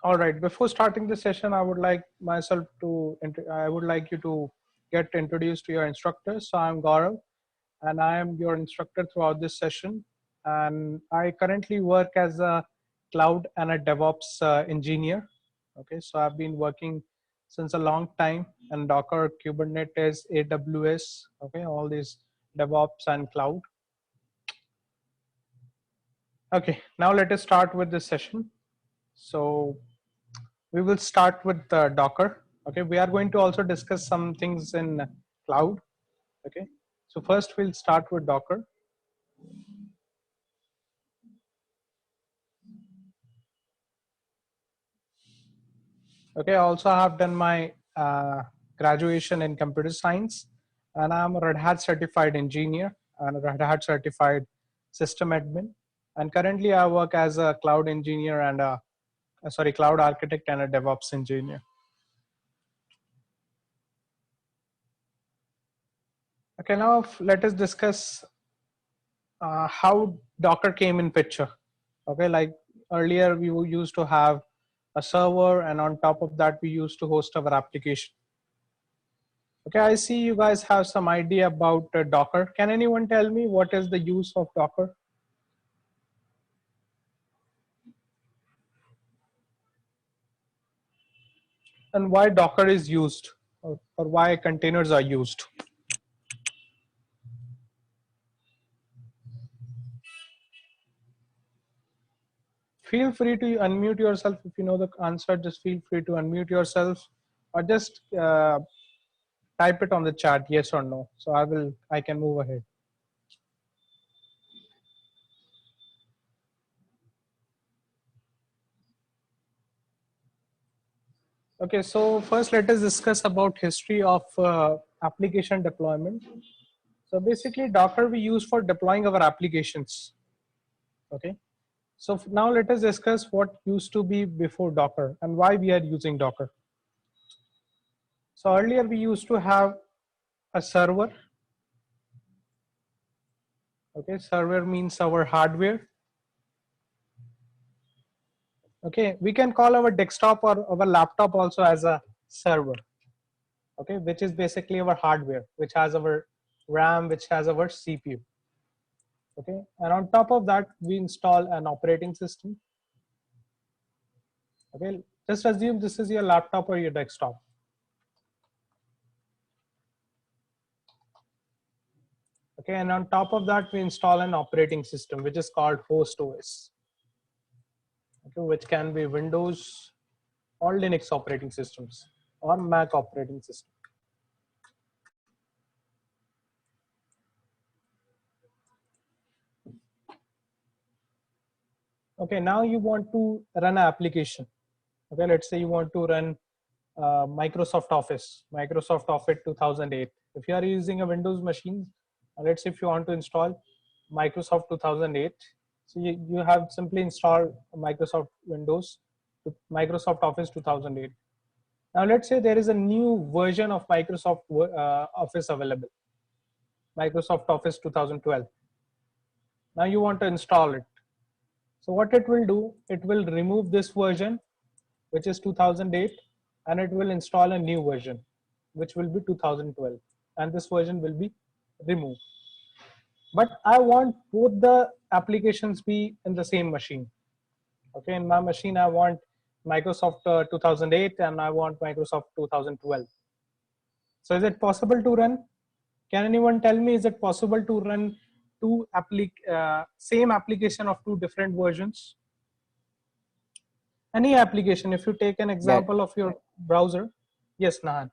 All right. Before starting the session, I would like you to get introduced to your instructors. So I'm Gaurav, and I am your instructor throughout this session. And I currently work as a cloud and a DevOps engineer. Okay, so I've been working since a long time in Docker, Kubernetes, AWS. Okay, all these DevOps and cloud. Okay, now let us start with this session. So we will start with Docker. Okay, we are going to also discuss some things in cloud. Okay, so first we'll start with Docker. Okay, I also have done my graduation in computer science, and I'm a Red Hat certified engineer and a Red Hat certified system admin. And currently I work as a cloud engineer and cloud architect and a DevOps engineer. Okay, now let us discuss how Docker came in picture. Okay, like earlier we used to have a server, and on top of that we used to host our application. Okay, I see you guys have some idea about Docker. Can anyone tell me what is the use of Docker? And why Docker is used, or why containers are used? Feel free to unmute yourself. If you know the answer, just feel free to unmute yourself, or just type it on the chat, yes or no. So I can move ahead. Okay, so first let us discuss about history of application deployment. So basically Docker we use for deploying our applications. Okay, so now let us discuss what used to be before Docker and why we are using Docker. So earlier we used to have a server. Okay, server means our hardware. Okay, we can call our desktop or our laptop also as a server. Okay, which is basically our hardware, which has our RAM, which has our CPU. Okay, and on top of that we install an operating system. Okay, just assume this is your laptop or your desktop. Okay, and on top of that we install an operating system which is called host OS. Okay, which can be Windows or Linux operating systems or Mac operating system. Okay, now you want to run an application. Okay, let's say you want to run Microsoft Office 2008. If you are using a Windows machine, let's say if you want to install Microsoft 2008, so you have simply installed Microsoft Microsoft Office 2008. Now let's say there is a new version of Microsoft Office available, Microsoft Office 2012. Now you want to install it. So what it will do, it will remove this version, which is 2008, and it will install a new version, which will be 2012, and this version will be removed. But I want both the applications be in the same machine. Okay, in my machine I want Microsoft 2008 and I want Microsoft 2012. So is it possible to run? Can anyone tell me, is it possible to run same application of two different versions? Any application, if you take an example of your browser. Yes, Nahan.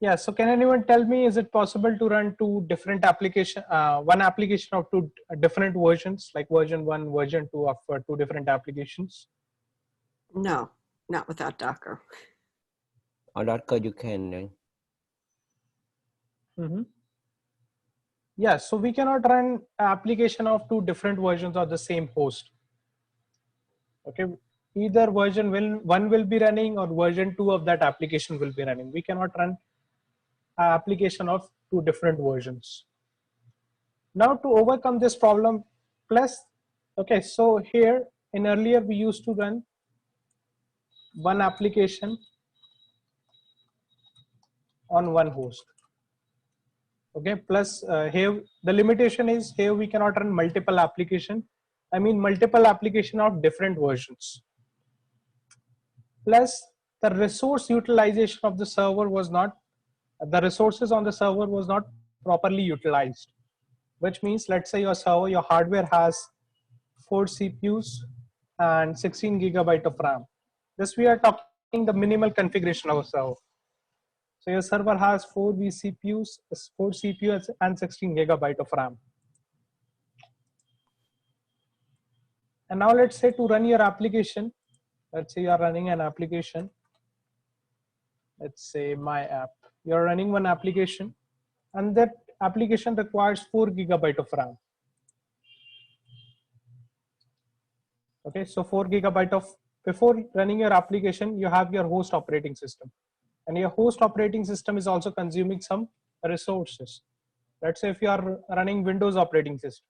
Yeah, so can anyone tell me, is it possible to run two different one application of two different versions, like version 1, version 2 of two different applications? No, not without Docker. On Docker you can. Yeah, so we cannot run application of two different versions of the same host. Okay, either version 1 will be running or version 2 of that application will be running. We cannot run application of two different versions. Now to overcome this problem, plus, okay, so here in earlier we used to run one application on one host. Okay, plus here the limitation is here we cannot run multiple application. I mean multiple application of different versions. Plus the resource utilization of the server was not, the resources on the server was not properly utilized, which means let's say your server, your hardware has 4 CPUs and 16 gigabyte of RAM. This we are talking the minimal configuration of a server. So your server has 4 vCPUs, 4 CPUs and 16 gigabyte of RAM. And now let's say to run your application, let's say you are running an application, let's say my app. You're running one application and that application requires 4 gigabyte of RAM. Okay, so 4 gigabyte of, before running your application, you have your host operating system. And your host operating system is also consuming some resources. Let's say if you are running Windows operating system,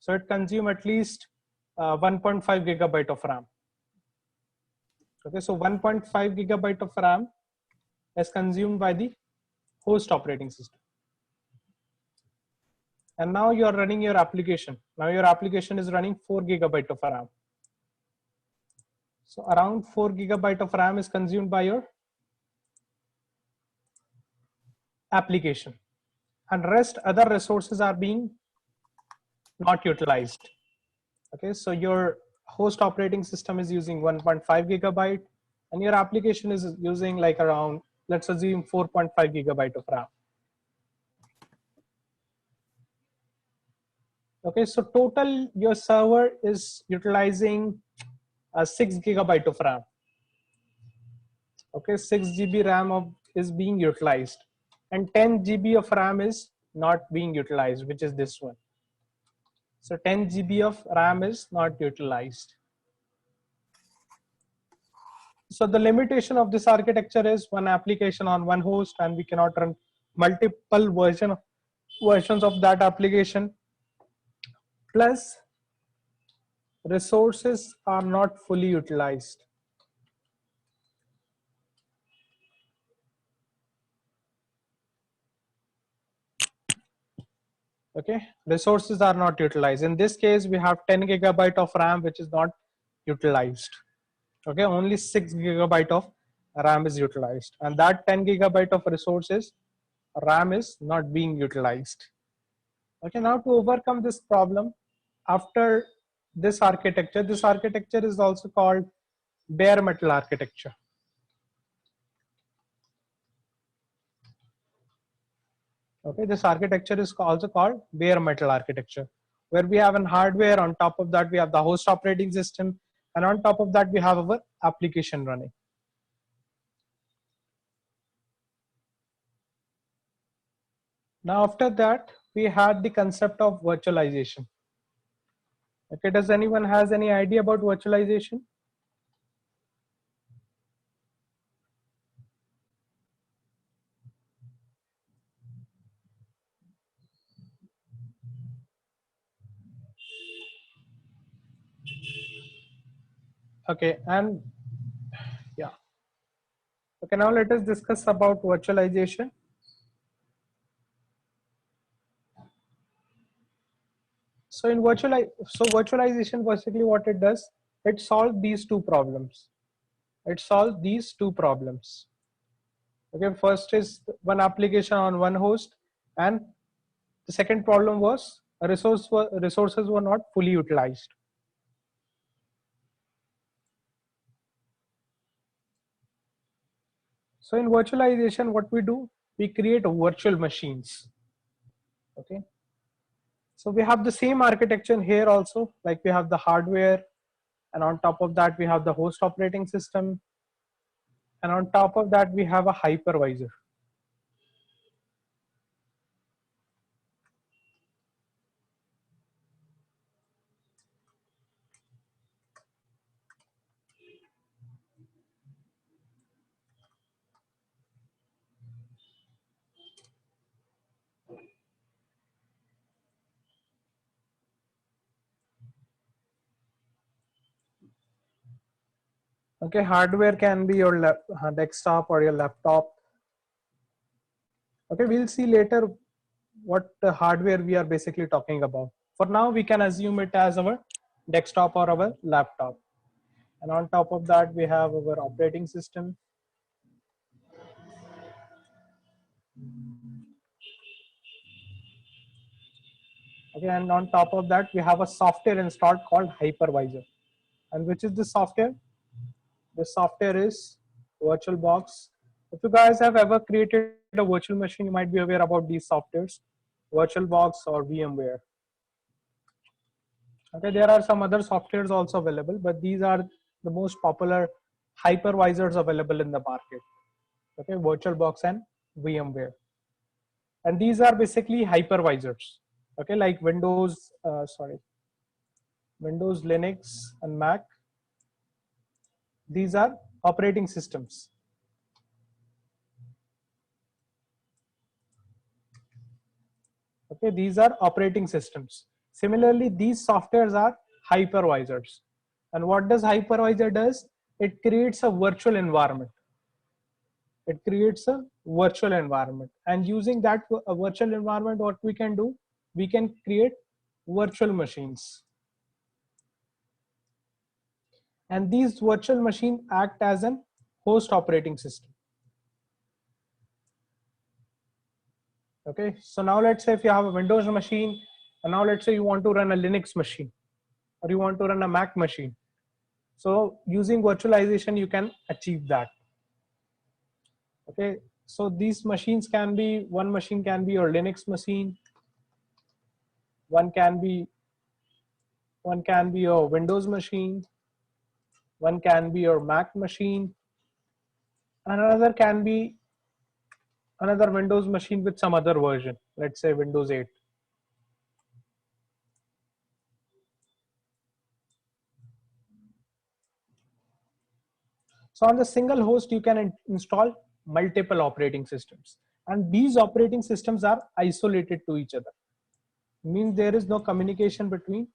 so it consumes at least 1.5 gigabyte of RAM. Okay, so 1.5 gigabyte of RAM is consumed by the host operating system. And now you are running your application. Now your application is running 4 gigabyte of RAM. So around 4 gigabyte of RAM is consumed by your application, and rest other resources are being not utilized. Okay, so your host operating system is using 1.5 gigabyte and your application is using like around, let's assume 4.5 gigabyte of RAM. Okay, so total your server is utilizing 6 gigabyte of RAM. Okay, 6 GB RAM is being utilized and 10 GB of RAM is not being utilized, which is this one. So 10 GB of RAM is not utilized. So the limitation of this architecture is one application on one host and we cannot run multiple versions of that application. Plus resources are not fully utilized. Okay, resources are not utilized. In this case, we have 10 gigabyte of RAM, which is not utilized. Okay, only 6 gigabyte of RAM is utilized, and that 10 gigabyte of resources RAM is not being utilized. Okay, now to overcome this problem, after this architecture is also called bare metal architecture. Okay, this architecture is also called bare metal architecture, where we have an hardware, on top of that we have the host operating system, and on top of that we have our application running. Now after that we had the concept of virtualization. Okay, does anyone has any idea about virtualization? Okay, and yeah. Okay, now let us discuss about virtualization. So in virtualization basically what it does, it solves these two problems. It solves these two problems. Okay, first is one application on one host, and the second problem was resources were not fully utilized. So in virtualization, what we do, we create virtual machines. Okay, so we have the same architecture here also, like we have the hardware, and on top of that we have the host operating system, and on top of that we have a hypervisor. Okay, hardware can be your desktop or your laptop. Okay, we'll see later what hardware we are basically talking about. For now, we can assume it as our desktop or our laptop. And on top of that, we have our operating system. Okay, and on top of that, we have a software installed called hypervisor. And which is the software? The software is VirtualBox. If you guys have ever created a virtual machine, you might be aware about these softwares, VirtualBox or VMware. Okay, there are some other softwares also available, but these are the most popular hypervisors available in the market. Okay, VirtualBox and VMware. And these are basically hypervisors. Okay, like Windows, Linux, and Mac. These are operating systems. Okay, these are operating systems. Similarly, these softwares are hypervisors. And what does hypervisor does? It creates a virtual environment. It creates a virtual environment. And using that virtual environment, what we can do? We can create virtual machines. And these virtual machines act as an host operating system. Okay, so now let's say if you have a Windows machine, and now let's say you want to run a Linux machine, or you want to run a Mac machine. So using virtualization, you can achieve that. Okay, so these machines can be, one machine can be your Linux machine, one can be your Windows machine, one can be your Mac machine, and another can be another Windows machine with some other version, let's say Windows 8. So on the single host, you can install multiple operating systems, and these operating systems are isolated to each other. Means there is no communication between.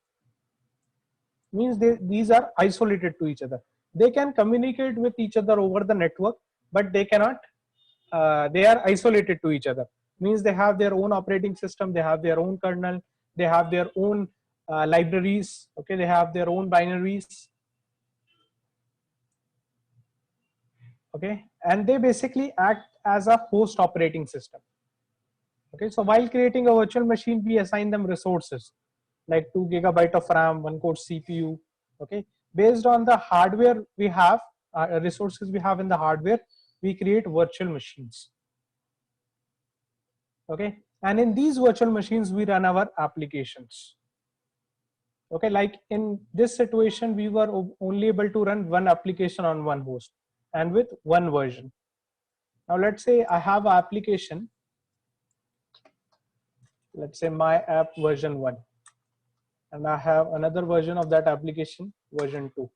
Means these are isolated to each other. They can communicate with each other over the network, but they cannot. They are isolated to each other. Means they have their own operating system. They have their own kernel. They have their own libraries. Okay, they have their own binaries. Okay, and they basically act as a host operating system. Okay, so while creating a virtual machine, we assign them resources like 2 GB of RAM, 1 core CPU. Okay, based on the hardware we have, resources we have in the hardware, we create virtual machines. Okay, and in these virtual machines, we run our applications. Okay, like in this situation, we were only able to run one application on one host and with one version. Now let's say I have an application, let's say my app version 1, and I have another version of that application version 2.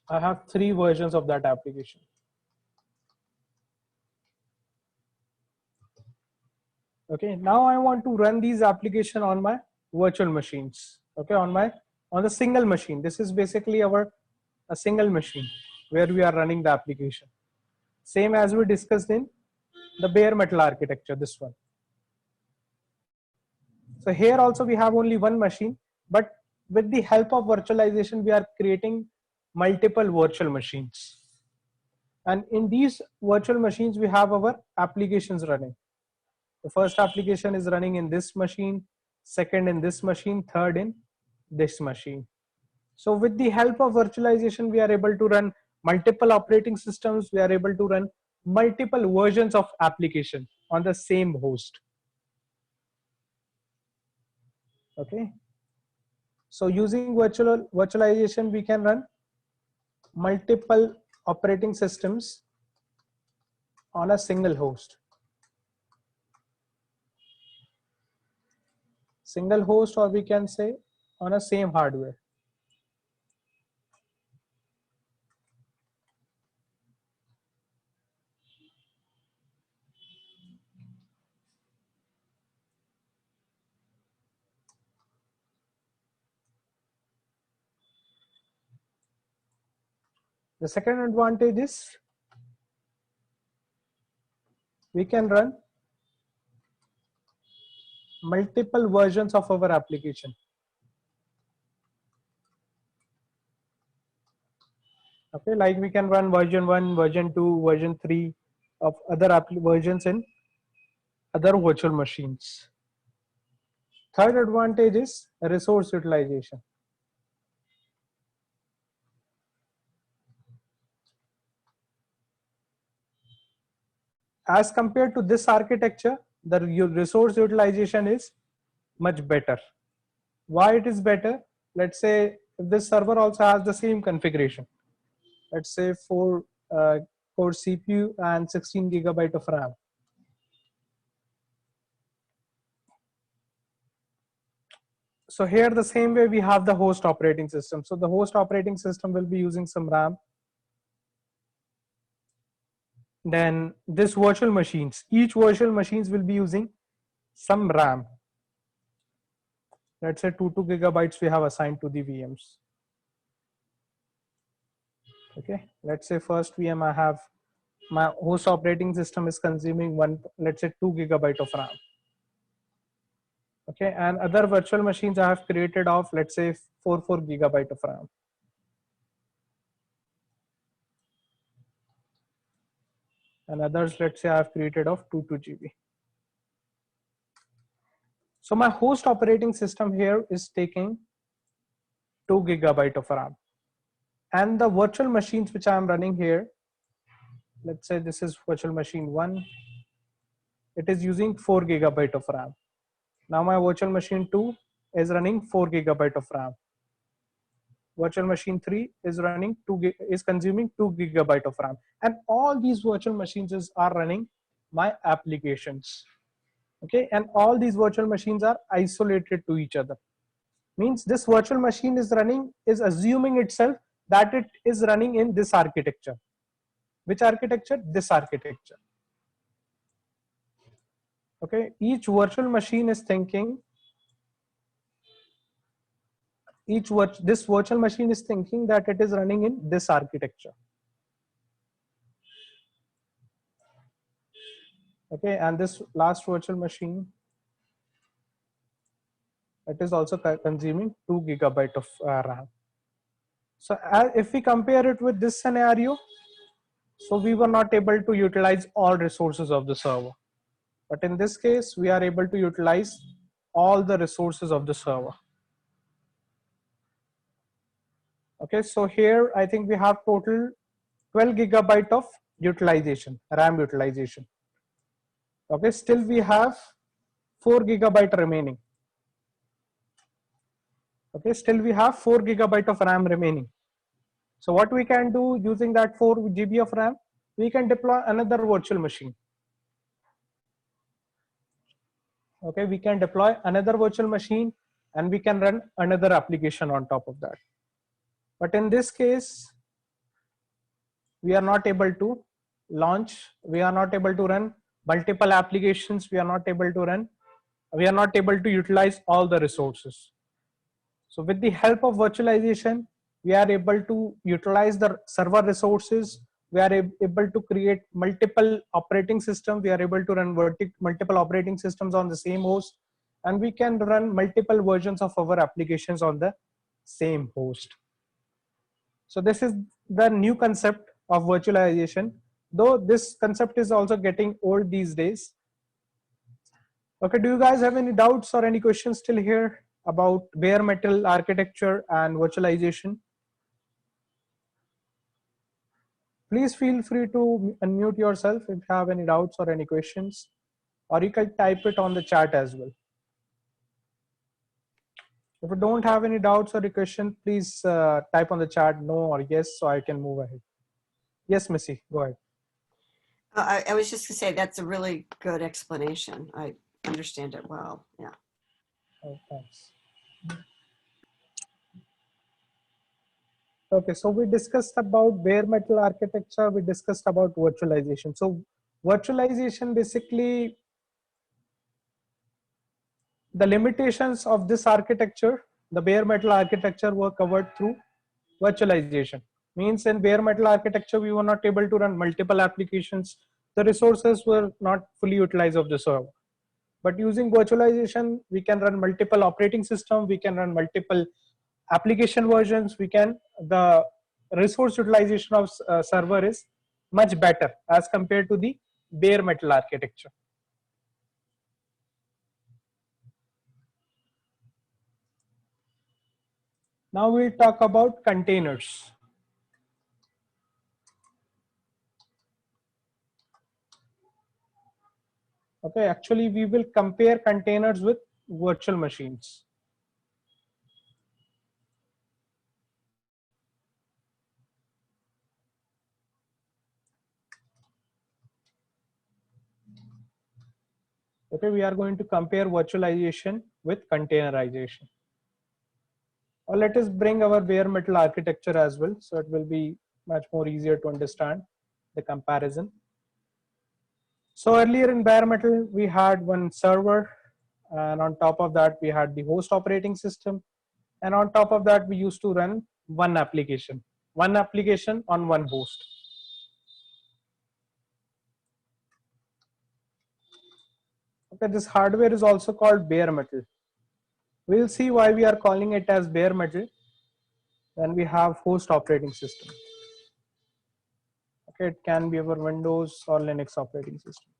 I have 3 versions of that application. Okay, now I want to run these application on my virtual machines. Okay, on the single machine. This is basically a single machine where we are running the application. Same as we discussed in the bare metal architecture, this one. So here also we have only one machine, but with the help of virtualization, we are creating multiple virtual machines. And in these virtual machines, we have our applications running. The first application is running in this machine, second in this machine, third in this machine. So with the help of virtualization, we are able to run multiple operating systems. We are able to run multiple versions of application on the same host. Okay. So using virtualization, we can run multiple operating systems on a single host. Single host, or we can say on a same hardware. The second advantage is we can run multiple versions of our application. Okay, like we can run version 1, version 2, version 3 of other versions in other virtual machines. Third advantage is resource utilization. As compared to this architecture, the resource utilization is much better. Why it is better? Let's say if this server also has the same configuration, let's say 4 core CPU and 16 gigabyte of RAM. So here the same way we have the host operating system. So the host operating system will be using some RAM. Then this virtual machines, each virtual machines will be using some RAM. Let's say 2 gigabytes we have assigned to the VMs. Okay, let's say first VM I have, my host operating system is consuming let's say 2 gigabyte of RAM. Okay, and other virtual machines I have created of, let's say 4 gigabyte of RAM. And others, let's say I have created of 2 GB. So my host operating system here is taking 2 gigabyte of RAM. And the virtual machines which I am running here, let's say this is virtual machine 1, it is using 4 gigabyte of RAM. Now my virtual machine 2 is running 4 gigabyte of RAM. Virtual machine 3 is running is consuming 2 gigabyte of RAM. And all these virtual machines are running my applications. Okay, and all these virtual machines are isolated to each other. Means this virtual machine is assuming itself that it is running in this architecture. Which architecture? This architecture. Okay, each virtual machine is thinking, this virtual machine is thinking that it is running in this architecture. Okay, and this last virtual machine, it is also consuming 2 gigabyte of RAM. So if we compare it with this scenario, so we were not able to utilize all resources of the server. But in this case, we are able to utilize all the resources of the server. Okay, so here I think we have total 12 gigabyte of utilization, RAM utilization. Okay, still we have 4 gigabyte remaining. Okay, still we have 4 gigabyte of RAM remaining. So what we can do using that 4 GB of RAM, we can deploy another virtual machine. Okay, we can deploy another virtual machine and we can run another application on top of that. But in this case, we are not able to launch, we are not able to run multiple applications, we are not able to utilize all the resources. So with the help of virtualization, we are able to utilize the server resources, we are able to create multiple operating systems, we are able to run multiple operating systems on the same host, and we can run multiple versions of our applications on the same host. So this is the new concept of virtualization, though this concept is also getting old these days. Okay, do you guys have any doubts or any questions still here about bare metal architecture and virtualization? Please feel free to unmute yourself if you have any doubts or any questions, or you can type it on the chat as well. If you don't have any doubts or any question, please type on the chat no or yes, so I can move ahead. Yes, Missy, go ahead. I was just gonna say that's a really good explanation. I understand it well. Yeah. Oh, thanks. Okay, so we discussed about bare metal architecture, we discussed about virtualization. So virtualization, basically the limitations of this architecture, the bare metal architecture, were covered through virtualization. Means in bare metal architecture, we were not able to run multiple applications. The resources were not fully utilized of the server. But using virtualization, we can run multiple operating systems, we can run multiple application versions, the resource utilization of server is much better as compared to the bare metal architecture. Now we'll talk about containers. Okay, actually we will compare containers with virtual machines. Okay, we are going to compare virtualization with containerization. Or let us bring our bare metal architecture as well, so it will be much more easier to understand the comparison. So earlier in bare metal, we had one server, and on top of that, we had the host operating system. And on top of that, we used to run one application on one host. Okay, this hardware is also called bare metal. We'll see why we are calling it as bare metal when we have host operating system. Okay, it can be our Windows or Linux operating system.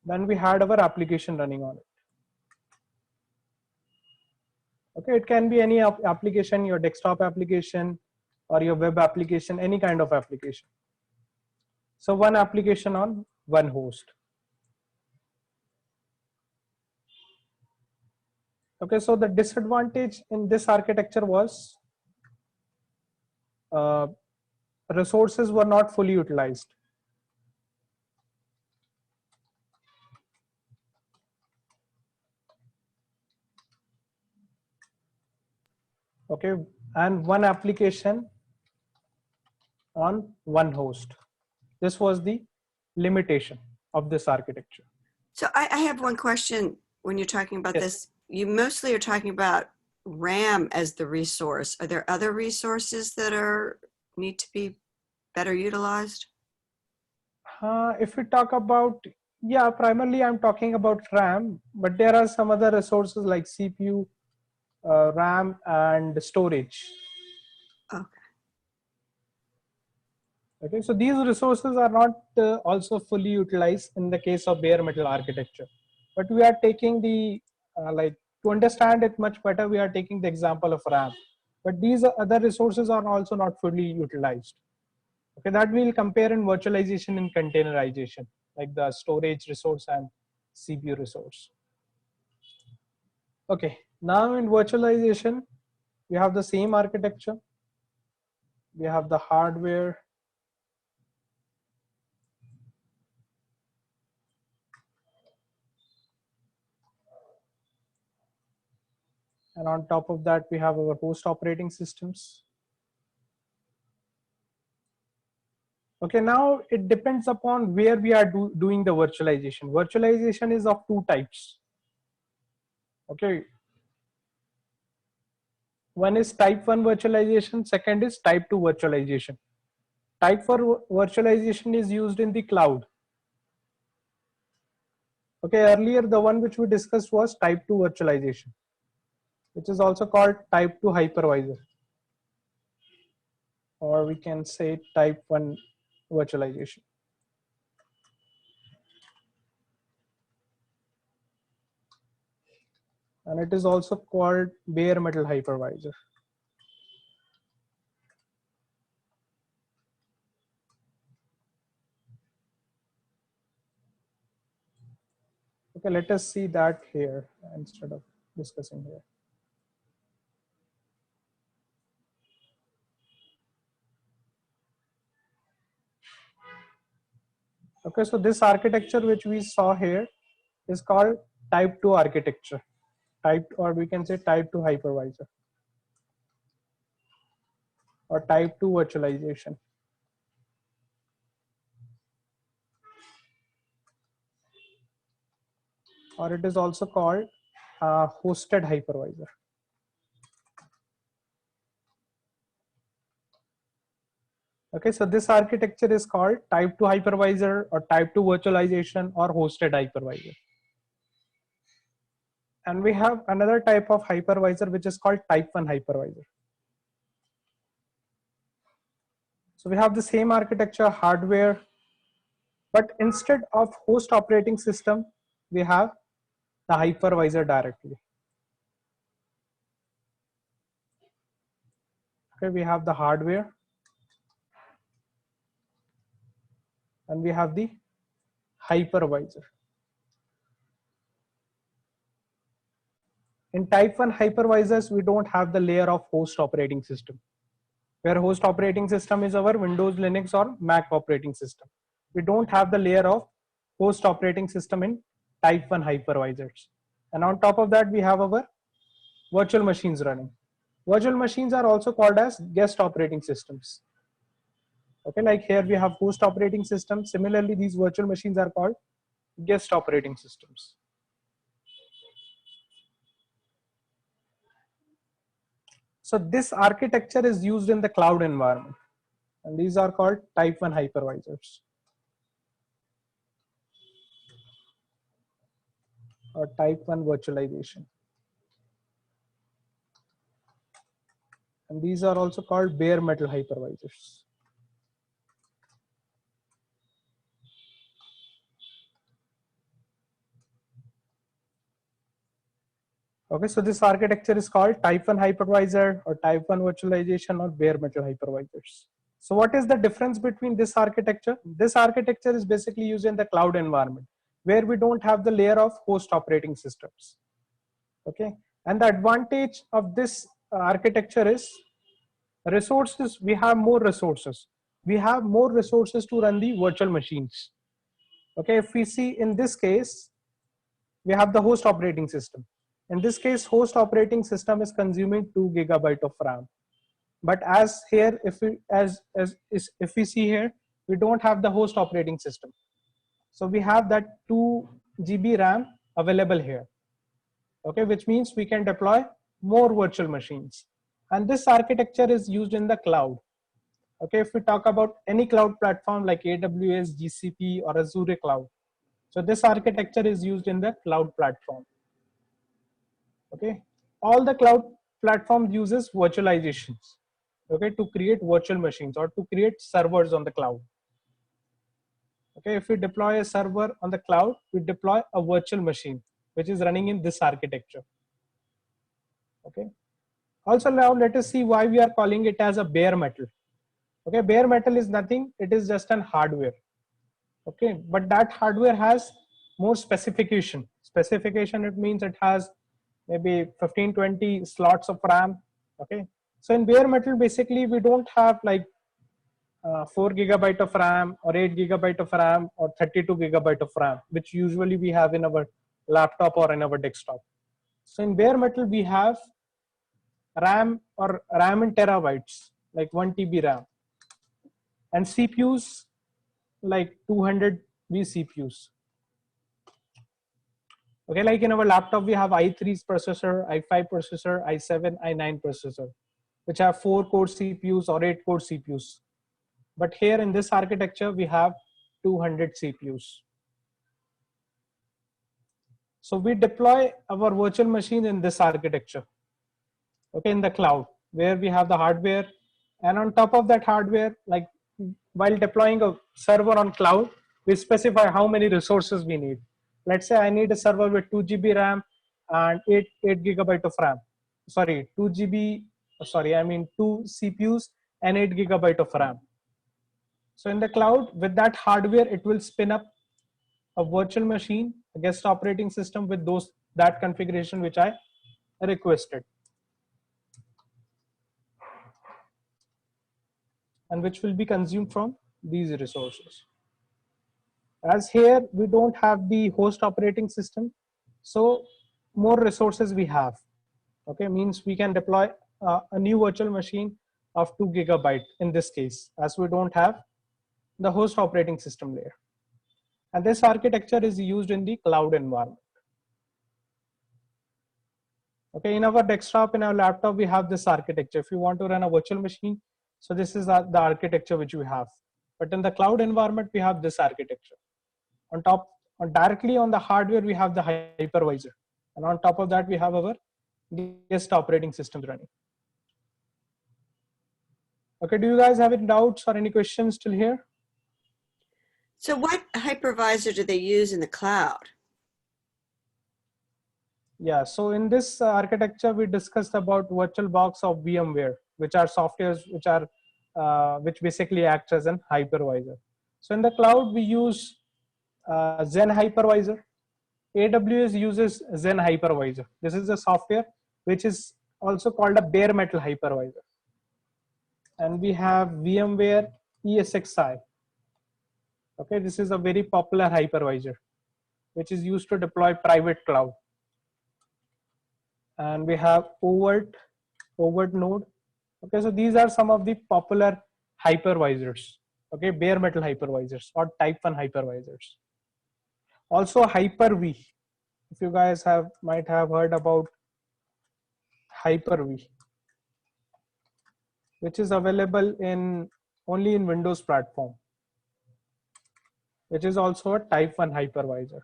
Then we had our application running on it. Okay, it can be any application, your desktop application or your web application, any kind of application. So one application on one host. Okay, so the disadvantage in this architecture was resources were not fully utilized. Okay, and one application on one host. This was the limitation of this architecture. So I have one question when you're talking about this. You mostly are talking about RAM as the resource. Are there other resources that need to be better utilized? If we talk about, yeah, primarily I'm talking about RAM, but there are some other resources like CPU, RAM, and storage. Okay, so these resources are not also fully utilized in the case of bare metal architecture, but we are taking the to understand it much better, we are taking the example of RAM, but these other resources are also not fully utilized. Okay, that we'll compare in virtualization and containerization, like the storage resource and CPU resource. Okay, now in virtualization, we have the same architecture. We have the hardware, and on top of that, we have our host operating systems. Okay, now it depends upon where we are doing the virtualization. Virtualization is of two types. Okay, one is type 1 virtualization, second is type 2 virtualization. Type 4 virtualization is used in the cloud. Okay, earlier the one which we discussed was type 2 virtualization, which is also called type 2 hypervisor, or we can say type 1 virtualization. And it is also called bare metal hypervisor. Okay, let us see that here instead of discussing here. Okay, so this architecture which we saw here is called type 2 architecture, or we can say type 2 hypervisor, or type 2 virtualization. Or it is also called hosted hypervisor. Okay, so this architecture is called type 2 hypervisor or type 2 virtualization or hosted hypervisor. And we have another type of hypervisor which is called type 1 hypervisor. So we have the same architecture, hardware, but instead of host operating system, we have the hypervisor directly. Okay, we have the hardware and we have the hypervisor. In type 1 hypervisors, we don't have the layer of host operating system, where host operating system is our Windows, Linux or Mac operating system. We don't have the layer of host operating system in type 1 hypervisors. And on top of that, we have our virtual machines running. Virtual machines are also called as guest operating systems. Okay, like here we have host operating system. Similarly, these virtual machines are called guest operating systems. So this architecture is used in the cloud environment, and these are called type 1 hypervisors or type 1 virtualization. And these are also called bare metal hypervisors. Okay, so this architecture is called type 1 hypervisor or type 1 virtualization or bare metal hypervisors. So what is the difference between this architecture? This architecture is basically used in the cloud environment where we don't have the layer of host operating systems. Okay, and the advantage of this architecture is resources. We have more resources. We have more resources to run the virtual machines. Okay, if we see in this case, we have the host operating system. In this case, host operating system is consuming 2 GB of RAM. But as here, if we see here, we don't have the host operating system. So we have that 2 GB RAM available here. Okay, which means we can deploy more virtual machines. And this architecture is used in the cloud. Okay, if we talk about any cloud platform like AWS, GCP, or Azure cloud. So this architecture is used in the cloud platform. Okay, all the cloud platform uses virtualizations, okay, to create virtual machines or to create servers on the cloud. Okay, if we deploy a server on the cloud, we deploy a virtual machine which is running in this architecture. Okay, also now let us see why we are calling it as a bare metal. Okay, bare metal is nothing, it is just an hardware. Okay, but that hardware has more specification. It means it has maybe 15-20 slots of RAM. Okay, so in bare metal basically we don't have like 4 GB of RAM or 8 GB of RAM or 32 GB of RAM, which usually we have in our laptop or in our desktop. So in bare metal we have RAM or RAM in terabytes, like 1 TB RAM, and CPUs like 200 vCPUs. Okay, like in our laptop, we have i3 processor, i5 processor, i7, i9 processor, which have 4 core CPUs or 8 core CPUs. But here in this architecture, we have 200 CPUs. So we deploy our virtual machine in this architecture, okay, in the cloud, where we have the hardware. And on top of that hardware, like while deploying a server on cloud, we specify how many resources we need. Let's say I need a server with 2 GB RAM and 8 GB of RAM. Sorry, 2 GB, sorry, I mean 2 CPUs and 8 GB of RAM. So in the cloud, with that hardware, it will spin up a virtual machine, a guest operating system with that configuration which I requested, and which will be consumed from these resources. As here we don't have the host operating system, so more resources we have. Okay, means we can deploy a new virtual machine of 2 GB in this case, as we don't have the host operating system layer. And this architecture is used in the cloud environment. Okay, in our desktop, in our laptop, we have this architecture. If you want to run a virtual machine, So this is the architecture which we have. But in the cloud environment, we have this architecture. On top, directly on the hardware, we have the hypervisor. And on top of that, we have our guest operating systems running. Okay, do you guys have any doubts or any questions till here? So what hypervisor do they use in the cloud? Yeah, so in this architecture, we discussed about VirtualBox of VMware, which are softwares which basically acts as an hypervisor. So in the cloud, we use Zen hypervisor. AWS uses Zen hypervisor. This is a software which is also called a bare metal hypervisor. And we have VMware ESXi. Okay, this is a very popular hypervisor which is used to deploy private cloud. And we have overt node. Okay, so these are some of the popular hypervisors. Okay, bare metal hypervisors or type 1 hypervisors. Also Hyper-V. If you guys might have heard about Hyper-V, which is available only in Windows platform, which is also a type 1 hypervisor.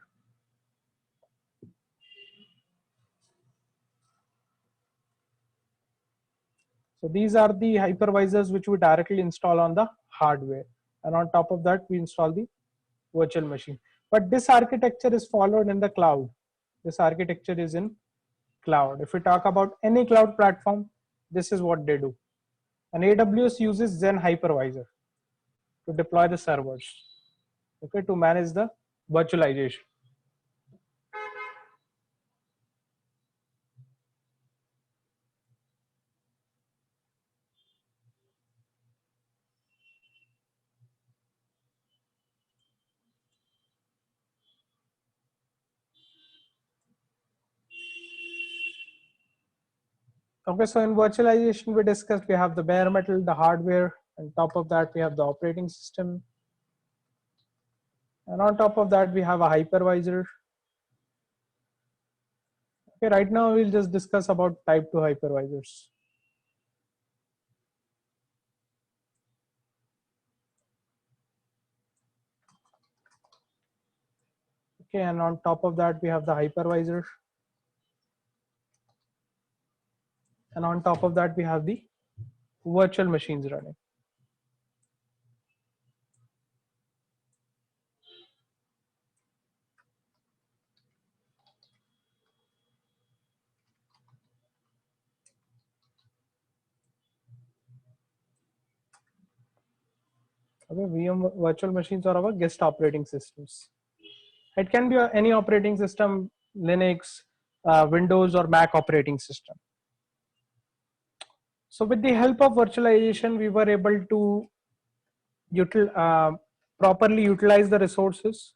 So these are the hypervisors which we directly install on the hardware. And on top of that, we install the virtual machine. But this architecture is followed in the cloud. This architecture is in cloud. If we talk about any cloud platform, this is what they do. And AWS uses Zen hypervisor to deploy the servers, okay, to manage the virtualization. Okay, so in virtualization, we discussed we have the bare metal, the hardware, and top of that we have the operating system. And on top of that, we have a hypervisor. Okay, right now we'll just discuss about type 2 hypervisors. Okay, and on top of that, we have the hypervisor. And on top of that, we have the virtual machines running. Okay, VM virtual machines are our guest operating systems. It can be any operating system, Linux, Windows, or Mac operating system. So with the help of virtualization, we were able to properly utilize the resources.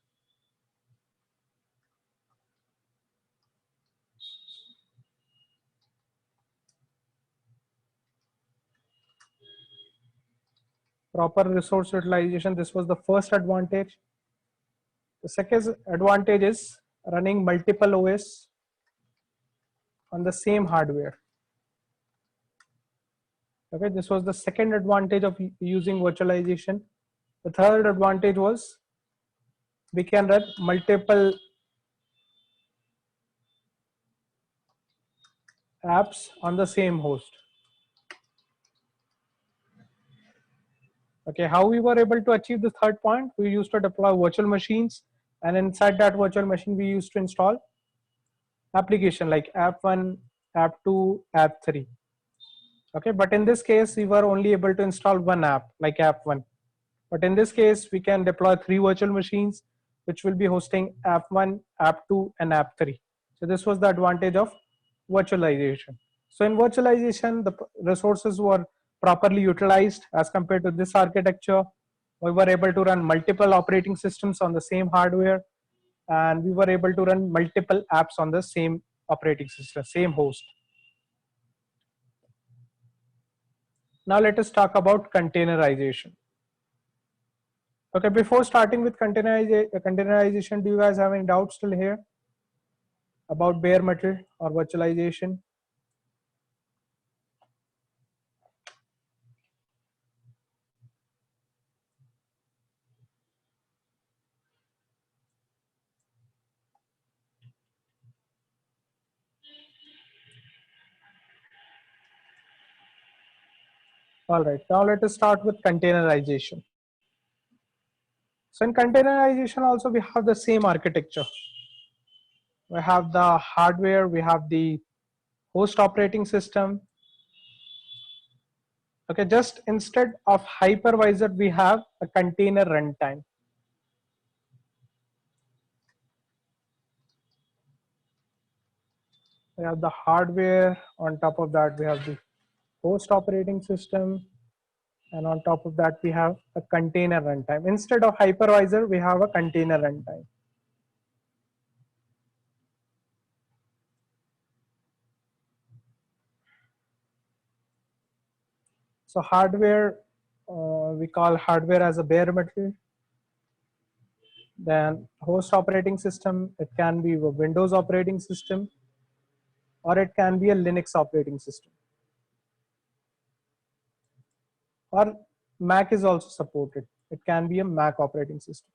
Proper resource utilization, this was the first advantage. The second advantage is running multiple OS on the same hardware. Okay, this was the second advantage of using virtualization. The third advantage was we can run multiple apps on the same host. Okay, how we were able to achieve the third point? We used to deploy virtual machines, and inside that virtual machine, we used to install application like app 1, app 2, app 3. Okay, but in this case, we were only able to install one app like app 1. But in this case, we can deploy 3 virtual machines, which will be hosting app 1, app 2, and app 3. So this was the advantage of virtualization. So in virtualization, the resources were properly utilized as compared to this architecture. We were able to run multiple operating systems on the same hardware, and we were able to run multiple apps on the same operating system, same host. Now let us talk about containerization. Okay, before starting with containerization, do you guys have any doubts still here about bare metal or virtualization? All right, now let us start with containerization. So in containerization also we have the same architecture. We have the hardware, we have the host operating system. Okay, just instead of hypervisor, we have a container runtime. We have the hardware, on top of that we have the host operating system, and on top of that we have a container runtime. Instead of hypervisor, we have a container runtime. So hardware, we call hardware as a bare metal. Then host operating system, it can be a Windows operating system, or it can be a Linux operating system, or Mac is also supported. It can be a Mac operating system.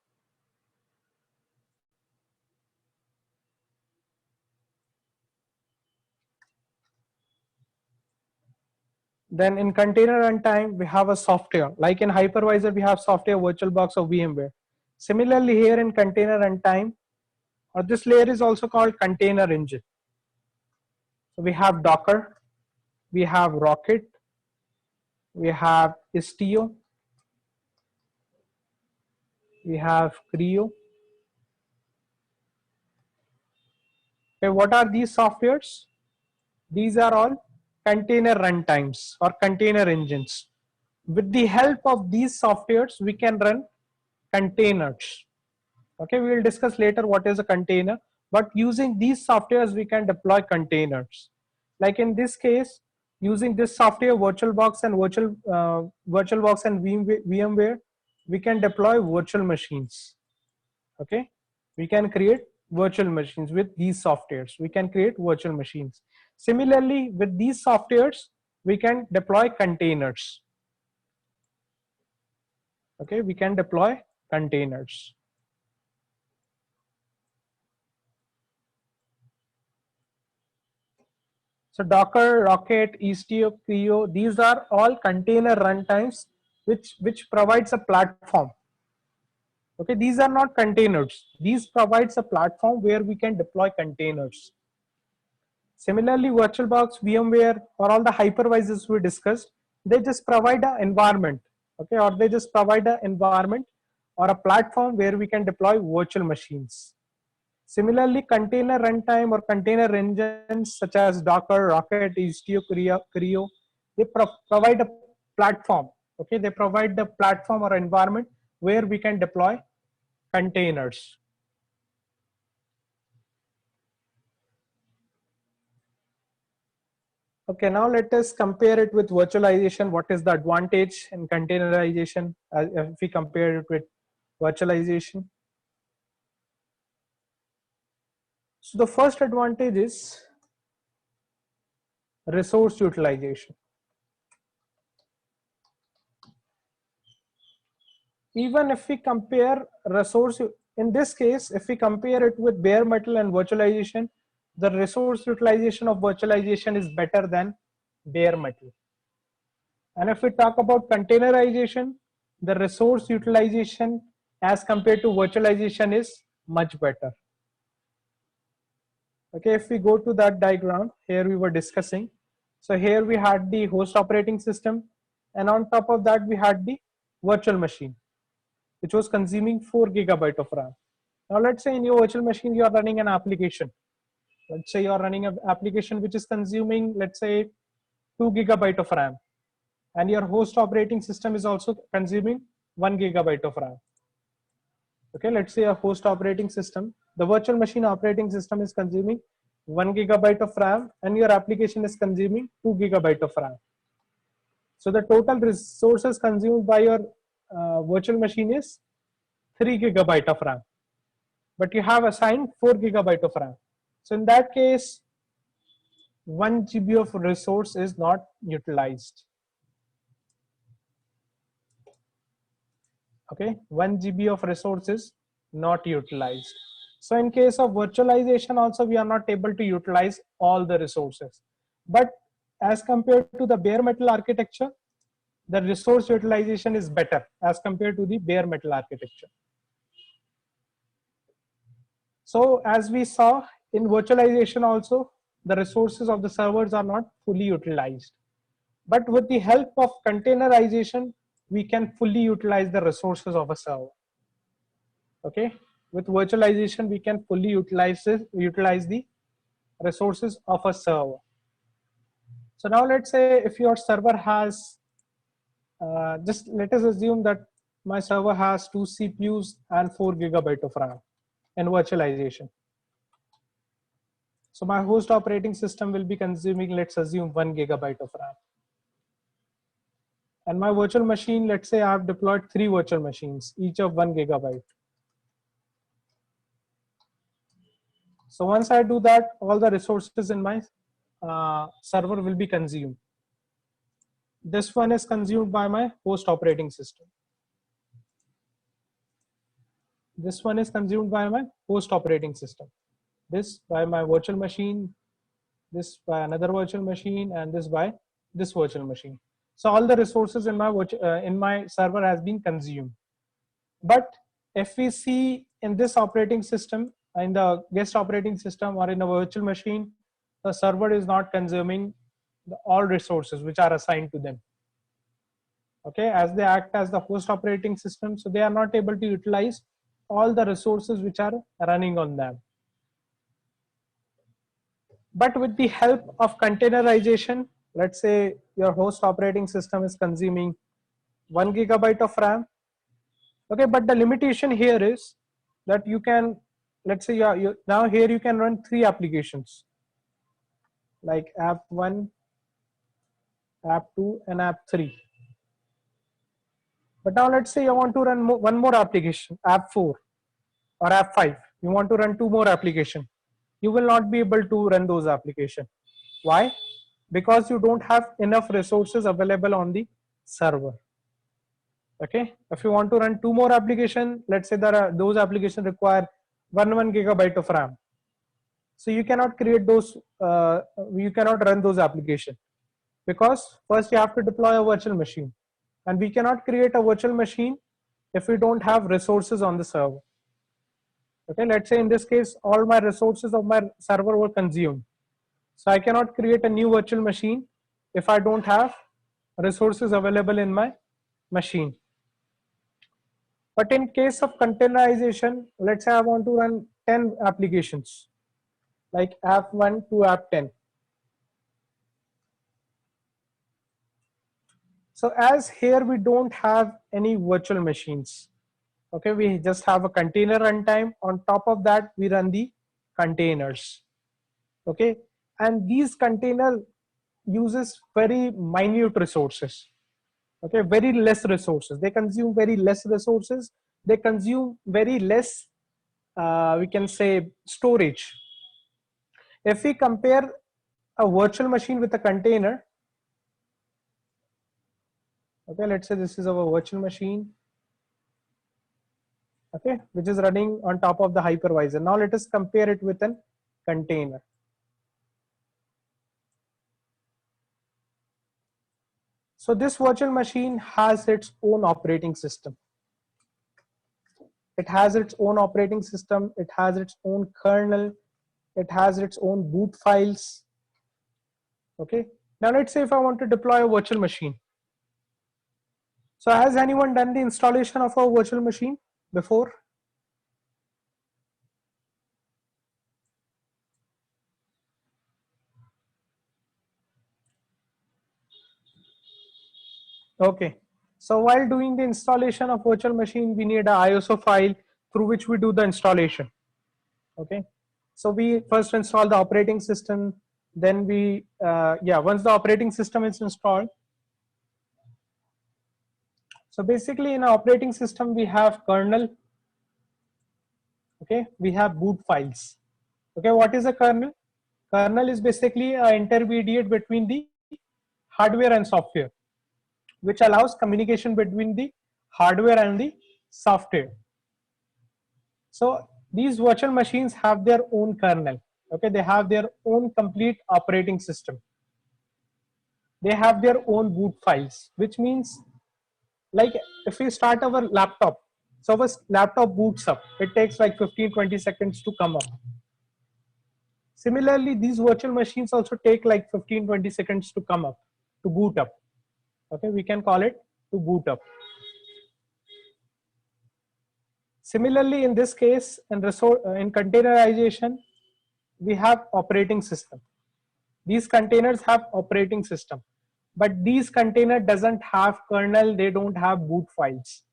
Then in container runtime, we have a software. Like in hypervisor, we have software, VirtualBox, or VMware. Similarly, here in container runtime, or this layer is also called container engine. So we have Docker, we have Rocket, we have Istio, we have Creo. Okay, what are these softwares? These are all container runtimes or container engines. With the help of these softwares, we can run containers. Okay, we will discuss later what is a container, but using these softwares, we can deploy containers. Like in this case, using this software, VirtualBox and VirtualBox and VMware, we can deploy virtual machines. Okay, we can create virtual machines with these softwares. We can create virtual machines. Similarly, with these softwares, we can deploy containers. Okay, we can deploy containers. So Docker, Rocket, Istio, Creo, these are all container runtimes which provides a platform. Okay, these are not containers. These provides a platform where we can deploy containers. Similarly, VirtualBox, VMware, or all the hypervisors we discussed, they just provide an environment, okay, or they just provide an environment or a platform where we can deploy virtual machines. Similarly, container runtime or container engines such as Docker, Rocket, Istio, Creo, they provide a platform. Okay, they provide the platform or environment where we can deploy containers. Okay, now let us compare it with virtualization. What is the advantage in containerization if we compare it with virtualization? So the first advantage is resource utilization. Even if we compare resource, in this case, if we compare it with bare metal and virtualization, the resource utilization of virtualization is better than bare metal. And if we talk about containerization, the resource utilization as compared to virtualization is much better. Okay, if we go to that diagram, here we were discussing. So here we had the host operating system, and on top of that we had the virtual machine, which was consuming 4 GB of RAM. Now let's say in your virtual machine you are running an application. Let's say you are running an application which is consuming, let's say, 2 GB of RAM, and your host operating system is also consuming 1 GB of RAM. Okay, let's say a host operating system, the virtual machine operating system is consuming 1 GB of RAM, and your application is consuming 2 GB of RAM. So the total resources consumed by your virtual machine is 3 GB of RAM, but you have assigned 4 GB of RAM. So in that case, 1 GB of resource is not utilized. Okay, 1 GB of resource is not utilized. So in case of virtualization also, we are not able to utilize all the resources. But as compared to the bare metal architecture, the resource utilization is better as compared to the bare metal architecture. So as we saw in virtualization also, the resources of the servers are not fully utilized. But with the help of containerization, we can fully utilize the resources of a server. Okay, with virtualization, we can fully utilize the resources of a server. So now let's say if your server has, just let us assume that my server has 2 CPUs and 4 GB of RAM in virtualization. So my host operating system will be consuming, let's assume 1 GB of RAM. And my virtual machine, let's say I have deployed 3 virtual machines, each of 1 GB. So once I do that, all the resources in my server will be consumed. This one is consumed by my host operating system. This one is consumed by my host operating system. This by my virtual machine, this by another virtual machine, and this by this virtual machine. So all the resources in my server has been consumed. But if we see in this operating system, in the guest operating system or in a virtual machine, the server is not consuming all resources which are assigned to them. Okay, as they act as the host operating system, so they are not able to utilize all the resources which are running on them. But with the help of containerization, let's say your host operating system is consuming 1 GB of RAM. Okay, but the limitation here is that you can, let's say now here you can run 3 applications like app 1, app 2, and app 3. But now let's say you want to run one more application, app 4 or app 5. You want to run 2 more applications. You will not be able to run those applications. Why? Because you don't have enough resources available on the server. Okay, if you want to run 2 more applications, let's say those applications require 1 GB of RAM. So you cannot create those, you cannot run those applications because first you have to deploy a virtual machine, and we cannot create a virtual machine if we don't have resources on the server. Okay, let's say in this case, all my resources of my server were consumed. So I cannot create a new virtual machine if I don't have resources available in my machine. But in case of containerization, let's say I want to run 10 applications like app 1 to app 10. So as here we don't have any virtual machines. Okay, we just have a container runtime. On top of that, we run the containers. Okay, and these container uses very minute resources. Okay, very less resources. They consume very less resources. They consume very less, we can say, storage. If we compare a virtual machine with a container, okay, let's say this is our virtual machine, okay, which is running on top of the hypervisor. Now let us compare it with a container. So this virtual machine has its own operating system. It has its own operating system. It has its own kernel. It has its own boot files. Okay. Now let's say if I want to deploy a virtual machine. So has anyone done the installation of a virtual machine before? Okay. So while doing the installation of virtual machine, we need a ISO file through which we do the installation. Okay. So we first install the operating system. Then we, once the operating system is installed. So basically in our operating system, we have kernel. Okay. We have boot files. Okay. What is a kernel? Kernel is basically an intermediate between the hardware and software, which allows communication between the hardware and the software. So these virtual machines have their own kernel. Okay, they have their own complete operating system. they have their own boot files, which means like if we start our laptop, so our laptop boots up, it takes like 15-20 seconds to come up. Similarly, these virtual machines also take like 15-20 seconds to come up, to boot up. Okay, we can call it to boot up. Similarly, in this case, in containerization, we have operating system. These containers have operating system, but these container doesn't have kernel, they don't have boot files.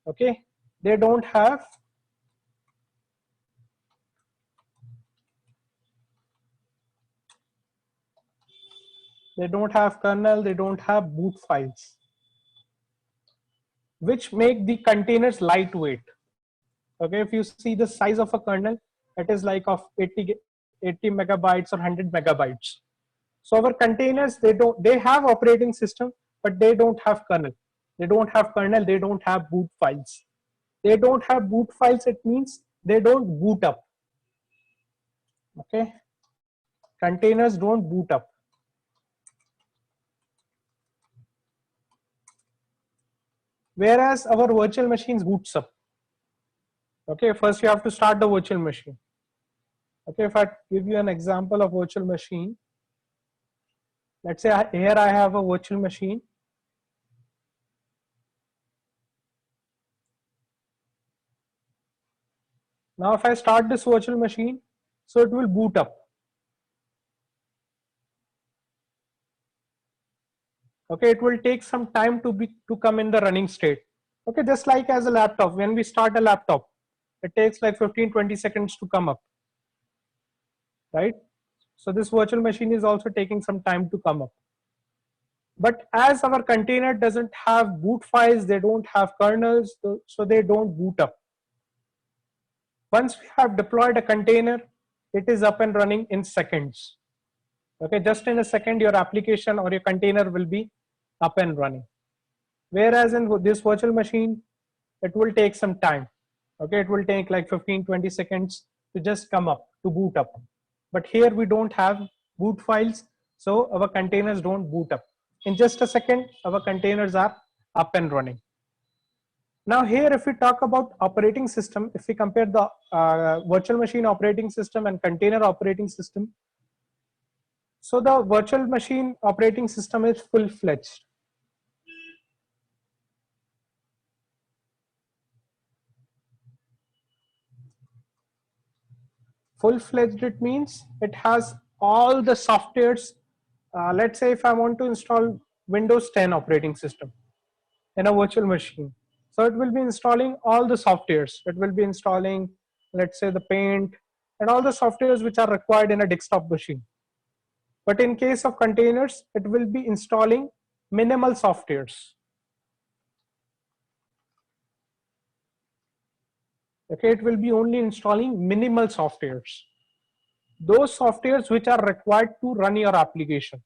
Okay, they don't have kernel, they don't have boot files, which make the containers lightweight. Okay, if you see the size of a kernel, it is like of 80 megabytes or 100 megabytes. So our containers, they have operating system, but they don't have kernel. They don't have kernel, they don't have boot files. They don't have boot files, it means they don't boot up. Okay, containers don't boot up. Whereas our virtual machines boots up. Okay, first you have to start the virtual machine. Okay, if I give you an example of virtual machine, let's say here I have a virtual machine. Now if I start this virtual machine, so it will boot up. Okay, it will take some time to come in the running state. Okay, just like as a laptop, when we start a laptop, it takes like 15-20 seconds to come up, right? So this virtual machine is also taking some time to come up. But as our container doesn't have boot files, they don't have kernels, so they don't boot up. Once we have deployed a container, it is up and running in seconds. Okay, just in a second, your application or your container will be up and running. Whereas in this virtual machine, it will take some time. Okay, it will take like 15-20 seconds to just come up, to boot up. But here we don't have boot files, so our containers don't boot up. In just a second, our containers are up and running. Now here, if we talk about operating system, if we compare the virtual machine operating system and container operating system, so the virtual machine operating system is full-fledged. Full-fledged, it means it has all the softwares. Let's say if I want to install Windows 10 operating system in a virtual machine, so it will be installing all the softwares. It will be installing, let's say, the Paint and all the softwares which are required in a desktop machine. But in case of containers, it will be installing minimal softwares. Okay, it will be only installing minimal softwares. Those softwares which are required to run your application.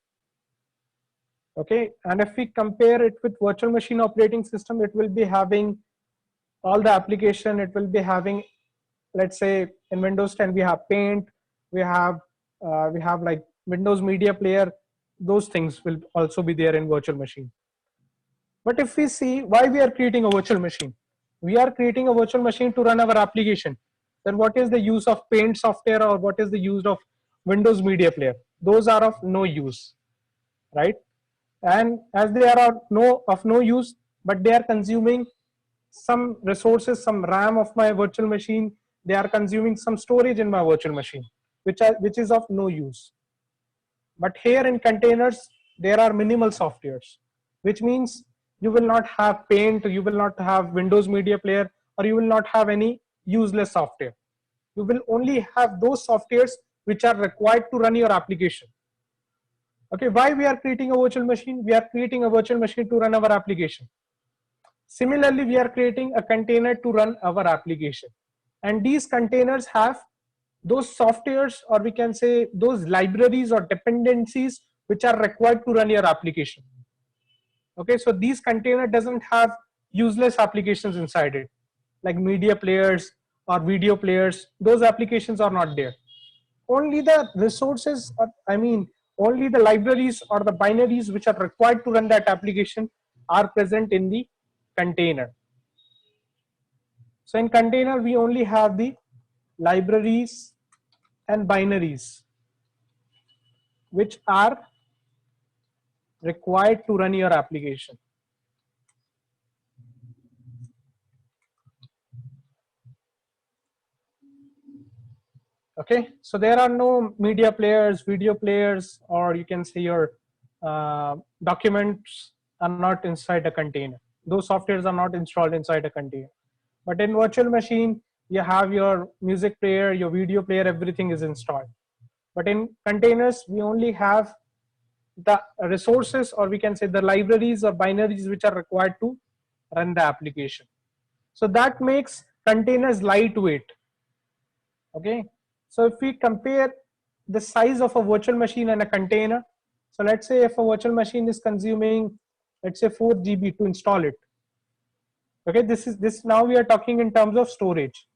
Okay, and if we compare it with virtual machine operating system, it will be having all the application. It will be having, let's say in Windows 10 we have Paint, we have like Windows Media Player. Those things will also be there in virtual machine. But if we see why we are creating a virtual machine, we are creating a virtual machine to run our application. Then what is the use of Paint software, or what is the use of Windows Media Player? Those are of no use, right? And as they are of no use, but they are consuming some resources, some RAM of my virtual machine, they are consuming some storage in my virtual machine, which is of no use. But here in containers, there are minimal softwares, which means you will not have Paint, you will not have Windows Media Player, or you will not have any useless software. You will only have those softwares which are required to run your application. Okay, why we are creating a virtual machine? We are creating a virtual machine to run our application. Similarly, we are creating a container to run our application. And these containers have those softwares, or we can say those libraries or dependencies which are required to run your application. Okay, so these container doesn't have useless applications inside it, like media players or video players. Those applications are not there. Only the resources, I mean, only the libraries or the binaries which are required to run that application are present in the container. So in container, we only have the libraries and binaries which are required to run your application. Okay, so there are no media players, video players, or you can say your documents are not inside a container. Those softwares are not installed inside a container. But in virtual machine, you have your music player, your video player, everything is installed. But in containers, we only have the resources, or we can say the libraries or binaries which are required to run the application. So that makes containers lightweight. Okay, so if we compare the size of a virtual machine and a container, so let's say if a virtual machine is consuming, let's say 4 GB to install it. Okay, this now we are talking in terms of storage.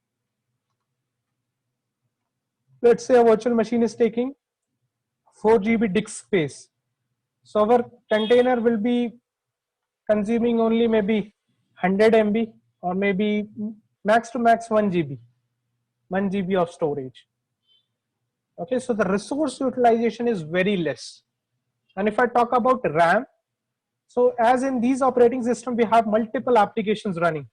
Let's say a virtual machine is taking 4 GB disk space. So our container will be consuming only maybe 100 MB or maybe max to max 1 GB, 1 GB of storage. Okay, so the resource utilization is very less. And if I talk about RAM, so as in these operating system, we have multiple applications running.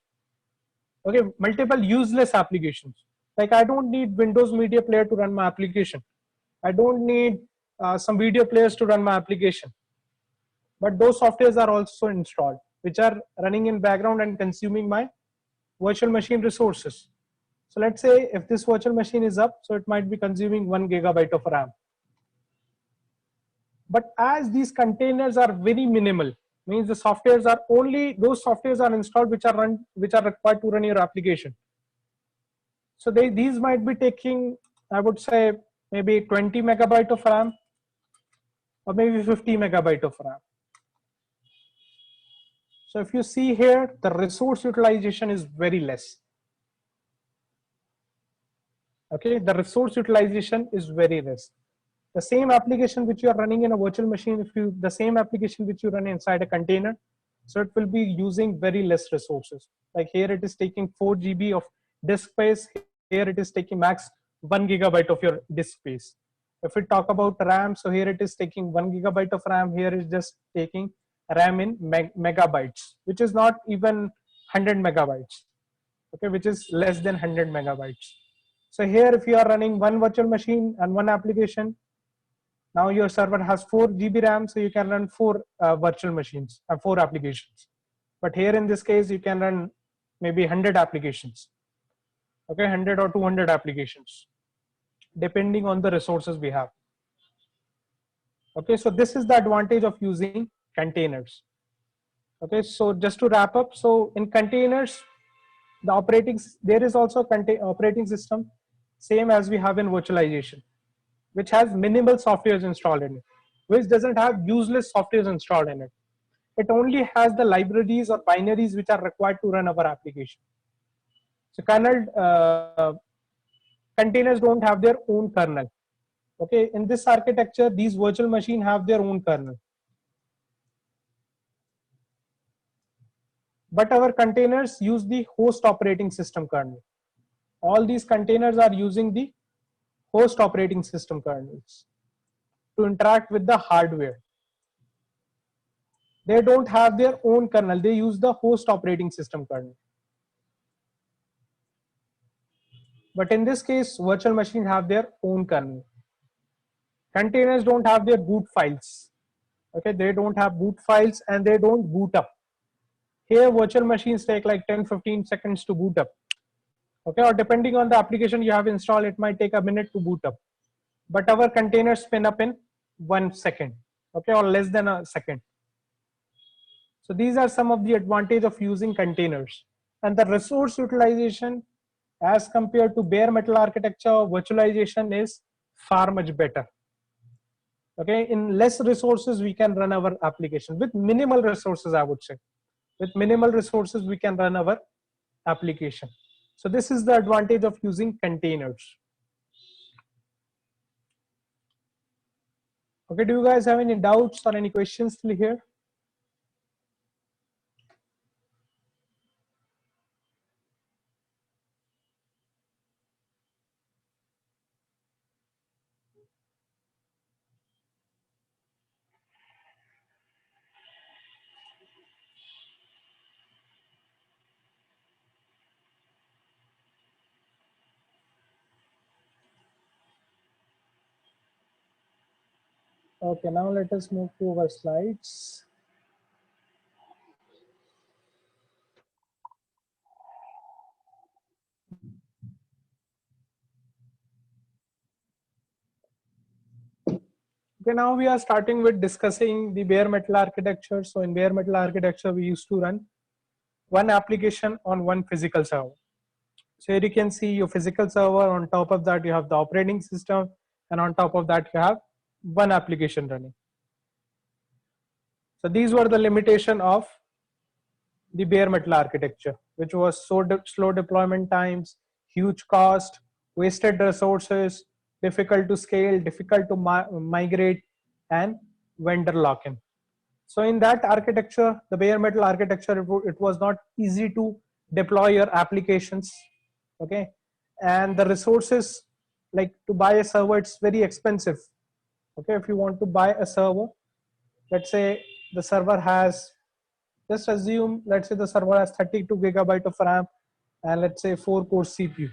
Okay, multiple useless applications. Like I don't need Windows Media Player to run my application. I don't need some video players to run my application. But those softwares are also installed, which are running in background and consuming my virtual machine resources. So let's say if this virtual machine is up, so it might be consuming 1 GB of RAM. But as these containers are very minimal, means the softwares are only those softwares are installed which are required to run your application. So these might be taking, I would say, maybe 20 megabyte of RAM or maybe 50 megabyte of RAM. So if you see here, the resource utilization is very less. Okay, the resource utilization is very less. The same application which you are running in a virtual machine, the same application which you run inside a container, so it will be using very less resources. Like here it is taking 4 GB of disk space, here it is taking max 1 GB of your disk space. If we talk about RAM, so here it is taking 1 GB of RAM, here is just taking RAM in megabytes, which is not even 100 megabytes, okay, which is less than 100 megabytes. So here if you are running one virtual machine and one application, now your server has 4 GB RAM, so you can run 4 virtual machines and 4 applications. But here in this case, you can run maybe 100 applications, okay, 100 or 200 applications, depending on the resources we have. Okay, so this is the advantage of using containers. Okay, so just to wrap up, so in containers, there is also operating system, same as we have in virtualization, which has minimal softwares installed in it, which doesn't have useless softwares installed in it. It only has the libraries or binaries which are required to run our application. So containers don't have their own kernel. Okay, in this architecture, these virtual machines have their own kernel. But our containers use the host operating system kernel. All these containers are using the host operating system kernels to interact with the hardware. They don't have their own kernel, they use the host operating system kernel. But in this case, virtual machines have their own kernel. Containers don't have their boot files. Okay, they don't have boot files and they don't boot up. Here, virtual machines take like 10-15 seconds to boot up. Okay, or depending on the application you have installed, it might take a minute to boot up. But our containers spin up in 1 second, okay, or less than a second. So these are some of the advantages of using containers. And the resource utilization as compared to bare metal architecture or virtualization is far much better. Okay, in less resources, we can run our application with minimal resources, I would say. With minimal resources, we can run our application. So this is the advantage of using containers. Okay, do you guys have any doubts or any questions till here? Okay, now let us move to our slides. Okay, now we are starting with discussing the bare metal architecture. So in bare metal architecture, we used to run one application on one physical server. So here you can see your physical server. On top of that, you have the operating system, and on top of that, you have one application running. So these were the limitation of the bare metal architecture, which was slow deployment times, huge cost, wasted resources, difficult to scale, difficult to migrate, and vendor lock-in. So in that architecture, the bare metal architecture, it was not easy to deploy your applications. Okay, and the resources, like to buy a server, it's very expensive. Okay, if you want to buy a server, let's say the server has, just assume, let's say the server has 32 gigabyte of RAM and let's say 4-core CPU.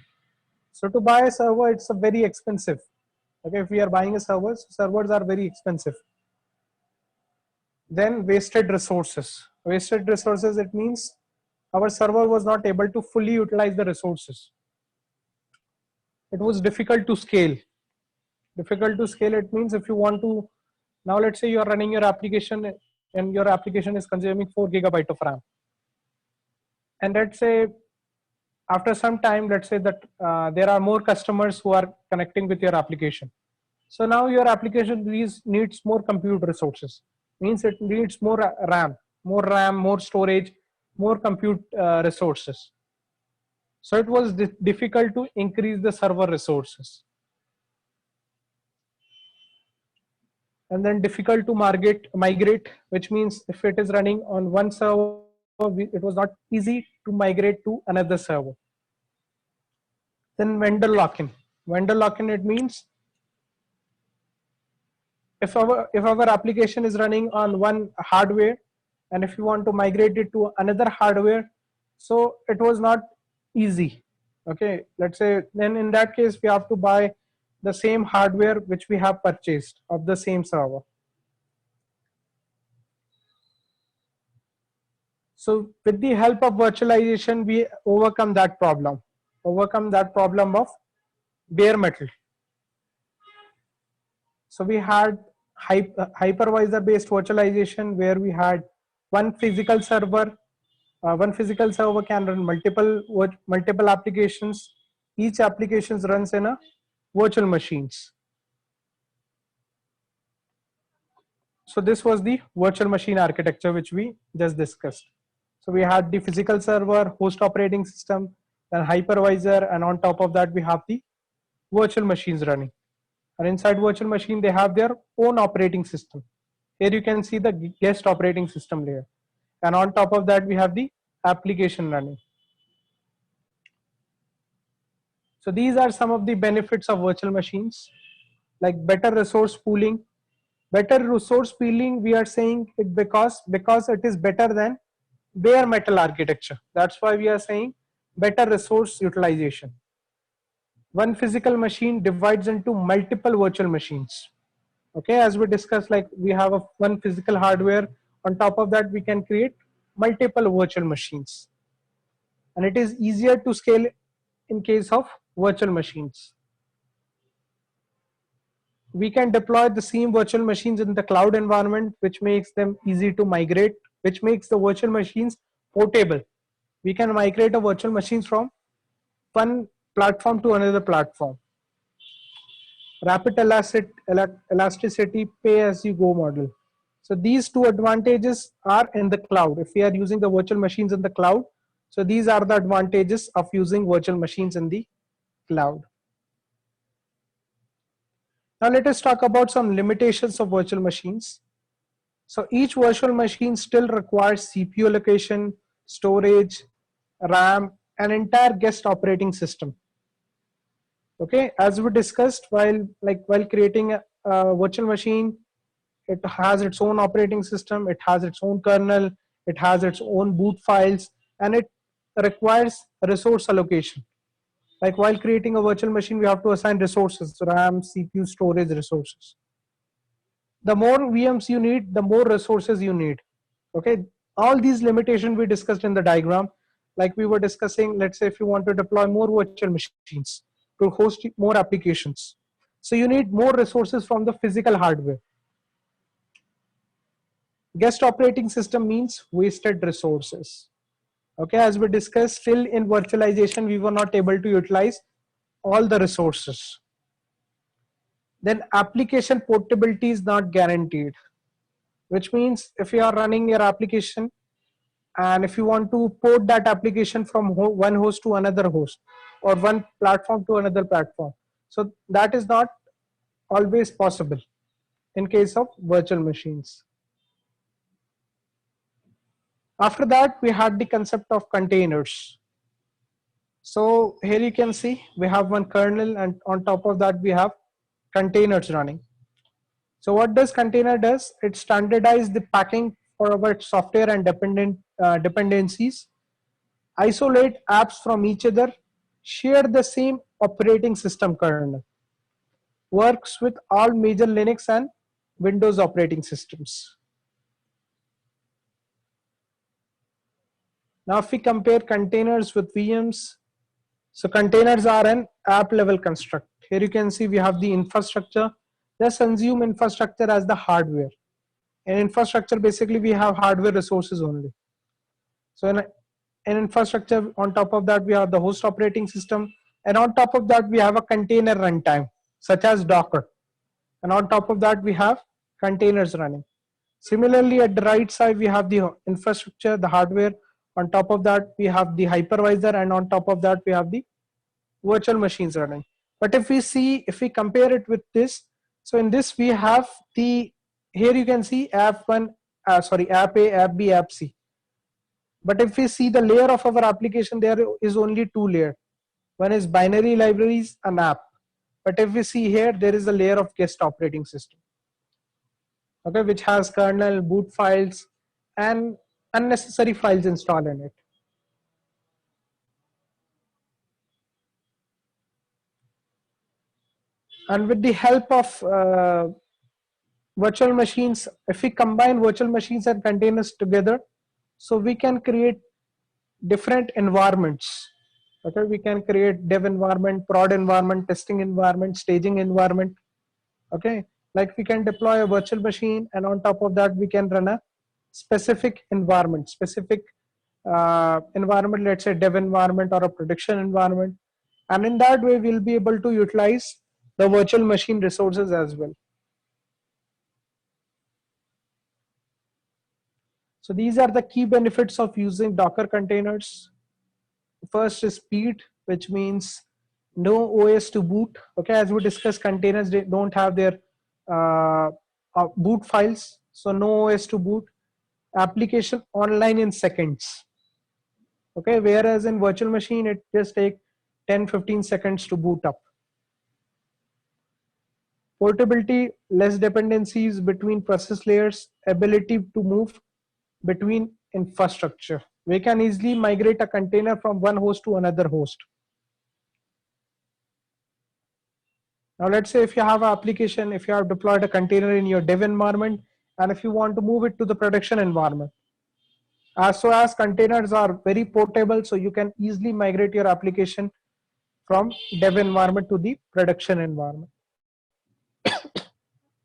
So to buy a server, it's a very expensive. Okay, if we are buying a server, servers are very expensive. Then wasted resources. Wasted resources, it means our server was not able to fully utilize the resources. It was difficult to scale. Difficult to scale, it means if you want to, now let's say you are running your application and your application is consuming 4 gigabyte of RAM. And let's say after some time, let's say that there are more customers who are connecting with your application. So now your application needs more compute resources. Means it needs more RAM, more storage, more compute resources. So it was difficult to increase the server resources. And then difficult to migrate, which means if it is running on one server, it was not easy to migrate to another server. Then vendor lock-in. Vendor lock-in, it means if our application is running on one hardware and if you want to migrate it to another hardware, so it was not easy. Okay, let's say then in that case we have to buy the same hardware which we have purchased of the same server. So with the help of virtualization, we overcome that problem of bare metal. So we had hypervisor based virtualization where we had one physical server. One physical server can run multiple applications. Each application runs in a virtual machines. So this was the virtual machine architecture which we just discussed. So we had the physical server, host operating system, then hypervisor, and on top of that we have the virtual machines running. And inside virtual machine, they have their own operating system. Here you can see the guest operating system layer. And on top of that, we have the application running. So these are some of the benefits of virtual machines, like better resource pooling. Better resource pooling, we are saying it because it is better than bare metal architecture. That's why we are saying better resource utilization. One physical machine divides into multiple virtual machines. Okay, as we discussed, like we have one physical hardware. On top of that, we can create multiple virtual machines, and it is easier to scale in case of virtual machines. We can deploy the same virtual machines in the cloud environment, which makes them easy to migrate, which makes the virtual machines portable. We can migrate a virtual machines from one platform to another platform. Rapid elasticity, pay as you go model. So these two advantages are in the cloud. If we are using the virtual machines in the cloud, so these are the advantages of using virtual machines in the cloud. Now let us talk about some limitations of virtual machines. So each virtual machine still requires CPU allocation, storage, RAM, an entire guest operating system. Okay, as we discussed, while creating a virtual machine, it has its own operating system, it has its own kernel, it has its own boot files, and it requires resource allocation. Like while creating a virtual machine, we have to assign resources, RAM, CPU, storage resources. The more VMs you need, the more resources you need. Okay, all these limitations we discussed in the diagram. Like we were discussing, let's say if you want to deploy more virtual machines to host more applications, so you need more resources from the physical hardware. Guest operating system means wasted resources. Okay, as we discussed, still in virtualization we were not able to utilize all the resources. Then application portability is not guaranteed, which means if you are running your application and if you want to port that application from one host to another host or one platform to another platform, so that is not always possible in case of virtual machines. After that, we had the concept of containers. So here you can see we have one kernel, and on top of that we have containers running. So what does container does? It standardizes the packing for our software and dependencies, isolate apps from each other, share the same operating system kernel, works with all major Linux and Windows operating systems. Now if we compare containers with VMs, so containers are an app level construct. Here you can see we have the infrastructure. Just assume infrastructure as the hardware. In infrastructure, basically we have hardware resources only. So in infrastructure, on top of that we have the host operating system, and on top of that we have a container runtime such as Docker, and on top of that we have containers running. Similarly, at the right side we have the infrastructure, the hardware. On top of that we have the hypervisor, and on top of that we have the virtual machines running. But if we compare it with this, so in this we have here you can see app app A, app B, app C. But if we see the layer of our application, there is only two layers. One is binary libraries and app. But if we see here, there is a layer of guest operating system, okay, which has kernel, boot files, and unnecessary files installed in it. And with the help of virtual machines, if we combine virtual machines and containers together, so we can create different environments. Okay, we can create dev environment, prod environment, testing environment, staging environment. Okay, like we can deploy a virtual machine, and on top of that we can run a specific environment, environment, let's say dev environment or a production environment, and in that way we'll be able to utilize the virtual machine resources as well. So these are the key benefits of using Docker containers. First is speed, which means no OS to boot. Okay, as we discussed, containers, they don't have their boot files, so no OS to boot. Application online in seconds. Okay, whereas in virtual machine it just take 10-15 seconds to boot up. Portability, less dependencies between process layers, ability to move between infrastructure. We can easily migrate a container from one host to another host. Now let's say if you have an application, if you have deployed a container in your dev environment, and if you want to move it to the production environment, as containers are very portable, so you can easily migrate your application from dev environment to the production environment.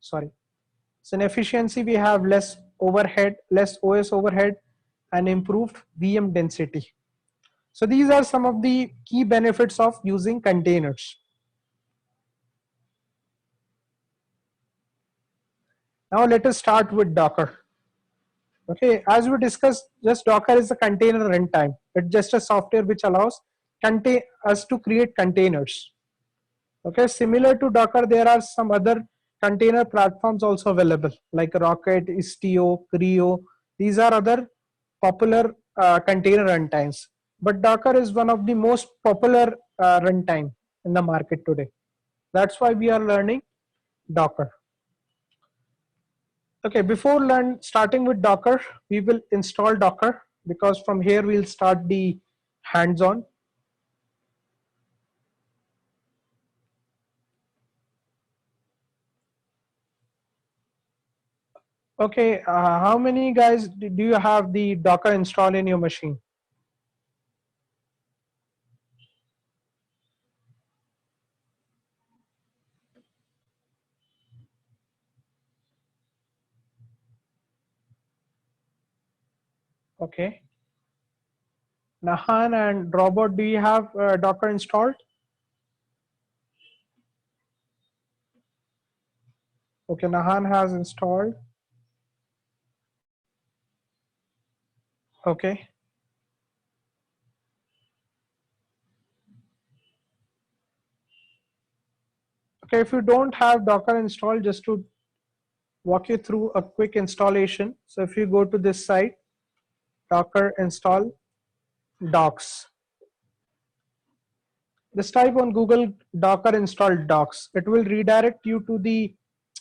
Sorry. So in efficiency, we have less overhead, less OS overhead, and improved VM density. So these are some of the key benefits of using containers. Now let us start with Docker. Okay, as we discussed, just Docker is a container runtime. It's just a software which allows us to create containers. Okay, similar to Docker, there are some other container platforms also available like Rocket, Istio, Creo. These are other popular container runtimes. But Docker is one of the most popular runtime in the market today. That's why we are learning Docker. Okay, before starting with Docker, we will install Docker because from here we'll start the hands-on. Okay, how many guys do you have the Docker installed in your machine? Okay. Nahan and Robert, do you have Docker installed? Okay, Nahan has installed. Okay. Okay, if you don't have Docker installed, just to walk you through a quick installation. So if you go to this site, Docker install docs. Just type on Google Docker install docs. It will redirect you to the,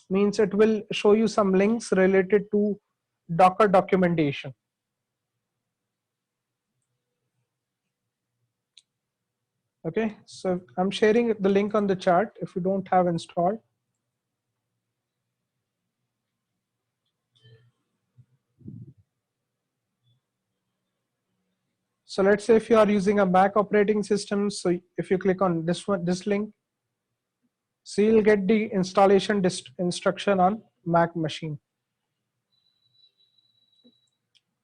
means it will show you some links related to Docker documentation. Okay, so I'm sharing the link on the chat if you don't have installed. So let's say if you are using a Mac operating system, so if you click on this one, this link, so you'll get the installation instruction on Mac machine.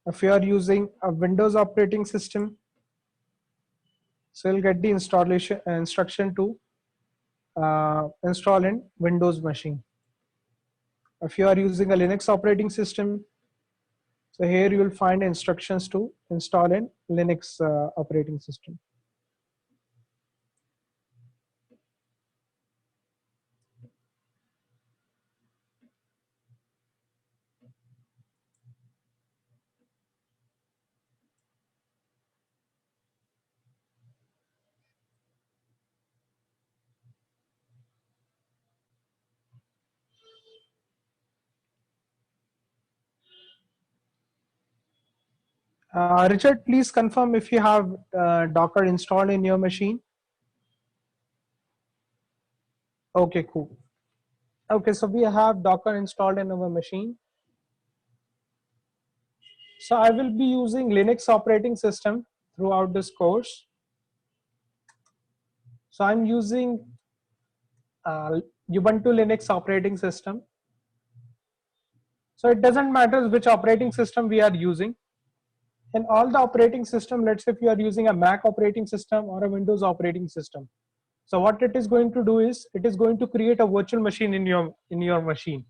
If you are using a Windows operating system, so you'll get the installation instruction to install in Windows machine. If you are using a Linux operating system, so here you will find instructions to install in Linux operating system. Richard, please confirm if you have Docker installed in your machine. Okay, cool. Okay, so we have Docker installed in our machine. So I will be using Linux operating system throughout this course. So I'm using Ubuntu Linux operating system. So it doesn't matter which operating system we are using. In all the operating system, let's say if you are using a Mac operating system or a Windows operating system. So what it is going to do is it is going to create a virtual machine in your machine.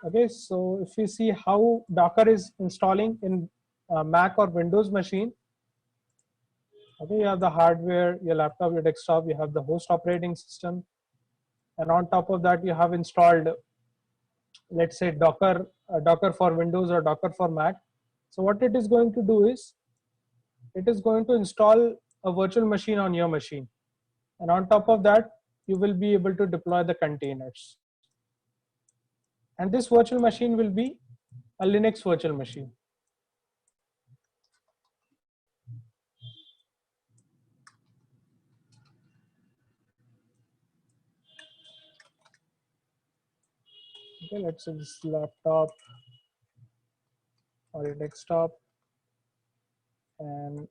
Okay, so if you see how Docker is installing in Mac or Windows machine, okay, you have the hardware, your laptop, your desktop, you have the host operating system, and on top of that, you have installed, let's say, Docker for Windows or Docker for Mac. So what it is going to do is, it is going to install a virtual machine on your machine, and on top of that, you will be able to deploy the containers. And this virtual machine will be a Linux virtual machine. Okay, let's say this laptop or your desktop, and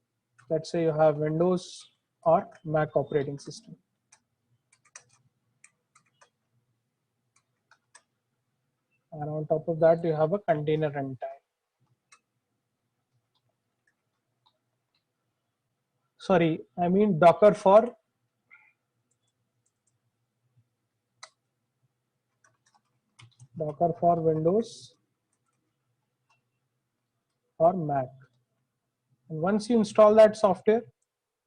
let's say you have Windows or Mac operating system. And on top of that, you have a container runtime. Sorry, I mean Docker for Windows or Mac. And once you install that software,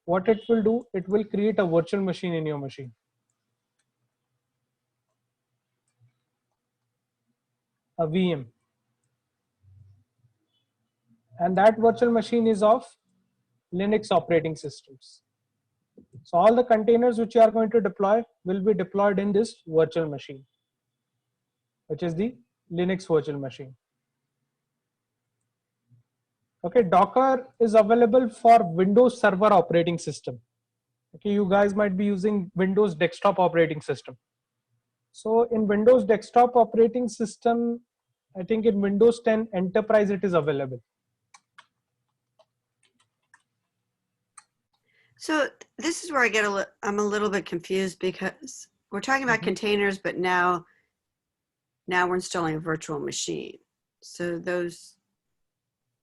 what it will do, it will create a virtual machine in your machine. A VM. And that virtual machine is of Linux operating systems. So all the containers which you are going to deploy will be deployed in this virtual machine, which is the Linux virtual machine. Okay, Docker is available for Windows Server operating system. Okay, you guys might be using Windows desktop operating system. So in Windows desktop operating system, I think in Windows 10 Enterprise it is available. So this is where I get I'm a little bit confused, because we're talking about containers, but now we're installing a virtual machine. So those.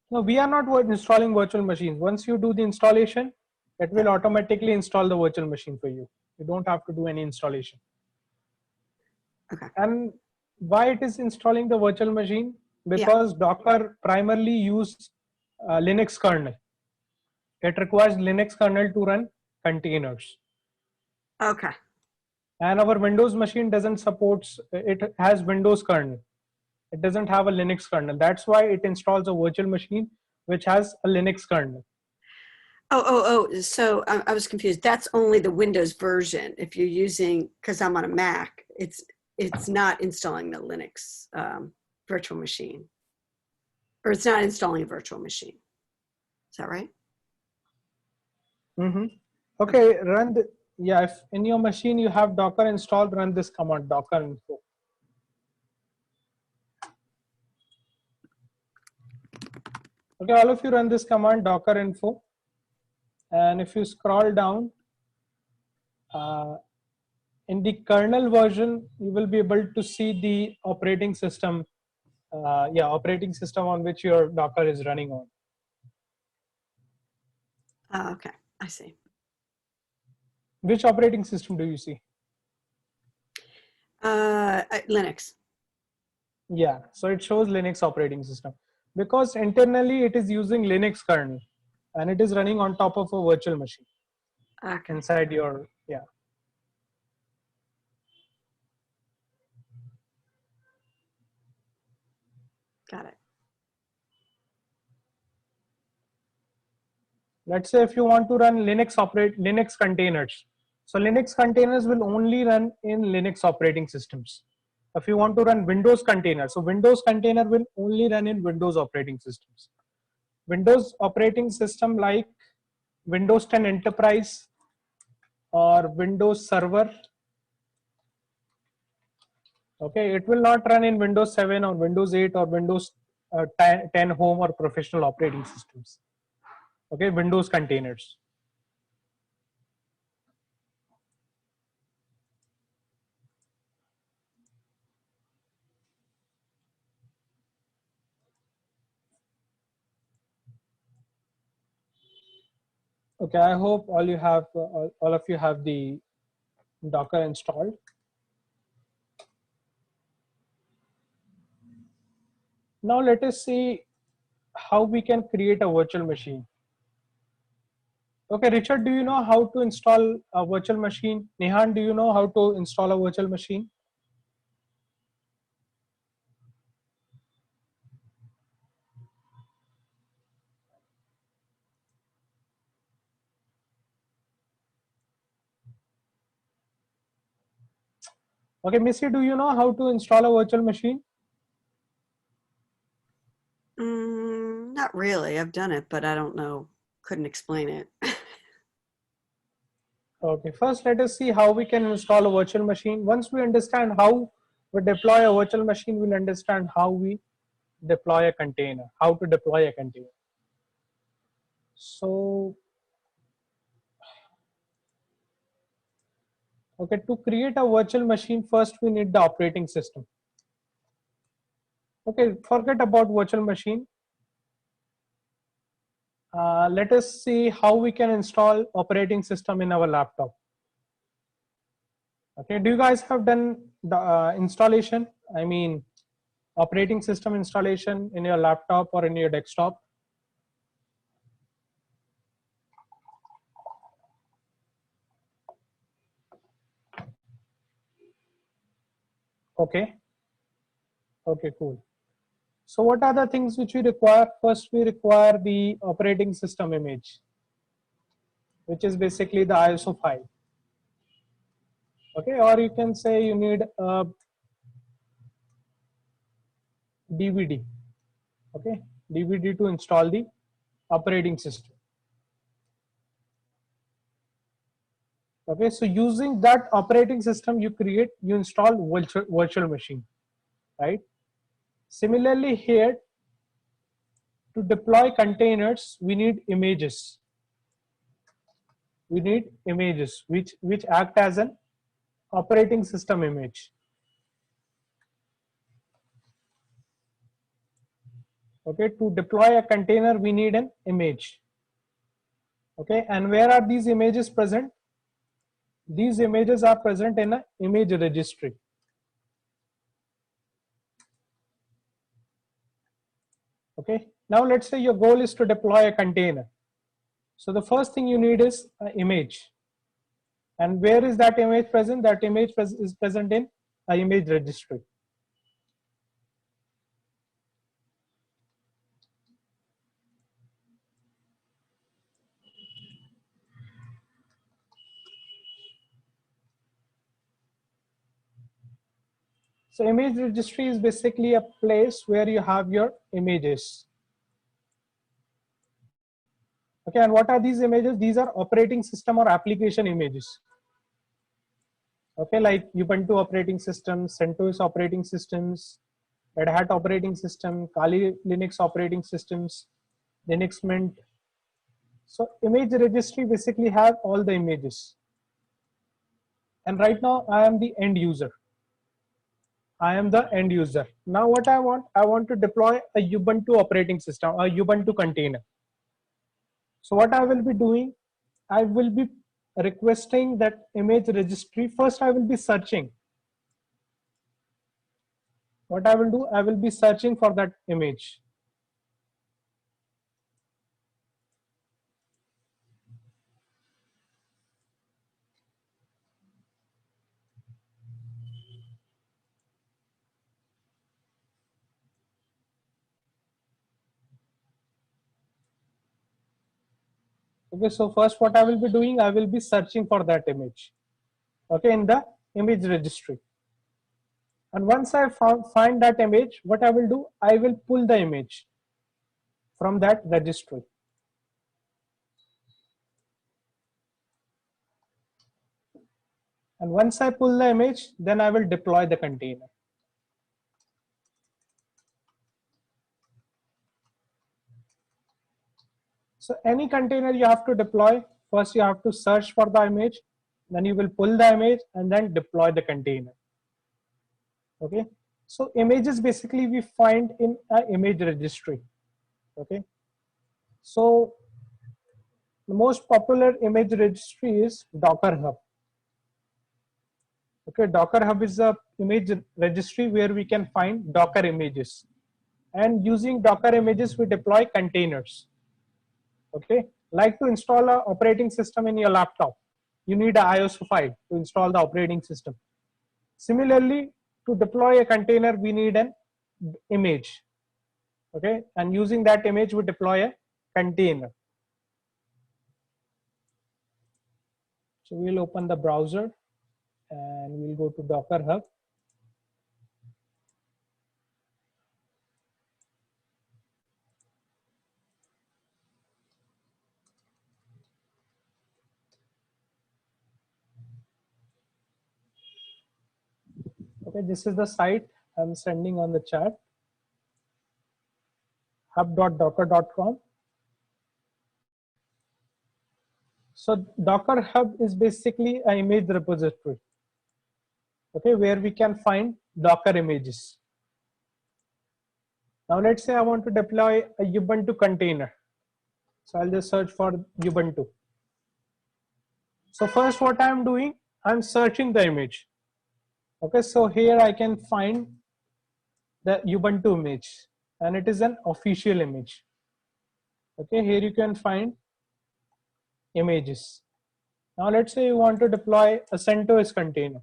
No, we are not installing virtual machines. Once you do the installation, it will automatically install the virtual machine for you. You don't have to do any installation. Okay. And why it is installing the virtual machine? Because Docker primarily uses Linux kernel. It requires Linux kernel to run containers. Okay. And our Windows machine doesn't support, it has Windows kernel. It doesn't have a Linux kernel. That's why it installs a virtual machine which has a Linux kernel. So I was confused. That's only the Windows version. If you're using, because I'm on a Mac, it's not installing the Linux virtual machine, or it's not installing a virtual machine. Is that right? Okay, run the, if in your machine you have Docker installed, run this command, docker info. Okay, all of you run this command, docker info. And if you scroll down, in the kernel version, you will be able to see the operating system, operating system on which your Docker is running on. Okay, I see. Which operating system do you see? Linux. Yeah, so it shows Linux operating system because internally it is using Linux kernel and it is running on top of a virtual machine inside your, Got it. Let's say if you want to run Linux containers. So Linux containers will only run in Linux operating systems. If you want to run Windows container, so Windows container will only run in Windows operating systems. Windows operating system like Windows 10 Enterprise or Windows Server, okay, it will not run in Windows 7 or Windows 8 or Windows 10 home or professional operating systems. Okay, Windows containers. Okay, I hope all of you have the Docker installed. Now let us see how we can create a virtual machine. Okay, Richard, do you know how to install a virtual machine? Nihan, do you know how to install a virtual machine? Okay, Missy, do you know how to install a virtual machine? Not really. I've done it, but I don't know. Couldn't explain it. Okay, first let us see how we can install a virtual machine. Once we understand how we deploy a virtual machine, we'll understand how we deploy a container, how to deploy a container. So, okay, to create a virtual machine, first we need the operating system. Okay, forget about virtual machine. Let us see how we can install operating system in our laptop. Okay, do you guys have done the installation? I mean, operating system installation in your laptop or in your desktop? Okay. Okay, cool. So what are the things which we require? First, we require the operating system image, which is basically the ISO file. Okay, or you can say you need a DVD. Okay, DVD to install the operating system. Okay, so using that operating system, you install virtual machine, right? Similarly here, to deploy containers, we need images. We need images which act as an operating system image. Okay, to deploy a container, we need an image. Okay, and where are these images present? These images are present in an image registry. Okay, now let's say your goal is to deploy a container. So the first thing you need is an image. And where is that image present? That image is present in an image registry. So image registry is basically a place where you have your images. Okay, and what are these images? These are operating system or application images. Okay, like Ubuntu operating system, CentOS operating systems, Red Hat operating system, Kali Linux operating systems, Linux Mint. So image registry basically have all the images. And right now I am the end user. I am the end user. Now what I want to deploy a Ubuntu operating system, a Ubuntu container. So what I will be doing, I will be requesting that image registry. First, I will be searching. What I will do, I will be searching for that image. Okay, so first what I will be doing, I will be searching for that image. Okay, in the image registry. And once I find that image, what I will do, I will pull the image from that registry. And once I pull the image, then I will deploy the container. So any container you have to deploy, first you have to search for the image, then you will pull the image and then deploy the container. Okay, so images basically we find in an image registry. Okay, so the most popular image registry is Docker Hub. Okay, Docker Hub is a image registry where we can find Docker images, and using Docker images we deploy containers. Okay, like to install an operating system in your laptop, you need an ISO file to install the operating system. Similarly, to deploy a container, we need an image. Okay, and using that image, we deploy a container. So we'll open the browser and we'll go to Docker Hub. Okay, this is the site I'm sending on the chat, hub.docker.com. So Docker Hub is basically an image repository, okay, where we can find Docker images. Now let's say I want to deploy a Ubuntu container. So I'll just search for Ubuntu. So first what I'm doing, I'm searching the image. Okay, so here I can find the Ubuntu image and it is an official image. Okay, here you can find images. Now let's say you want to deploy a CentOS container.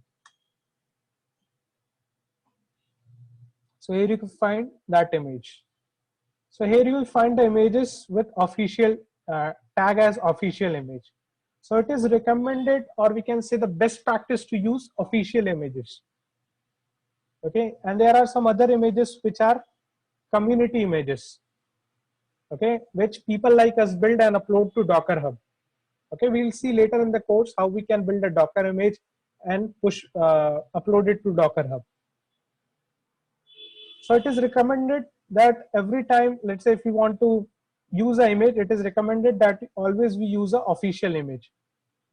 So here you can find that image. So here you will find the images with official tag as official image. So it is recommended, or we can say the best practice, to use official images. Okay, and there are some other images which are community images. Okay, which people like us build and upload to Docker Hub. Okay, we'll see later in the course how we can build a Docker image and upload it to Docker Hub. So it is recommended that every time, let's say if you want to use an image, it is recommended that always we use an official image.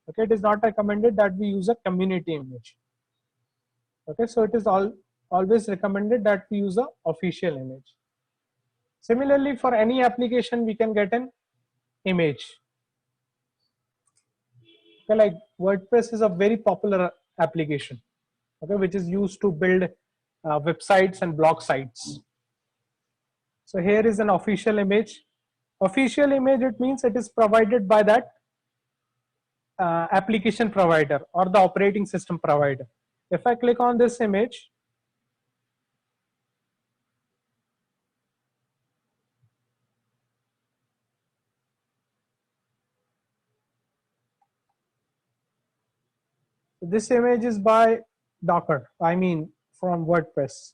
Okay, it is not recommended that we use a community image. Okay, so it is always recommended that we use an official image. Similarly, for any application, we can get an image. Okay, like WordPress is a very popular application, okay, which is used to build websites and blog sites. So here is an official image. Official image, it means it is provided by that application provider or the operating system provider. If I click on this image, this image is by Docker, I mean from WordPress.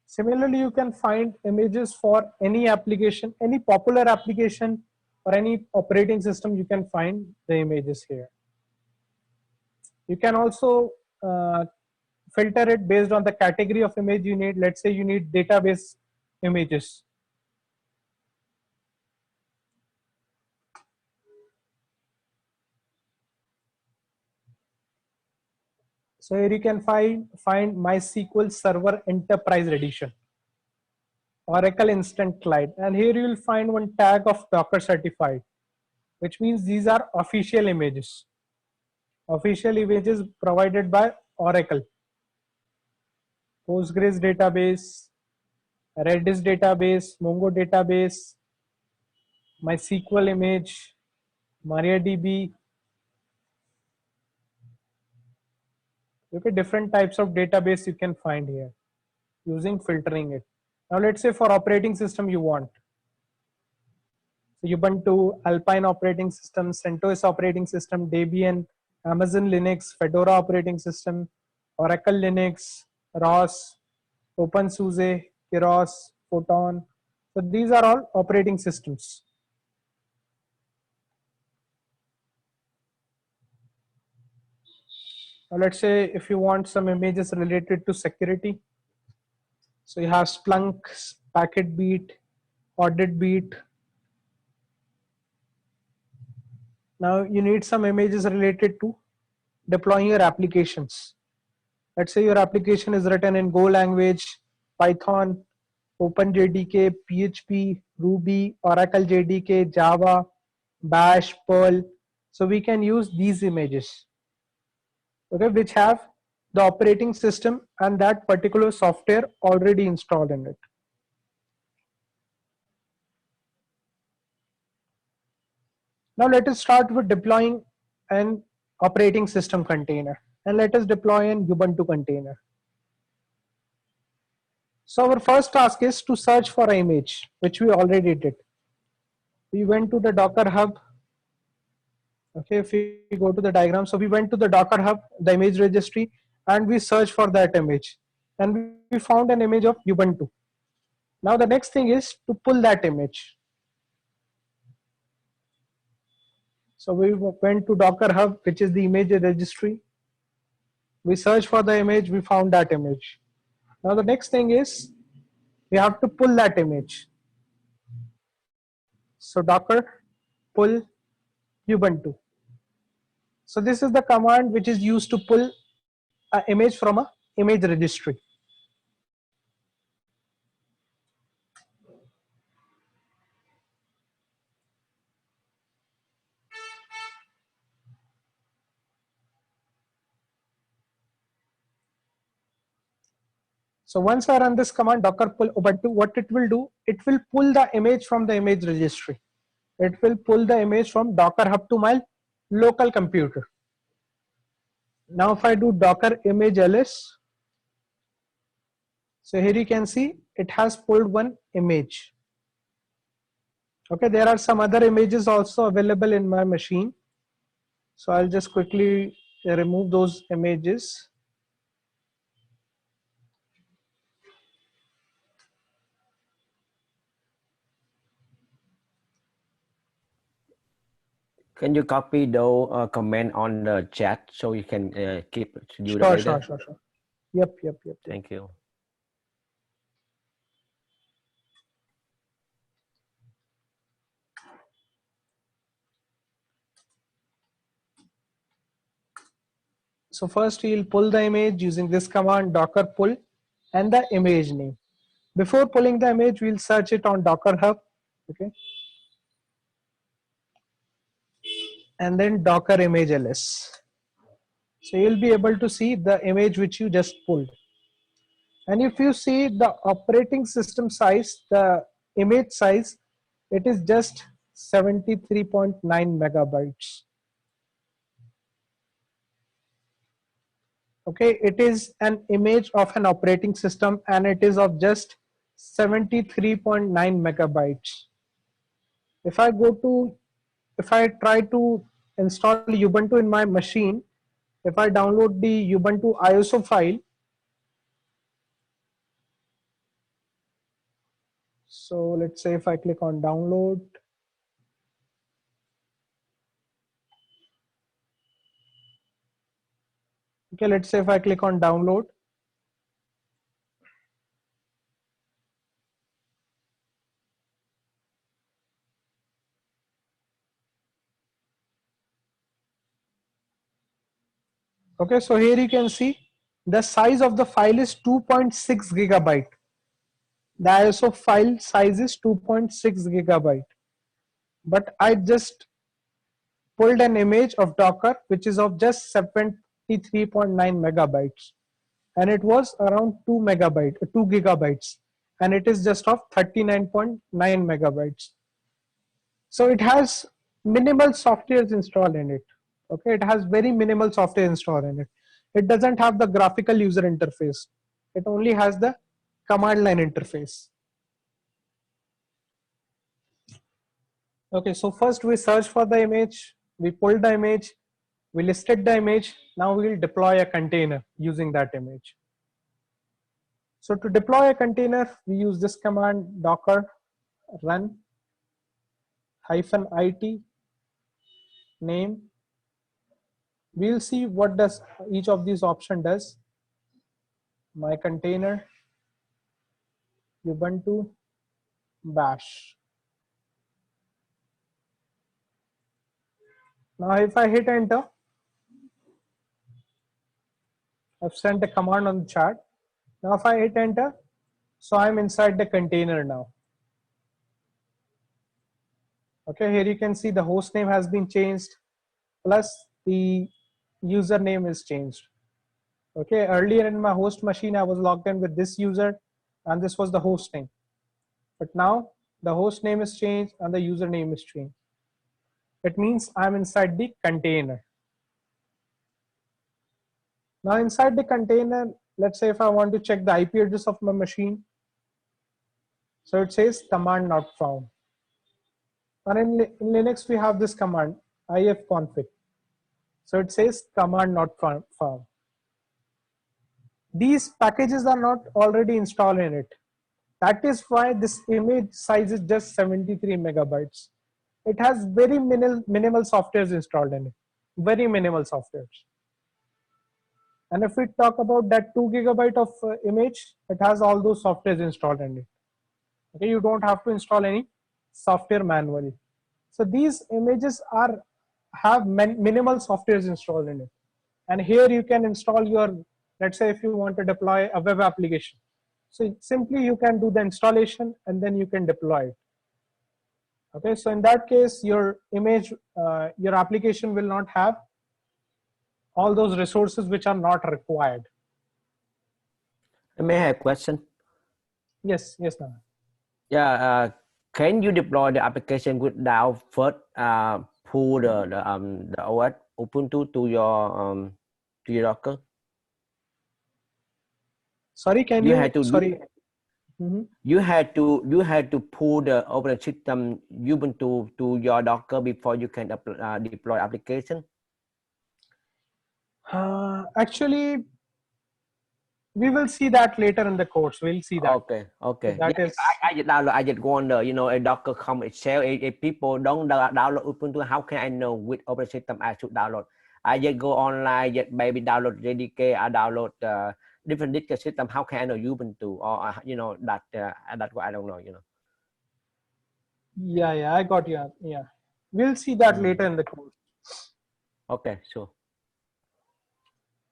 Similarly, you can find images for any application, any popular application or any operating system, you can find the images here. You can also filter it based on the category of image you need. Let's say you need database images. So here you can find MySQL Server Enterprise Edition, Oracle Instant Client, and here you will find one tag of Docker certified, which means these are official images. Official images provided by Oracle, Postgres database, Redis database, Mongo database, MySQL image, MariaDB. Okay, different types of database you can find here using filtering it. Now let's say for operating system you want. So Ubuntu, Alpine operating system, CentOS operating system, Debian, Amazon Linux, Fedora operating system, Oracle Linux, ROS, OpenSUSE, Keros, Photon. So these are all operating systems. Now let's say if you want some images related to security. So you have Splunk, Packetbeat, AuditBeat. Now you need some images related to deploying your applications. Let's say your application is written in Go language, Python, OpenJDK, PHP, Ruby, Oracle JDK, Java, Bash, Perl. So we can use these images, okay, which have the operating system and that particular software already installed in it. Now let us start with deploying an operating system container, and let us deploy an Ubuntu container. So our first task is to search for an image, which we already did. We went to the Docker Hub. Okay, if we go to the diagram, so we went to the Docker Hub, the image registry, and we searched for that image, and we found an image of Ubuntu. Now the next thing is to pull that image. So we went to Docker Hub, which is the image registry. We searched for the image, we found that image. Now the next thing is we have to pull that image. So Docker pull Ubuntu. So this is the command which is used to pull an image from a image registry. So once I run this command, docker pull Ubuntu, what it will do, it will pull the image from the image registry. it will pull the image from Docker Hub to my local computer. Now if I do Docker image ls, so here you can see it has pulled one image. Okay, there are some other images also available in my machine. So I'll just quickly remove those images. Can you copy the comment on the chat so you can keep view Sure, later? sure. Yep. Thank you. So first we'll pull the image using this command docker pull and the image name. Before pulling the image, we'll search it on Docker Hub. Okay. And then Docker image ls. So you'll be able to see the image which you just pulled. And if you see the operating system size, the image size, it is just 73.9 megabytes. Okay, it is an image of an operating system and it is of just 73.9 megabytes. If I try to install Ubuntu in my machine, if I download the Ubuntu ISO file, so let's say if I click on download, okay, let's say if I click on download, okay, so here you can see the size of the file is 2.6 gigabyte. The ISO file size is 2.6 gigabyte. But I just pulled an image of Docker, which is of just 73.9 megabytes. And it was around 2 gigabytes. And it is just of 39.9 megabytes. So it has minimal software installed in it. Okay, it has very minimal software installed in it. It doesn't have the graphical user interface. It only has the command line interface. Okay, so first we search for the image, we pulled the image, we listed the image. Now we will deploy a container using that image. So to deploy a container, we use this command docker run -it name. We'll see what does each of these option does. My container, Ubuntu, bash. Now if I hit enter, I've sent a command on the chat. Now if I hit enter, so I'm inside the container now. Okay, here you can see the host name has been changed, plus the username is changed. Okay, earlier in my host machine, I was logged in with this user and this was the host name. But now the host name is changed and the username is changed. It means I'm inside the container. Now inside the container, let's say if I want to check the IP address of my machine, so it says command not found. And in Linux, we have this command ifconfig. So it says command not found. These packages are not already installed in it. That is why this image size is just 73 megabytes. It has very minimal softwares installed in it, very minimal softwares. And if we talk about that 2 gigabyte of image, it has all those softwares installed in it. Okay, you don't have to install any software manually. So these images have minimal softwares installed in it. And here you can install your, let's say if you want to deploy a web application. So simply you can do the installation and then you can deploy it. Okay, so in that case, your image, your application will not have all those resources which are not required. I may have a question. Yes, Nana. Yeah, Can you deploy the application without first pull the OS Ubuntu to your Docker? Sorry, can You you, had to sorry. Mhm. you had to pull the operating system Ubuntu to your Docker before you can deploy application. Actually, we will see that later in the course. We'll see that. Okay, So okay. that Yeah, is, I just download. I just wonder, a Docker come itself. If people don't download Ubuntu, how can I know which operating system I should download? I just go online, just maybe download JDK. I download different disk system. How can I know Ubuntu or that's what I don't know. yeah, I got you. Yeah, we'll see that later in the course. Okay, sure.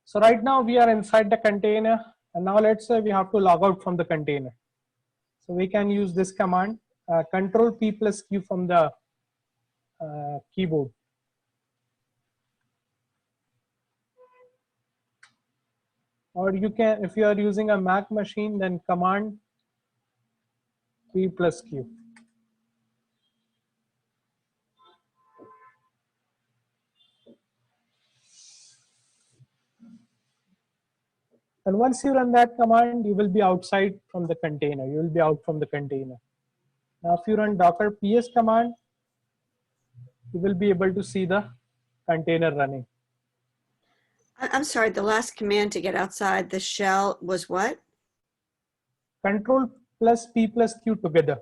So right now we are inside the container, and now let's say we have to log out from the container. So we can use this command, Control P plus Q from the keyboard. Or you can, if you are using a Mac machine, then command P plus Q. And once you run that command, you will be outside from the container. You will be out from the container. Now, if you run Docker PS command, you will be able to see the container running. I'm sorry, the last command to get outside the shell was what? Control plus P plus Q together.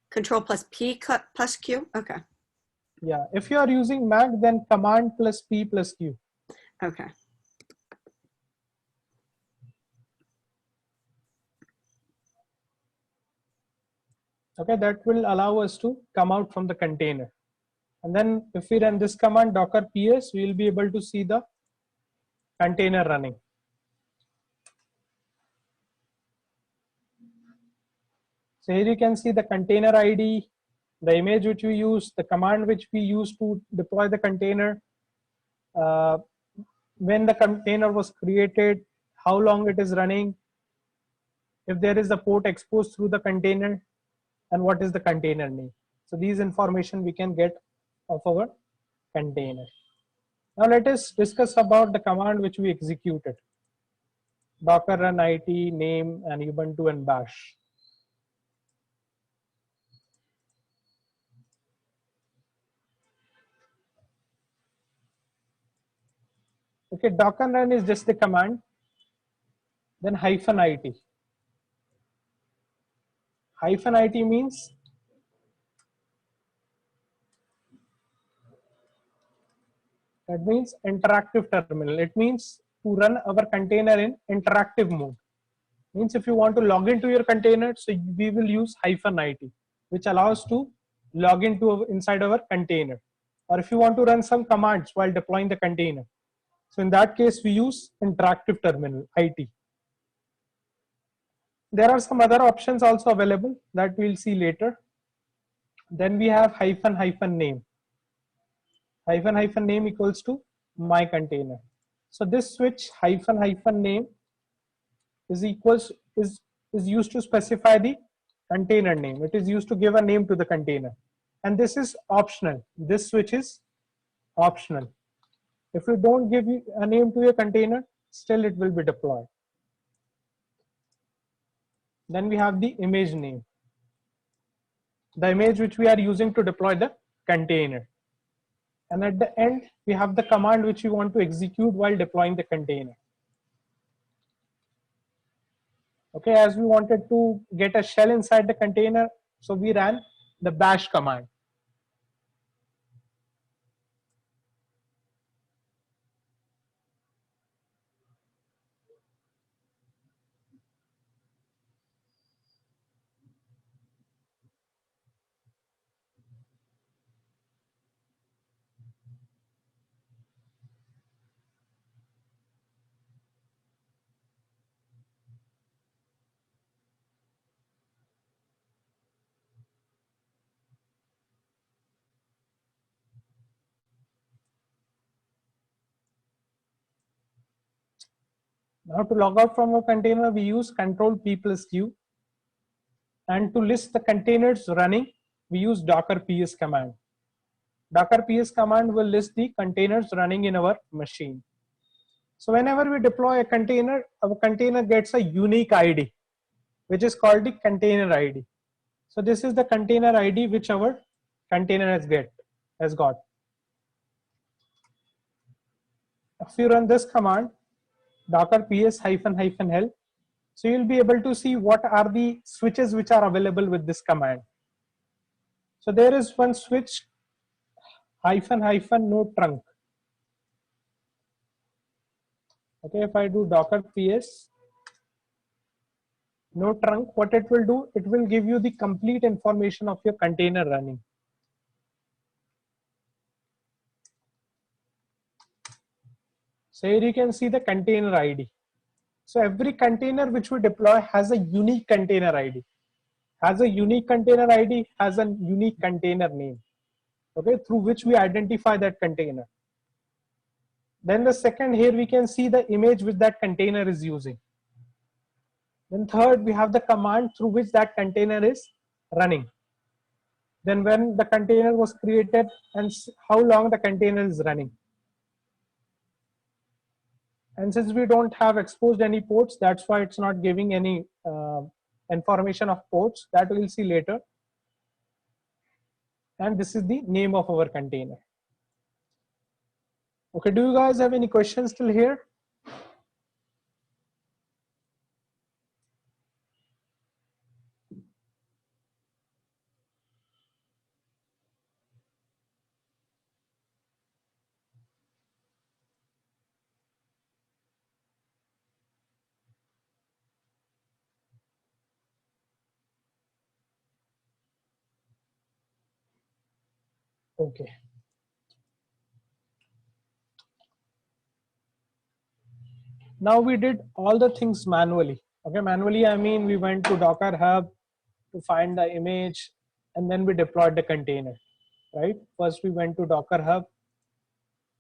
Control plus P plus Q? Okay. Yeah, if you are using Mac, then command plus P plus Q. Okay. Okay, that will allow us to come out from the container. And then if we run this command docker ps, we will be able to see the container running. So here you can see the container ID, the image which we use, the command which we use to deploy the container, when the container was created, how long it is running, if there is a port exposed through the container, and what is the container name. So these information we can get of our container. Now let us discuss about the command which we executed. Docker run it name and Ubuntu and bash. Okay, Docker run is just the command. Then -it. -it means that means interactive terminal. It means to run our container in interactive mode. Means if you want to log into your container, so we will use -it, which allows to log into inside our container. Or if you want to run some commands while deploying the container, so in that case we use interactive terminal IT. There are some other options also available that we'll see later. Then we have -name. -name equals to my container. So this switch -name is equals is used to specify the container name. It is used to give a name to the container, and this is optional. This switch is optional. If you don't give a name to your container, still it will be deployed. Then we have the image name, the image which we are using to deploy the container. And at the end, we have the command which we want to execute while deploying the container. Okay, as we wanted to get a shell inside the container, so we ran the bash command. Now to log out from a container, we use Control P plus Q. And to list the containers running, we use Docker ps command. Docker ps command will list the containers running in our machine. So whenever we deploy a container, our container gets a unique ID, which is called the container ID. So this is the container ID which our container has got. If you run this command, docker ps -help, so you'll be able to see what are the switches which are available with this command. So there is one switch -no trunk. Okay, if I do docker ps no trunk, what it will do, it will give you the complete information of your container running. So here you can see the container ID. So every container which we deploy has a unique container ID, has a unique container ID, has a unique container name, okay, through which we identify that container. Then the second, here we can see the image which that container is using. Then third, we have the command through which that container is running. Then when the container was created and how long the container is running. And since we don't have exposed any ports, that's why it's not giving any information of ports. That we'll see later. And this is the name of our container. Okay, do you guys have any questions till here? Okay. Now we did all the things manually. Okay, manually I mean we went to Docker Hub to find the image and then we deployed the container, right? First we went to Docker Hub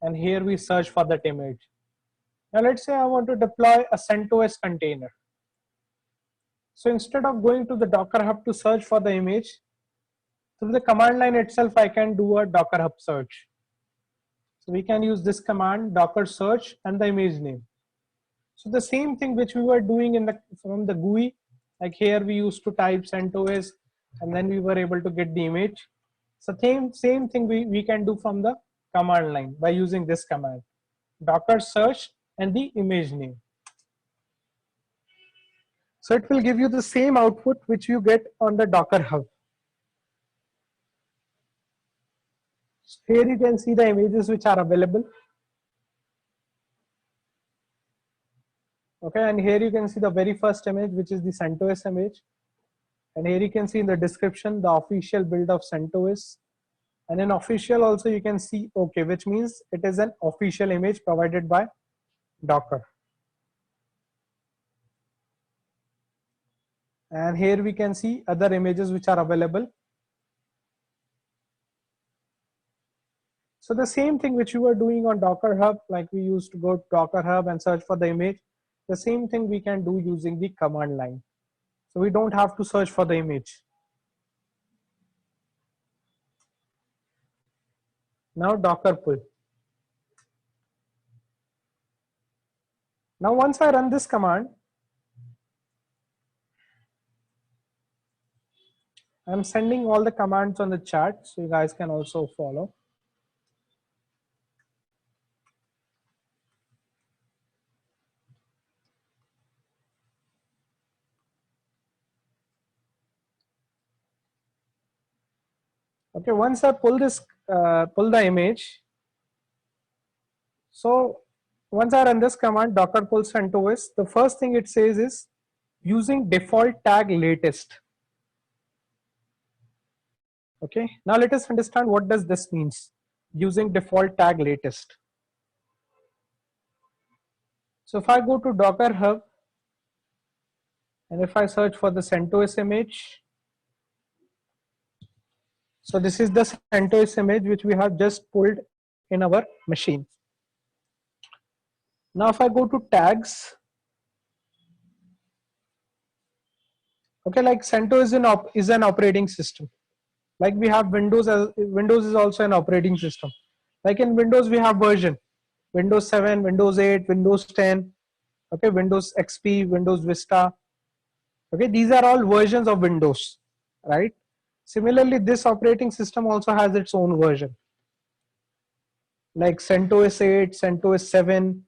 and here we search for that image. Now let's say I want to deploy a CentOS container. So instead of going to the Docker Hub to search for the image, through the command line itself, I can do a Docker Hub search. So we can use this command, docker search and the image name. So the same thing which we were doing from the GUI, like here we used to type CentOS and then we were able to get the image. So same thing we can do from the command line by using this command, docker search and the image name. So it will give you the same output which you get on the Docker Hub. So here you can see the images which are available. Okay, and here you can see the very first image, which is the CentOS image. And here you can see in the description, the official build of CentOS. And in official also you can see, okay, which means it is an official image provided by Docker. And here we can see other images which are available. So the same thing which you were doing on Docker Hub, like we used to go to Docker Hub and search for the image, the same thing we can do using the command line. So we don't have to search for the image. Now Docker pull. Now once I run this command, I'm sending all the commands on the chat so you guys can also follow. Okay, once I pull the image. So once I run this command, docker pull CentOS, the first thing it says is using default tag latest. Okay, now let us understand what does this means, using default tag latest. So if I go to Docker Hub and if I search for the CentOS image, so this is the CentOS image which we have just pulled in our machine. Now if I go to tags, okay, like CentOS is an operating system. Like we have Windows, Windows is also an operating system. Like in Windows, we have version, Windows 7, Windows 8, Windows 10, okay, Windows XP, Windows Vista. Okay, these are all versions of Windows, right? Similarly, this operating system also has its own version, like CentOS 8, CentOS 7,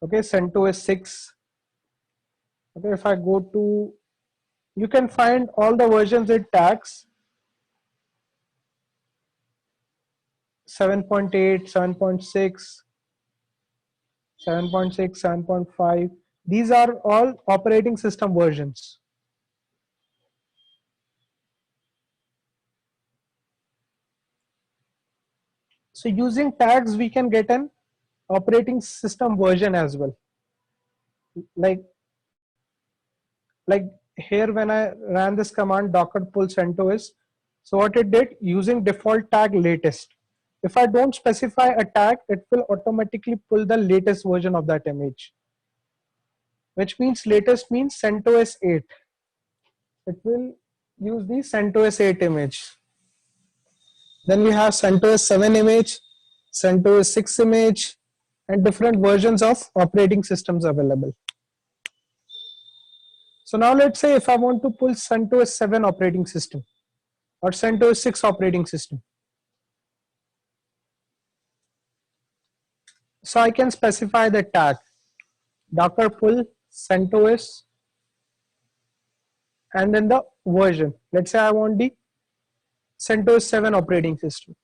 okay, CentOS 6. Okay, if I go to, you can find all the versions in tags, 7.8, 7.6, 7.6, 7.5. These are all operating system versions. So using tags, we can get an operating system version as well. Like here, when I ran this command docker pull CentOS, so what it did, using default tag latest. If I don't specify a tag, it will automatically pull the latest version of that image, which means latest means CentOS 8. It will use the CentOS 8 image. Then we have CentOS 7 image, CentOS 6 image, and different versions of operating systems available. So now let's say if I want to pull CentOS 7 operating system or CentOS 6 operating system. So I can specify the tag docker pull CentOS and then the version. Let's say I want the CentOS 7 operating system.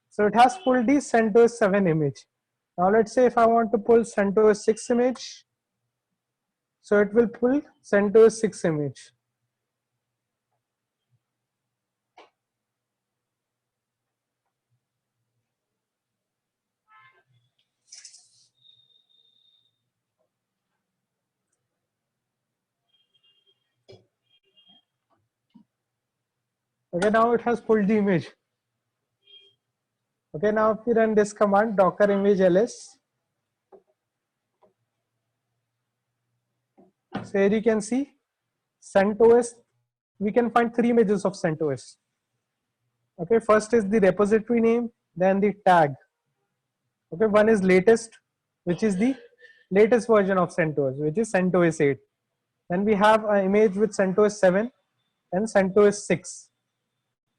So it has pulled the CentOS 7 image. Now let's say if I want to pull CentOS 6 image, so it will pull CentOS 6 image. Okay, now it has pulled the image. Okay, now if we run this command docker image ls, so here you can see CentOS. We can find 3 images of CentOS. Okay, first is the repository name, then the tag. Okay, one is latest, which is the latest version of CentOS, which is CentOS 8. Then we have an image with CentOS 7 and CentOS 6,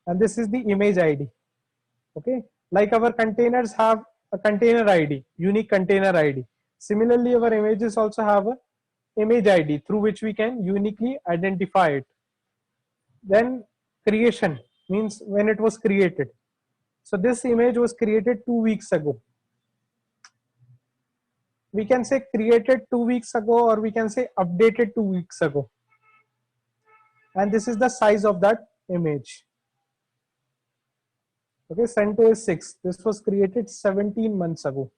and this is the image ID. Okay, like our containers have a container ID, unique container ID. Similarly, our images also have a image ID through which we can uniquely identify it. Then creation means when it was created. So this image was created 2 weeks ago. We can say created 2 weeks ago, or we can say updated 2 weeks ago. And this is the size of that image. Okay, CentOS 6. This was created 17 months ago.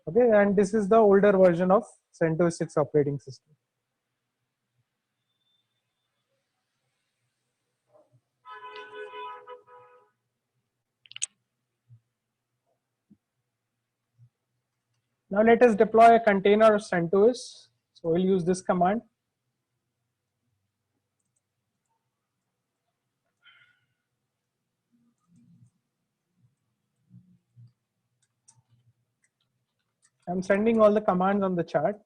Okay, and this is the older version of CentOS 6 operating system. Now let us deploy a container of CentOS. So we'll use this command. I'm sending all the commands on the chat.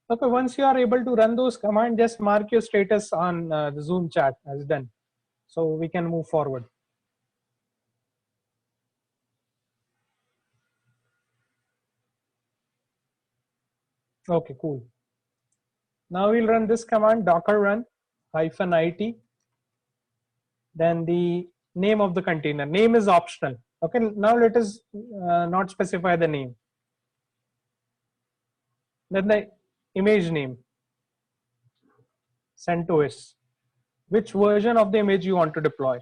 Okay, once you are able to run those commands, just mark your status on the Zoom chat as done, so we can move forward. Okay, cool. Now we'll run this command docker run -it. Then the name of the container. Name is optional. Okay, now let us not specify the name. Then the image name, CentOS. which version of the image you want to deploy.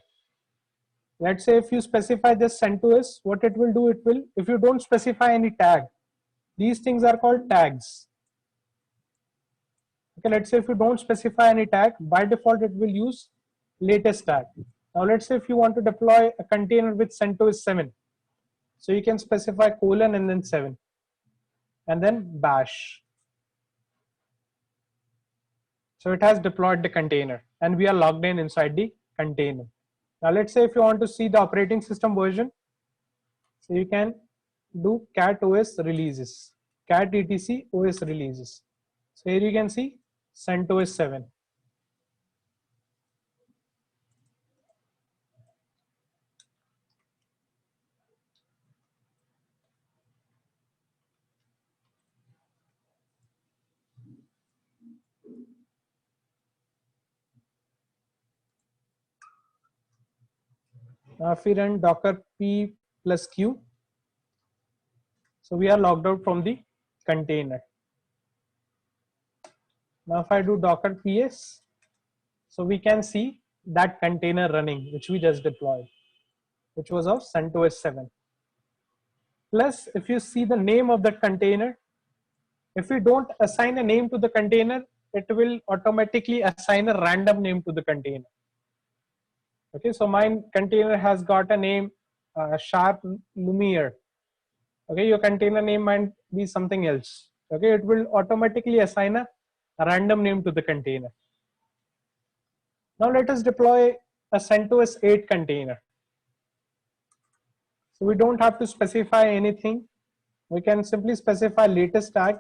Let's say if you specify just CentOS, what it will do, it will, if you don't specify any tag, these things are called tags. Okay, let's say if you don't specify any tag, by default it will use latest tag. Now let's say if you want to deploy a container with CentOS 7, so you can specify colon and then 7 and then bash. So it has deployed the container and we are logged in inside the container. Now let's say if you want to see the operating system version, so you can do cat OS releases, cat etc OS releases. So here you can see CentOS 7. Now if we run docker p plus q, so we are logged out from the container. Now if I do docker ps, so we can see that container running, which we just deployed, which was of CentOS 7. Plus, if you see the name of that container, if we don't assign a name to the container, it will automatically assign a random name to the container. Okay, so my container has got a name, Sharp Lumiere. Okay, your container name might be something else. Okay, it will automatically assign a random name to the container. Now let us deploy a CentOS 8 container. So we don't have to specify anything. We can simply specify latest tag,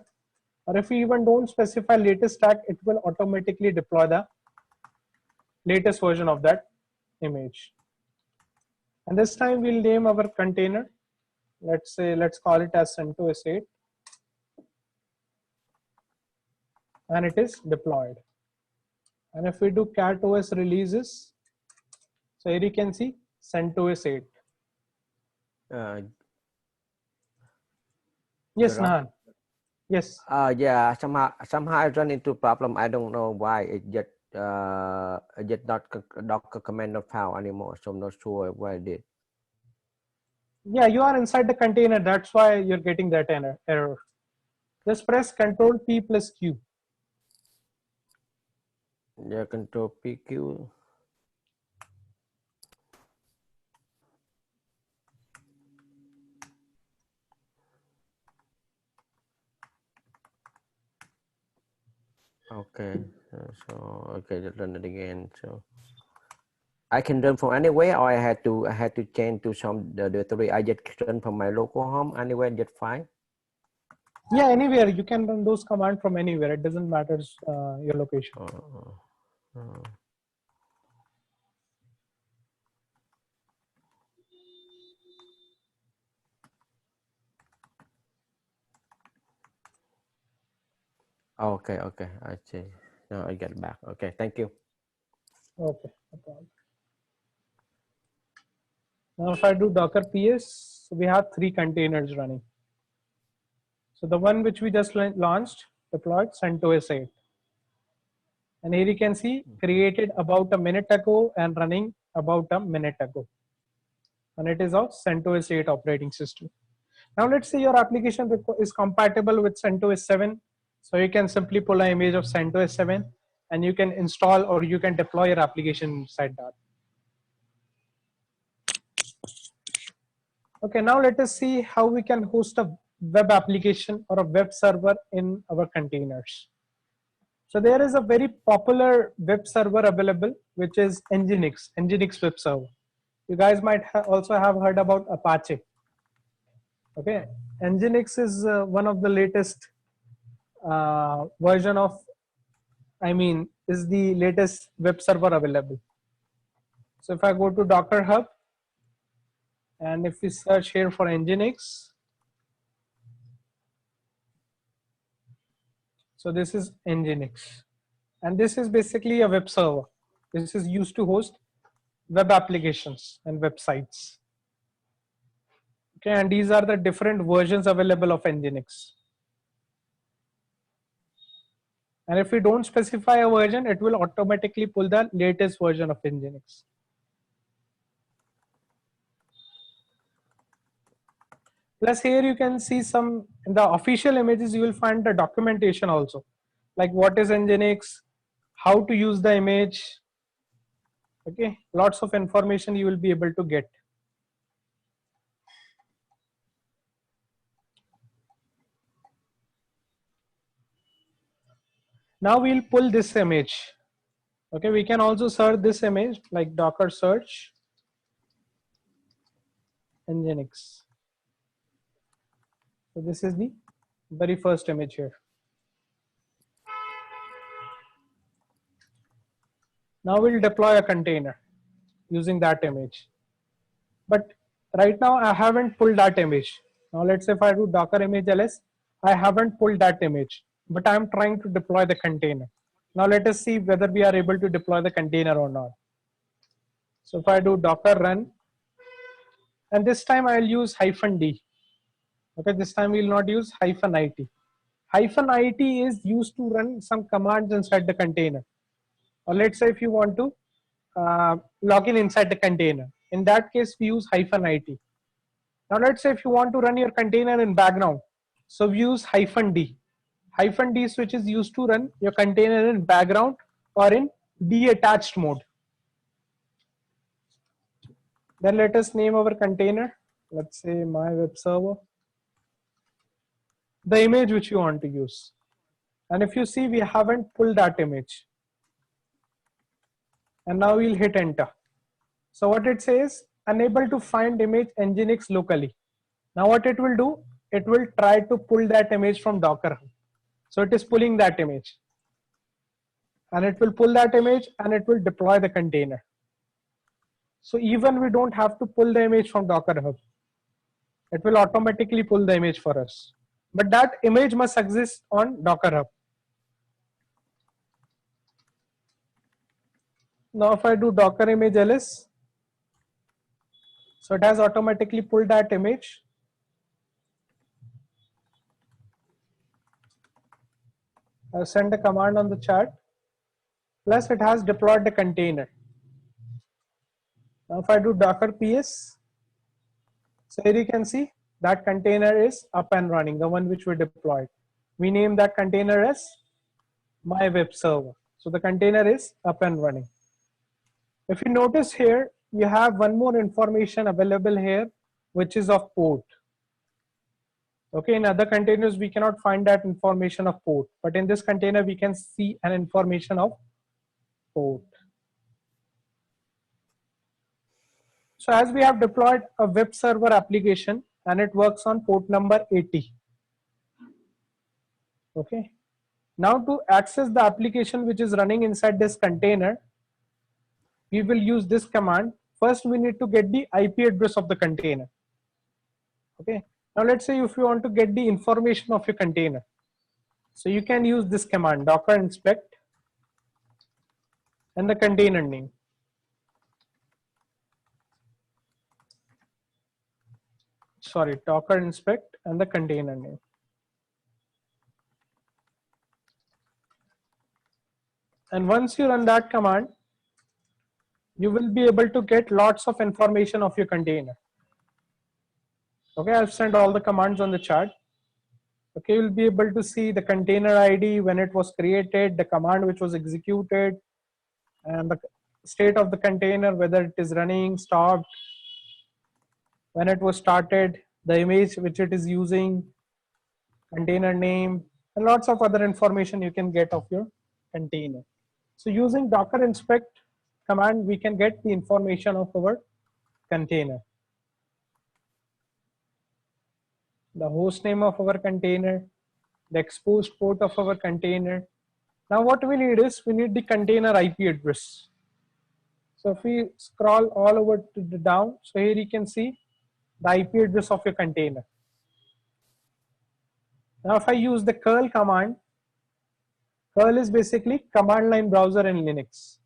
or if we even don't specify latest tag, it will automatically deploy the latest version of that image. And this time we'll name our container. Let's say, let's call it as CentOS 8. And it is deployed. And if we do cat OS releases, so here you can see CentOS 8. Yes, Nahan. Yes. Yeah, somehow I run into problem. I don't know why it just not Docker command not found anymore. So I'm not sure why I did. Yeah, you are inside the container. That's why you're getting that error. Just press Control P plus Q. Yeah, Control PQ. Okay, so okay, just run it again. So I can run from anywhere, or I had to change to some the directory. I just run from my local home anywhere, just fine. Yeah, anywhere you can run those commands from anywhere. It doesn't matter your location. Okay, I see. Now I get back. Okay, thank you. Okay, no problem. Now if I do Docker PS, we have 3 containers running. So the one which we just launched, deployed CentOS 8. And here you can see created about a minute ago and running about a minute ago. And it is of CentOS 8 operating system. Now let's say your application is compatible with CentOS 7. So you can simply pull an image of CentOS 7 and you can install or you can deploy your application inside that. Okay, now let us see how we can host a web application or a web server in our containers. So there is a very popular web server available, which is Nginx web server. You guys might also have heard about Apache. Okay, Nginx is one of the latest version of, is the latest web server available. So if I go to Docker Hub, and if we search here for Nginx, so this is Nginx. And this is basically a web server. This is used to host web applications and websites. Okay, and these are the different versions available of Nginx. And if we don't specify a version, it will automatically pull the latest version of Nginx. Plus here you can see some, in the official images, you will find the documentation also, like what is Nginx, how to use the image. Okay, lots of information you will be able to get. Now we'll pull this image. Okay, we can also search this image like Docker search Nginx. So this is the very first image here. Now we'll deploy a container using that image. But right now I haven't pulled that image. Now let's say if I do Docker image ls, I haven't pulled that image, but I'm trying to deploy the container. Now let us see whether we are able to deploy the container or not. So if I do Docker run, and this time I'll use -d. Okay, this time we'll not use -it. -it is used to run some commands inside the container. Or let's say if you want to log in inside the container. In that case, we use -it. Now let's say if you want to run your container in background, so we use -d. -d switch is used to run your container in background or in detached mode. Then let us name our container. Let's say my web server. The image which you want to use. And if you see, we haven't pulled that image. And now we'll hit enter. So what it says, unable to find image Nginx locally. Now what it will do, it will try to pull that image from Docker. So it is pulling that image. And it will pull that image and it will deploy the container. So even we don't have to pull the image from Docker Hub. It will automatically pull the image for us. But that image must exist on Docker Hub. Now if I do Docker image ls, so it has automatically pulled that image. I'll send a command on the chat. Plus it has deployed the container. Now if I do Docker ps, so here you can see that container is up and running, the one which we deployed. We name that container as my web server. So the container is up and running. If you notice here, you have one more information available here, which is of port. Okay, in other containers, we cannot find that information of port, but in this container, we can see an information of port. So as we have deployed a web server application and it works on port number 80. Okay. Now to access the application which is running inside this container, we will use this command. First, we need to get the IP address of the container. Okay. Now let's say if you want to get the information of your container. So you can use this command, docker inspect and the container name. Sorry, docker inspect and the container name. And once you run that command, you will be able to get lots of information of your container. Okay, I've sent all the commands on the chart. Okay, you'll be able to see the container ID, when it was created, the command which was executed, and the state of the container, whether it is running, stopped, when it was started, the image which it is using, container name, and lots of other information you can get of your container. So using docker inspect command, we can get the information of our container. The host name of our container, the exposed port of our container. Now what we need is, we need the container IP address. So if we scroll all over to the down, so here you can see the IP address of your container. Now if I use the curl command, curl is basically command line browser in Linux.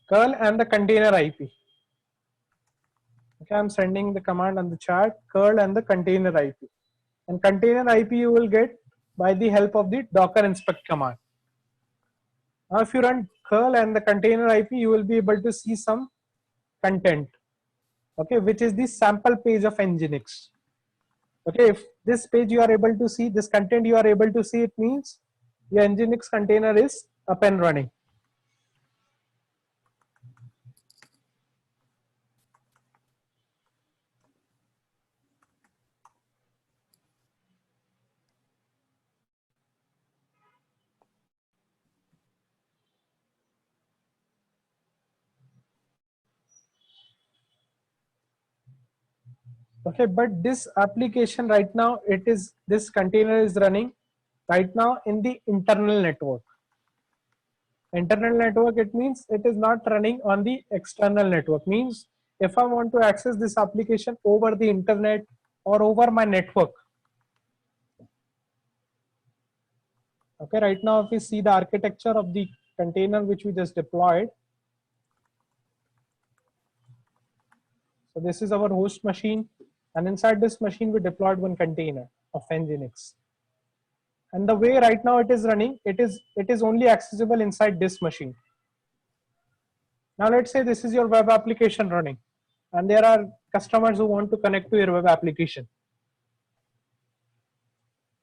Curl and the container IP. Okay, I'm sending the command on the chat, curl and the container IP. And container IP you will get by the help of the docker inspect command. Now if you run curl and the container IP, you will be able to see some content, okay, which is the sample page of Nginx. Okay, if this page you are able to see, this content you are able to see, it means your Nginx container is up and running. Okay, but this application right now, this container is running right now in the internal network. Internal network, it means it is not running on the external network. Means if I want to access this application over the internet or over my network. Okay, right now if we see the architecture of the container which we just deployed. So this is our host machine, and inside this machine we deployed one container of Nginx. And the way right now it is running, it is only accessible inside this machine. Now let's say this is your web application running, and there are customers who want to connect to your web application.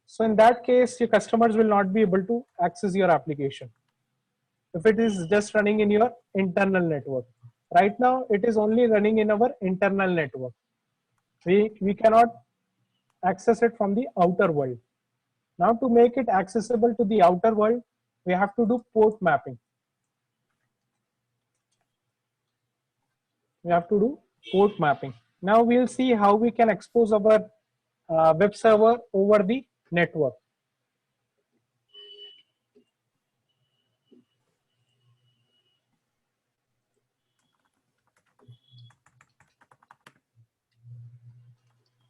So in that case, your customers will not be able to access your application if it is just running in your internal network. Right now, it is only running in our internal network. We cannot access it from the outer world. Now to make it accessible to the outer world, we have to do port mapping. We have to do port mapping. Now we'll see how we can expose our web server over the network.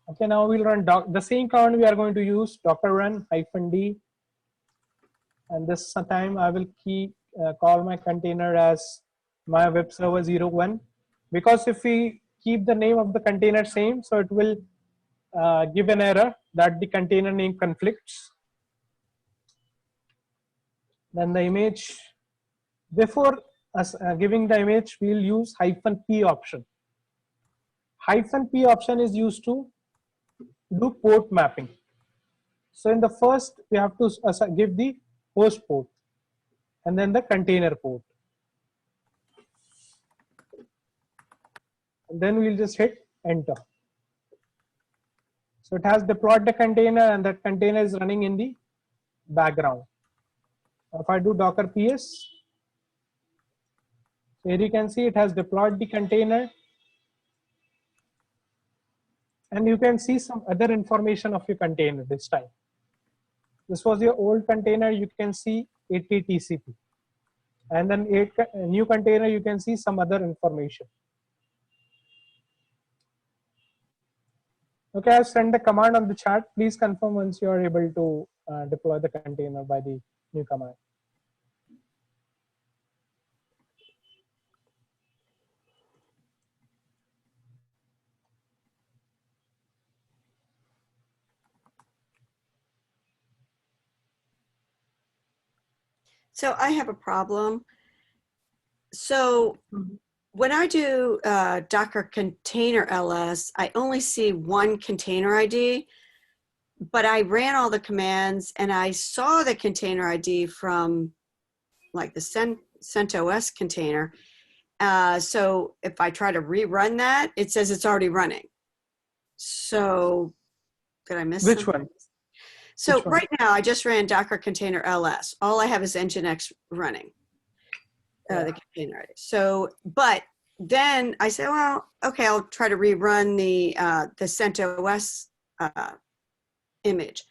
Okay, now we'll run the same command we are going to use, docker run -d, and this time I will call my container as my web server 01, because if we keep the name of the container same, so it will give an error that the container name conflicts. Then the image, before giving the image, we'll use -p option. -p option is used to do port mapping. So in the first, we have to give the host port and then the container port. And then we'll just hit enter. So it has deployed the container, and that container is running in the background. If I do docker ps, so here you can see it has deployed the container, and you can see some other information of your container this time. This was your old container, you can see 80 TCP. And then a new container, you can see some other information. Okay, I've sent the command on the chat. Please confirm once you are able to deploy the container by the new command. So I have a problem. So when I do Docker container ls, I only see one container ID, but I ran all the commands and I saw the container ID from like the CentOS container. So if I try to rerun that, it says it's already running. So did I miss Which something? one? So Which one? right now I just ran Docker container ls. All I have is Nginx running. The container ID. So, but then I said, well, okay, I'll try to rerun the CentOS image.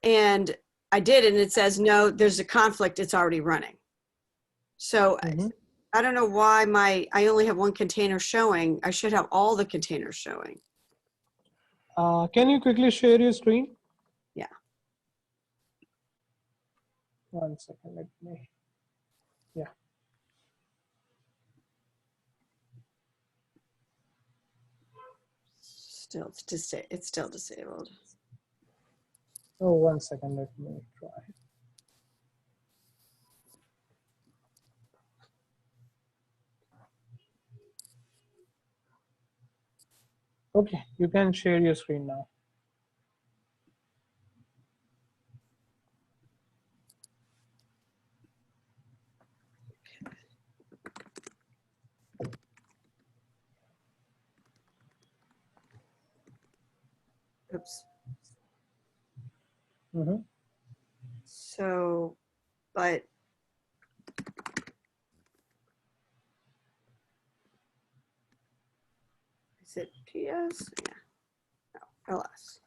And I did, and it says, no, there's a conflict, it's already running. So I don't know why I only have one container showing. I should have all the containers showing. Can you quickly share your screen? Yeah. 1 second, let me, yeah. It's still disabled. Oh, 1 second, let me try. Okay, you can share your screen now. Oops. Mm-hmm. So, but is it PS? Yeah. No, LS.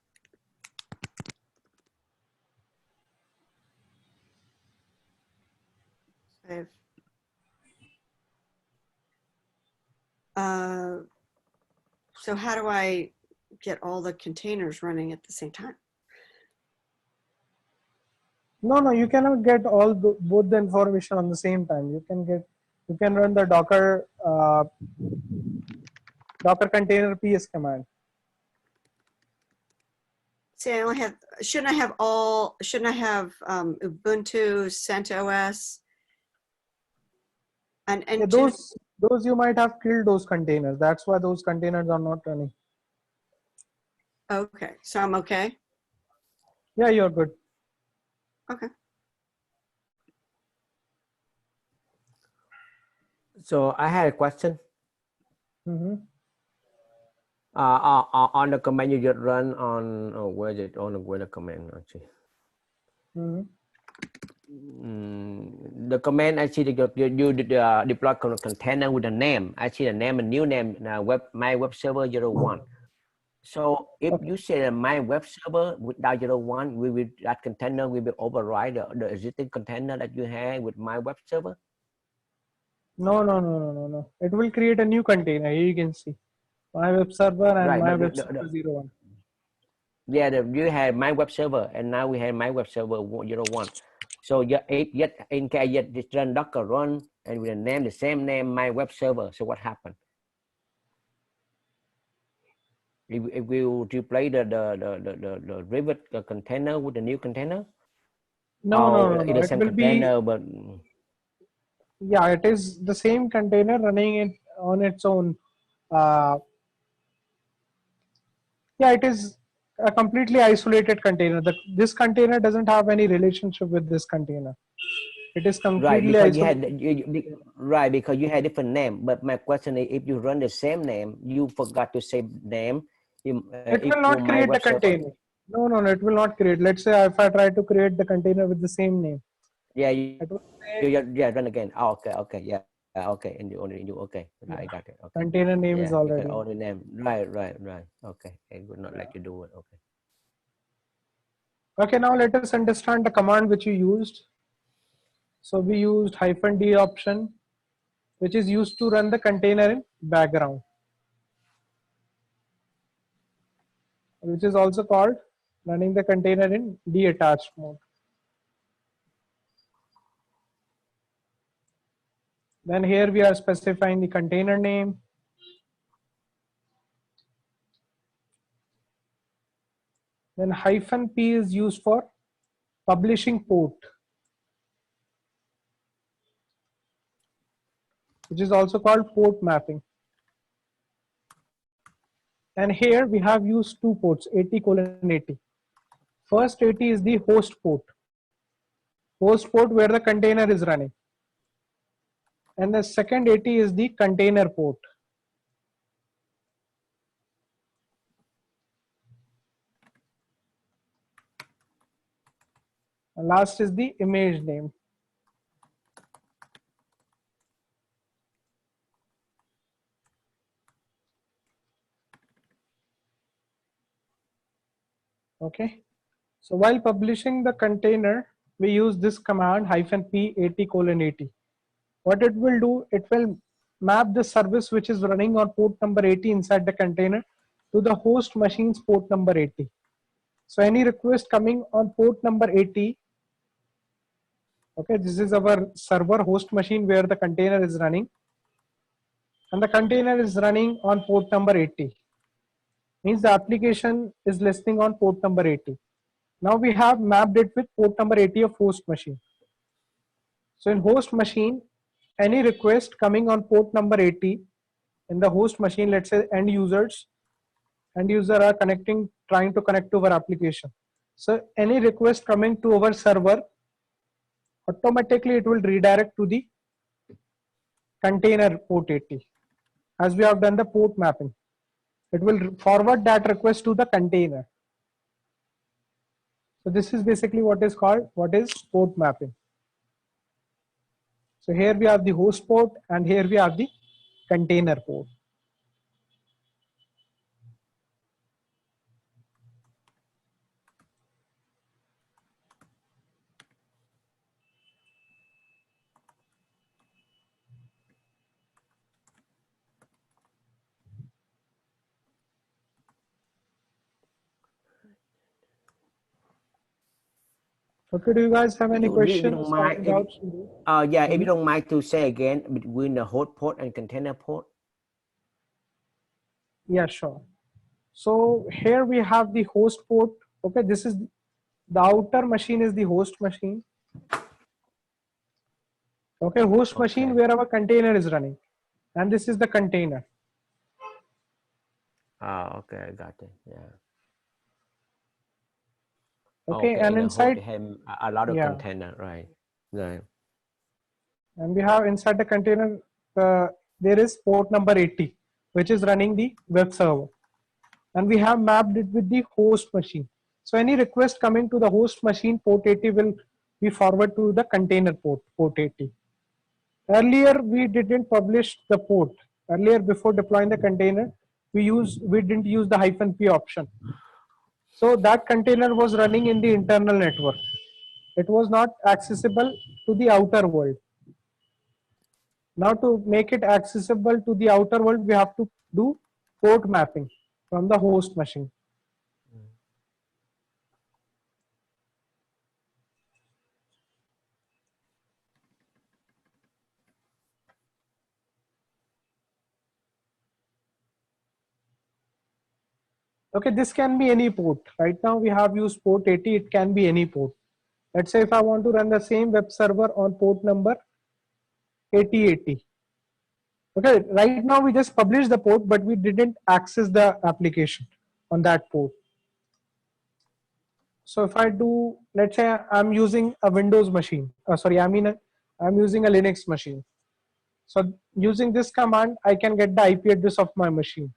Save. So how do I get all the containers running at the same time? No, you cannot get all both the information on the same time. You can run the Docker container PS command. See, I only have, shouldn't I have Ubuntu, CentOS, and Yeah, those you might have killed those containers. That's why those containers are not running. okay, so I'm okay? Yeah, you're good. Okay. So I had a question. Mm-hmm. On the command you just run on, where is it? On where the command actually? Mm-hmm. The command actually you deploy container with a name. Actually, the name, a new name, my web server 01. So if you say my web server without 01, that container will be override the existing container that you have with my web server. No. It will create a new container. Here you can see my web server and Right, my web server 01. Yeah, you had my web server, and now we have my web server 01. So yet in case yet just run Docker run and we name the same name my web server. So what happened? If we replace the rivet container with the new container? No. It's the It same will be, container, but yeah, it is the same container running it on its own. Yeah, it is a completely isolated container. This container doesn't have any relationship with this container. It is right, completely because isolated. right, because you had different name. But my question is, if you run the same name, you forgot to say name. It If will for not my create the web server, container. No, it will not create. Let's say if I try to create the container with the same name, yeah, it will say, run again. Oh, okay, yeah, okay, and you okay, yeah, I got it. Okay, container name is yeah, because already in. all the name, right. Okay, it would not let you do it. Okay. Okay, now let us understand the command which you used. So we used -d option, which is used to run the container in background, which is also called running the container in detached mode. Then here we are specifying the container name. Then -p is used for publishing port, which is also called port mapping. And here we have used two ports, 80:80. First 80 is the host port where the container is running. And the second 80 is the container port. And last is the image name. Okay. So while publishing the container, we use this command -p 80:80. What it will do, it will map the service which is running on port number 80 inside the container to the host machine's port number 80. So any request coming on port number 80, okay, this is our server host machine where the container is running, and the container is running on port number 80. Means the application is listening on port number 80. Now we have mapped it with port number 80 of host machine. So in host machine, any request coming on port number 80 in the host machine, let's say end user are trying to connect to our application. So any request coming to our server, automatically it will redirect to the container port 80. As we have done the port mapping, it will forward that request to the container. So this is basically what is port mapping. So here we have the host port and here we have the container port. Okay, do you guys have any If you don't questions or mind, doubts? if you don't mind to say again between the host port and container port. Yeah, sure. So here we have the host port. Okay, this is the outer machine is the host machine. Okay, host machine where our container is running, and this is the container. Oh, okay, I got it. Yeah. Okay, and inside a lot of container, right? Right. And we have inside the container, there is port number 80, which is running the web server. And we have mapped it with the host machine. So any request coming to the host machine, port 80 will be forwarded to the container port 80. Earlier, we didn't publish the port. Earlier, before deploying the container, we didn't use the -p option. So that container was running in the internal network. It was not accessible to the outer world. Now to make it accessible to the outer world, we have to do port mapping from the host machine. Okay, this can be any port. Right now we have used port 80, it can be any port. Let's say if I want to run the same web server on port number 8080. Okay, right now we just published the port, but we didn't access the application on that port. So if I do, let's say I'm using a Windows machine. I'm using a Linux machine. So using this command, I can get the IP address of my machine.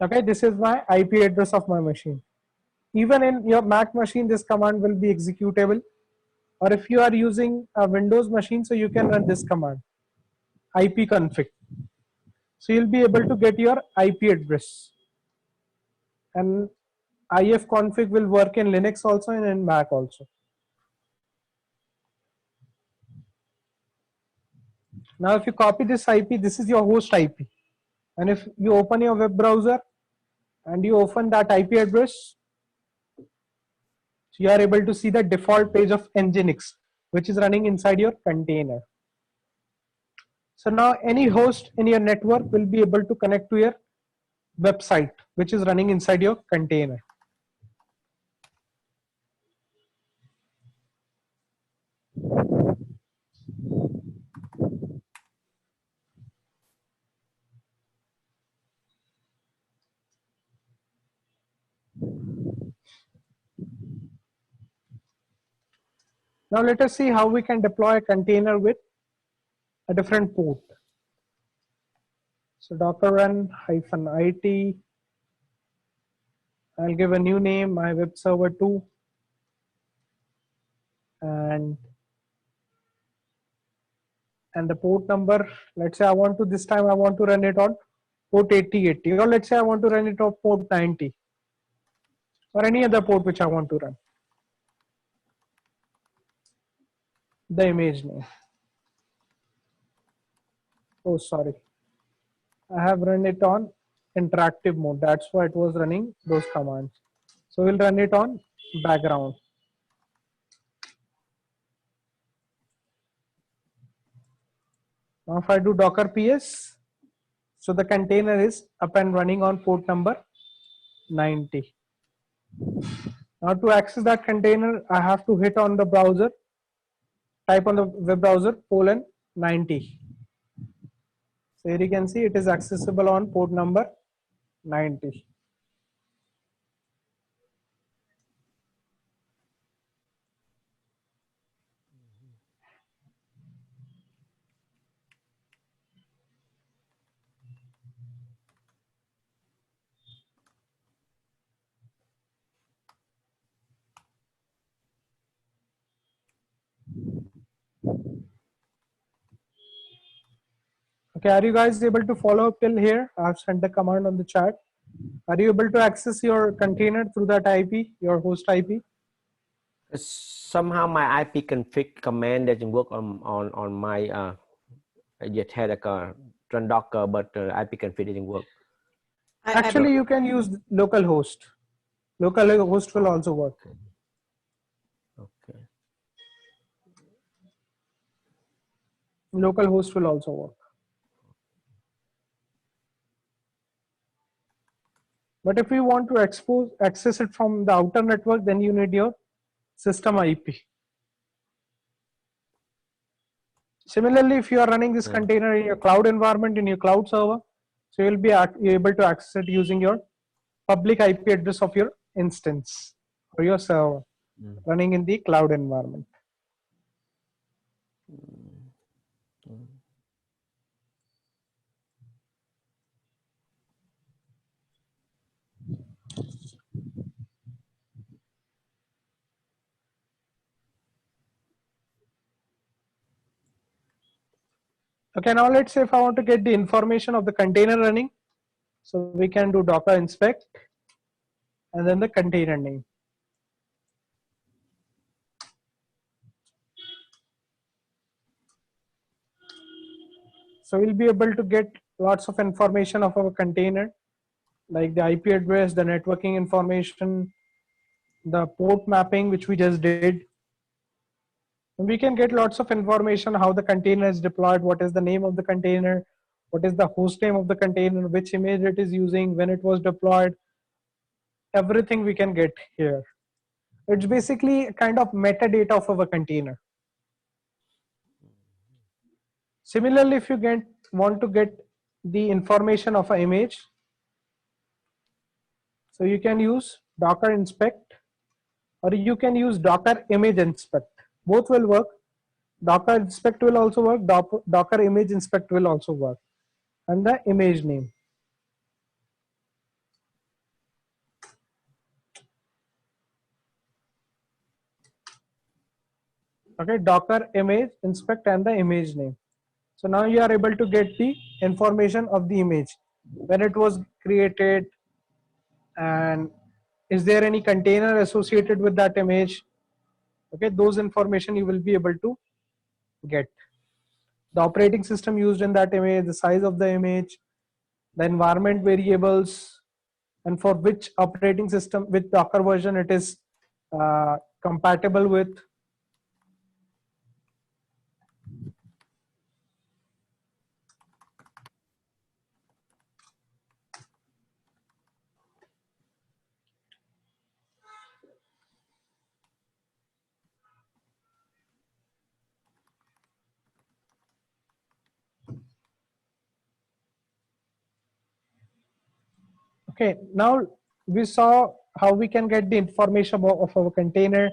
Okay, this is my IP address of my machine. Even in your Mac machine, this command will be executable. Or if you are using a Windows machine, so you can run this command, ipconfig. So you'll be able to get your IP address. And ifconfig will work in Linux also and in Mac also. Now, if you copy this IP, this is your host IP. And if you open your web browser and you open that IP address, you are able to see the default page of Nginx, which is running inside your container. So now any host in your network will be able to connect to your website, which is running inside your container. Now let us see how we can deploy a container with a different port. So docker run -it. I'll give a new name, my web server 2. And the port number, let's say this time I want to run it on port 8080, or let's say I want to run it on port 90, or any other port which I want to run. The image name. Oh, sorry. I have run it on interactive mode. That's why it was running those commands. So we'll run it on background. Now if I do docker ps, So the container is up and running on port number 90. Now to access that container, I have to hit on the browser, type on the web browser :90. So here you can see it is accessible on port number 90. Okay, are you guys able to follow up till here? I've sent the command on the chat. Are you able to access your container through that IP, your host IP? Somehow my IP config command doesn't work on my I just had a run Docker, but IP config didn't work. Actually, you can use local host. Local host will also work. Okay. Local host will also work. But if you want to access it from the outer network, then you need your system IP. Similarly, if you are running this container in your cloud environment, in your cloud server, so you'll be able to access it using your public IP address of your instance or your server running in the cloud environment. Okay, now let's say if I want to get the information of the container running, so we can do docker inspect and then the container name. So we'll be able to get lots of information of our container, like the IP address, the networking information, the port mapping, which we just did. And we can get lots of information how the container is deployed, what is the name of the container, what is the host name of the container, which image it is using, when it was deployed. Everything we can get here. It's basically a kind of metadata of our container. Similarly, if you want to get the information of an image, so you can use docker inspect or you can use docker image inspect. Both will work. Docker inspect will also work. Docker image inspect will also work. And the image name. Okay, docker image inspect and the image name. So now you are able to get the information of the image, when it was created, and is there any container associated with that image. Okay, those information you will be able to get. The operating system used in that image, the size of the image, the environment variables, and for which operating system, with Docker version it is compatible with. Okay, now we saw how we can get the information of our container,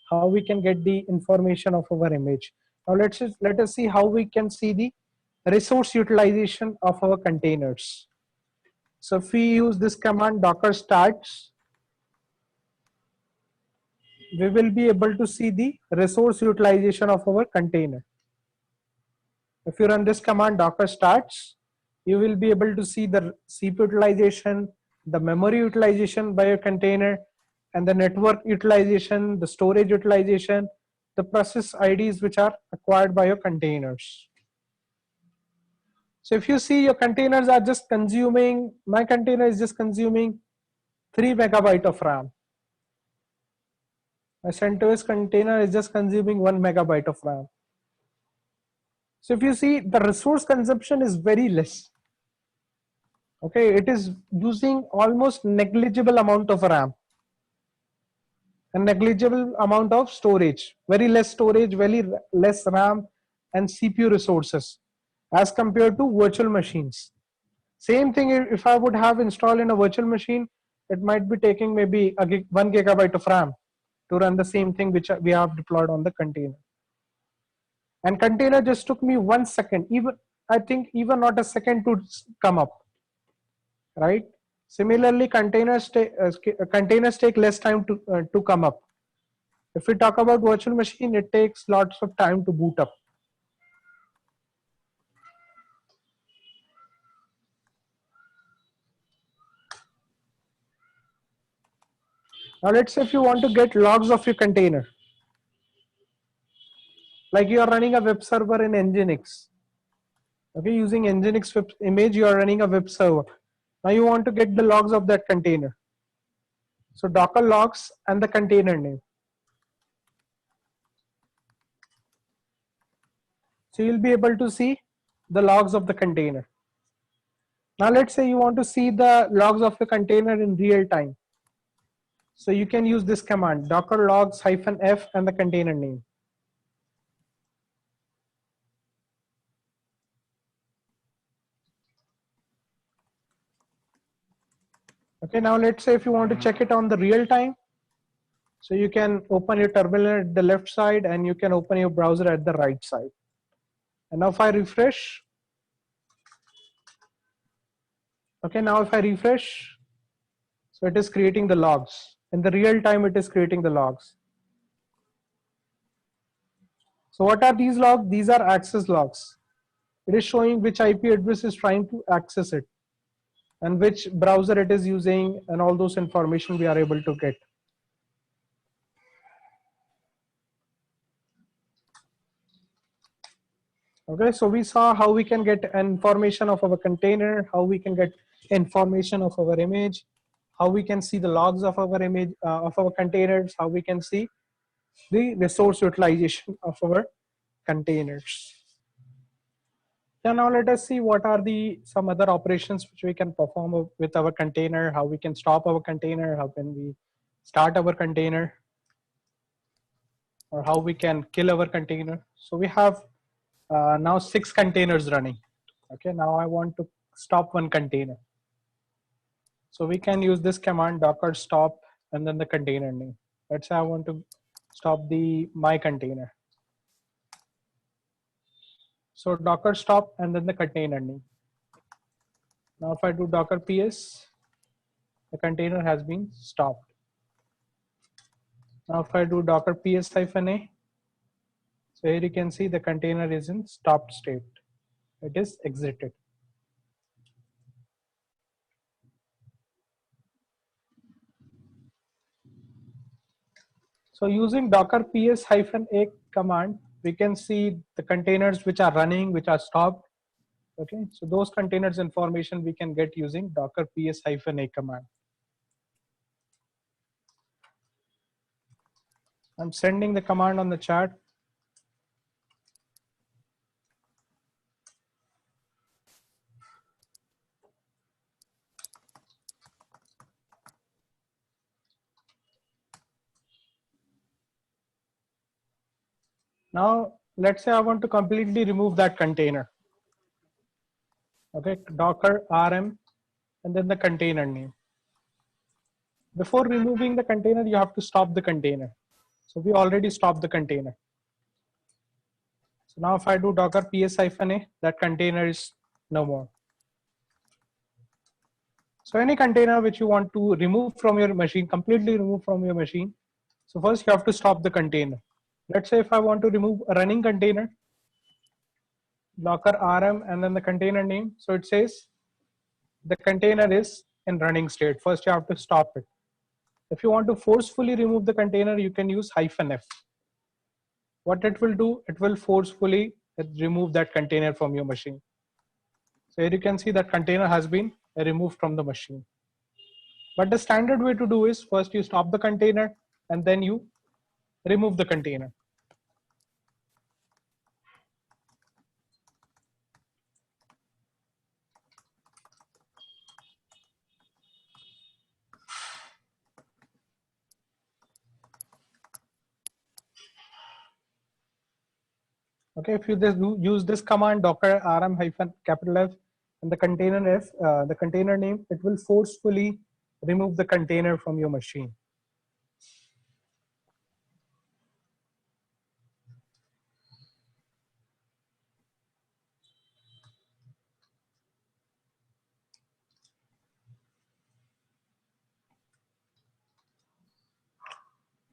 how we can get the information of our image. Now let us see how we can see the resource utilization of our containers. So if we use this command docker starts, we will be able to see the resource utilization of our container. If you run this command docker starts, you will be able to see the CPU utilization, the memory utilization by your container, and the network utilization, the storage utilization, the process IDs which are acquired by your containers. So if you see your containers are just consuming, my container is just consuming 3 megabyte of RAM. My CentOS container is just consuming 1 megabyte of RAM. So if you see, the resource consumption is very less. Okay, it is using almost negligible amount of RAM and negligible amount of storage, very less storage, very less RAM and CPU resources as compared to virtual machines. Same thing, if I would have installed in a virtual machine, it might be taking maybe 1 gigabyte of RAM to run the same thing which we have deployed on the container. And container just took me 1 second, even I think even not a second to come up, right? Similarly, containers take less time to come up. If we talk about virtual machine, it takes lots of time to boot up. Now let's say if you want to get logs of your container, like you are running a web server in Nginx. Okay, using Nginx web image, you are running a web server. Now you want to get the logs of that container. So Docker logs and the container name. So you'll be able to see the logs of the container. Now let's say you want to see the logs of the container in real time. So you can use this command, docker logs -f and the container name. Okay, now let's say if you want to check it on the real time, so you can open your terminal at the left side and you can open your browser at the right side. And now if I refresh, okay, now if I refresh, so it is creating the logs. In the real time, it is creating the logs. So what are these logs? These are access logs. It is showing which IP address is trying to access it and which browser it is using and all those information we are able to get. Okay, so we saw how we can get information of our container, how we can get information of our image, how we can see the logs of our image, of our containers, how we can see the resource utilization of our containers. Yeah, now let us see what are the some other operations which we can perform with our container, how we can stop our container, how can we start our container, or how we can kill our container. So we have now 6 containers running. Okay, now I want to stop one container. So we can use this command, docker stop and then the container name. Let's say I want to stop my container. So docker stop and then the container name. Now if I do docker ps, the container has been stopped. Now if I do docker ps-a, so here you can see the container is in stopped state. It is exited. So using docker ps-a command, we can see the containers which are running, which are stopped. Okay, so those containers information we can get using docker ps-a command. I'm sending the command on the chat. Now, let's say I want to completely remove that container. Okay, docker rm and then the container name. Before removing the container, you have to stop the container. So we already stopped the container. So now if I do docker ps-a, that container is no more. So any container which you want to remove from your machine, completely remove from your machine. So first you have to stop the container. Let's say if I want to remove a running container, docker rm and then the container name. So it says the container is in running state. First you have to stop it. If you want to forcefully remove the container, you can use -f. What it will do, it will forcefully remove that container from your machine. So here you can see that container has been removed from the machine. But the standard way to do is first you stop the container and then you remove the container. Okay, if you use this command docker rm hyphen capital F and the container F, the container name, it will forcefully remove the container from your machine.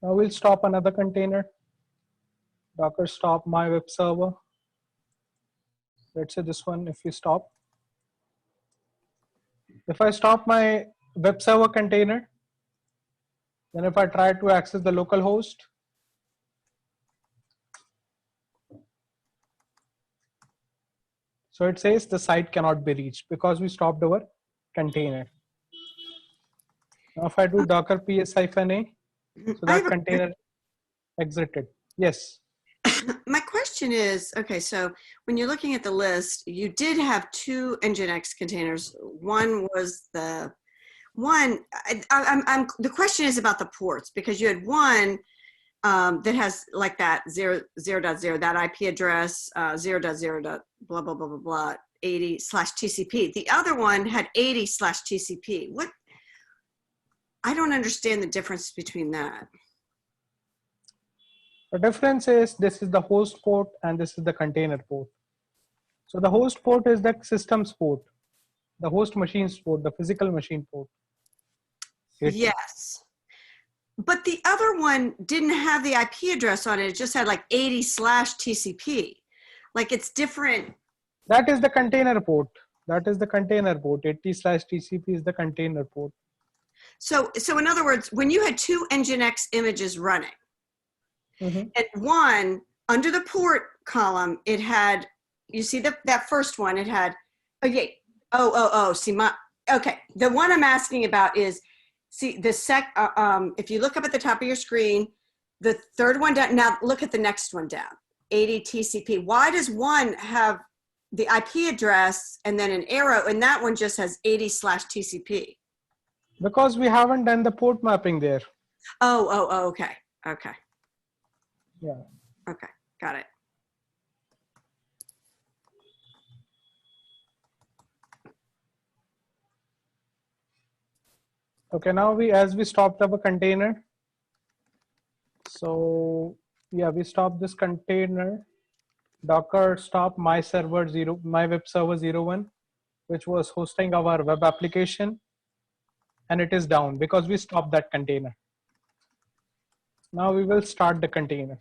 Now we'll stop another container. Docker stop my web server. Let's say this one, if we stop. If I stop my web server container, then if I try to access the local host, so it says the site cannot be reached because we stopped our container. Now if I do docker ps-a, so that container exited. Yes. My question is, okay, so when you're looking at the list, you did have two Nginx containers. One was the one, the question is about the ports, because you had one that has like that 0.0, that IP address, 0.0, blah, blah, blah, blah, blah, 80/TCP. The other one had 80/TCP. What? I don't understand the difference between that. The difference is this is the host port and this is the container port. So the host port is the system's port, the host machine's port, the physical machine port. Yes. But the other one didn't have the IP address on it. It just had like 80/TCP. Like it's different. That is the container port. That is the container port. 80/TCP is the container port. So in other words, when you had two Nginx images running, and one under the port column, it had, you see that first one, it had, okay, see my, okay. The one I'm asking about is, see the if you look up at the top of your screen, the third one down, now look at the next one down, 80/TCP. Why does one have the IP address and then an arrow, and that one just has 80/TCP? Because we haven't done the port mapping there. Oh, okay. Yeah. Okay, got it. Okay, now as we stopped our container. So yeah, we stopped this container. Docker stop my web server 01, which was hosting our web application, and it is down because we stopped that container. Now we will start the container.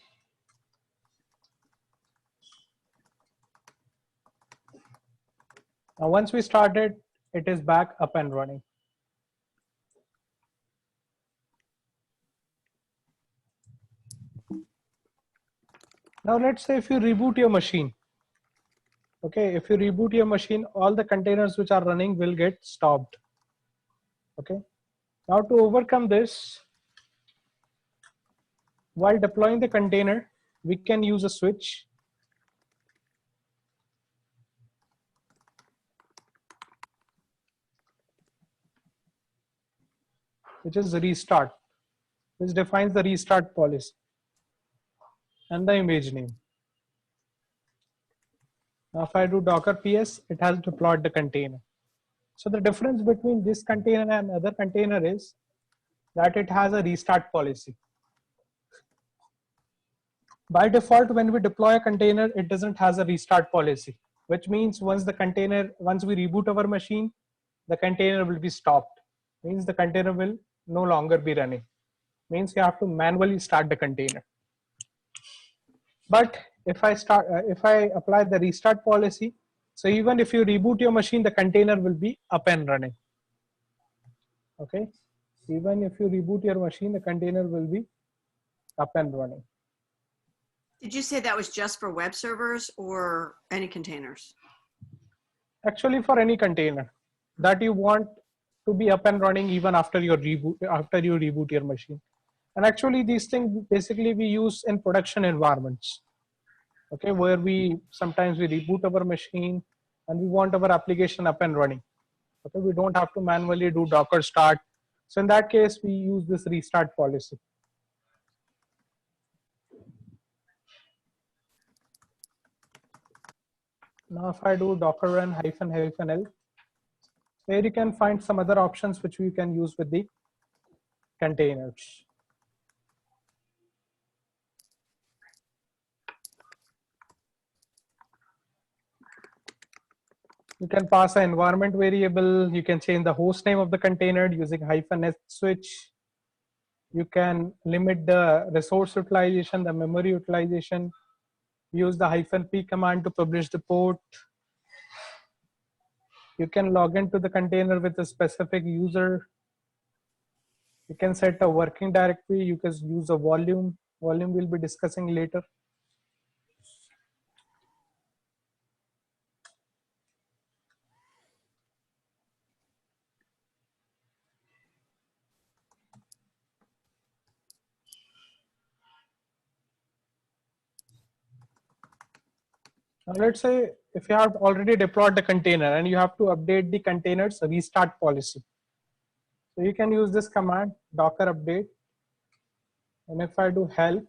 Now once we started, it is back up and running. Now let's say if you reboot your machine. Okay, if you reboot your machine, all the containers which are running will get stopped. Okay, now to overcome this, while deploying the container, we can use a switch. Which is restart, which defines the restart policy and the image name. Now if I do docker ps, it has deployed the container. So the difference between this container and other container is that it has a restart policy. By default, when we deploy a container, it doesn't have a restart policy, which means once we reboot our machine, the container will be stopped. Means the container will no longer be running. Means you have to manually start the container. But if I apply the restart policy, so even if you reboot your machine, the container will be up and running. Okay, even if you reboot your machine, the container will be up and running. Did you say that was just for web servers or any containers? Actually, for any container that you want to be up and running even after you reboot your machine. And actually, these things basically we use in production environments. Okay, where sometimes we reboot our machine and we want our application up and running. Okay, we don't have to manually do Docker start. So in that case, we use this restart policy. Now if I do docker run -l, here you can find some other options which we can use with the containers. You can pass an environment variable. You can change the host name of the container using -s switch. You can limit the resource utilization, the memory utilization. Use the -p command to publish the port. You can log into the container with a specific user. You can set a working directory. You can use a volume. Volume we'll be discussing later. Now let's say if you have already deployed the container and you have to update the container's restart policy. So you can use this command, docker update. And if I do help,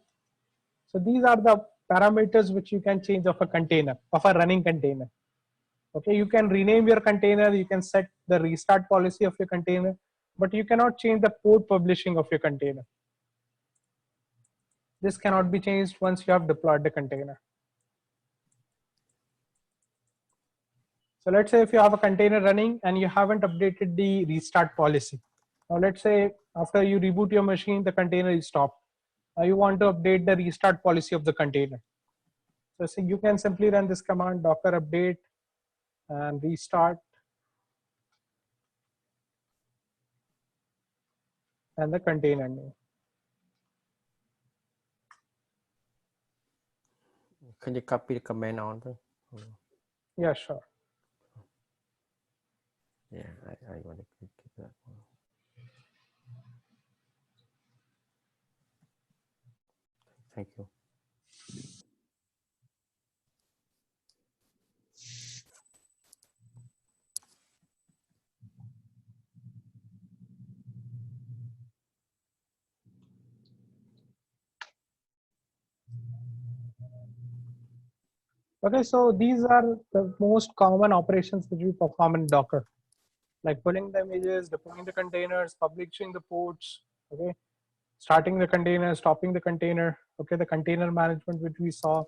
so these are the parameters which you can change of a container, of a running container. Okay, you can rename your container, you can set the restart policy of your container, but you cannot change the port publishing of your container. This cannot be changed once you have deployed the container. So let's say if you have a container running and you haven't updated the restart policy. Now let's say after you reboot your machine, the container is stopped. Now you want to update the restart policy of the container. So you can simply run this command, docker update and restart, and the container name. Can you copy the command on? Yeah, sure. Yeah, I want to keep that one. Thank you. Okay, so these are the most common operations which we perform in Docker, like pulling the images, deploying the containers, publishing the ports, okay, starting the container, stopping the container, okay, the container management which we saw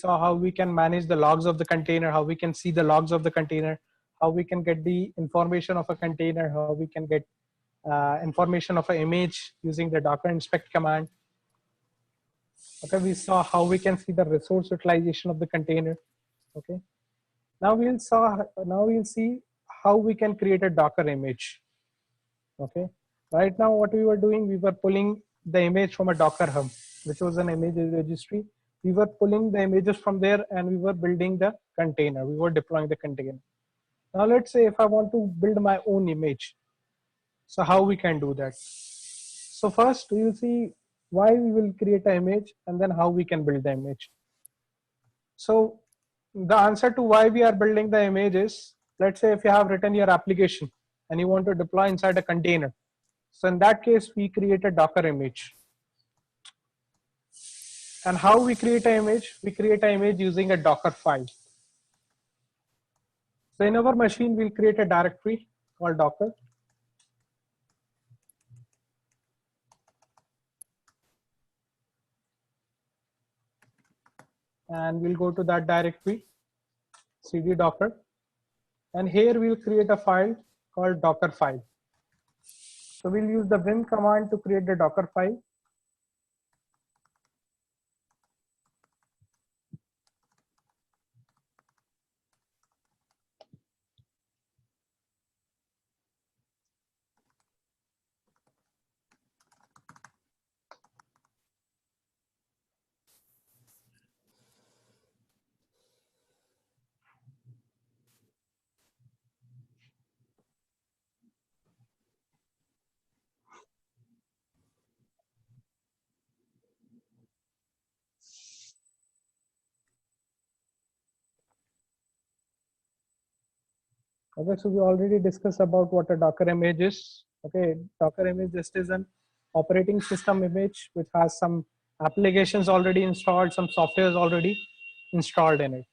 how we can manage the logs of the container, how we can see the logs of the container, how we can get the information of a container, how we can get information of an image using the docker inspect command. Okay, we saw how we can see the resource utilization of the container. Okay, now we'll see how we can create a Docker image. Okay, right now what we were doing, we were pulling the image from a Docker hub, which was an image registry. We were pulling the images from there and we were building the container. We were deploying the container. Now let's say if I want to build my own image, so how we can do that? So first we will see why we will create an image and then how we can build the image. So the answer to why we are building the image is, let's say if you have written your application and you want to deploy inside a container. So in that case, we create a Docker image. And how we create an image? We create an image using a Dockerfile. So in our machine, we'll create a directory called Docker. And we'll go to that directory, cd docker. And here we'll create a file called Dockerfile. So we'll use the vim command to create the Docker file. Okay, so we already discussed about what a Docker image is. Okay, Docker image just is an operating system image which has some applications already installed, some software is already installed in it.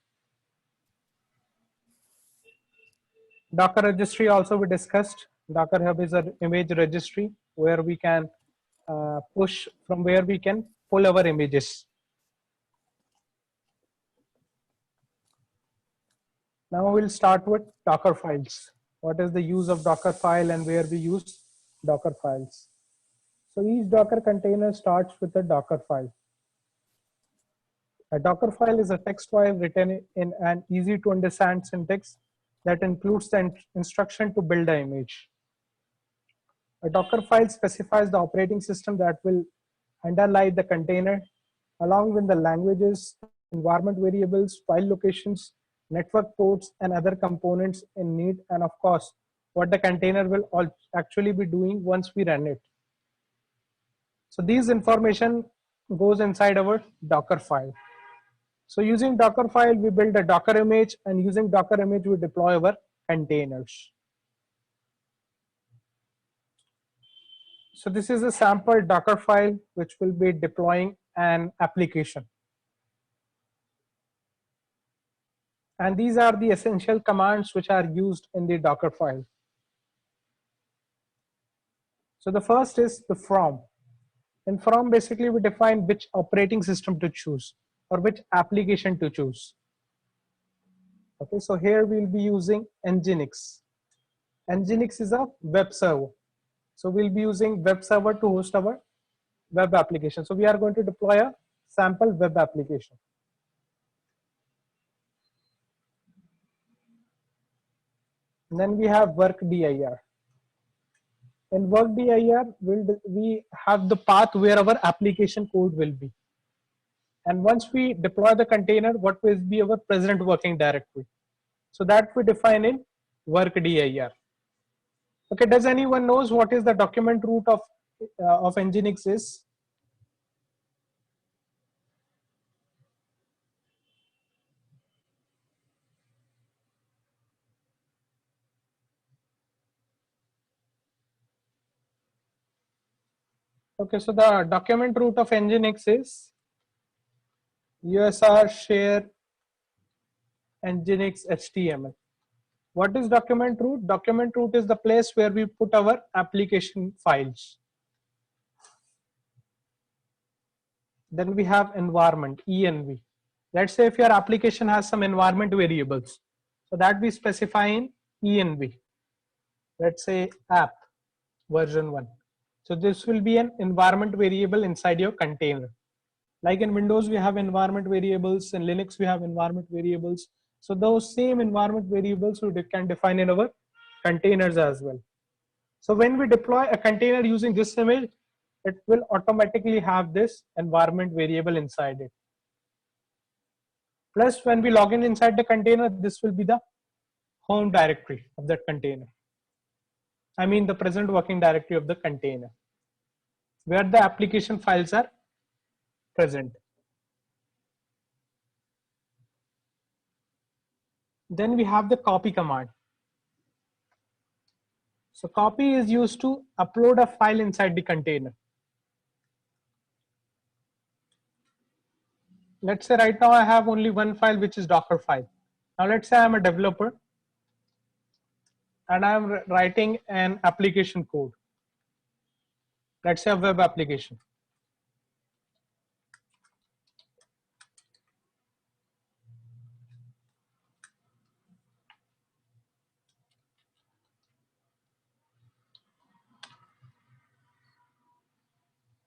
Docker registry also we discussed. Docker Hub is an image registry where we can push, from where we can pull our images. Now we'll start with Docker files. What is the use of Docker file and where we use Docker files? So each Docker container starts with a Docker file. A Docker file is a text file written in an easy to understand syntax that includes the instruction to build an image. A Docker file specifies the operating system that will underlie the container, along with the languages, environment variables, file locations, network ports, and other components in need, and of course, what the container will actually be doing once we run it. So these information goes inside our Docker file. So using Docker file, we build a Docker image, and using Docker image, we deploy our containers. So this is a sample Docker file which will be deploying an application. And these are the essential commands which are used in the Docker file. So the first is the from. In from, basically we define which operating system to choose or which application to choose. Okay, so here we'll be using Nginx. Nginx is a web server. So we'll be using web server to host our web application. So we are going to deploy a sample web application. And then we have work dir. In work dir, we have the path where our application code will be. And once we deploy the container, what will be our present working directory? So that we define in work dir. Okay, does anyone knows what is the document root of Nginx is? Okay, so the document root of Nginx is usr share Nginx HTML. What is document root? Document root is the place where we put our application files. Then we have environment, env. Let's say if your application has some environment variables, so that we specify in env. Let's say app version 1. So this will be an environment variable inside your container. Like in Windows, we have environment variables. In Linux, we have environment variables. So those same environment variables we can define in our containers as well. So when we deploy a container using this image, it will automatically have this environment variable inside it. Plus, when we log in inside the container, this will be the home directory of that container. I mean the present working directory of the container, where the application files are present. Then we have the copy command. So copy is used to upload a file inside the container. Let's say right now I have only one file, which is Dockerfile. Now let's say I'm a developer and I'm writing an application code. Let's say a web application.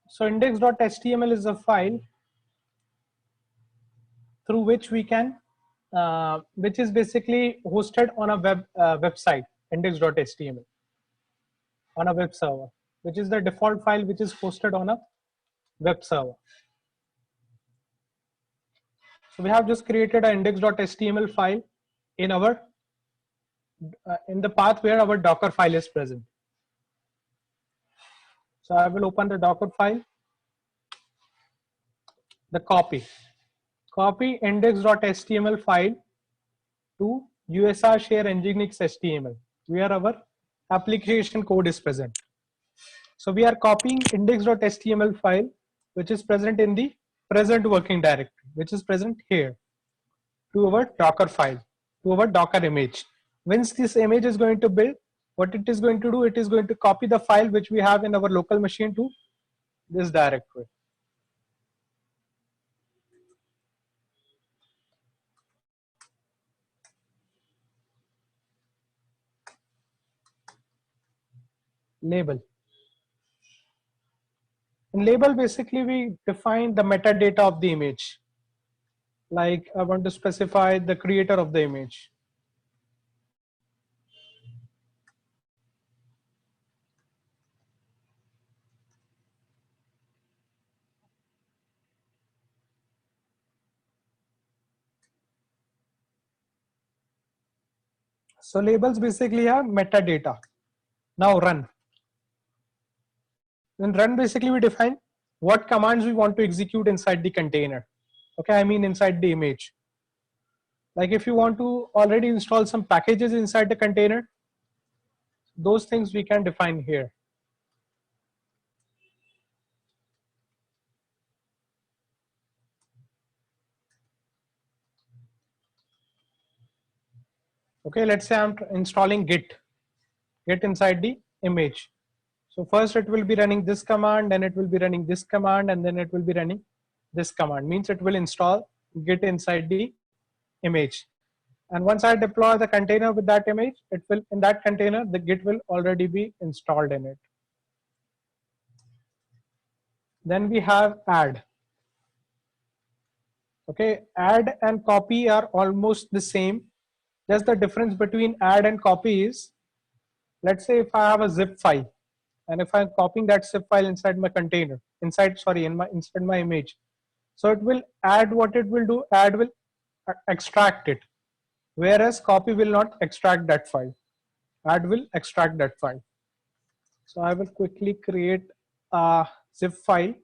So index.html is a file through which we can, which is basically hosted on a website, index.html, on a web server, which is the default file which is hosted on a web server. So we have just created an index.html file in our in the path where our Docker file is present. So I will open the Docker file, the copy index.html file to usr share nginx html, where our application code is present. So we are copying index.html file, which is present in the present working directory, which is present here, to our Docker file, to our Docker image. Once this image is going to build, what it is going to do, it is going to copy the file which we have in our local machine to this directory. Label. In label, basically we define the metadata of the image. Like I want to specify the creator of the image. So labels basically have metadata. Now run. In run, basically we define what commands we want to execute inside the container. Okay, I mean inside the image. Like if you want to already install some packages inside the container, those things we can define here. Okay, let's say I'm installing Git inside the image. So first it will be running this command, then it will be running this command, and then it will be running this command. Means it will install Git inside the image. And once I deploy the container with that image, it will, in that container, the Git will already be installed in it. Then we have add. Okay, add and copy are almost the same. Just the difference between add and copy is, let's say if I have a zip file, and if I'm copying that zip file inside my container, inside my image, so it will add, what it will do, add will extract it, whereas copy will not extract that file. Add will extract that file. So I will quickly create a zip file.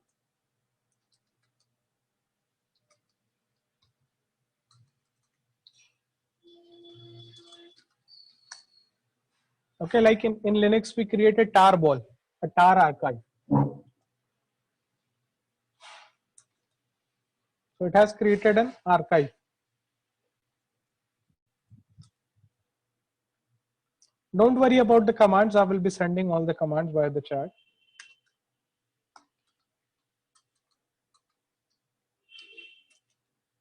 Okay, like in Linux, we create a tar ball, a tar archive. So it has created an archive. Don't worry about the commands. I will be sending all the commands via the chat.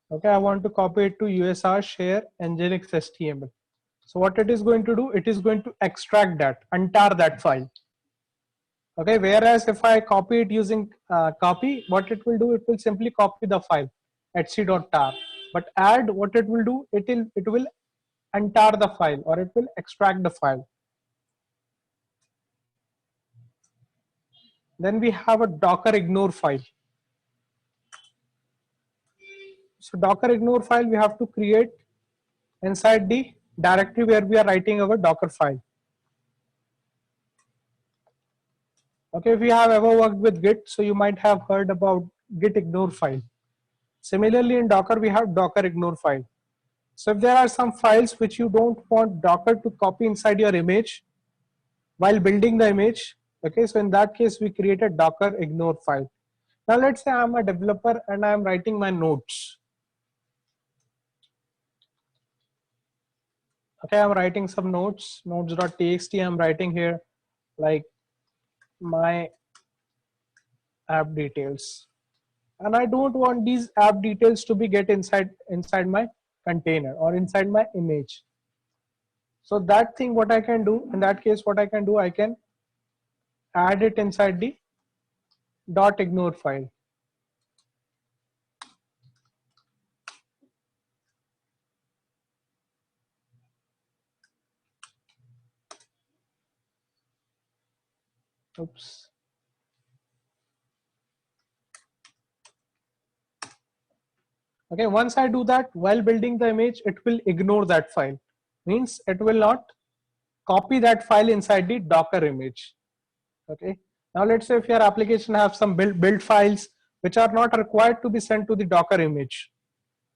Okay, I want to copy it to USR share Nginx HTML. So what it is going to do, it is going to extract that, untar that file. Okay, whereas if I copy it using copy, what it will do, it will simply copy the file etc.tar. But add, what it will do, it will untar the file, or it will extract the file. Then we have a Docker ignore file. So Docker ignore file we have to create inside the directory where we are writing our Dockerfile. Okay, if you have ever worked with Git, so you might have heard about Git ignore file. Similarly, in Docker, we have Docker ignore file. So if there are some files which you don't want Docker to copy inside your image while building the image, okay, so in that case, we create a Docker ignore file. Now let's say I'm a developer and I'm writing my notes. Okay, I'm writing some notes, notes.txt. I'm writing here like my app details, and I don't want these app details to be get inside my container or inside my image. So that thing, what I can do in that case, what I can do, I can add it inside the .ignore file. Oops. Okay, once I do that, while building the image, it will ignore that file. Means it will not copy that file inside the Docker image. Okay. Now let's say if your application have some build files which are not required to be sent to the Docker image.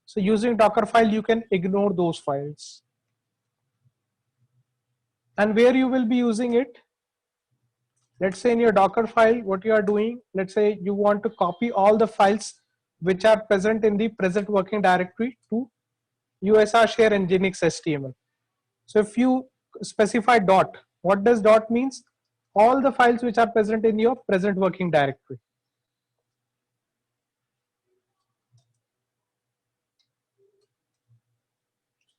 So using Dockerfile, you can ignore those files. And where you will be using it, let's say in your Docker file, what you are doing, let's say you want to copy all the files which are present in the present working directory to USR share Nginx HTML. So if you specify dot, what does dot means? All the files which are present in your present working directory.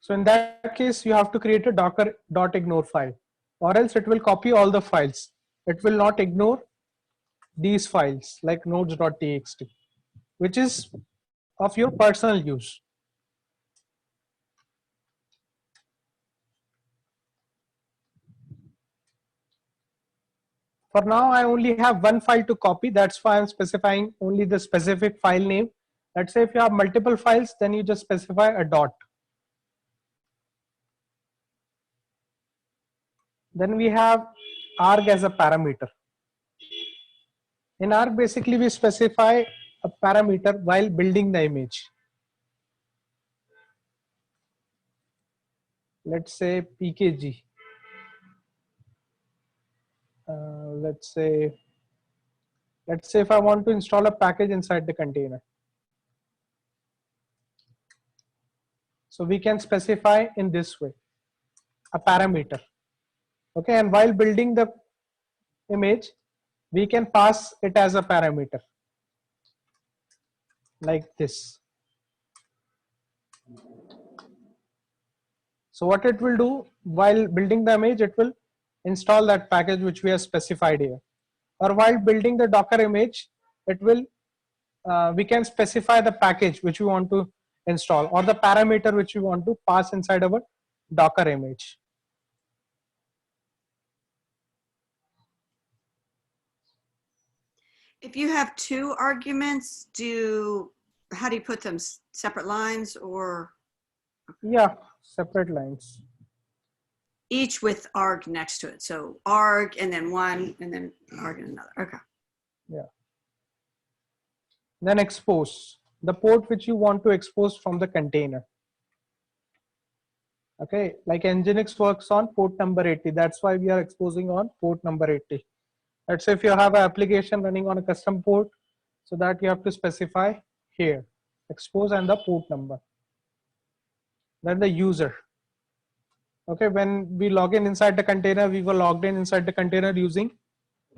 So in that case, you have to create a docker.ignore file, or else it will copy all the files. It will not ignore these files like nodes.txt, which is of your personal use. For now, I only have one file to copy. That's why I'm specifying only the specific file name. Let's say if you have multiple files, then you just specify a dot. Then we have arg as a parameter. In arg, basically we specify a parameter while building the image. Let's say pkg. Let's say if I want to install a package inside the container. So we can specify in this way, a parameter. Okay, and while building the image, we can pass it as a parameter like this. So what it will do while building the image, it will install that package which we have specified here. Or while building the Docker image, it will we can specify the package which we want to install or the parameter which we want to pass inside our Docker image. If you have two arguments, how do you put them? Separate lines or? Yeah, separate lines. Each with arg next to it. So arg and then one and then arg and another. Okay. Yeah. Then expose the port which you want to expose from the container. Okay, like Nginx works on port number 80. That's why we are exposing on port number 80. Let's say if you have an application running on a custom port, so that you have to specify here, expose and the port number. Then the user. Okay, when we log in inside the container, we were logged in inside the container using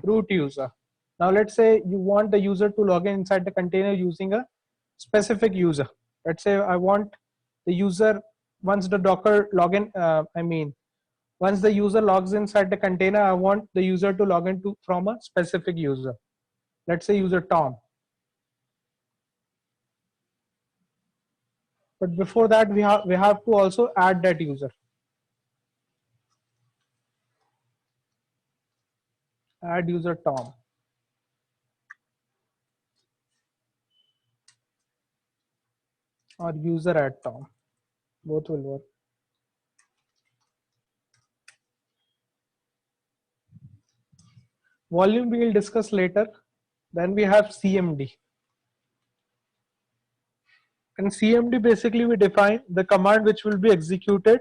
root user. Now let's say you want the user to log in inside the container using a specific user. Let's say I want the user, once the Docker login, once the user logs inside the container, I want the user to log in from a specific user. Let's say user Tom. But before that, we have to also add that user. Add user Tom. Or user add Tom. Both will work. Volume we will discuss later. Then we have CMD. In CMD, basically we define the command which will be executed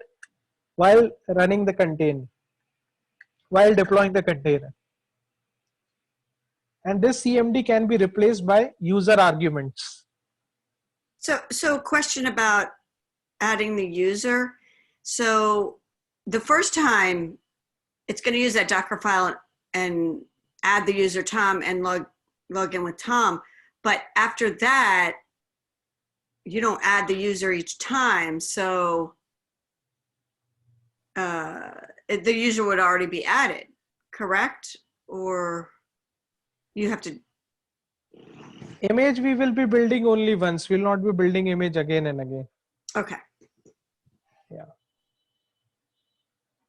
while running the container, while deploying the container. And this CMD can be replaced by user arguments. So question about adding the user. So the first time it's going to use that Dockerfile and add the user Tom and log in with Tom. But after that, you don't add the user each time. So the user would already be added, correct? Or you have to? Image we will be building only once. We will not be building image again and again. Okay. Yeah.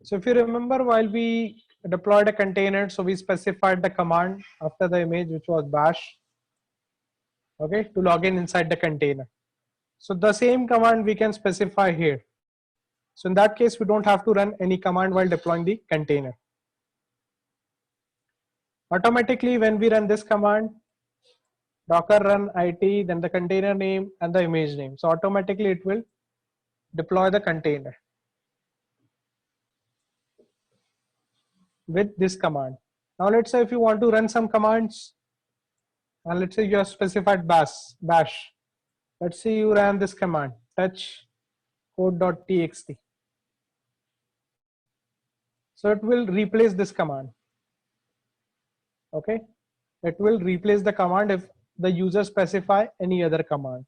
So if you remember, while we deployed a container, so we specified the command after the image, which was bash, okay, to log in inside the container. So the same command we can specify here. So in that case, we don't have to run any command while deploying the container. Automatically, when we run this command, docker run it, then the container name and the image name. So automatically it will deploy the container with this command. Now let's say if you want to run some commands, and let's say you have specified bash. Let's say you ran this command, touch code.txt. So it will replace this command. Okay, it will replace the command if the user specify any other command.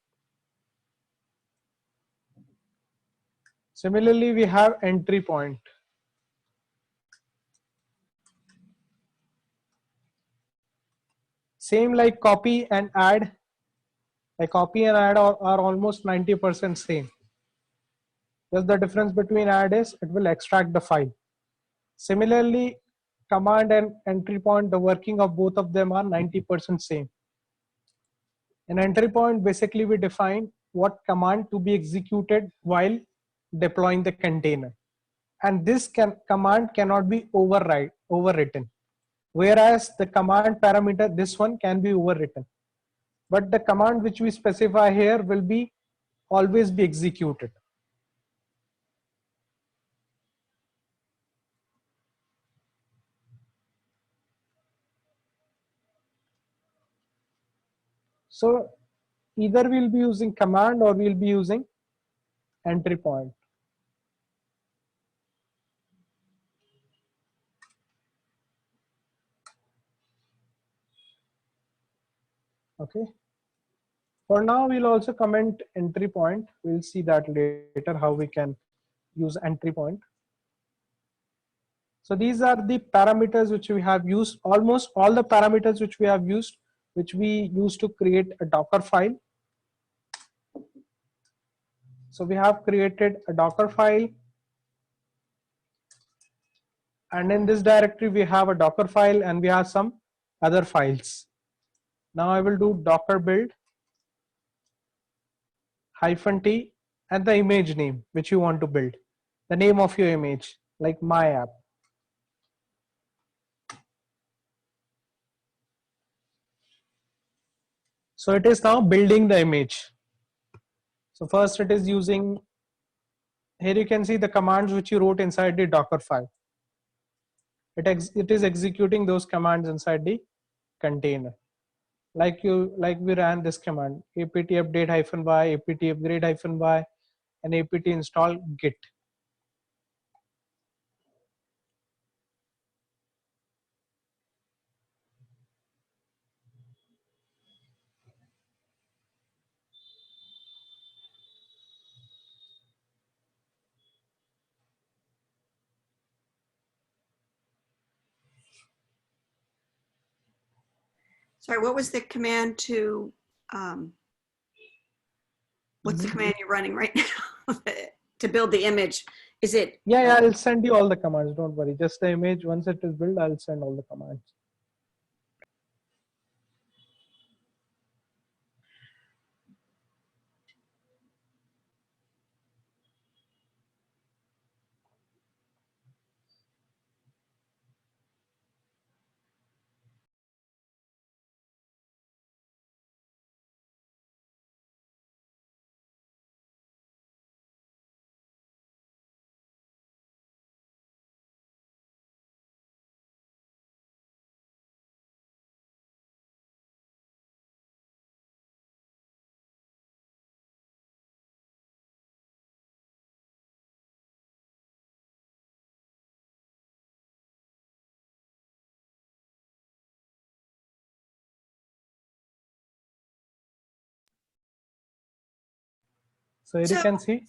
Similarly, we have entry point. Same like copy and add. Like copy and add are almost 90% same. Just the difference between add is it will extract the file. Similarly, command and entry point, the working of both of them are 90% same. In entry point, basically we define what command to be executed while deploying the container. And this command cannot be overwritten. Whereas the command parameter, this one can be overwritten. But the command which we specify here will be always be executed. So either we'll be using command or we'll be using entry point. Okay. For now, we'll also comment entry point. We'll see that later how we can use entry point. So these are the parameters which we have used, almost all the parameters which we have used, which we use to create a Docker file. So we have created a Docker file. And in this directory, we have a Docker file and we have some other files. Now I will do Docker build -t and the image name which you want to build, the name of your image, like my app. So it is now building the image. So first it is using, here you can see the commands which you wrote inside the Docker file. It is executing those commands inside the container. Like we ran this command, apt update -y, apt upgrade -y, and apt install git. Sorry, what was the command to, what's the command you're running right now to build the image? Is it? Yeah, I'll send you all the commands. Don't worry. Just the image. Once it is built, I'll send all the commands. So here you can see.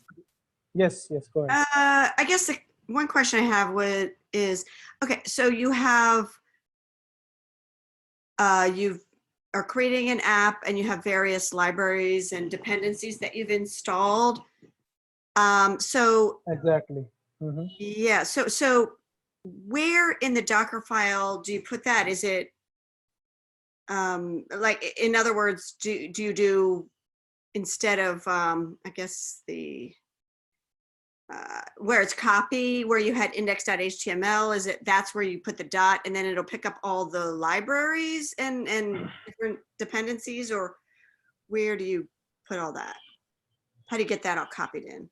Yes, go ahead. I guess the one question I have is, okay, so you have, you are creating an app and you have various libraries and dependencies that you've installed. So Exactly. yeah, so where in the Docker file do you put that? Is it like, in other words, do you do, instead of I guess the where it's copy, where you had index.html, is it, that's where you put the dot and then it'll pick up all the libraries and different dependencies, or where do you put all that? How do you get that all copied in?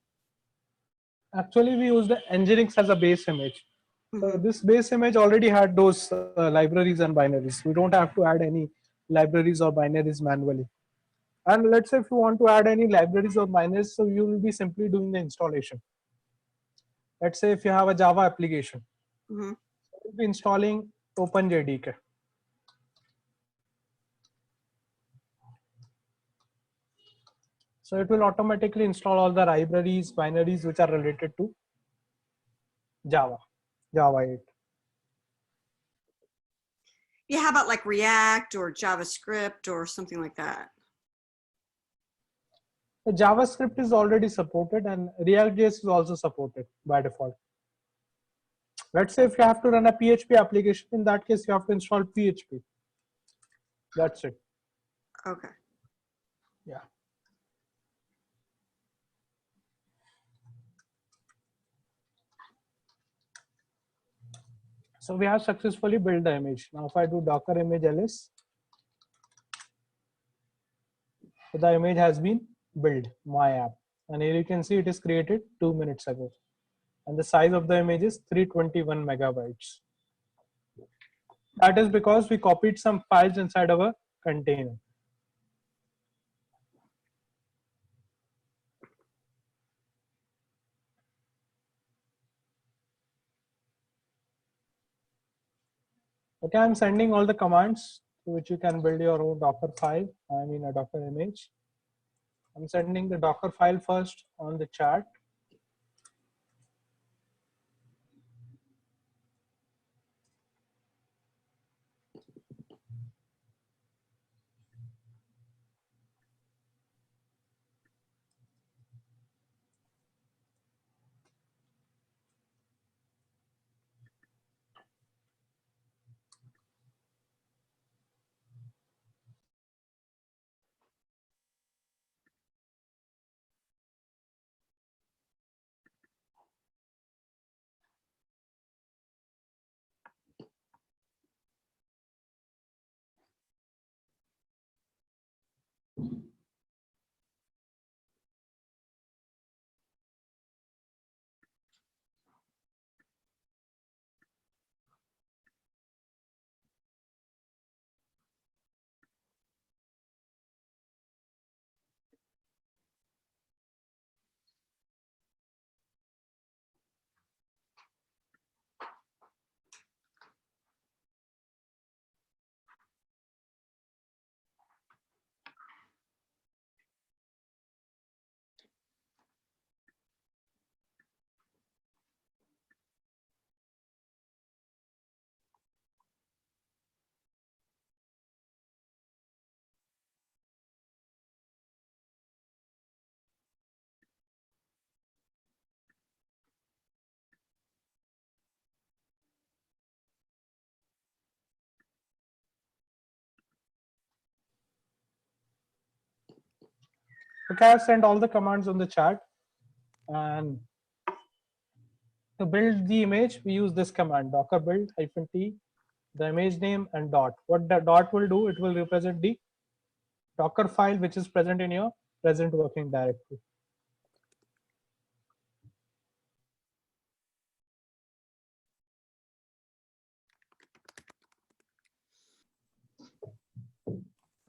Actually, we use the Nginx as a base image. So this base image already had those libraries and binaries. We don't have to add any libraries or binaries manually. And let's say if you want to add any libraries or binaries, so you will be simply doing the installation. Let's say if you have a Java application, Mhm. We'll be installing OpenJDK. So it will automatically install all the libraries, binaries which are related to Java, Java 8. Yeah, how about like React or JavaScript or something like that? The JavaScript is already supported and React.js is also supported by default. Let's say if you have to run a PHP application, in that case, you have to install PHP. That's it. Okay. Yeah. So we have successfully built the image. Now if I do Docker image ls, so the image has been built, my app. And here you can see it is created 2 minutes ago. And the size of the image is 321 megabytes. That is because we copied some files inside our container. Okay, I'm sending all the commands to which you can build your own Docker file, I mean a Docker image. I'm sending the Docker file first on the chat. Okay, I've sent all the commands on the chat. And to build the image, we use this command, docker build -t, the image name and dot. What the dot will do, it will represent the Docker file which is present in your present working directory.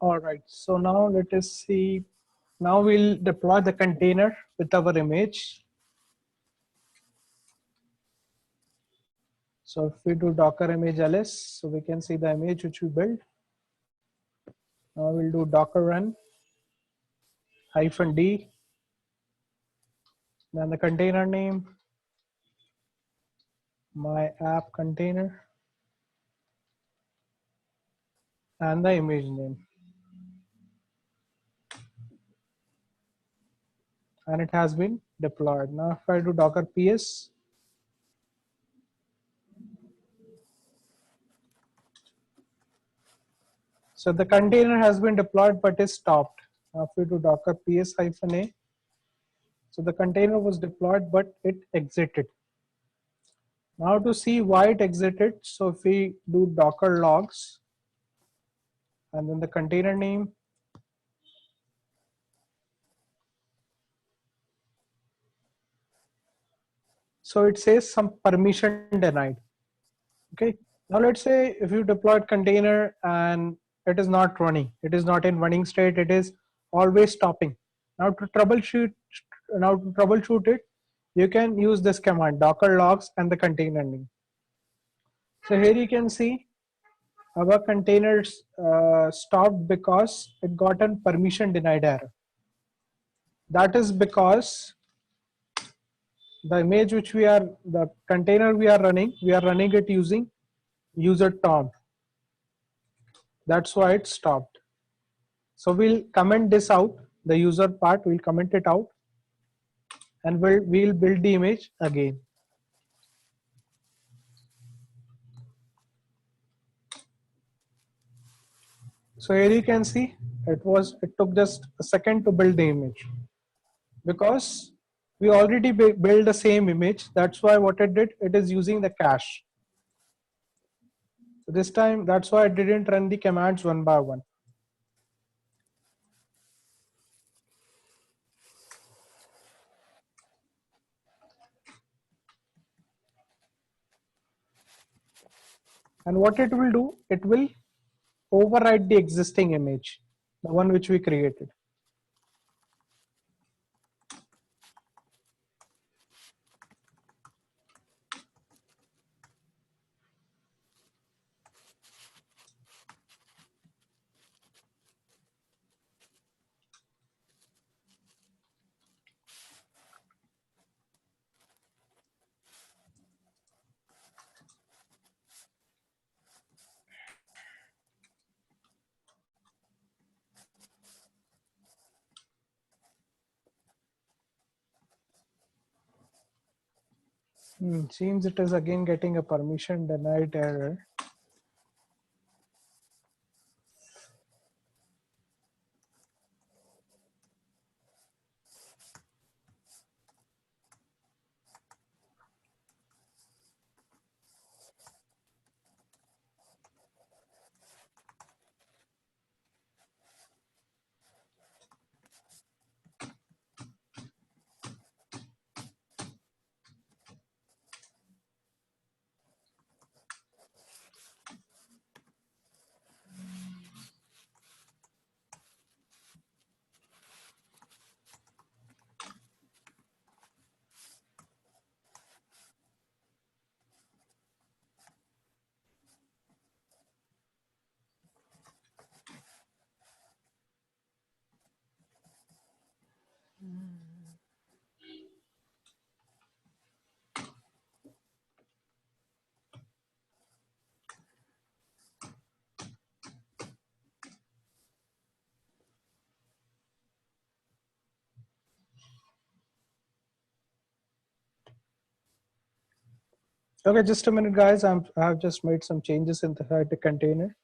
All right, so now let us see. Now we'll deploy the container with our image. So if we do Docker image ls, so we can see the image which we built. Now we'll do Docker run -d, then the container name, my app container, and the image name. And it has been deployed. Now if I do Docker ps, so the container has been deployed but is stopped. Now if we do Docker ps -a, so the container was deployed but it exited. Now to see why it exited, so if we do Docker logs and then the container name, so it says some permission denied. Okay, now let's say if you deployed container and it is not running, it is not in running state, it is always stopping. Now to troubleshoot it, you can use this command, docker logs and the container name. So here you can see our containers stopped because it got a permission denied error. That is because the image which the container we are running it using user Tom. That's why it stopped. So we'll comment this out, the user part, we'll comment it out, and we'll build the image again. So here you can see it took just a second to build the image because we already built the same image. That's why what it did, it is using the cache. So this time, that's why I didn't run the commands one by one. And what it will do, it will override the existing image, the one which we created. Seems it is again getting a permission denied error. Okay, just a minute, guys. I have just made some changes in the container.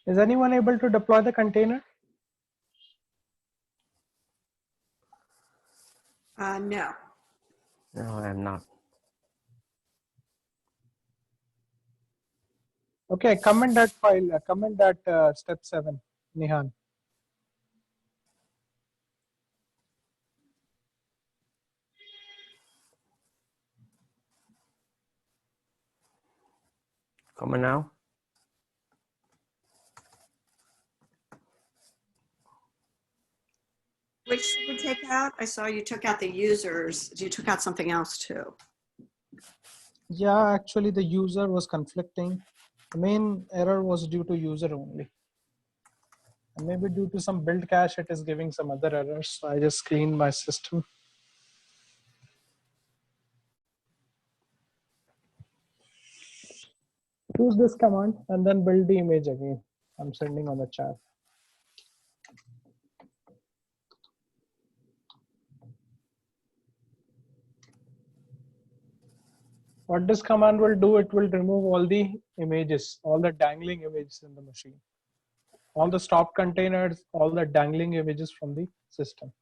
Is anyone able to deploy the container? No. No, I'm not. Okay, comment that file, comment that step 7, Nihan. Comment now. Which did you take out? I saw you took out the users. You took out something else too. Yeah, actually the user was conflicting. The main error was due to user only. And maybe due to some build cache, it is giving some other errors. So I just cleaned my system. Use this command and then build the image again. I'm sending on the chat. What this command will do, it will remove all the images, all the dangling images in the machine, all the stop containers, all the dangling images from the system.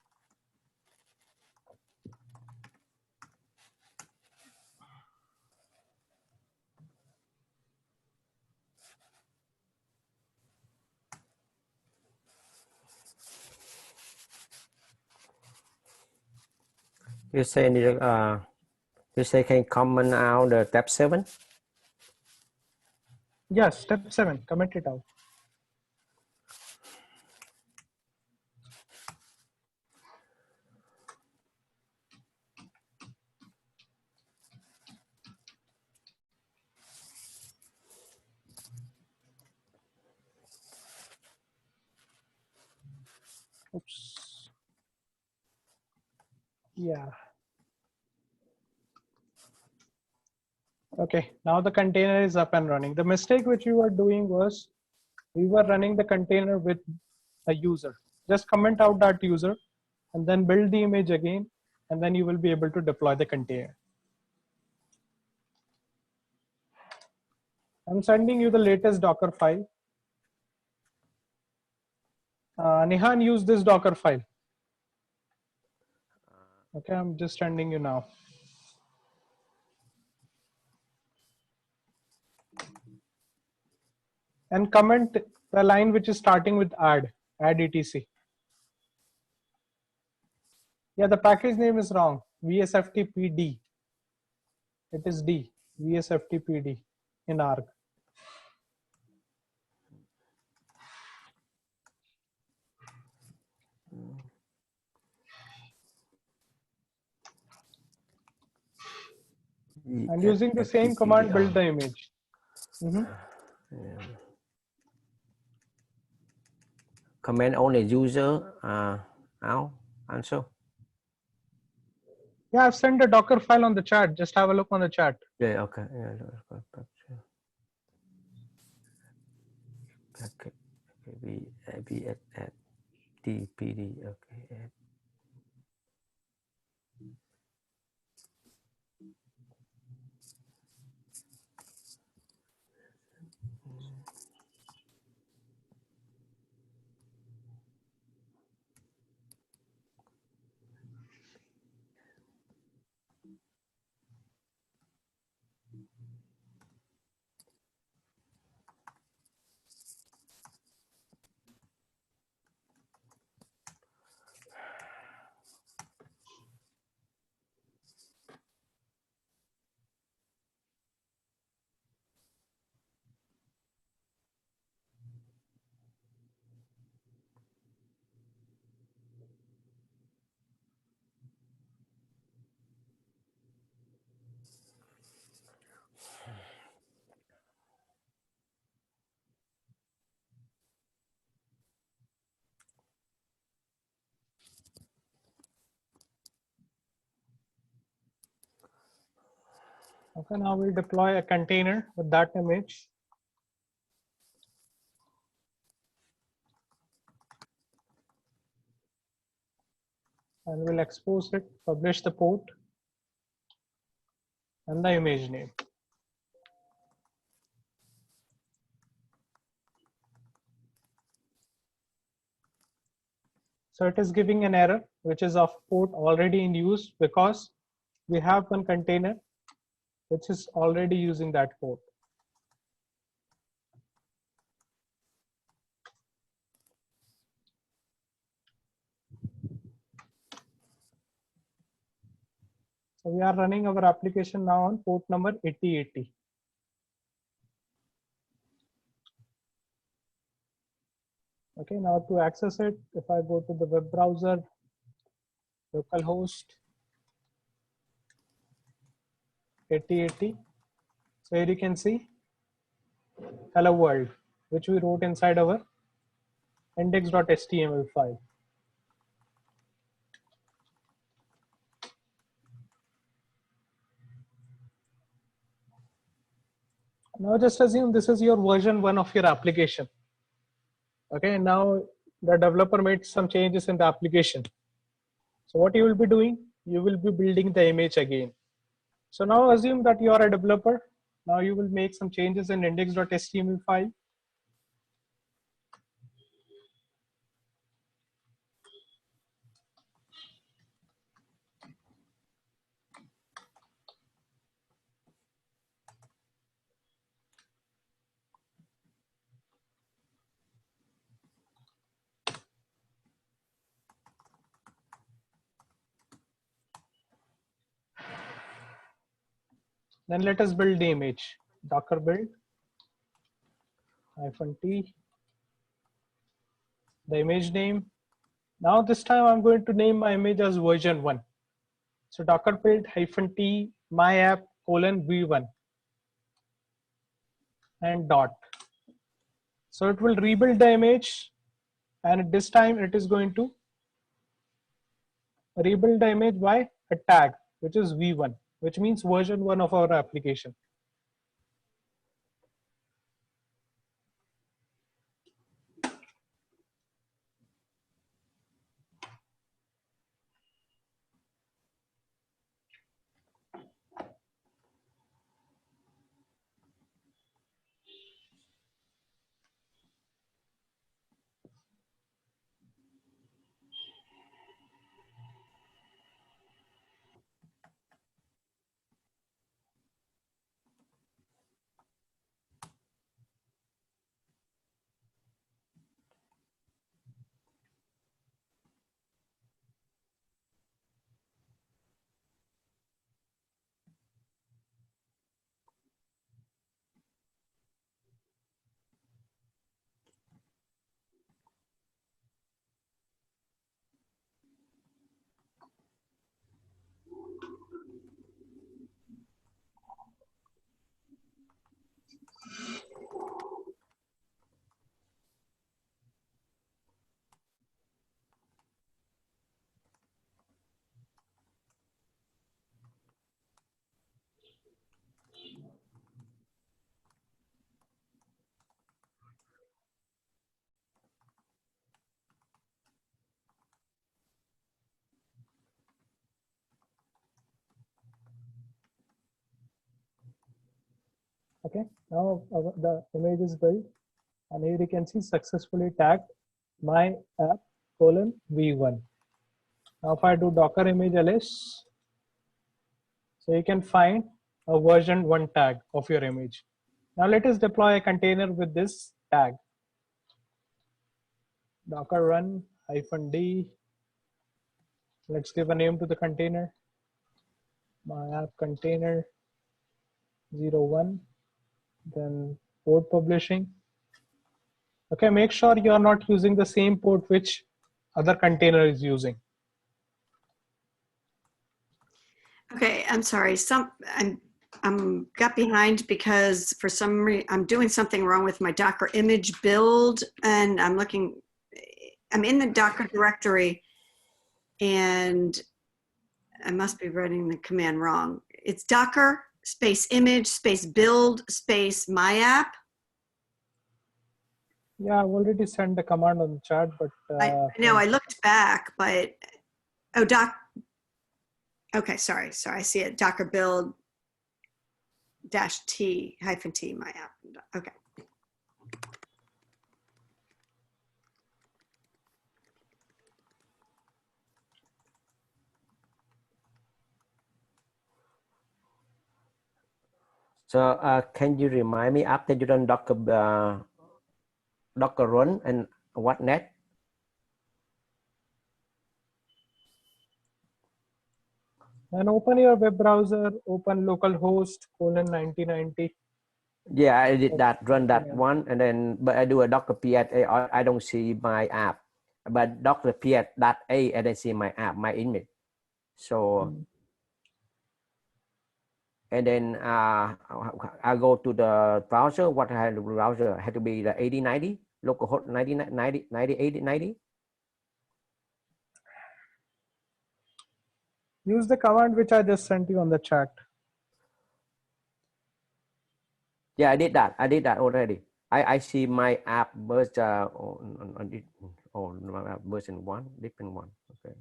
You say can comment out the tab 7? Yes, step 7, comment it out. Oops. Yeah. Okay, now the container is up and running. The mistake which we were doing was we were running the container with a user. Just comment out that user and then build the image again, and then you will be able to deploy the container. I'm sending you the latest Docker file. Nihan, use this Docker file. Okay, I'm just sending you now. And comment the line which is starting with add etc. Yeah, the package name is wrong. VSFTPD. It is D. VSFTPD in ARG. And using the same command, build the image. Comment only user out answer. Yeah, I've sent a Docker file on the chat. Just have a look on the chat. Yeah, okay. Yeah, okay. B at DPD. Okay. Okay, now we'll deploy a container with that image. And we'll expose it, publish the port and the image name. So it is giving an error, which is of port already in use because we have one container which is already using that port. So we are running our application now on port number 8080. Okay, now to access it, if I go to the web browser, localhost 8080, so here you can see hello world, which we wrote inside our index.html file. Now just assume this is your version 1 of your application. Okay, now the developer made some changes in the application. So what you will be doing, you will be building the image again. So now assume that you are a developer. Now you will make some changes in index.html file. Then let us build the image. Docker build -t, the image name. Now this time I'm going to name my image as version 1. So Docker build -t my app v1 and dot. So it will rebuild the image, and this time it is going to rebuild the image by a tag, which is v1, which means version 1 of our application. Okay, now the image is built, and here you can see successfully tagged my app v1. Now if I do docker image ls, so you can find a version 1 tag of your image. Now let us deploy a container with this tag. Docker run -d. Let's give a name to the container. My app container 01. Then port publishing. Okay, make sure you are not using the same port which other container is using. Okay, I'm sorry. I'm got behind because for some reason I'm doing something wrong with my Docker image build, and I'm in the Docker directory, and I must be writing the command wrong. It's Docker space image space build space my app. Yeah, I've already sent the command on the chat, but I know I looked back, but okay, sorry, I see it. Docker build -t my app. Okay. So can you remind me after you run Docker run and what next? And open your web browser, open localhost :9090. Yeah, I did that, run that one, and then, but I do a Docker ps, I don't see my app, but Docker ps.a, and I see my app, my image. So, and then I go to the browser. What I had the browser had to be the 8090, localhost 9080. Use the command which I just sent you on the chat. Yeah, I did that. I did that already. I see my app version on version 1, different one. Okay.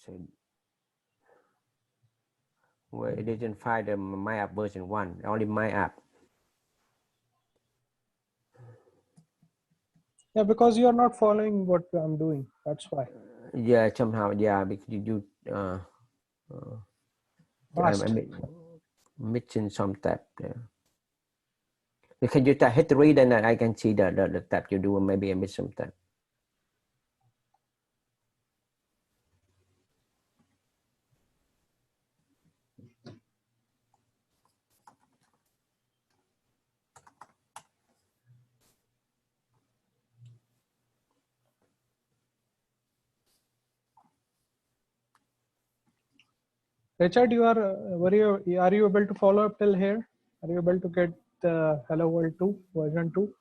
So, well, it didn't find my app version 1, only my app. Yeah, because you are not following what I'm doing. That's why. Yeah, somehow, yeah, because you I'm missing some tab there. Can you hit the read and I can see the tab you do, and maybe I miss some tab. Richard, are you able to follow up till here? Are you able to get the Hello World 2 version 2?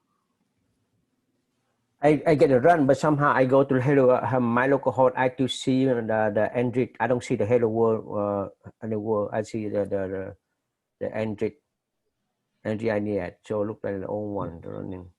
I get a run, but somehow I go to hello my local host. I to see the entry. I don't see the hello world world. I see the entry I need. So look like the old one running.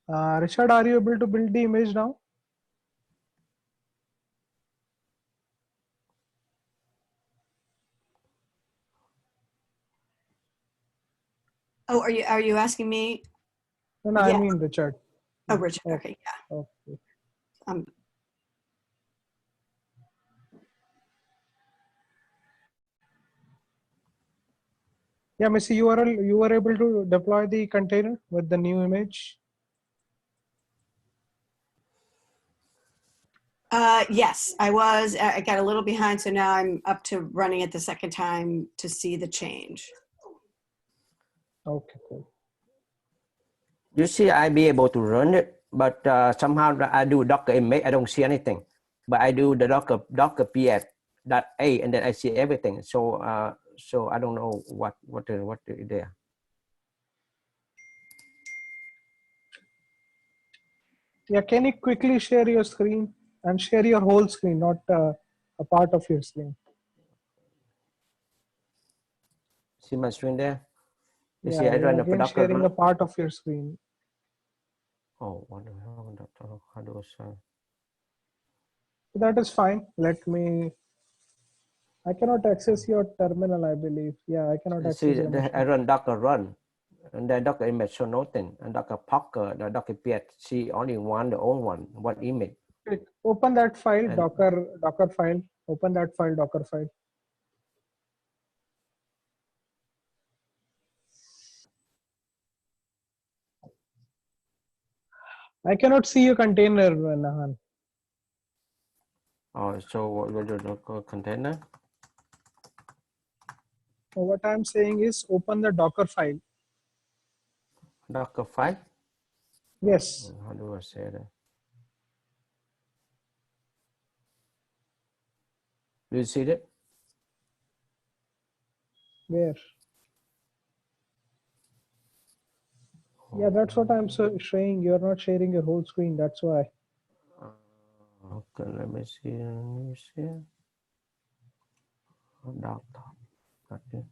Richard, are you able to build the image now? Oh, are you asking me? No, Yeah. I mean Richard. Oh, Richard. Okay. Yeah. Okay. Yeah, Missy, you were able to deploy the container with the new image? Yes, I was. I got a little behind, so now I'm up to running it the second time to see the change. Okay, cool. You see, I be able to run it, but somehow I do Docker image. I don't see anything, but I do the Docker ps.a, and then I see everything. So so I don't know what is there. Yeah, can you quickly share your screen and share your whole screen, not a part of your screen? See my screen there? You Yeah, see, I you're run a again Docker sharing a run. part of your screen. Oh, what the hell? How do I say? That is fine. Let me. I cannot access your terminal, I believe. Yeah, I cannot See, access your machine. I run Docker run, and then Docker image show nothing, and Docker Packer, the Docker PHP only the old one image. Click. Open that file, And Docker file. Open that file, Docker file. I cannot see your container, Nahan. oh, so what the Docker container? So what I'm saying is open the Docker file. Docker file? Yes. How do I say that? Do you see it? Where? Yeah, that's what I'm showing. You're not sharing your whole screen. That's why. Okay, let me see. Desktop. Okay.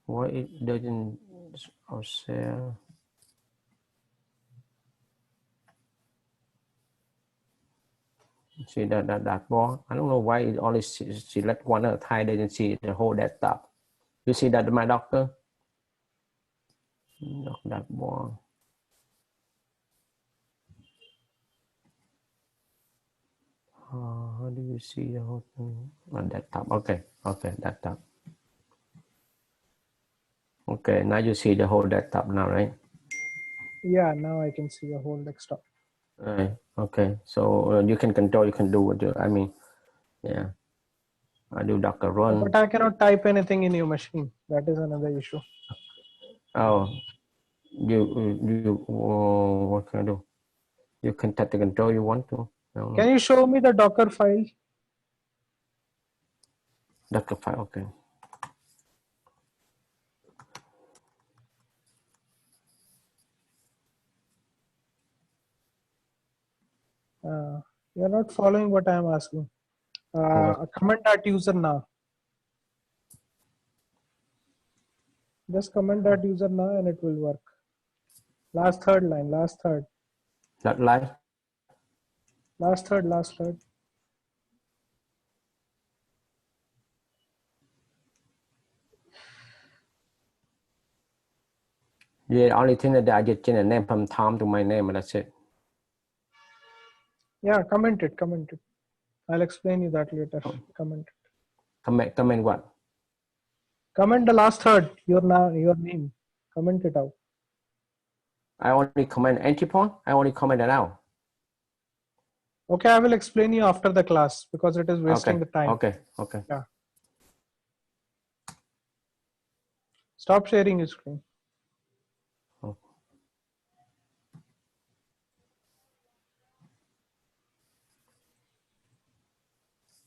Why it doesn't share? See that bar? I don't know why it only select one at a time. Doesn't see the whole desktop. You see that my Docker? That bar. How do you see the whole thing? On desktop. Okay, desktop. Okay, now you see the whole desktop now, right? Yeah, now I can see a whole desktop. Right. Okay, so you can control. You can do what you. I mean, yeah. I do Docker run. But I cannot type anything in your machine. That is another issue. Oh, what can I do? You can type the control you want to. Can you show me the Docker file? Dockerfile, okay. You're not following what I'm asking. Comment that user now. Just comment that user now and it will work. Last third line, last third. Not live? Last third, last third. Yeah, the only thing that I just change the name from Tom to my name and that's it. Yeah, comment it, comment it. I'll explain you that later. Comment it. Comment what? Comment the last third, your name. Comment it out. I only comment entry point. I only comment it out. Okay, I will explain you after the class because it is wasting the time. Okay. Yeah. Stop sharing your screen. Oh.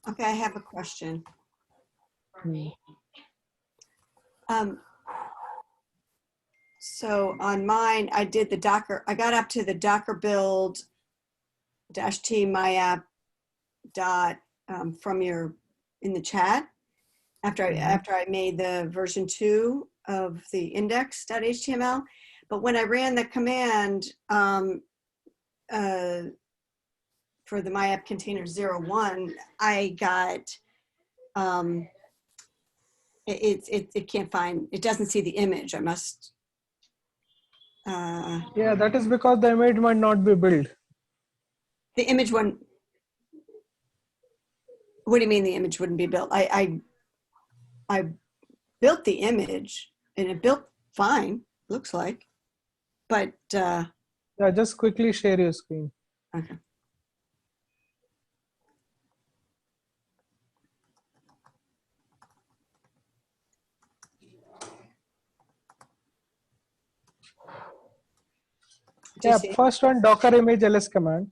Okay, I have a question. So on mine, I did the Docker, I got up to the Docker build -t my app dot from your, in the chat, after I made the version 2 of the index.html. But when I ran the command for the my app container 01, I got, it can't find, it doesn't see the image. I must. Yeah, that is because the image might not be built. The image one. What do you mean the image wouldn't be built? I built the image and it built fine, looks like, but yeah, just quickly share your screen. okay. Yeah, first one, Docker image ls command.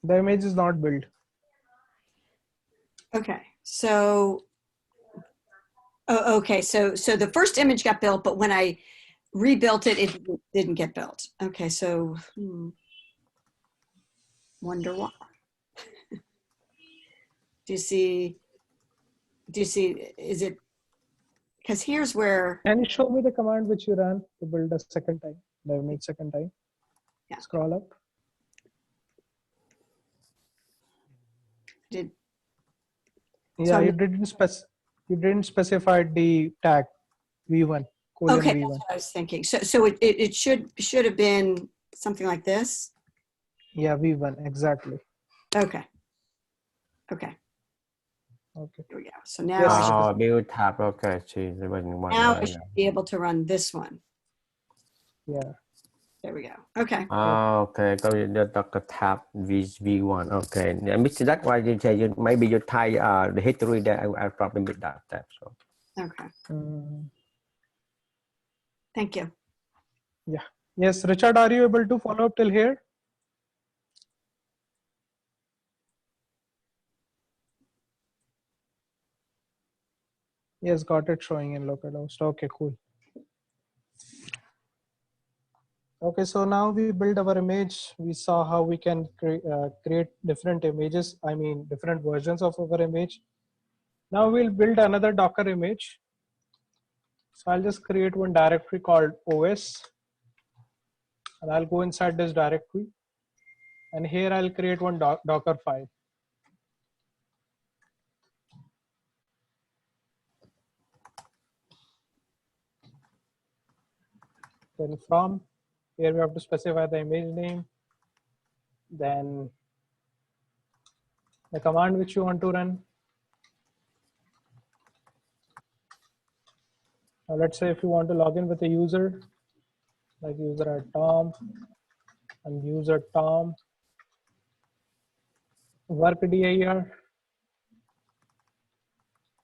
The image is not built. Okay, so okay, so the first image got built, but when I rebuilt it, it didn't get built. Okay, so wonder why. Do you see? do you see, is it, because here's where, Can you show me the command which you ran to build a second time, the image second time? Yeah. Scroll up. did, Yeah, So you didn't specify the tag v1 colon okay, v1. that's what I was thinking. So it should have been something like this. Yeah, v1 exactly. Okay. Okay. Okay. Here we go. So now Yes, I should, Oh, build tab. Okay, see the one. now I should be able to run this one. Yeah. There we go. Okay. Okay, go to the Docker tab v1. Okay, yeah, Mr. That's why you say you maybe you type the history there. I probably missed that tab. So Okay. Mm, Thank you. yeah. Yes, Richard, are you able to follow up till here? Yes, got it showing in localhost. Okay, cool. Okay, so now we build our image. We saw how we can create different images. I mean, different versions of our image. Now we'll build another Docker image. So I'll just create one directory called OS. And I'll go inside this directory. And here I'll create one Docker file. Then from here we have to specify the image name. Then the command which you want to run. Now let's say if you want to log in with a user, like user at Tom and user Tom, work dir,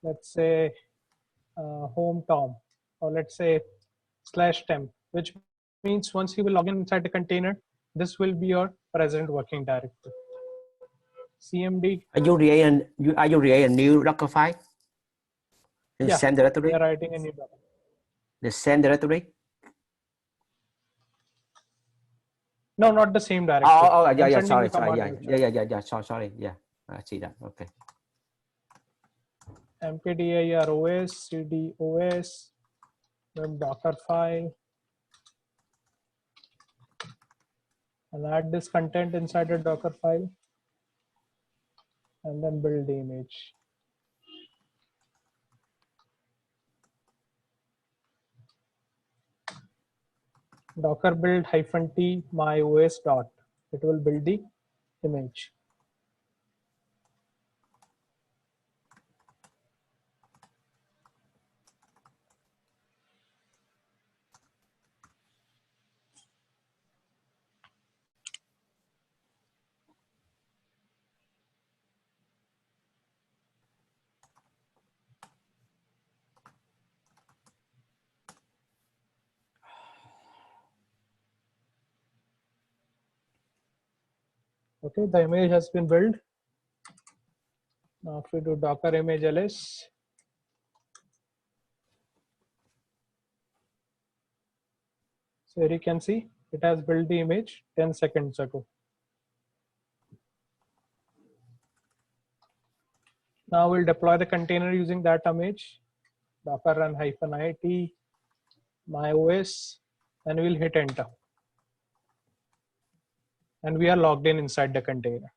let's say home Tom, or let's say /temp, which means once you will log in inside the container, this will be your present working directory. CMD. are you creating a new Dockerfile? In the Yeah, same directory? we are writing a new document. The same directory? No, not the same directory. Oh, yeah, I'm yeah. sending Sorry, the command yeah. Sorry, yeah. I see that. Okay. mkdir os cd os, then Dockerfile, and add this content inside the Dockerfile, and then build the image. Docker build -t my os dot. It will build the image. Okay, the image has been built. Now if we do Docker image ls, so here you can see it has built the image 10 seconds ago. Now we'll deploy the container using that image, Docker run -it my os, and we'll hit enter. And we are logged in inside the container.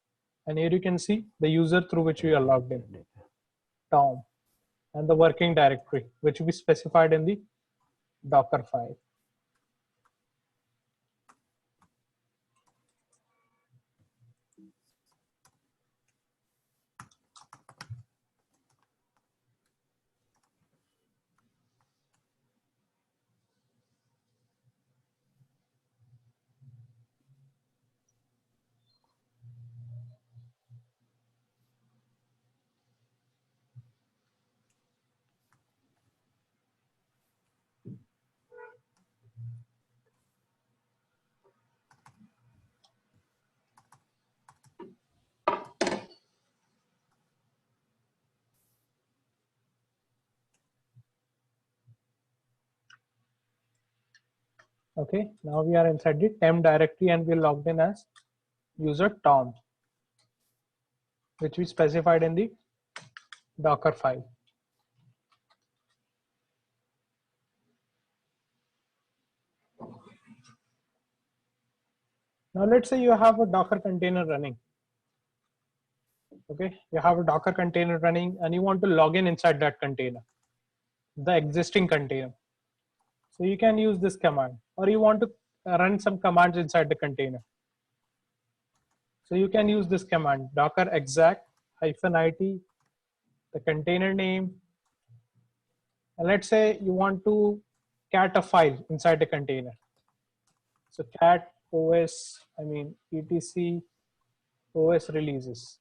And here you can see the user through which we are logged in, Tom, and the working directory, which we specified in the Docker file. Okay, now we are inside the temp directory and we're logged in as user Tom, which we specified in the Docker file. Now let's say you have a Docker container running. Okay, you have a Docker container running and you want to log in inside that container, the existing container. So you can use this command, or you want to run some commands inside the container. So you can use this command, docker exec -it, the container name. And let's say you want to cat a file inside the container. So cat os, etc os releases.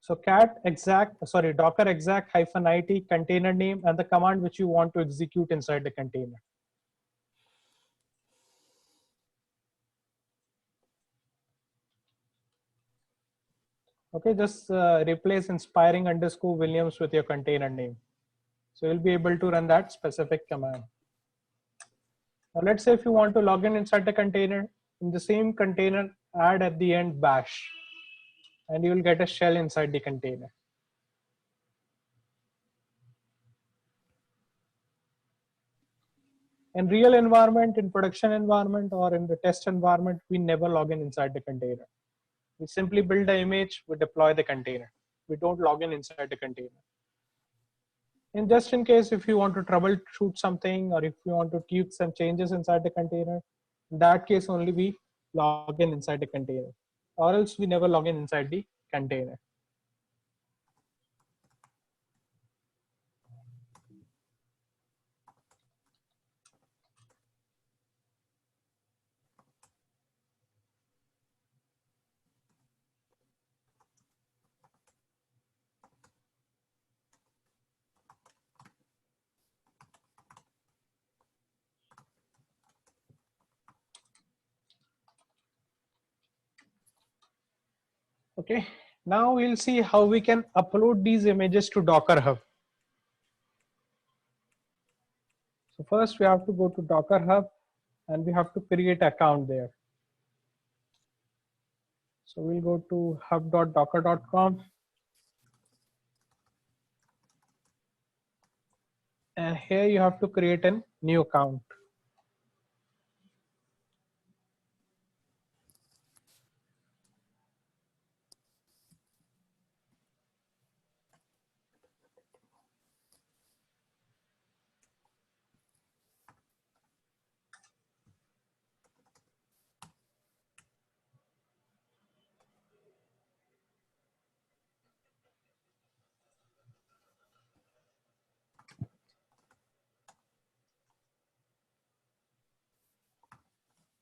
So docker exec -it container name and the command which you want to execute inside the container. Okay, just replace inspiring_Williams with your container name. So you'll be able to run that specific command. Now let's say if you want to log in inside the container, in the same container, add at the end bash, and you will get a shell inside the container. In real environment, in production environment, or in the test environment, we never log in inside the container. We simply build the image, we deploy the container. We don't log in inside the container. And just in case, if you want to troubleshoot something, or if you want to tweak some changes inside the container, in that case only we log in inside the container, or else we never log in inside the container. Okay, now we'll see how we can upload these images to Docker Hub. So first we have to go to Docker Hub and we have to create an account there. So we'll go to hub.docker.com. And here you have to create a new account.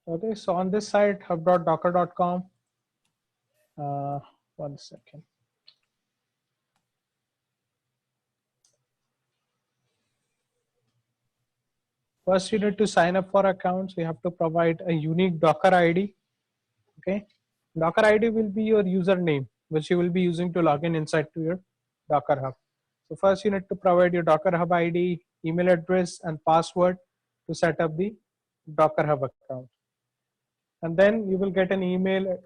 Okay, so on this site, hub.docker.com, one second. First, you need to sign up for accounts. You have to provide a unique Docker ID. Okay, Docker ID will be your username, which you will be using to log in inside to your Docker Hub. So first, you need to provide your Docker Hub ID, email address, and password to set up the Docker Hub account. And then you will get an email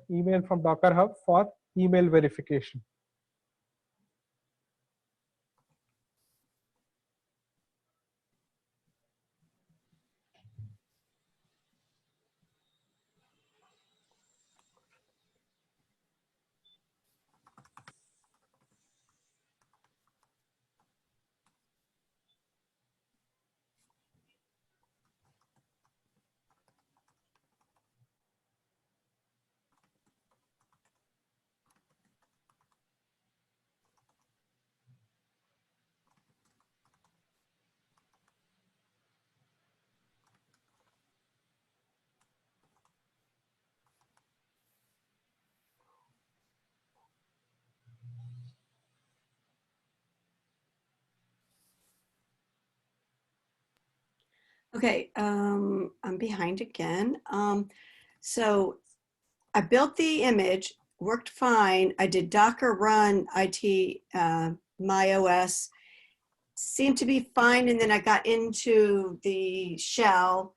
from Docker Hub for email verification. Okay, I'm behind again. So I built the image, worked fine. I did Docker run IT my OS, seemed to be fine, and then I got into the shell.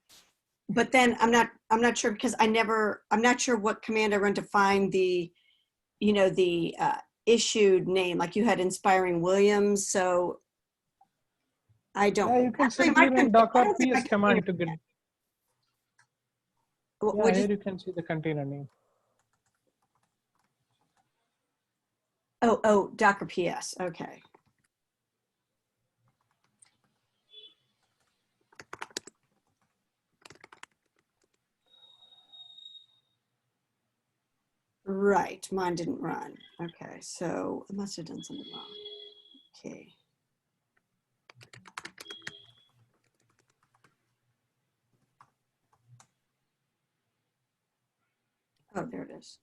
But then I'm not sure because I'm not sure what command I run to find the issued name, like you had Inspiring Williams. So I don't. Yeah, you can Actually, simply run I docker don't think my ps container. command to get. Yeah, What here you can see the container name. Oh, Docker PS. Okay. Right, mine didn't run. Okay, so I must have done something wrong. Okay. Oh, there it is.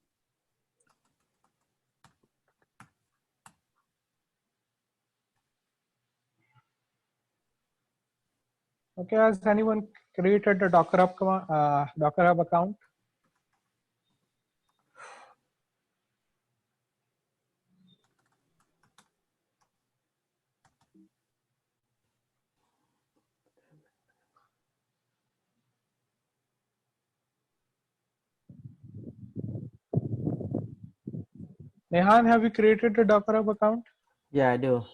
Okay, has anyone created a Docker Hub Docker Hub account? Nehan, have you created a Docker Hub account? Yeah, I do.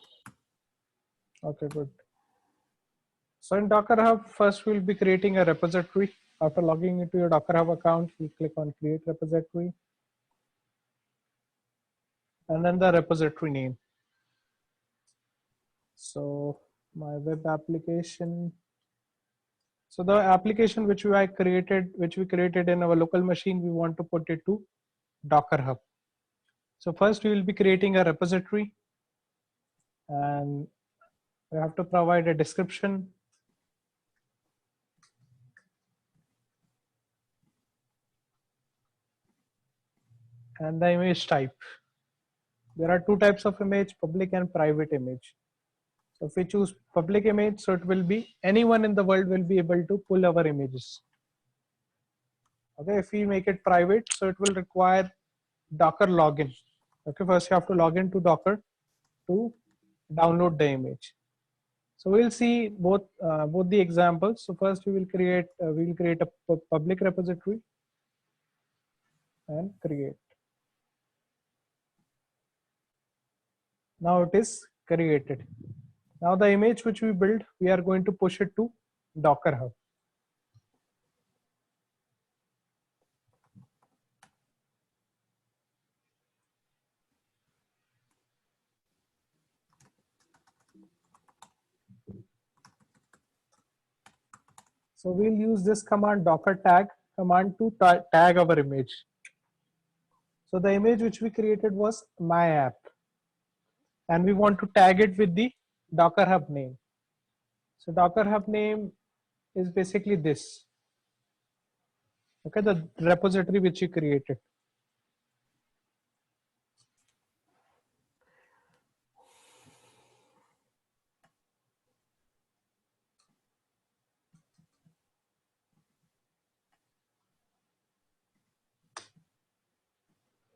Okay, good. So in Docker Hub, first we'll be creating a repository. After logging into your Docker Hub account, you click on create repository and then the repository name. So my web application. So the application which we created in our local machine, we want to put it to Docker Hub. So first we will be creating a repository and we have to provide a description. And the image type. There are two types of image, public and private image. So if we choose public image, so it will be anyone in the world will be able to pull our images. Okay, if we make it private, so it will require Docker login. Okay, first you have to log into Docker to download the image. So we'll see both the examples. So first we will create a public repository and create. Now it is created. Now the image which we build, we are going to push it to Docker Hub. So we'll use this command docker tag command to tag our image. So the image which we created was my app and we want to tag it with the Docker Hub name. So Docker Hub name is basically this. Okay, the repository which you created.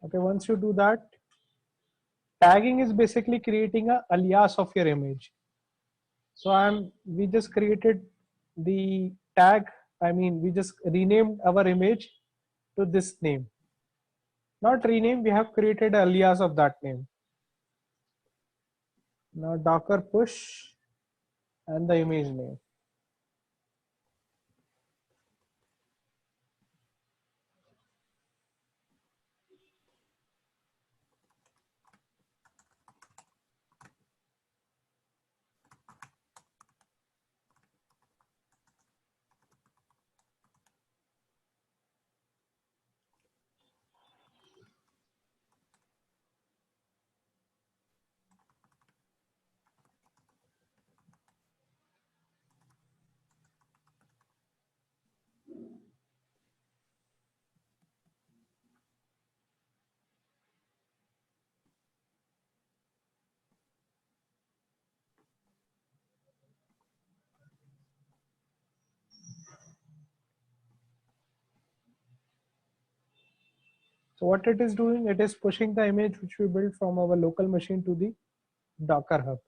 Okay, once you do that, tagging is basically creating a alias of your image. So we just created the tag. I mean, we just renamed our image to this name. Not rename, we have created an alias of that name. Now Docker push and the image name. So what it is doing, it is pushing the image which we built from our local machine to the Docker Hub.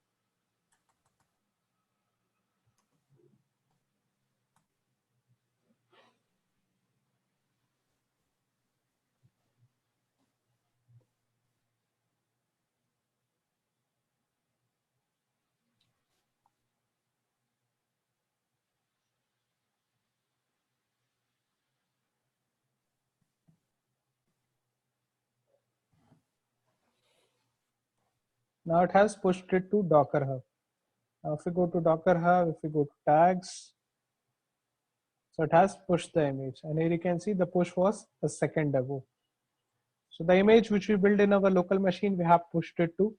Now it has pushed it to Docker Hub. Now if we go to Docker Hub, if we go to tags, so it has pushed the image, and here you can see the push was a second ago. So the image which we built in our local machine, we have pushed it to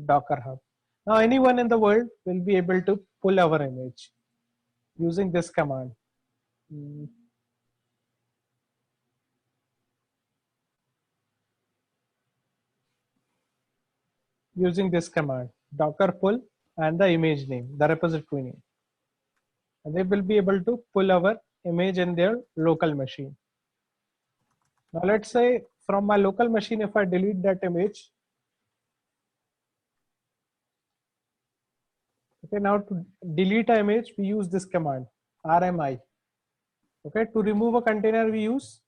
Docker Hub. Now anyone in the world will be able to pull our image using this command. Using this command, docker pull and the image name, the repository name. And they will be able to pull our image in their local machine. Now let's say from my local machine, if I delete that image, okay, now to delete an image, we use this command, RMI. Okay, to remove a container, we use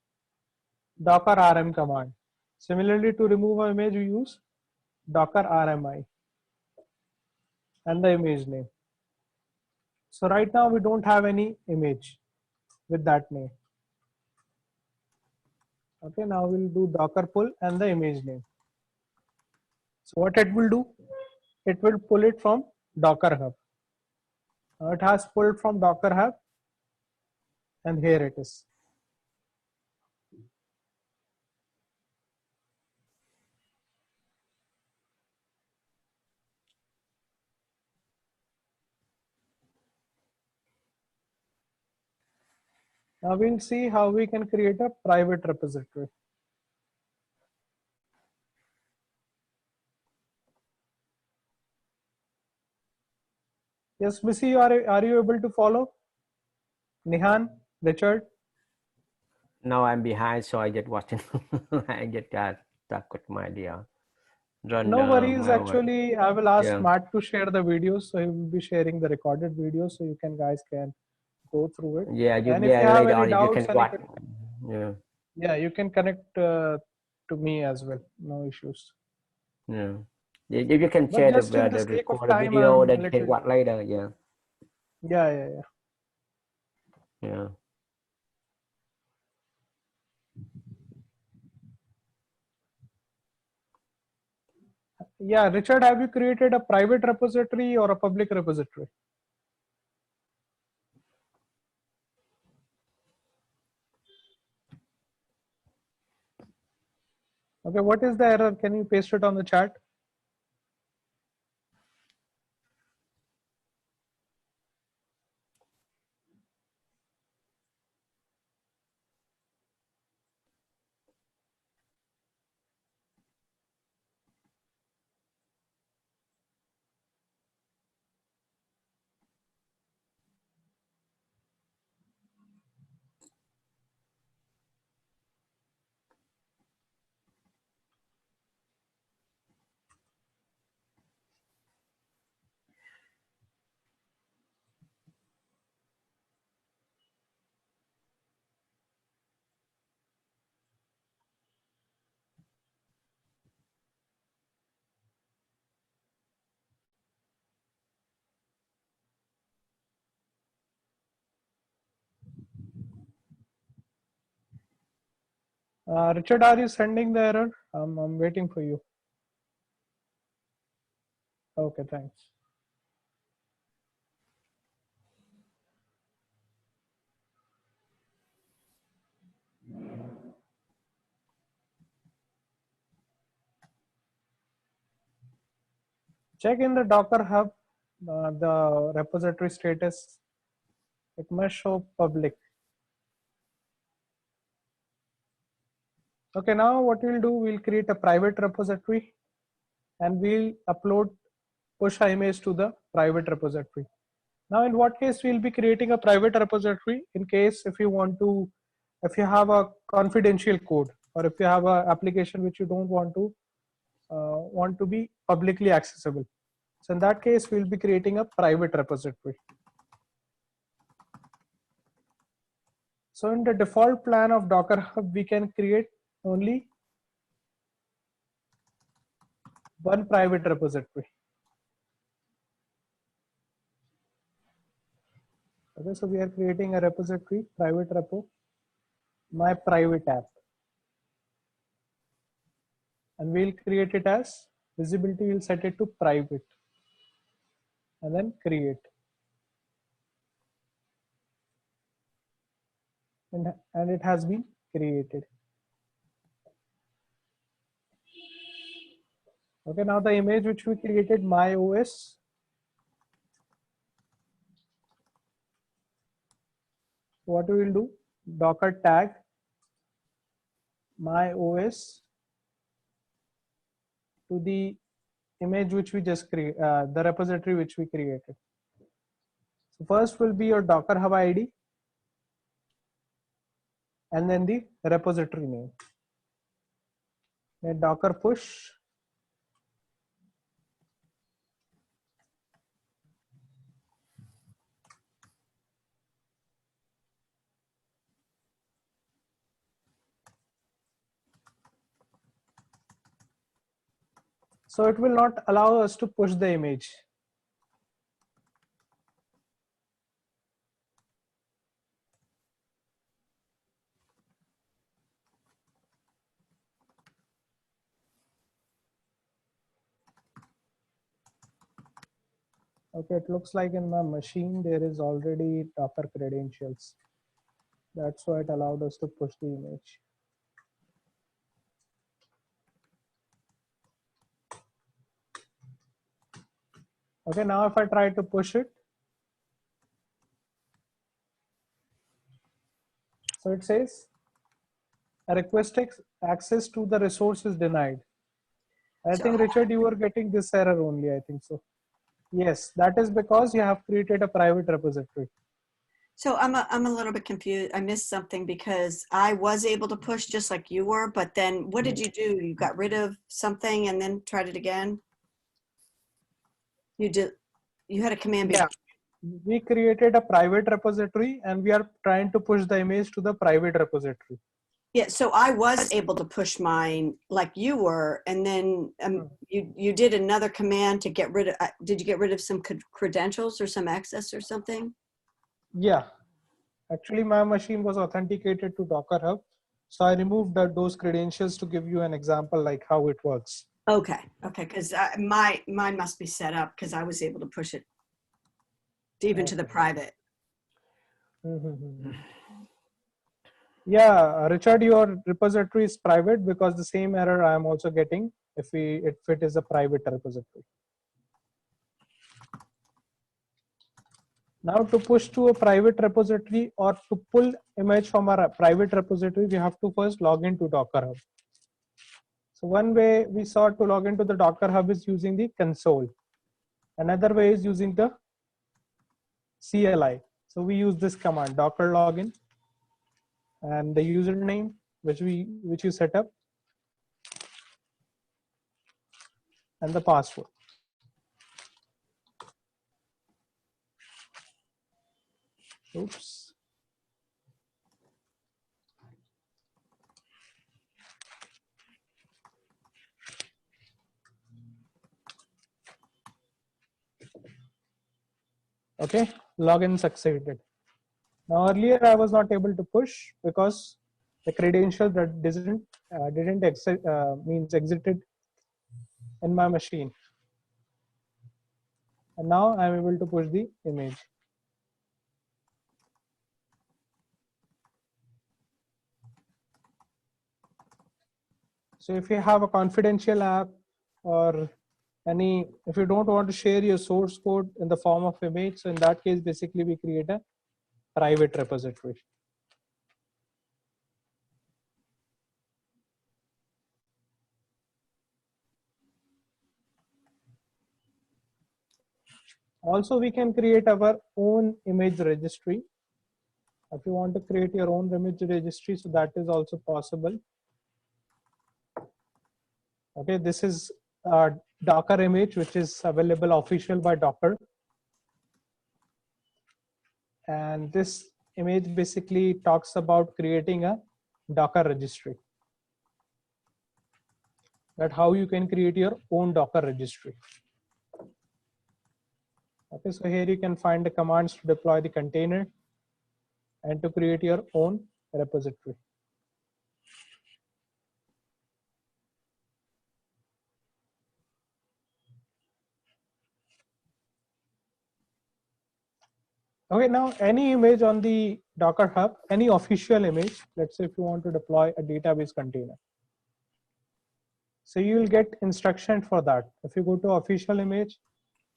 docker rm command. Similarly, to remove an image, we use docker RMI and the image name. So right now we don't have any image with that name. Okay, now we'll do docker pull and the image name. So what it will do, it will pull it from Docker Hub. Now it has pulled from Docker Hub, and here it is. Now we'll see how we can create a private repository. Yes, Missy, are you able to follow? Nihan, Richard? No, I'm behind, so I just watching. I just got stuck with my idea. No worries. My work. Actually, I will ask Yeah. Matt to share the videos, so he will be sharing the recorded videos, so you guys can go through it. Yeah, And if you have later any on you doubts, can watch. Yeah, you can connect to me as well. No issues. yeah. If you can But share just in the the sake of recorded time, video, I'm a then you can little. watch later. Yeah. Yeah. Yeah. Yeah, Richard, have you created a private repository or a public repository? Okay, what is the error? Can you paste it on the chat? Richard, are you sending the error? I'm waiting for you. Okay, thanks. Check in the Docker Hub, the repository status. It must show public. Okay, now what we'll do, we'll create a private repository and we'll upload, push our image to the private repository. Now, in what case we'll be creating a private repository? In case if you want to, if you have a confidential code, or if you have an application which you don't want to be publicly accessible. So in that case, we'll be creating a private repository. So in the default plan of Docker Hub, we can create only one private repository. Okay, so we are creating a repository, private repo, my private app. And we'll create it as Visibility, we'll set it to private and then create. And it has been created. Okay, now the image which we created, my OS. What we will do, Docker tag my OS to the image which we just created, the repository which we created. So first will be your Docker Hub ID and then the repository name. Then Docker push. So it will not allow us to push the image. Okay, it looks like in my machine there is already Docker credentials. That's why it allowed us to push the image. Okay, now if I try to push it, so it says a request access to the resource is denied. I think, Richard, you are getting this error only, I think so. Yes, that is because you have created a private repository. So I'm a little bit confused. I missed something because I was able to push just like you were, but then what did you do? You got rid of something and then tried it again? You had a command. Yeah, we created a private repository and we are trying to push the image to the private repository. Yeah, so I was able to push mine like you were, and then you did another command to get rid of, did you get rid of some credentials or some access or something? Yeah, actually my machine was authenticated to Docker Hub. So I removed those credentials to give you an example like how it works. Okay, because mine must be set up because I was able to push it even to the private. Yeah, Richard, your repository is private because the same error I am also getting if it is a private repository. Now to push to a private repository or to pull image from our private repository, we have to first log into Docker Hub. So one way we saw to log into the Docker Hub is using the console. Another way is using the CLI. So we use this command, docker login, and the username which you set up, and the password. Oops. Okay, login succeeded. Now earlier I was not able to push because the credential that didn't exit means exited in my machine. And now I'm able to push the image. So if you have a confidential app or if you don't want to share your source code in the form of image, so in that case, basically we create a private repository. Also, we can create our own image registry. If you want to create your own image registry, so that is also possible. Okay, this is a Docker image, which is available official by Docker. And this image basically talks about creating a Docker registry. That how you can create your own Docker registry. Okay, so here you can find the commands to deploy the container and to create your own repository. Okay, now any image on the Docker Hub, any official image, let's say if you want to deploy a database container. So you will get instruction for that. If you go to official image,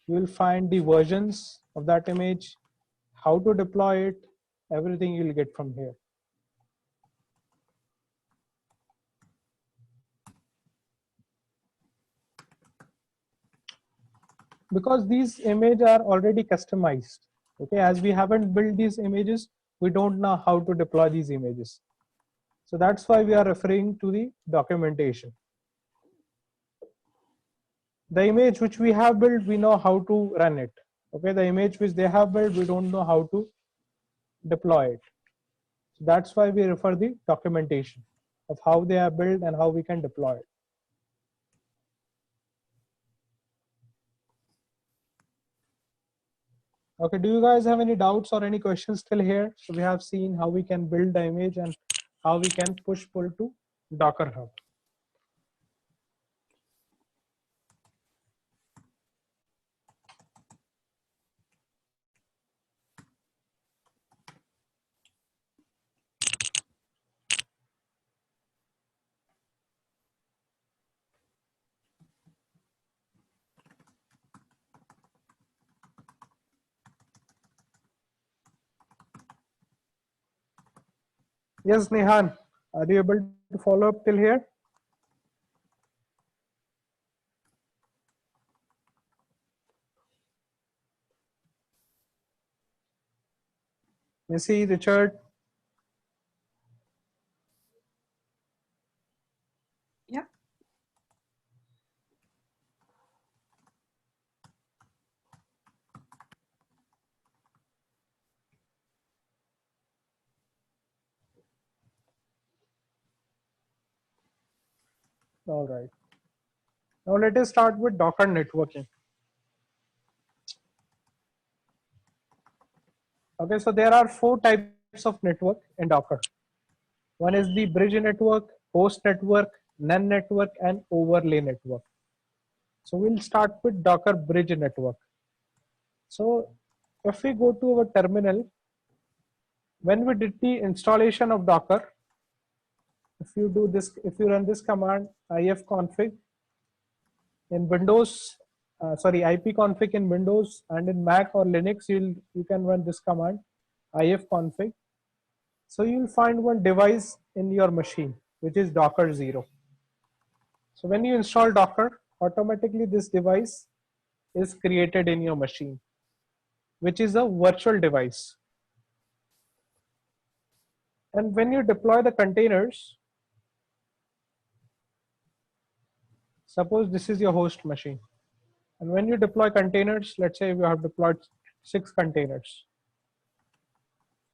you will find the versions of that image, how to deploy it, everything you'll get from here. Because these images are already customized. Okay, as we haven't built these images, we don't know how to deploy these images. So that's why we are referring to the documentation. The image which we have built, we know how to run it. Okay, the image which they have built, we don't know how to deploy it. So that's why we refer the documentation of how they are built and how we can deploy it. Okay, do you guys have any doubts or any questions still here? So we have seen how we can build the image and how we can push pull to Docker Hub. Yes, Nihan, are you able to follow up till here? Missy, Richard? Yep. All right. Now let us start with Docker networking. Okay, so there are 4 types of network in Docker. One is the bridge network, host network, none network, and overlay network. So we'll start with Docker bridge network. So if we go to our terminal, when we did the installation of Docker, if you do this, if you run this command ifconfig in Windows, ipconfig in Windows, and in Mac or Linux, you can run this command ifconfig. So you'll find one device in your machine, which is Docker 0. So when you install Docker, automatically this device is created in your machine, which is a virtual device. And when you deploy the containers, suppose this is your host machine. And when you deploy containers, let's say you have deployed 6 containers.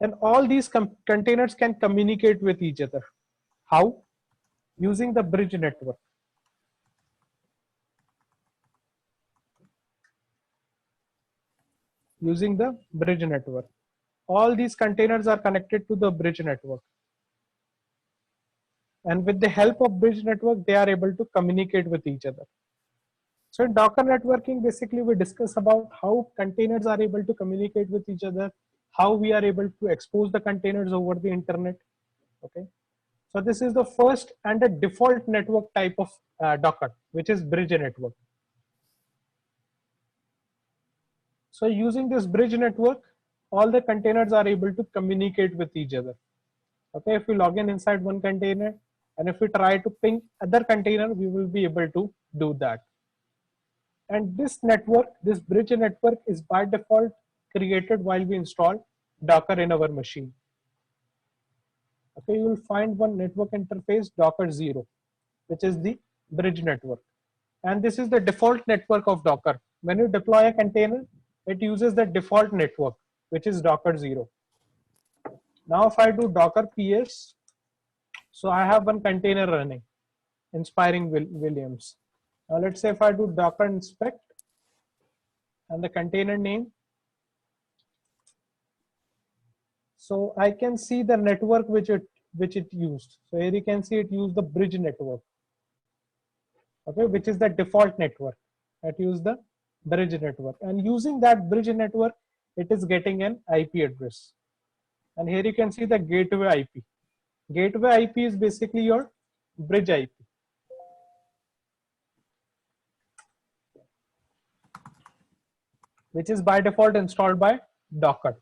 And all these containers can communicate with each other. How? Using the bridge network. Using the bridge network. All these containers are connected to the bridge network. And with the help of bridge network, they are able to communicate with each other. So in Docker networking, basically we discuss about how containers are able to communicate with each other, how we are able to expose the containers over the internet. Okay. So this is the first and the default network type of Docker, which is bridge network. So using this bridge network, all the containers are able to communicate with each other. Okay, if we log in inside one container, and if we try to ping other container, we will be able to do that. And this network, this bridge network is by default created while we install Docker in our machine. Okay, you will find one network interface Docker 0, which is the bridge network. And this is the default network of Docker. When you deploy a container, it uses the default network, which is Docker 0. Now if I do Docker PS, so I have one container running, Inspiring Williams. Now let's say if I do Docker inspect and the container name, so I can see the network which it used. So here you can see it used the bridge network, okay, which is the default network that use the bridge network. And using that bridge network, it is getting an IP address. And here you can see the gateway IP. Gateway IP is basically your bridge IP. Which is by default installed by Docker.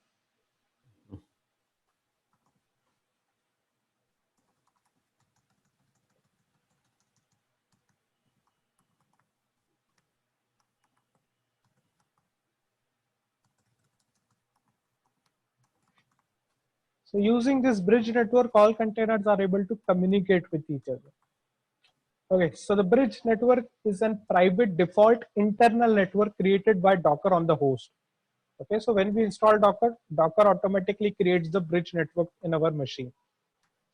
So using this bridge network, all containers are able to communicate with each other. Okay, so the bridge network is a private default internal network created by Docker on the host. Okay, so when we install Docker, Docker automatically creates the bridge network in our machine.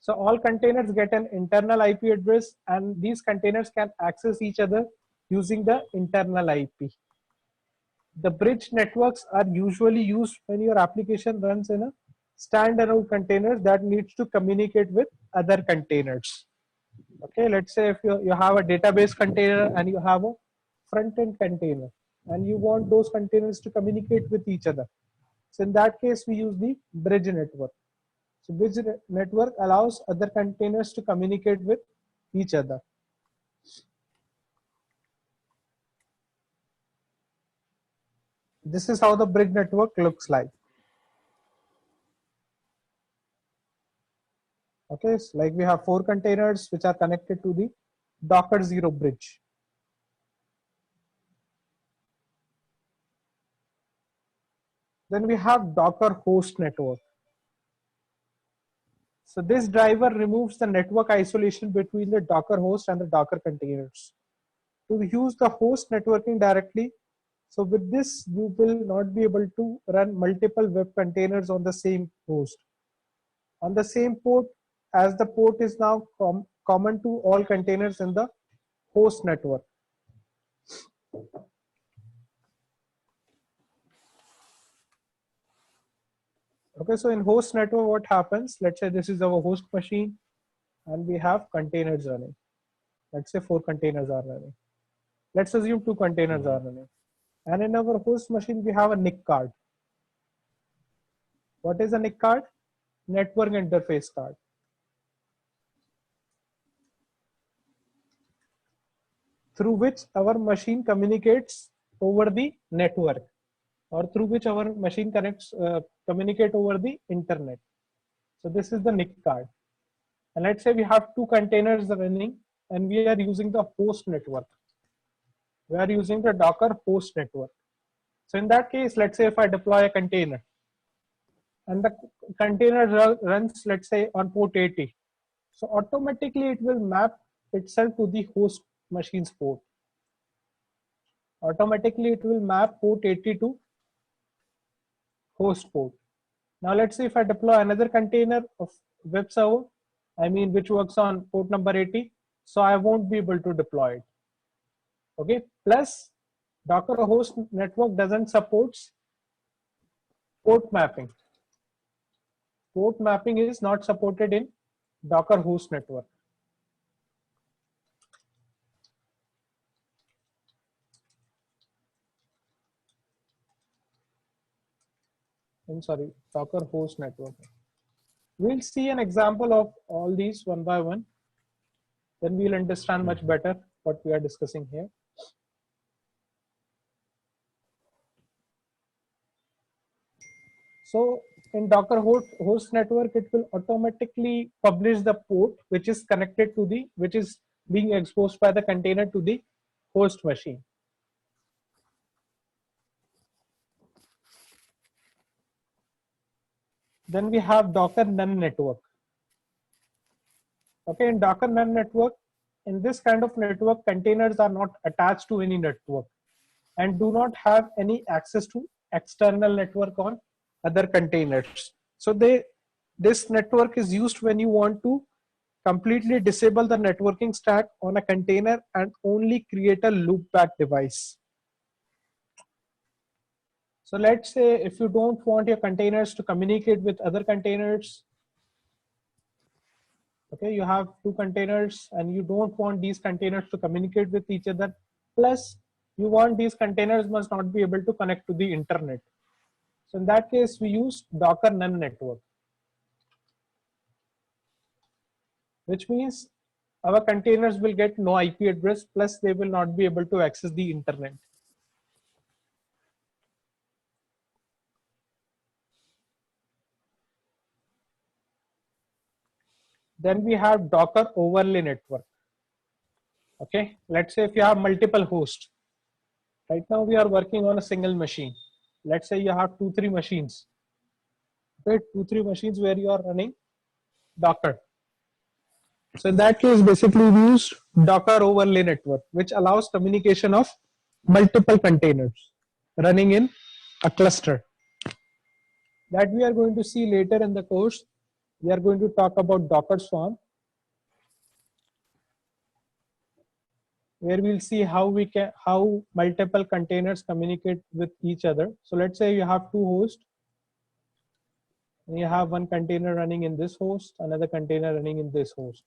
So all containers get an internal IP address, and these containers can access each other using the internal IP. The bridge networks are usually used when your application runs in a standalone container that needs to communicate with other containers. Okay, let's say if you have a database container and you have a front-end container and you want those containers to communicate with each other. So in that case, we use the bridge network. So bridge network allows other containers to communicate with each other. This is how the bridge network looks like. Okay, so like we have 4 containers which are connected to the Docker 0 bridge. Then we have Docker host network. So this driver removes the network isolation between the Docker host and the Docker containers. To use the host networking directly, so with this, you will not be able to run multiple web containers on the same host. On the same port, as the port is now common to all containers in the host network. Okay, so in host network, what happens? Let's say this is our host machine and we have containers running. Let's say 4 containers are running. Let's assume 2 containers are running. And in our host machine, we have a NIC card. What is a NIC card? Network interface card. Through which our machine communicates over the network, or through which our machine communicate over the internet. So this is the NIC card. And let's say we have 2 containers running and we are using the host network. We are using the Docker host network. So in that case, let's say if I deploy a container and the container runs, let's say on port 80. So automatically it will map itself to the host machine's port. Automatically it will map port 80 to host port. Now let's say if I deploy another container of web server, which works on port number 80, so I won't be able to deploy it. Okay, plus Docker host network doesn't support port mapping. Port mapping is not supported in Docker host network. Docker host network. We'll see an example of all these one by one. Then we'll understand much better what we are discussing here. So in Docker host network, it will automatically publish the port which is connected to which is being exposed by the container to the host machine. Then we have Docker none network. Okay, in Docker none network, in this kind of network, containers are not attached to any network and do not have any access to external network on other containers. So this network is used when you want to completely disable the networking stack on a container and only create a loopback device. So let's say if you don't want your containers to communicate with other containers, okay, you have 2 containers and you don't want these containers to communicate with each other, plus you want these containers must not be able to connect to the internet. So in that case, we use Docker none network, which means our containers will get no IP address, plus they will not be able to access the internet. Then we have Docker overlay network. Okay, let's say if you have multiple hosts. Right now we are working on a single machine. Let's say you have 2-3 machines. Okay, 2-3 machines where you are running Docker. So in that case, basically we use Docker overlay network, which allows communication of multiple containers running in a cluster. That we are going to see later in the course. We are going to talk about Docker Swarm, where we'll see how multiple containers communicate with each other. So let's say you have 2 hosts, and you have one container running in this host, another container running in this host.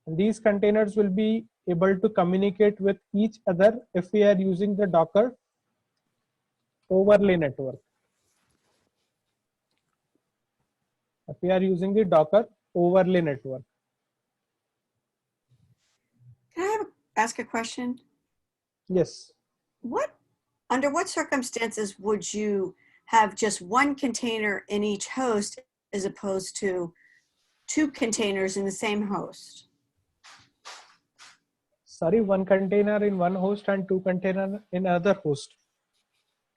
And these containers will be able to communicate with each other if we are using the Docker overlay network. If we are using the Docker overlay network. Can I ask a question? Yes. Under what circumstances would you have just one container in each host as opposed to 2 containers in the same host? Sorry, one container in one host and 2 containers in another host.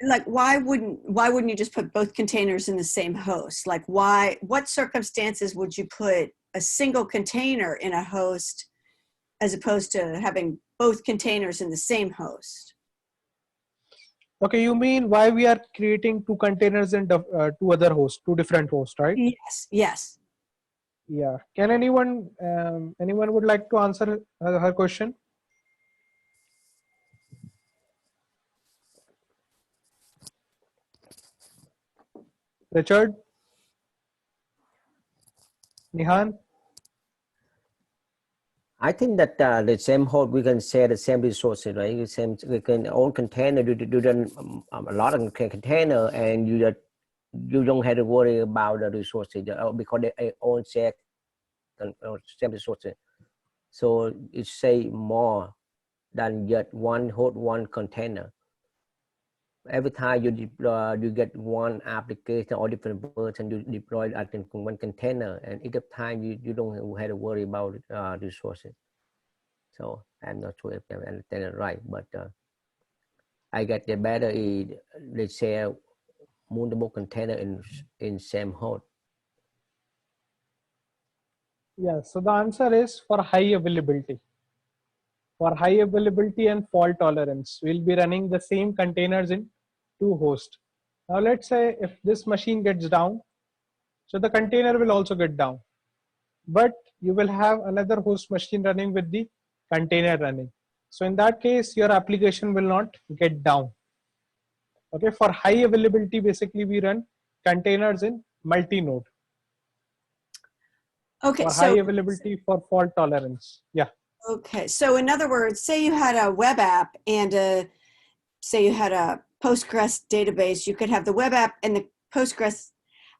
Like, why wouldn't you just put both containers in the same host? Like, what circumstances would you put a single container in a host as opposed to having both containers in the same host? Okay, you mean why we are creating 2 containers in 2 other hosts, 2 different hosts, right? Yes, yes. Yeah. Can anyone would like to answer her question? Richard? Nihan? I think that the same host we can share the same resources, right? We can own container. You done a lot of container, and you don't have to worry about the resources because they own share same resources. So it say more than just one host, one container. Every time you deploy, you get one application or different version, you deploy one container, and each time you don't have to worry about resources. So I'm not sure if I understand it right, but I get the better is they share multiple container in same host. Yeah, so the answer is for high availability. For high availability and fault tolerance, we'll be running the same containers in 2 hosts. Now let's say if this machine gets down, so the container will also get down. But you will have another host machine running with the container running. So in that case, your application will not get down. Okay, for high availability, basically we run containers in multi-node. Okay, for so high availability, for fault tolerance. Yeah. okay, so in other words, say you had a web app and say you had a Postgres database, you could have the web app and the Postgres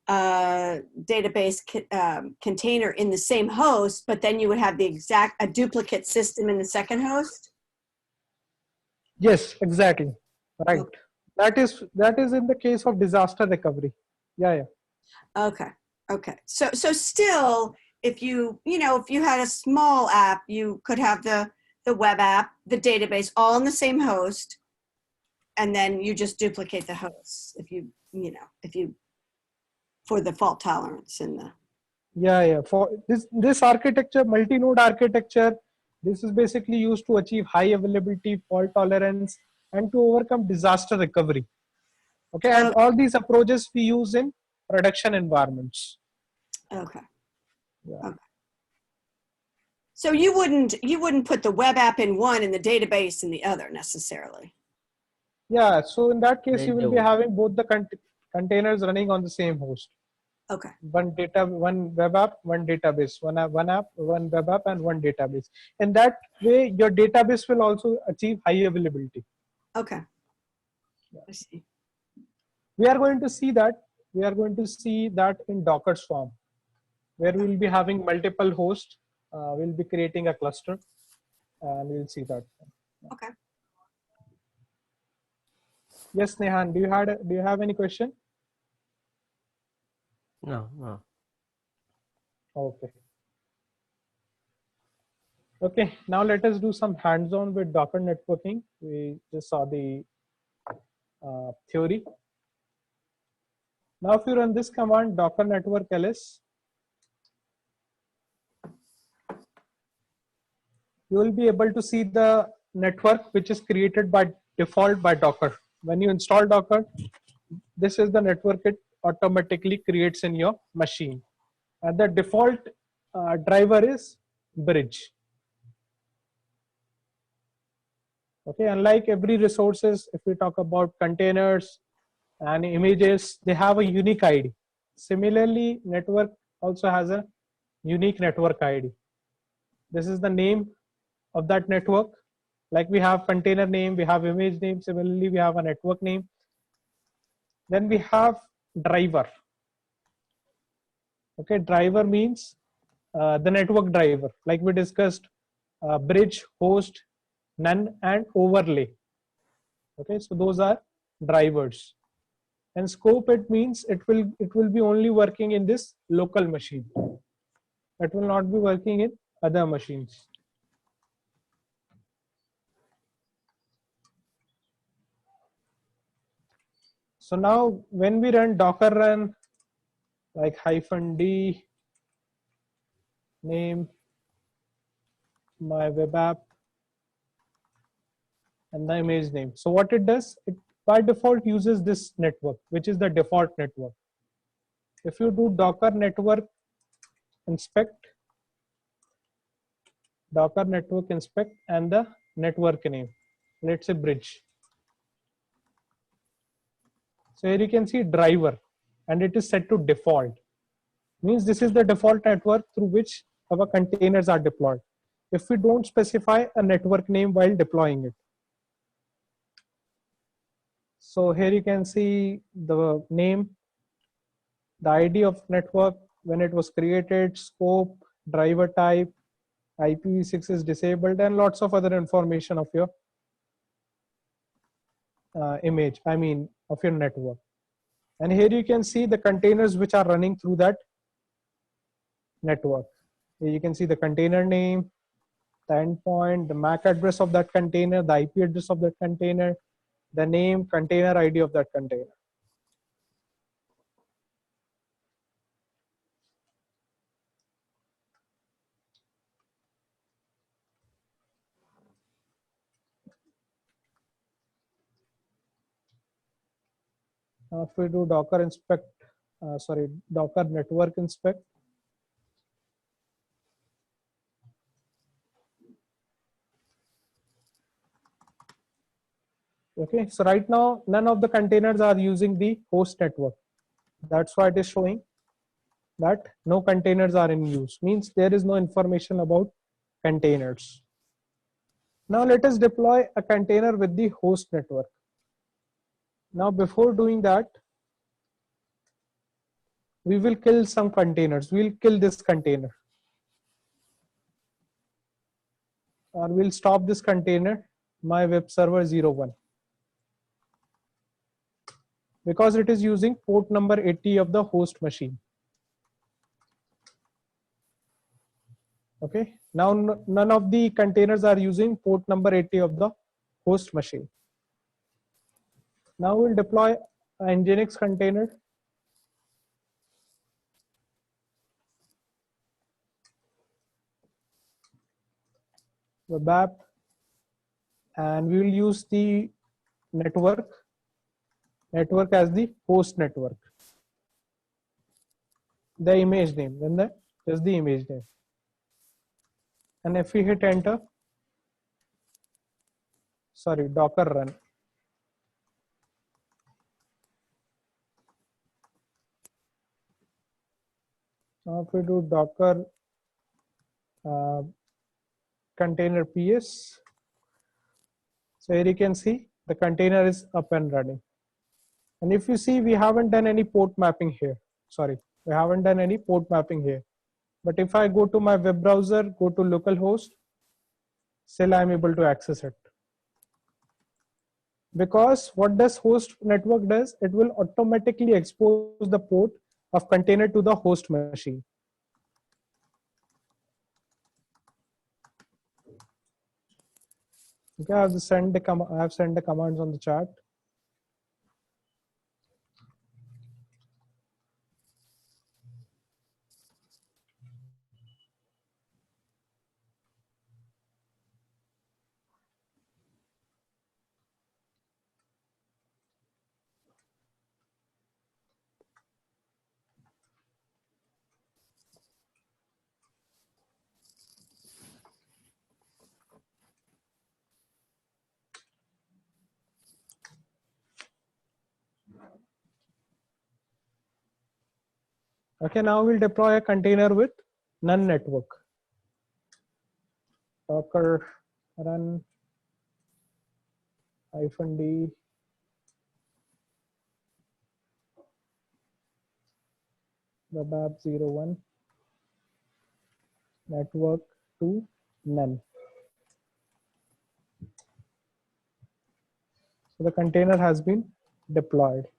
database container in the same host, but then you would have a duplicate system in the second host? Yes, exactly. Right. Okay. That is in the case of disaster recovery. Yeah. Okay. Okay. So still, if you had a small app, you could have the web app, the database, all in the same host, and then you just duplicate the hosts if you for the fault tolerance in the. Yeah. For this architecture, multi-node architecture, this is basically used to achieve high availability, fault tolerance, and to overcome disaster recovery. Okay, and all these approaches we use in production environments. Okay. Yeah. Okay. So you wouldn't put the web app in one and the database in the other necessarily. Yeah. So in that case, They you will be having both the containers running on the same host. Okay. One web app, one database, one app, one web app, and one database. In that way, your database will also achieve high availability. Okay. I see. We are going to see that. We are going to see that in Docker's form, where we will be having multiple hosts. We'll be creating a cluster, and we'll see that. Okay. Yes, Nehan, do you have any question? No, no. Okay. Okay, now let us do some hands-on with Docker networking. We just saw the theory. Now if you run this command, docker network ls, you will be able to see the network which is created by default by Docker. When you install Docker, this is the network it automatically creates in your machine. And the default driver is bridge. Okay, unlike every resources, if we talk about containers and images, they have a unique ID. Similarly, network also has a unique network ID. This is the name of that network. Like we have container name, we have image name. Similarly, we have a network name. Then we have driver. Okay, driver means the network driver. Like we discussed, bridge, host, none, and overlay. Okay, so those are drivers. And scope, it means it will be only working in this local machine. It will not be working in other machines. So now when we run docker run like -d name my web app and the image name. So what it does, it by default uses this network, which is the default network. If you do docker network inspect and the network name, let's say bridge. So here you can see driver, and it is set to default. Means this is the default network through which our containers are deployed. If we don't specify a network name while deploying it. So here you can see the name, the ID of network, when it was created, scope, driver type, IPv6 is disabled, and lots of other information of your of your network. And here you can see the containers which are running through that network. Here you can see the container name, the endpoint, the MAC address of that container, the IP address of that container, the name, container ID of that container. If we do docker inspect, docker network inspect. Okay, so right now, none of the containers are using the host network. That's why it is showing that no containers are in use, means there is no information about containers. Now let us deploy a container with the host network. Now before doing that, we will kill some containers. We'll kill this container, or we'll stop this container, my web server 01, because it is using port number 80 of the host machine. Okay, now none of the containers are using port number 80 of the host machine. Now we'll deploy an Nginx container. Web app, and we will use the network as the host network. The image name, then just the image name. And if we hit enter, sorry, docker run. Now if we do docker container ps, so here you can see the container is up and running. And if you see, we haven't done any port mapping here. Sorry, we haven't done any port mapping here. But if I go to my web browser, go to localhost, still I'm able to access it. Because what does host network does, it will automatically expose the port of container to the host machine. Okay, I have sent the commands on the chat. Okay, now we'll deploy a container with none network. Docker run -d web app 01 network to none. So the container has been deployed.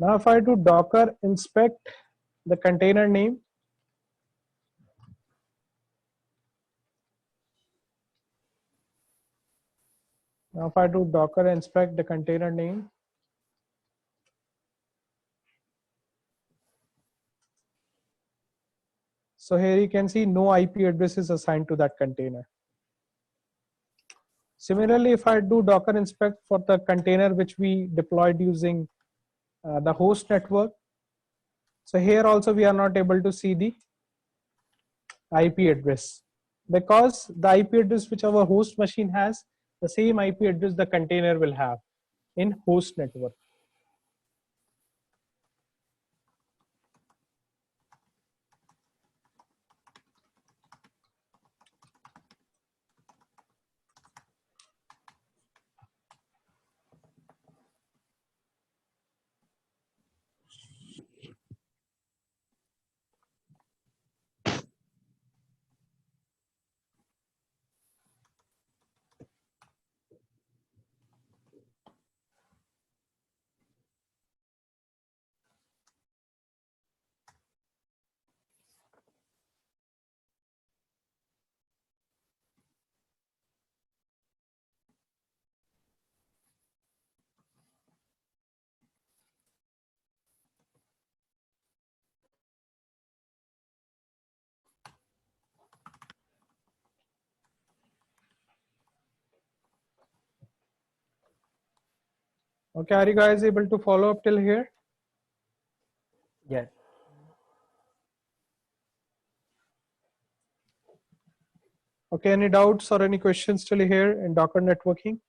Now if I do Docker inspect the container name, now if I do Docker inspect the container name, so here you can see no IP address is assigned to that container. Similarly, if I do Docker inspect for the container which we deployed using the host network, so here also we are not able to see the IP address, because the IP address which our host machine has, the same IP address the container will have in host network. Okay, are you guys able to follow up till here? Yes. Okay, any doubts or any questions still here in Docker networking?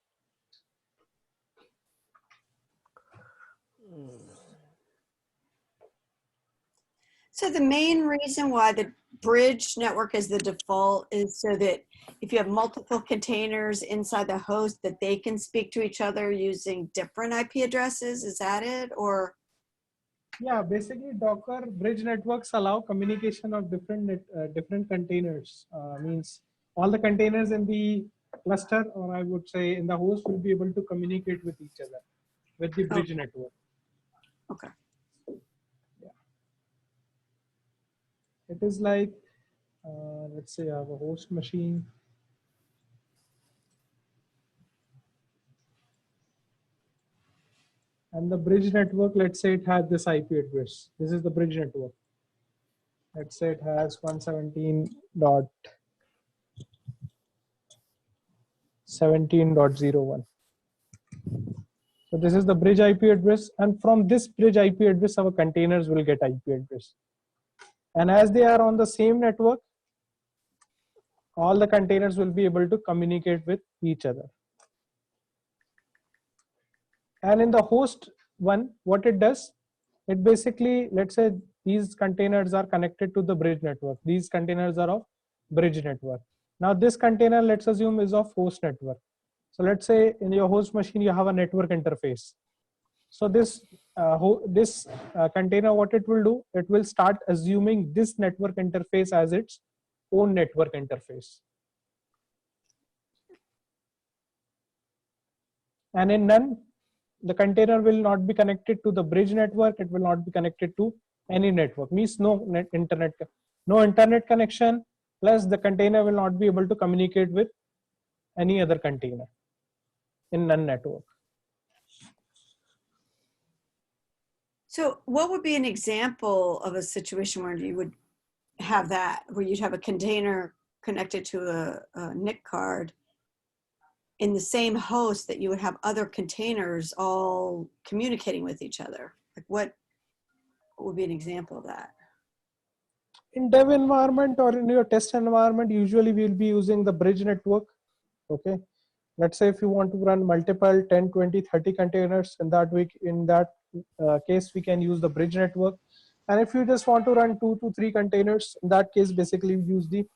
So the main reason why the bridge network is the default is so that if you have multiple containers inside the host, that they can speak to each other using different IP addresses. Is that it? Or Yeah, basically Docker bridge networks allow communication of different containers. Means all the containers in the cluster, or I would say in the host, will be able to communicate with each other with the bridge network. okay. Yeah. It is like, let's say I have a host machine. And the bridge network, let's say it has this IP address. This is the bridge network. Let's say it has 117.17.01. So this is the bridge IP address, and from this bridge IP address, our containers will get IP address. And as they are on the same network, all the containers will be able to communicate with each other. And in the host one, what it does, it basically, let's say these containers are connected to the bridge network. These containers are of bridge network. Now this container, let's assume, is of host network. So let's say in your host machine, you have a network interface. So this container, what it will do, it will start assuming this network interface as its own network interface. And in none, the container will not be connected to the bridge network. It will not be connected to any network. Means no internet connection. Plus the container will not be able to communicate with any other container in none network. So what would be an example of a situation where you would have that, where you'd have a container connected to a NIC card in the same host that you would have other containers all communicating with each other? Like what would be an example of that? In dev environment or in your test environment, usually we'll be using the bridge network. Okay. Let's say if you want to run multiple 10, 20, 30 containers, in that case, we can use the bridge network. And if you just want to run 2 to 3 containers, in that case, basically we use the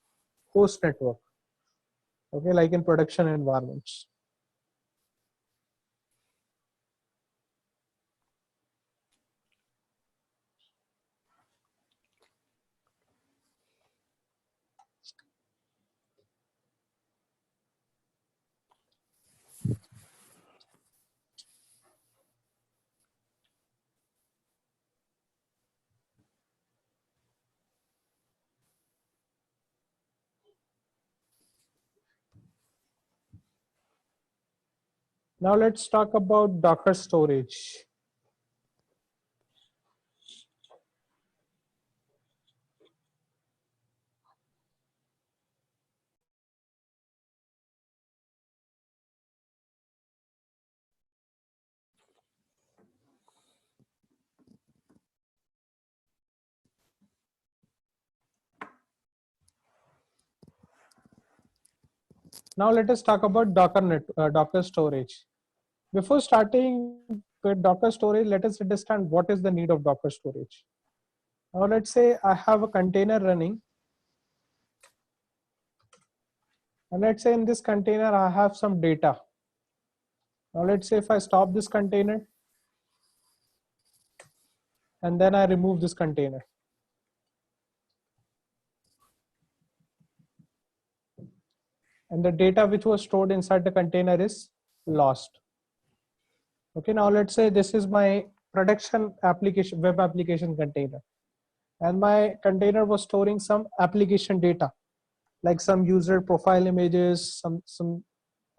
host network. Okay, like in production environments. Now let's talk about Docker storage. Now let us talk about Docker storage. Before starting with Docker storage, let us understand what is the need of Docker storage. Now let's say I have a container running. And let's say in this container, I have some data. Now let's say if I stop this container and then I remove this container. And the data which was stored inside the container is lost. Okay, now let's say this is my production application, web application container. And my container was storing some application data, like some user profile images, some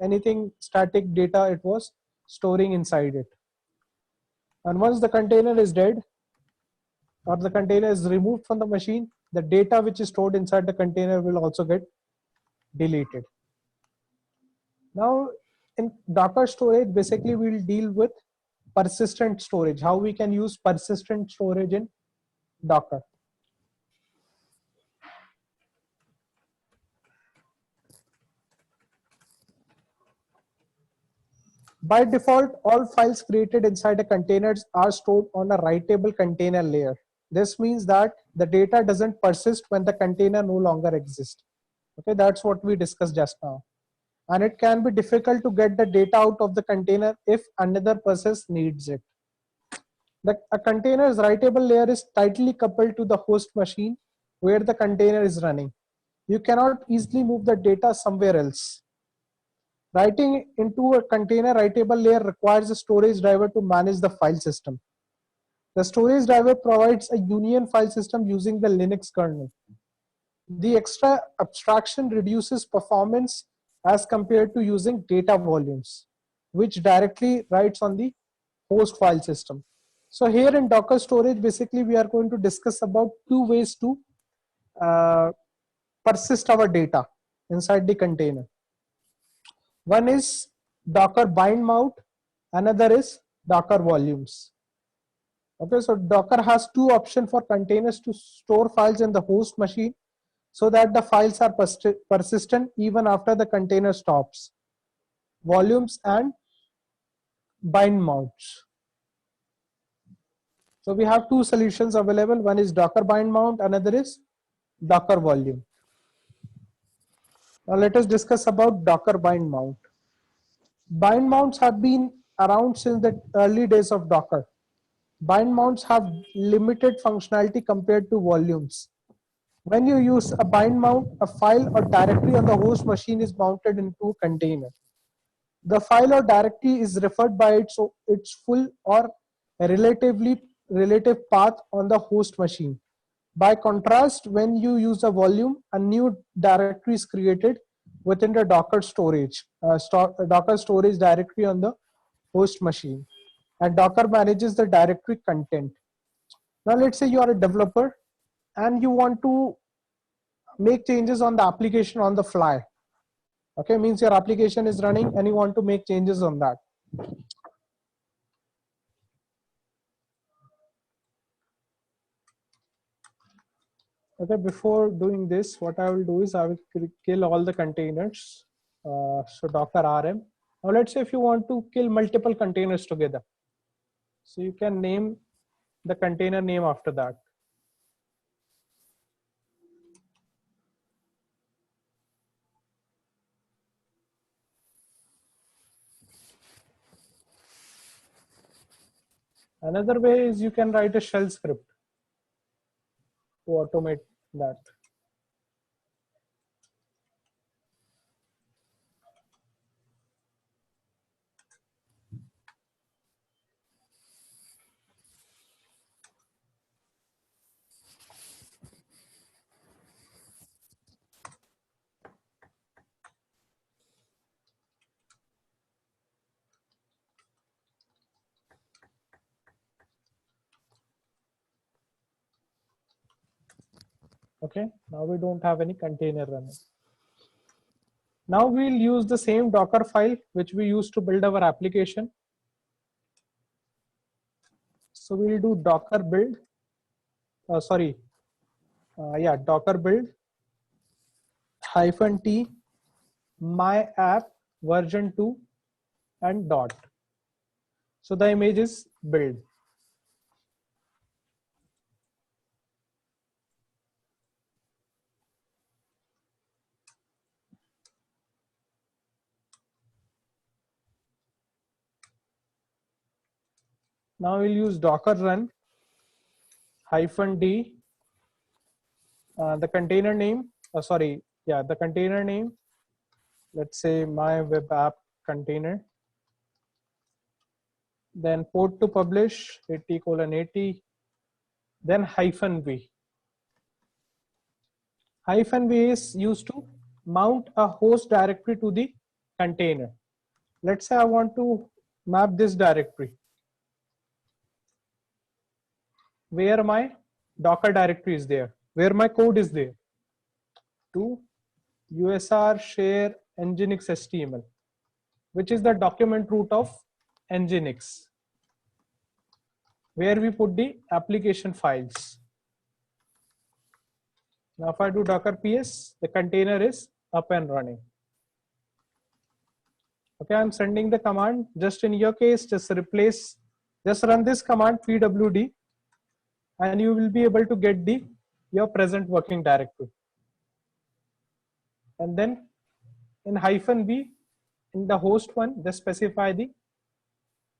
anything static data it was storing inside it. And once the container is dead or the container is removed from the machine, the data which is stored inside the container will also get deleted. Now in Docker storage, basically we'll deal with persistent storage, how we can use persistent storage in Docker. By default, all files created inside the containers are stored on a writable container layer. This means that the data doesn't persist when the container no longer exists. Okay, that's what we discussed just now. And it can be difficult to get the data out of the container if another process needs it. A container's writable layer is tightly coupled to the host machine where the container is running. You cannot easily move the data somewhere else. Writing into a container writable layer requires a storage driver to manage the file system. The storage driver provides a union file system using the Linux kernel. The extra abstraction reduces performance as compared to using data volumes, which directly writes on the host file system. So here in Docker storage, basically we are going to discuss about 2 ways to persist our data inside the container. One is Docker bind mount, another is Docker volumes. Okay, so Docker has 2 options for containers to store files in the host machine so that the files are persistent even after the container stops. Volumes and bind mounts. So we have 2 solutions available. One is Docker bind mount, another is Docker volume. Now let us discuss about Docker bind mount. Bind mounts have been around since the early days of Docker. Bind mounts have limited functionality compared to volumes. When you use a bind mount, a file or directory on the host machine is mounted into a container. The file or directory is referred by its full or relative path on the host machine. By contrast, when you use a volume, a new directory is created within the Docker storage directory on the host machine, and Docker manages the directory content. Now, let's say you are a developer and you want to make changes on the application on the fly. Okay, means your application is running and you want to make changes on that. Okay, before doing this, what I will do is I will kill all the containers. So Docker RM. Now let's say if you want to kill multiple containers together, so you can name the container name after that. Another way is you can write a shell script to automate that. Okay, now we don't have any container running. Now we'll use the same Docker file which we used to build our application. So we'll do Docker build. Docker build -t my app version 2 and dot. So the image is build. Now we'll use Docker run -d the container name. The container name. Let's say my web app container. Then port to publish 80:80. Then -v. -v is used to mount a host directory to the container. Let's say I want to map this directory where my Docker directory is there, where my code is there, to usr share nginx html, which is the document root of nginx, where we put the application files. Now if I do Docker ps, the container is up and running. Okay, I'm sending the command. Just in your case, just run this command pwd, and you will be able to get your present working directory. And then in -v, in the host one, just specify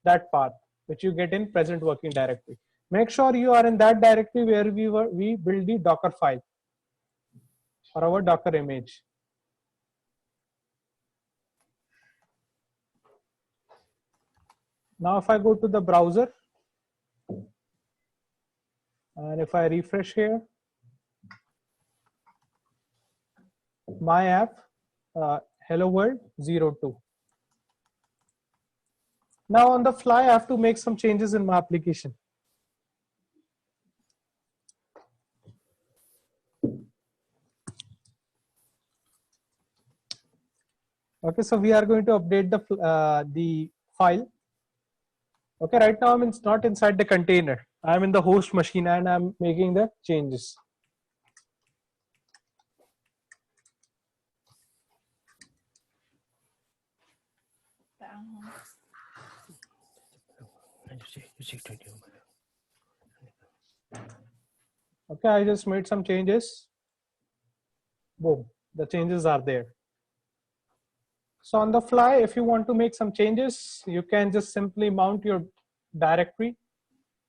that path which you get in present working directory. Make sure you are in that directory where we build the Docker file or our Docker image. Now if I go to the browser and if I refresh here, my app hello world 02. Now on the fly, I have to make some changes in my application. Okay, so we are going to update the file. Okay, right now I'm not inside the container. I'm in the host machine and I'm making the changes. Okay, I just made some changes. Boom, the changes are there. So on the fly, if you want to make some changes, you can just simply mount your directory.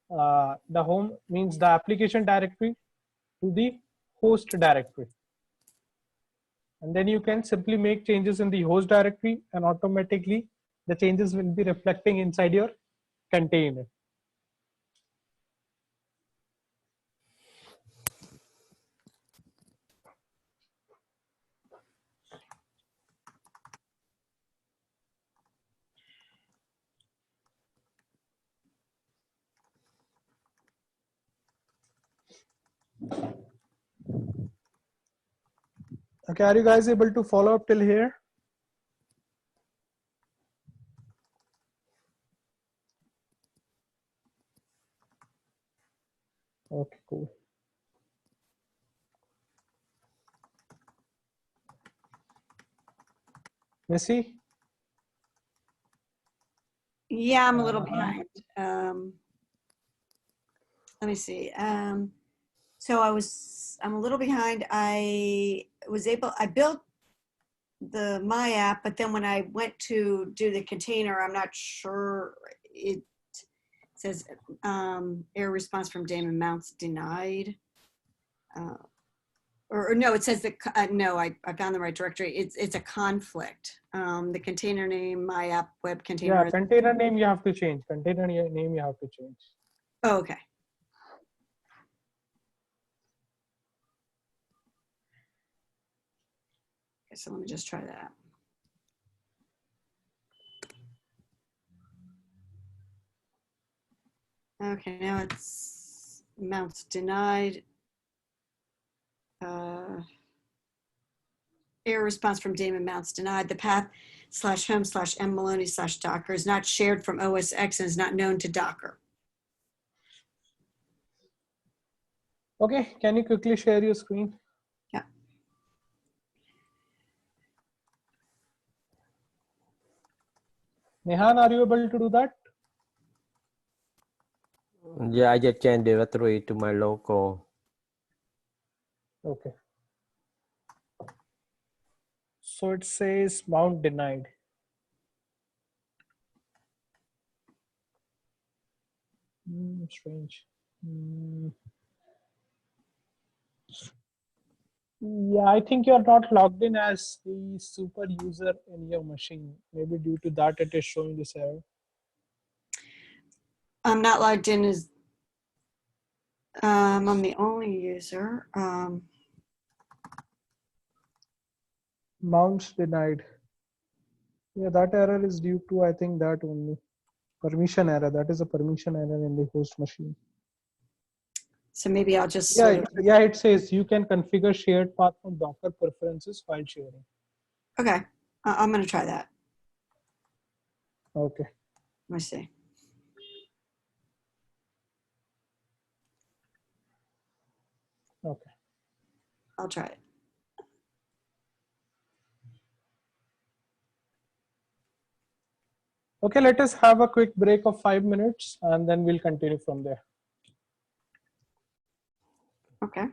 The home means the application directory to the host directory. And then you can simply make changes in the host directory, and automatically the changes will be reflecting inside your container. Okay, are you guys able to follow up till here? Okay, cool. Missy? Yeah, I'm a little behind. Let me see. So I'm a little behind. I built my app, but then when I went to do the container, I'm not sure. It says error response from daemon mounts denied. Or no, it says that no, I found the right directory. It's a conflict. The container name, my app web container. Yeah, container name you have to change. Container name you have to change. Oh, okay. Okay, so let me just try that. Okay, now it's mounts denied. Error response from daemon mounts denied. The path /home/m Maloney/Docker is not shared from OS X and is not known to Docker. Okay, can you quickly share your screen? Yeah. Nehan, are you able to do that? Yeah, I just changed directory to my local. Okay. So it says mount denied. Strange. Yeah, I think you're not logged in as the super user in your machine. Maybe due to that, it is showing this error. I'm not logged in as I'm the only user. Mounts denied. Yeah, that error is due to, I think, that only. Permission error. That is a permission error in the host machine. So maybe I'll just Yeah, yeah, it says you can configure shared path from Docker preferences while sharing. Okay, I'm going to try that. Okay. Let me see. Okay. I'll try it. Okay, let us have a quick break of 5 minutes and then we'll continue from there. Okay.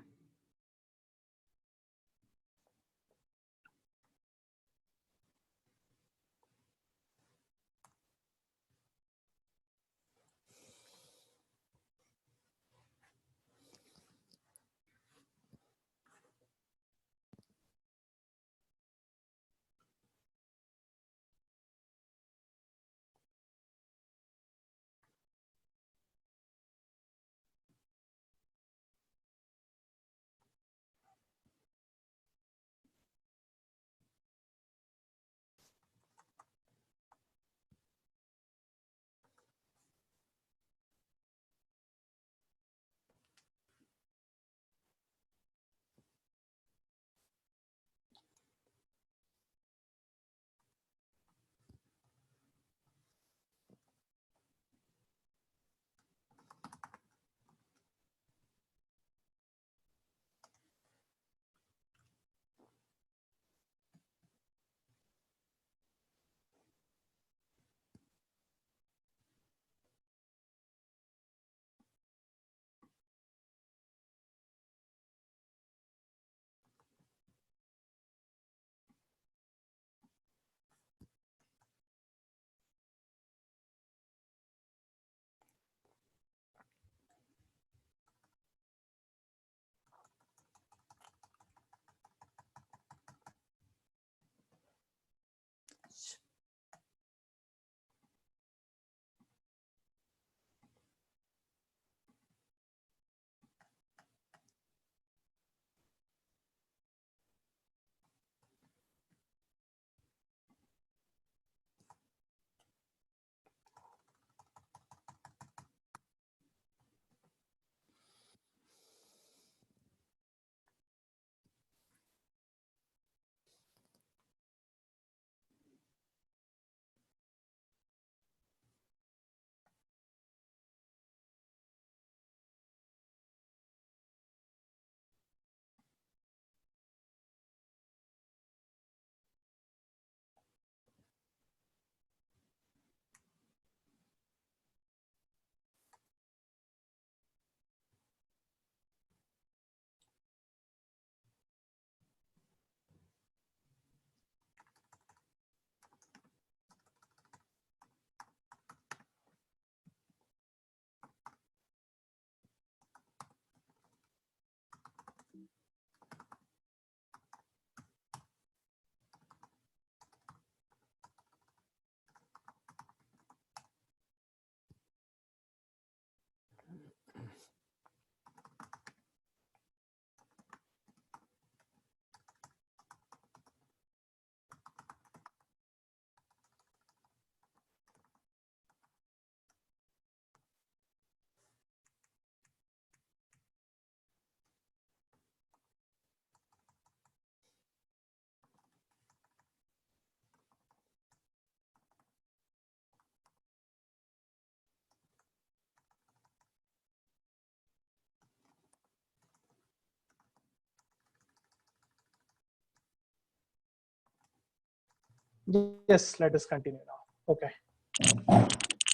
Yes, let us continue now. Okay.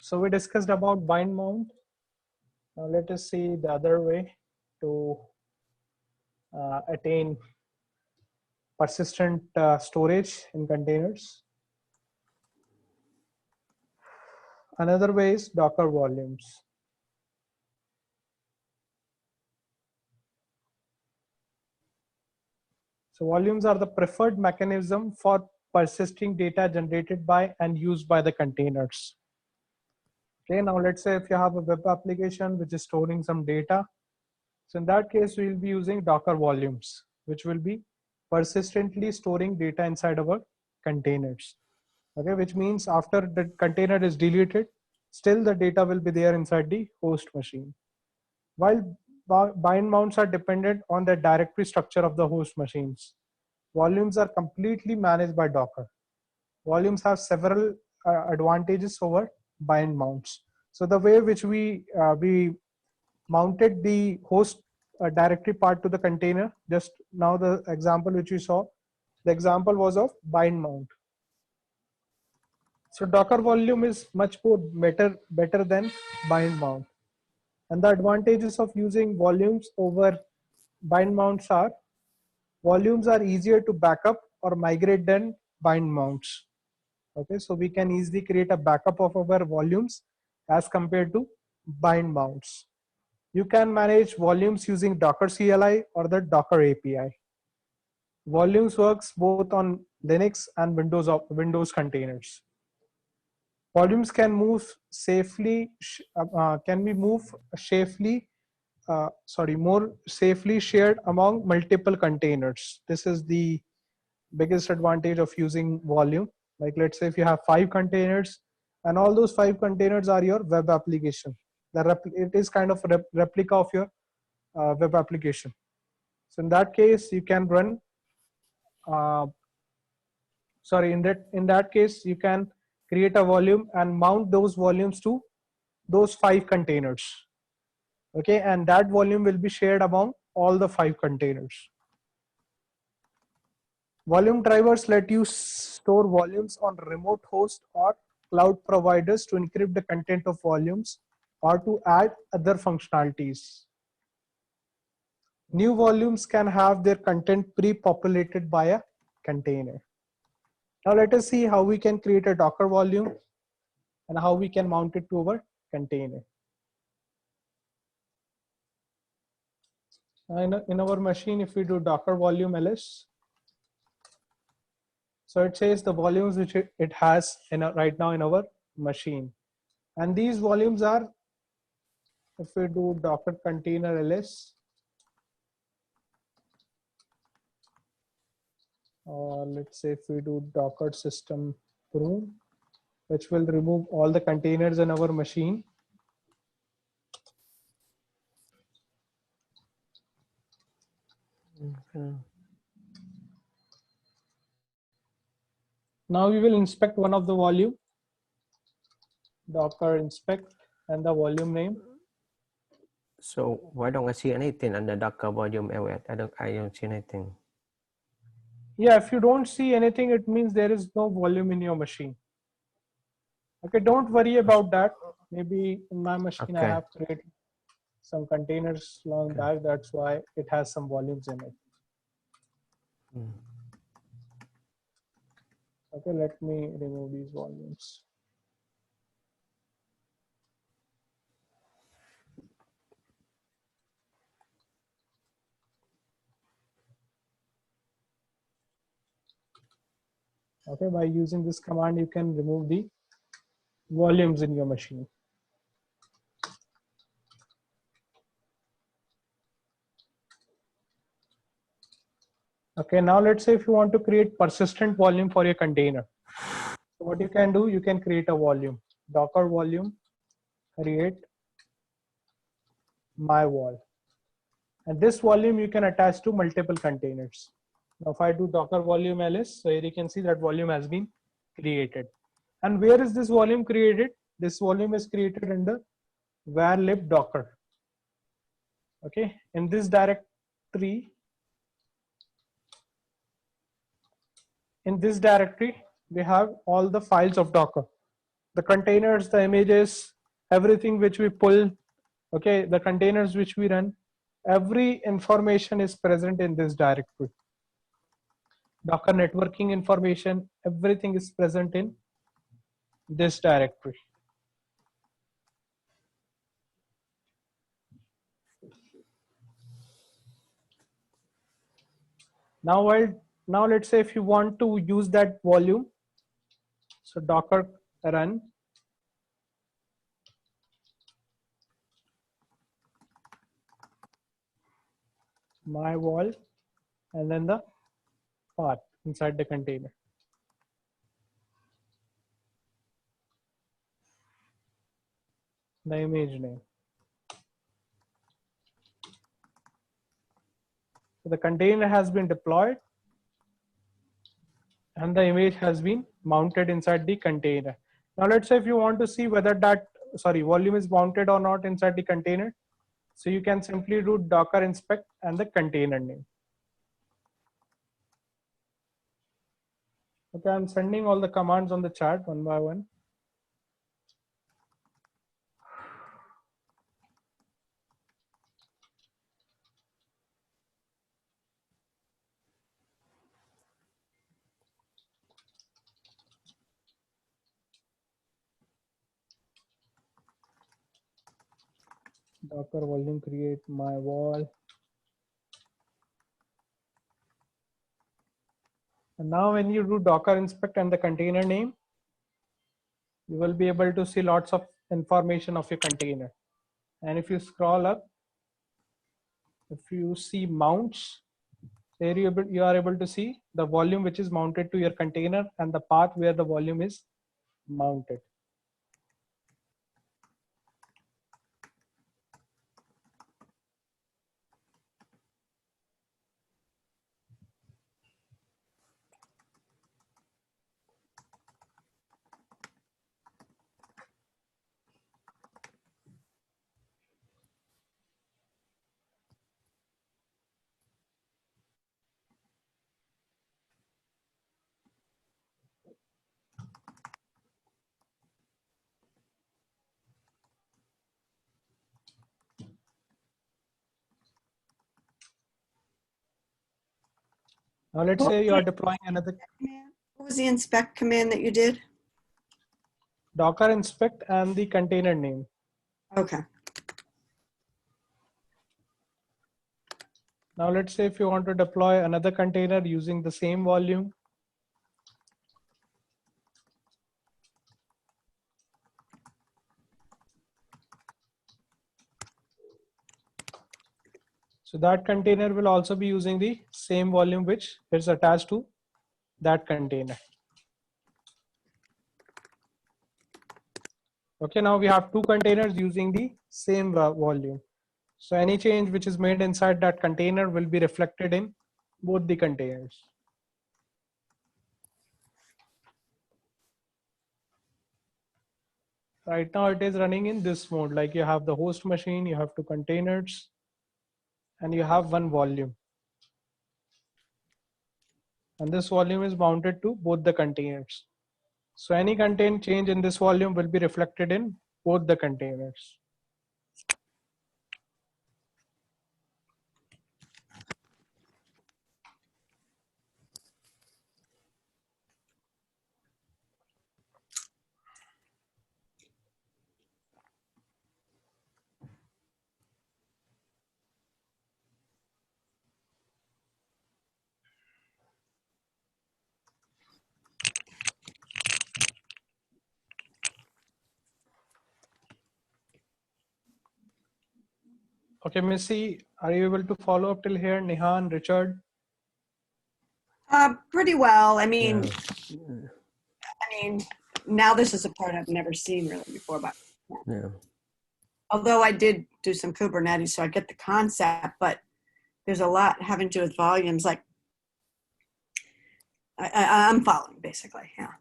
So we discussed about bind mount. Now let us see the other way to attain persistent storage in containers. Another way is Docker volumes. So volumes are the preferred mechanism for persisting data generated by and used by the containers. Okay, now let's say if you have a web application which is storing some data. So in that case, we will be using Docker volumes, which will be persistently storing data inside our containers. Okay, which means after the container is deleted, still the data will be there inside the host machine. While bind mounts are dependent on the directory structure of the host machines, volumes are completely managed by Docker. Volumes have several advantages over bind mounts. So the way which we mounted the host directory part to the container, just now the example which we saw, the example was of bind mount. So Docker volume is much more better than bind mount. And the advantages of using volumes over bind mounts are volumes are easier to backup or migrate than bind mounts. Okay, so we can easily create a backup of our volumes as compared to bind mounts. You can manage volumes using Docker CLI or the Docker API. Volumes works both on Linux and Windows containers. Volumes can move safely, can be moved safely, more safely shared among multiple containers. This is the biggest advantage of using volume. Like let's say if you have 5 containers and all those 5 containers are your web application. It is kind of a replica of your web application. So in that case, you can run, in that case, you can create a volume and mount those volumes to those 5 containers. Okay, and that volume will be shared among all the 5 containers. Volume drivers let you store volumes on remote hosts or cloud providers to encrypt the content of volumes or to add other functionalities. New volumes can have their content pre-populated by a container. Now let us see how we can create a Docker volume and how we can mount it to our container. In our machine, if we do Docker volume ls, so it says the volumes which it has right now in our machine. And these volumes are, if we do Docker container ls, or let's say if we do Docker system prune, which will remove all the containers in our machine. Okay. Now we will inspect one of the volume, Docker inspect, and the volume name. So why don't I see anything under Docker volume ls? I don't see anything. Yeah, if you don't see anything, it means there is no volume in your machine. Okay, don't worry about that. Maybe in my machine I have created some containers long back. That's why it has some volumes in it. Okay, let me remove these volumes. Okay, by using this command, you can remove the volumes in your machine. Okay, now let's say if you want to create persistent volume for your container. So what you can do, you can create a volume, Docker volume, create my vol. And this volume you can attach to multiple containers. Now if I do Docker volume ls, so here you can see that volume has been created. And where is this volume created? This volume is created in the var lib docker. Okay, in this directory, we have all the files of Docker, the containers, the images, everything which we pull, okay, the containers which we run, every information is present in this directory. Docker networking information, everything is present in this directory. Now let's say if you want to use that volume, so Docker run my wall and then the path inside the container. The image name. So the container has been deployed and the image has been mounted inside the container. Now let's say if you want to see whether that volume is mounted or not inside the container, so you can simply do docker inspect and the container name. Okay, I'm sending all the commands on the chat one by one. Docker volume create my wall. And now when you do docker inspect and the container name, you will be able to see lots of information of your container. And if you scroll up, if you see mounts, there you are able to see the volume which is mounted to your container and the path where the volume is mounted. Now let's say you are deploying another What was the inspect command that you did? Docker inspect and the container name. Okay. Now let's say if you want to deploy another container using the same volume, so that container will also be using the same volume which is attached to that container. Okay, now we have two containers using the same volume. So any change which is made inside that container will be reflected in both the containers. Right now it is running in this mode, like you have the host machine, you have two containers, and you have one volume. And this volume is mounted to both the containers. So any content change in this volume will be reflected in both the containers. Okay, Missy, are you able to follow up till here? Nihan, Richard? Pretty well. I mean, Yeah. now this is a part I've never seen really before, but Yeah. although I did do some Kubernetes, so I get the concept, but there's a lot having to do with volumes. Like I'm following basically. Yeah.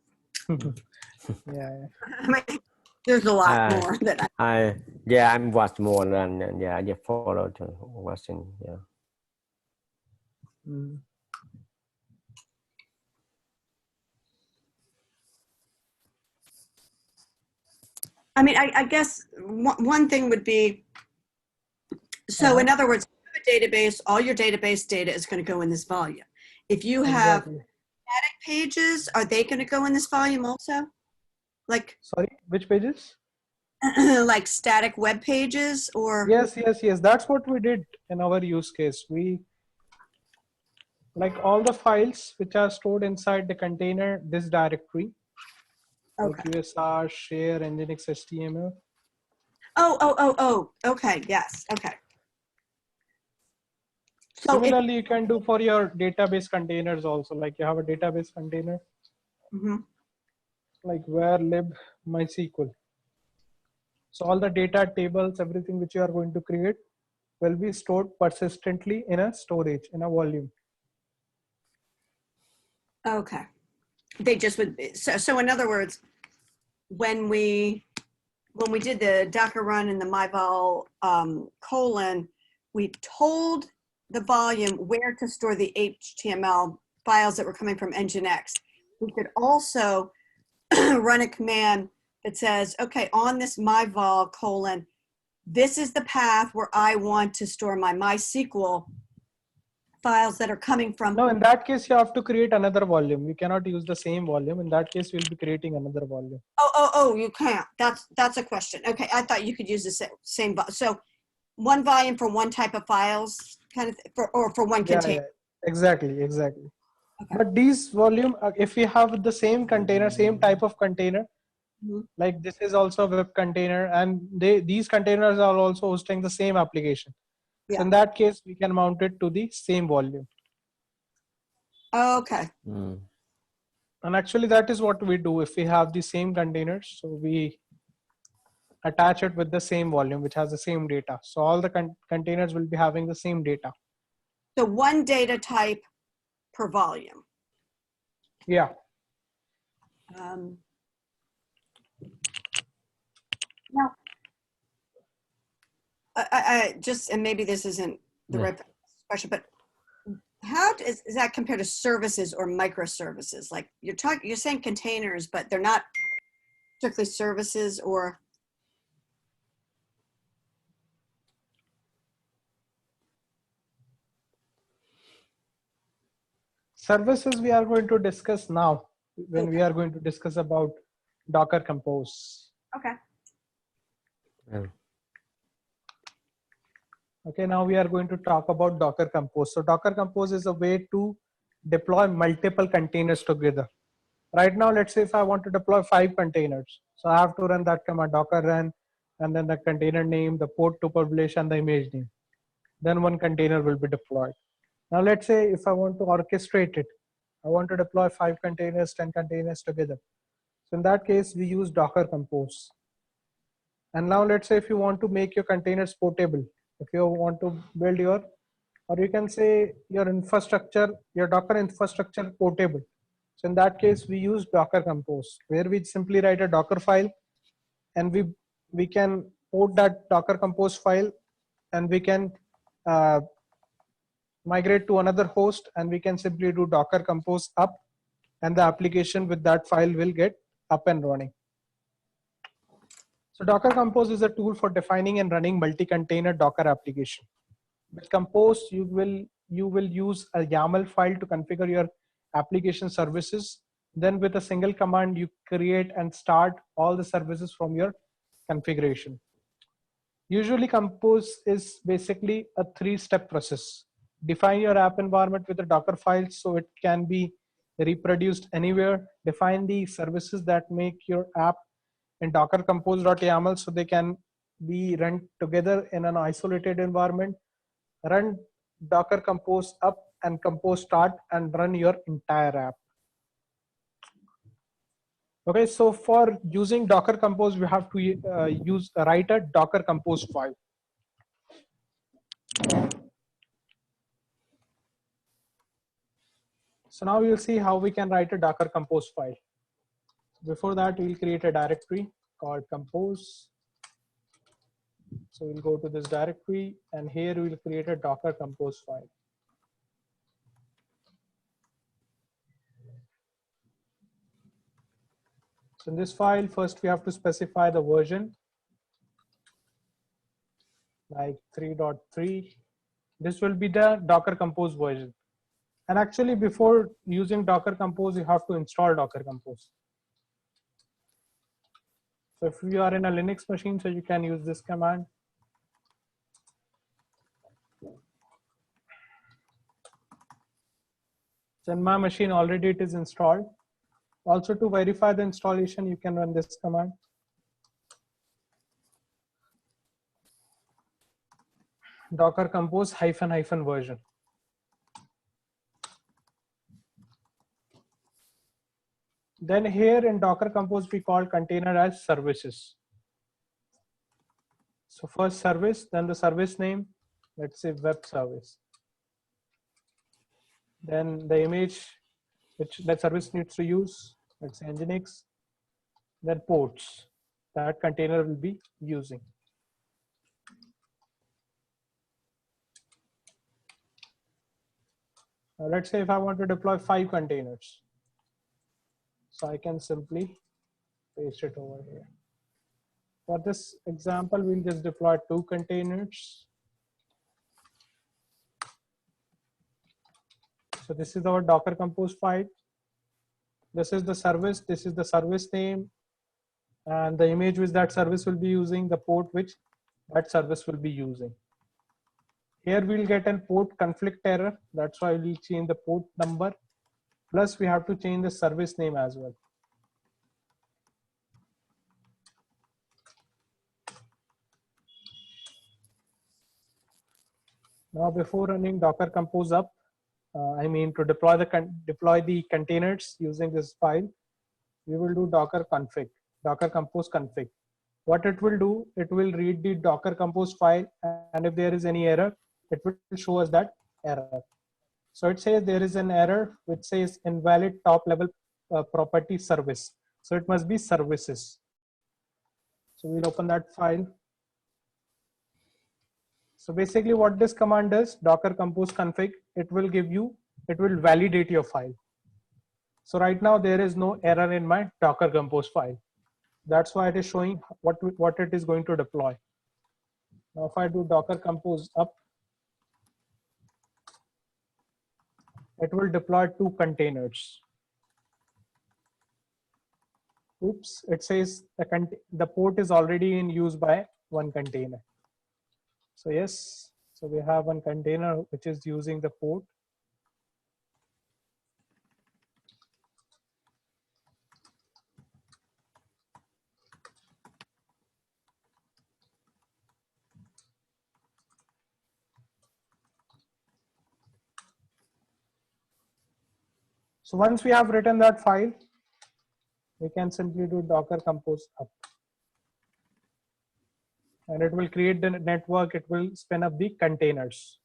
Yeah. I mean, there's a lot more that I'm watch more than I just follow to watching. Yeah. Mm. I mean, I guess one thing would be, so in other words, if you have a database, all your database data is going to go in this volume. If you have Exactly. static pages, are they going to go in this volume also? Like, Sorry, which pages? like static web pages or? Yes, yes, yes. That's what we did in our use case. We, like all the files which are stored inside the container, this directory, like Okay. USR, share, Nginx, HTML. Oh, okay, yes, okay. So Similarly, you can do for your database containers also. Like you have a database container, like where lib MySQL. So all the data tables, everything which you are going to create will be stored persistently in a storage, in a volume. okay. They just would, so in other words, when we did the Docker run in the myvol colon, we told the volume where to store the HTML files that were coming from Nginx. We could also run a command that says, okay, on this myvol colon, this is the path where I want to store my MySQL files that are coming from. No, in that case, you have to create another volume. You cannot use the same volume. In that case, we'll be creating another volume. Oh, you can't. That's a question. Okay, I thought you could use the same. So one volume for one type of files, kind of, or for one container. Yeah, exactly. Okay. But these volume, if we have the same container, same type of container, like this is also a web container, and these containers are also hosting the same application. Yeah. So in that case, we can mount it to the same volume. Okay. And actually, that is what we do if we have the same containers. So we attach it with the same volume, which has the same data. So all the containers will be having the same data. So one data type per volume. Yeah. Now, I just, and maybe this isn't the right question, but how does that compare to services or microservices? Like you're saying containers, but they're not strictly services or. Services we are going to discuss now when we are going to discuss about Docker Compose. Okay. Okay, now we are going to talk about Docker Compose. So Docker Compose is a way to deploy multiple containers together. Right now, let's say if I want to deploy 5 containers, so I have to run that command docker run, and then the container name, the port to publish, and the image name. Then one container will be deployed. Now let's say if I want to orchestrate it, I want to deploy 5 containers, 10 containers together. So in that case, we use Docker Compose. And now let's say if you want to make your containers portable, if you want to build your, or you can say your infrastructure, your Docker infrastructure portable. So in that case, we use Docker Compose, where we simply write a Dockerfile, and we can port that Docker Compose file, and we can migrate to another host, and we can simply do Docker Compose up, and the application with that file will get up and running. So Docker Compose is a tool for defining and running multi-container Docker application. With Compose, you will use a YAML file to configure your application services. Then with a single command, you create and start all the services from your configuration. Usually Compose is basically a 3-step process. Define your app environment with a Docker file so it can be reproduced anywhere. Define the services that make your app in Docker compose.yaml so they can be run together in an isolated environment. Run Docker Compose up and Compose start and run your entire app. Okay, so for using Docker Compose, we have to write a Docker Compose file. So now we'll see how we can write a Docker Compose file. Before that, we'll create a directory called Compose. So we'll go to this directory, and here we'll create a Docker Compose file. So in this file, first we have to specify the version, like 3.3. This will be the Docker Compose version. And actually, before using Docker Compose, you have to install Docker Compose. So if you are in a Linux machine, so you can use this command. So in my machine, already it is installed. Also, to verify the installation, you can run this command. Docker Compose -- version. Then here in Docker Compose, we call container as services. So first service, then the service name, let's say web service. Then the image which that service needs to use, let's say Nginx. Then ports that container will be using. Now let's say if I want to deploy 5 containers. So I can simply paste it over here. For this example, we'll just deploy 2 containers. So this is our Docker Compose file. This is the service, this is the service name, and the image which that service will be using, the port which that service will be using. Here we'll get a port conflict error. That's why we'll change the port number. Plus we have to change the service name as well. Now before running Docker Compose up, to deploy the containers using this file, we will do Docker config, Docker Compose config. What it will do, it will read the Docker Compose file, and if there is any error, it will show us that error. So it says there is an error which says invalid top level property service. So it must be services. So we'll open that file. So basically what this command does, Docker Compose config, it will validate your file. So right now there is no error in my Docker Compose file. That's why it is showing what it is going to deploy. Now if I do Docker Compose up, it will deploy 2 containers. Oops, it says the port is already in use by 1 container. So yes, so we have 1 container which is using the port. So once we have written that file, we can simply do Docker Compose up. And it will create the network, it will spin up the containers.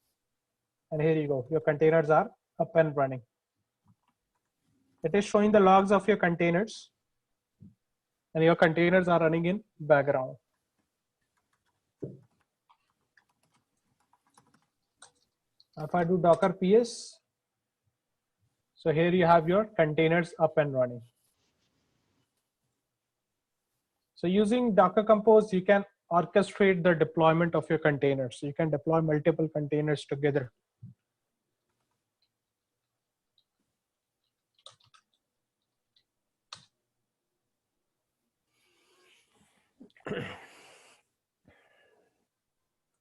And here you go, your containers are up and running. It is showing the logs of your containers, and your containers are running in background. If I do Docker PS, so here you have your containers up and running. So using Docker Compose, you can orchestrate the deployment of your containers. So you can deploy multiple containers together.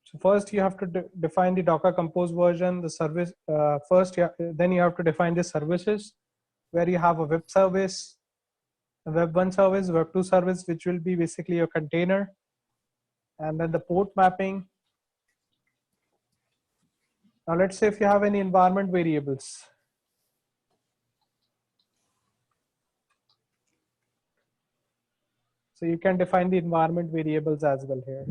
So first you have to define the Docker Compose version, the service. Then you have to define the services, where you have a web service, a web 1 service, web 2 service, which will be basically your container, and then the port mapping. Now let's say if you have any environment variables. So you can define the environment variables as well here.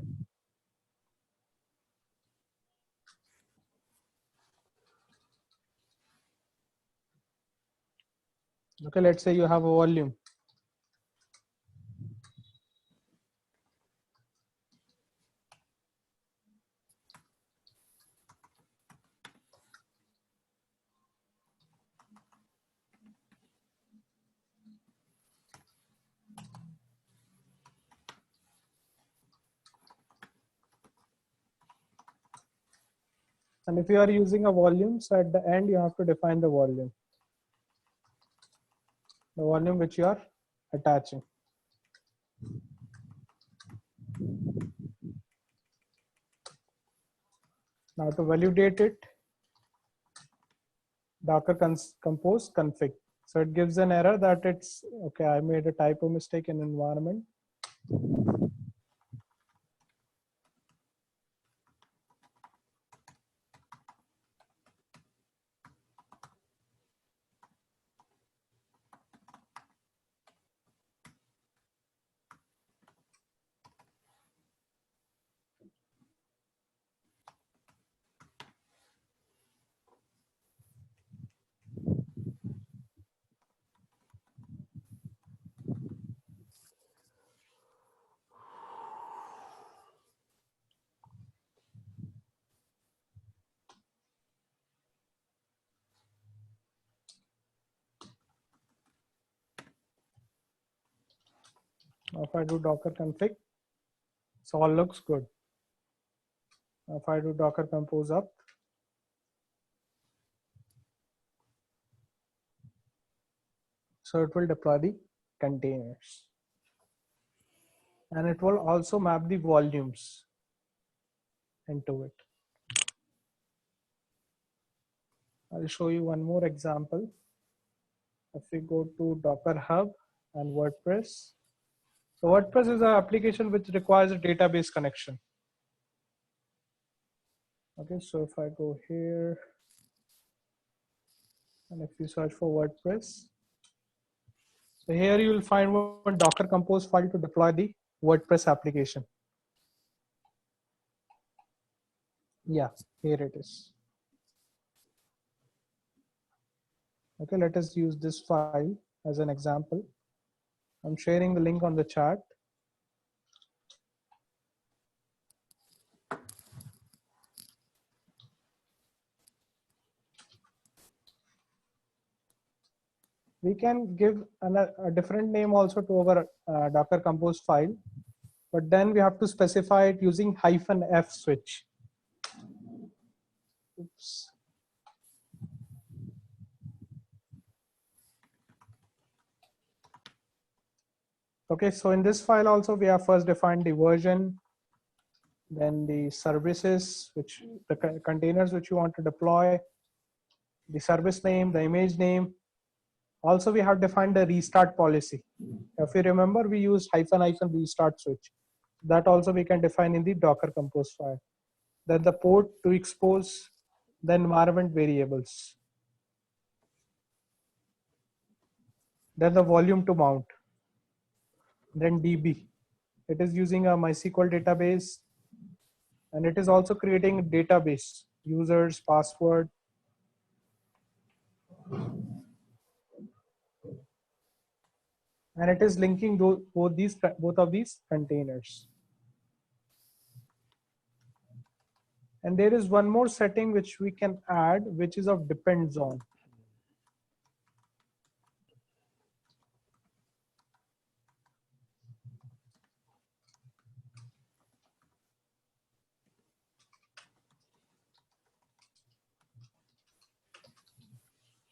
Okay, let's say you have a volume. And if you are using a volume, so at the end you have to define the volume which you are attaching. Now to validate it, Docker compose config. So it gives an error that it's okay. I made a typo mistake in environment. Now if I do Docker config, so all looks good. Now if I do Docker compose up, so it will deploy the containers. And it will also map the volumes into it. I'll show you one more example. If we go to Docker Hub and WordPress. So WordPress is an application which requires a database connection. Okay, so if I go here, and if you search for WordPress, so here you will find one Docker compose file to deploy the WordPress application. Yeah, here it is. Okay, let us use this file as an example. I'm sharing the link on the chat. We can give a different name also to our Docker compose file, but then we have to specify it using -f switch. Oops. Okay, so in this file also we have first defined the version, then the services, which the containers which you want to deploy, the service name, the image name. Also, we have defined the restart policy. If you remember, we used -- restart switch. That also we can define in the Docker compose file. Then the port to expose the environment variables. Then the volume to mount. Then DB. It is using a MySQL database, and it is also creating a database, users, password. And it is linking both of these containers. And there is one more setting which we can add, which is of depends on.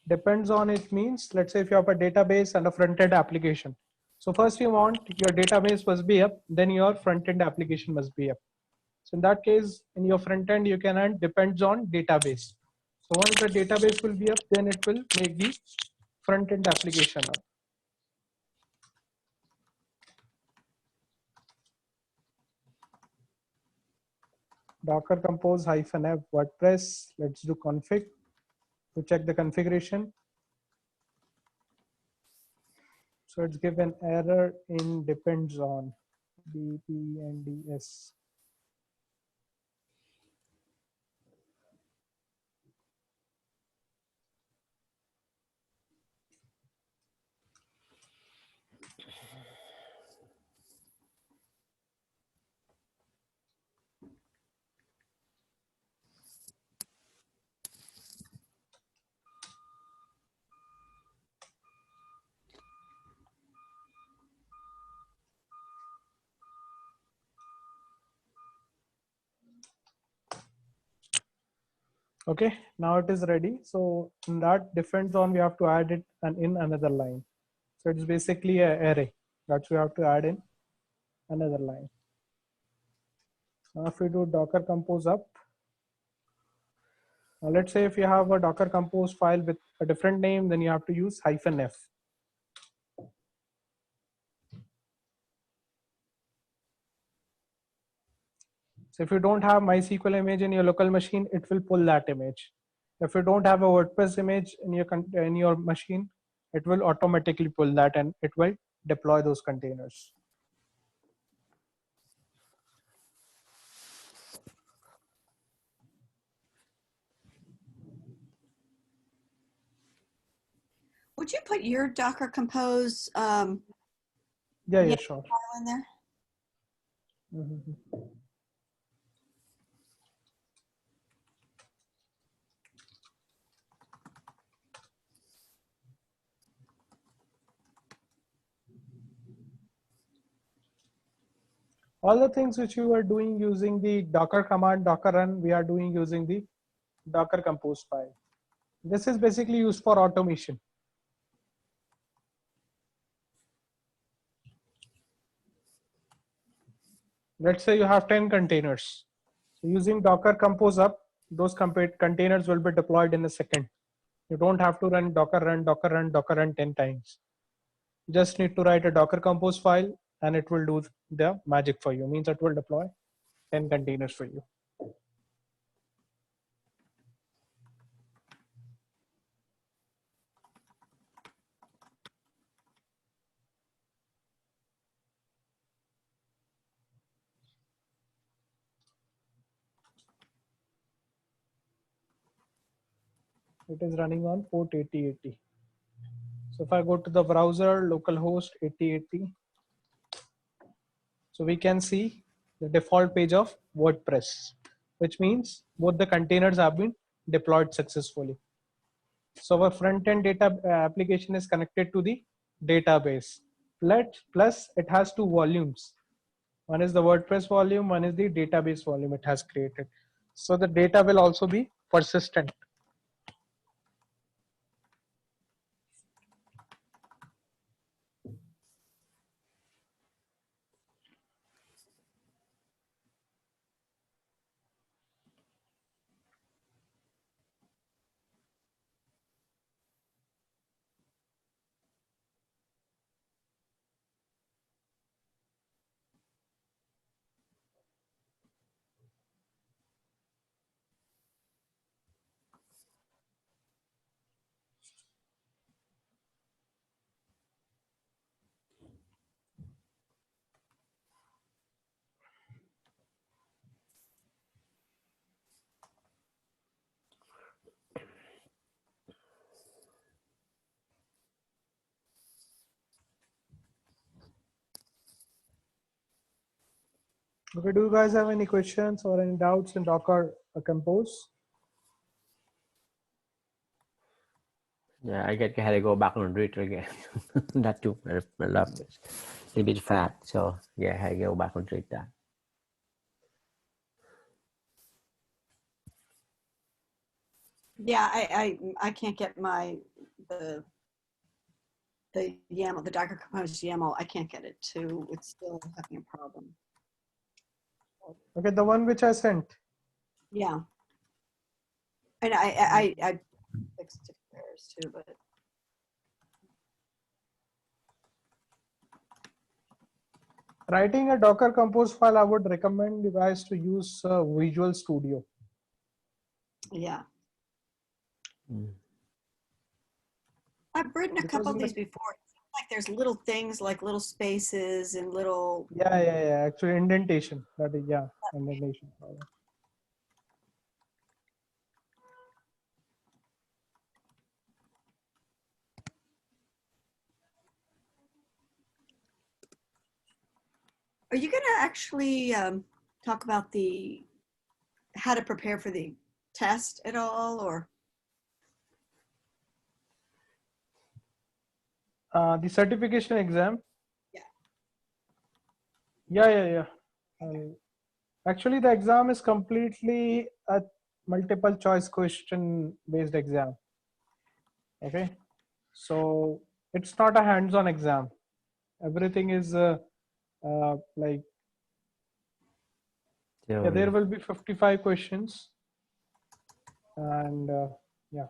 Depends on it means, let's say if you have a database and a front-end application. So first you want your database must be up, then your front-end application must be up. So in that case, in your front-end, you can add depends on database. So once the database will be up, then it will make the front-end application up. Docker compose -f WordPress. Let's do config to check the configuration. So it's given error in depends on depends. Okay, now it is ready. So that depends on, we have to add it and in another line. So it's basically an array that we have to add in another line. Now if we do Docker compose up, now let's say if you have a Docker compose file with a different name, then you have to use -f. So if you don't have MySQL image in your local machine, it will pull that image. If you don't have a WordPress image in your machine, it will automatically pull that and it will deploy those containers. Would you put your Docker Compose Yeah, sure. file in there? Mm-hmm. All the things which you are doing using the Docker command, Docker run, we are doing using the Docker compose file. This is basically used for automation. Let's say you have 10 containers. So using Docker compose up, those containers will be deployed in a second. You don't have to run Docker run, Docker run, Docker run 10 times. You just need to write a Docker compose file and it will do the magic for you. Means it will deploy 10 containers for you. It is running on port 8080. So if I go to the browser, localhost 8080, so we can see the default page of WordPress, which means both the containers have been deployed successfully. So our front-end data application is connected to the database. Plus it has two volumes. One is the WordPress volume, one is the database volume it has created. So the data will also be persistent. Okay, do you guys have any questions or any doubts in Docker Compose? Yeah, I had to go back and read it again. That too. I love this. It's a bit fat, so yeah, I had to go back and read that. Yeah, I can't get the YAML, the Docker Compose YAML. I can't get it to. It's still having a problem. Okay, the one which I sent. Yeah, and I fixed it errors too, but. Writing a Docker Compose file, I would recommend you guys to use Visual Studio. Yeah. Mm. I've written a couple of these before. It seems like there's little things like little spaces and little. Yeah. Actually, indentation. That is, yeah, indentation. Are you going to actually talk about how to prepare for the test at all, or? The certification exam. Yeah. Yeah. Actually, the exam is completely a multiple choice question based exam. Okay, so it's not a hands-on exam. Everything is like, yeah, there will be 55 questions, and yeah,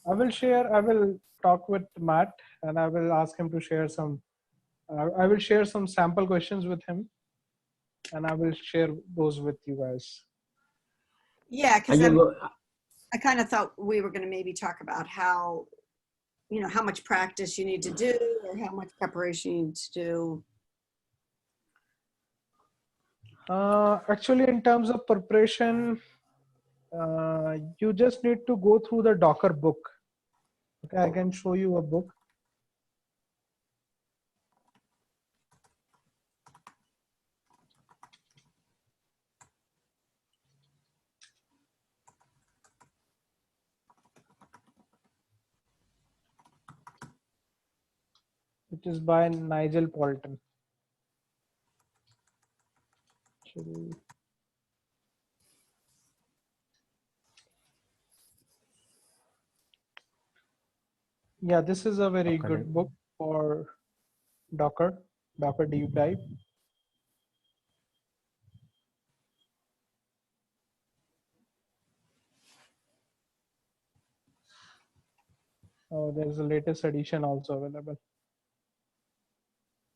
I will talk with Matt, and I will ask him to share some. I will share some sample questions with him, and I will share those with you guys. Yeah, because I kind of thought we were going to maybe talk about how, you know, how much practice you need to do or how much preparation you need to do. Actually, in terms of preparation, you just need to go through the Docker book. Okay, I can show you a book. Which is by Nigel Paulton. Actually, yeah, this is a very good book for Docker deep dive. Oh, there's a latest edition also available.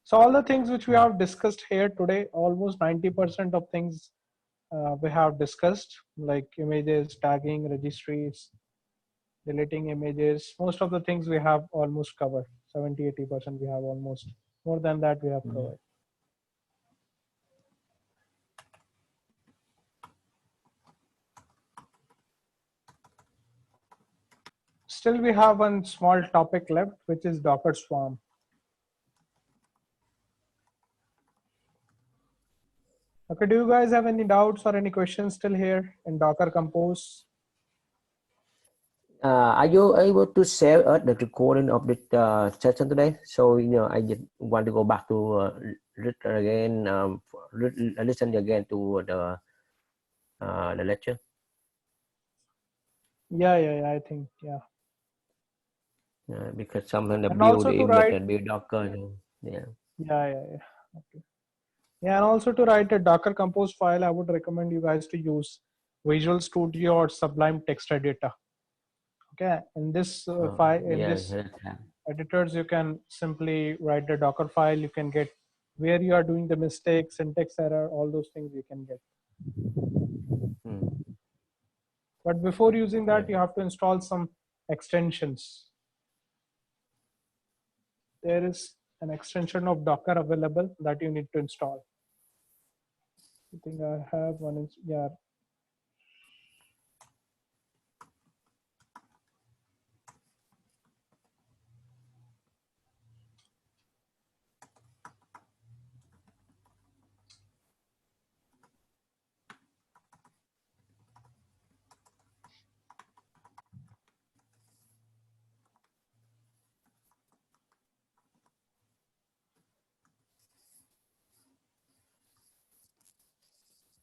So all the things which we have discussed here today, almost 90% of things we have discussed, like images, tagging, registries, deleting images, most of the things we have almost covered. 70–80% we have almost. More than that we have covered. Still we have one small topic left, which is Docker Swarm. Okay, do you guys have any doubts or any questions still here in Docker Compose? Are you able to share us the recording of this session today? So, you know, I just want to go back to again, listen again to the lecture. Yeah, I think, yeah. Because sometimes the And build also the to image write, and build Docker. Yeah. yeah. Okay. Yeah, and also to write a Docker Compose file, I would recommend you guys to use Visual Studio or Sublime Text Editor. Okay, in this file, in this editors, you can simply write the Docker file. You can get where you are doing the mistakes, syntax error, all those things you can get. But before using that, you have to install some extensions. There is an extension of Docker available that you need to install. I think I have one. Yeah.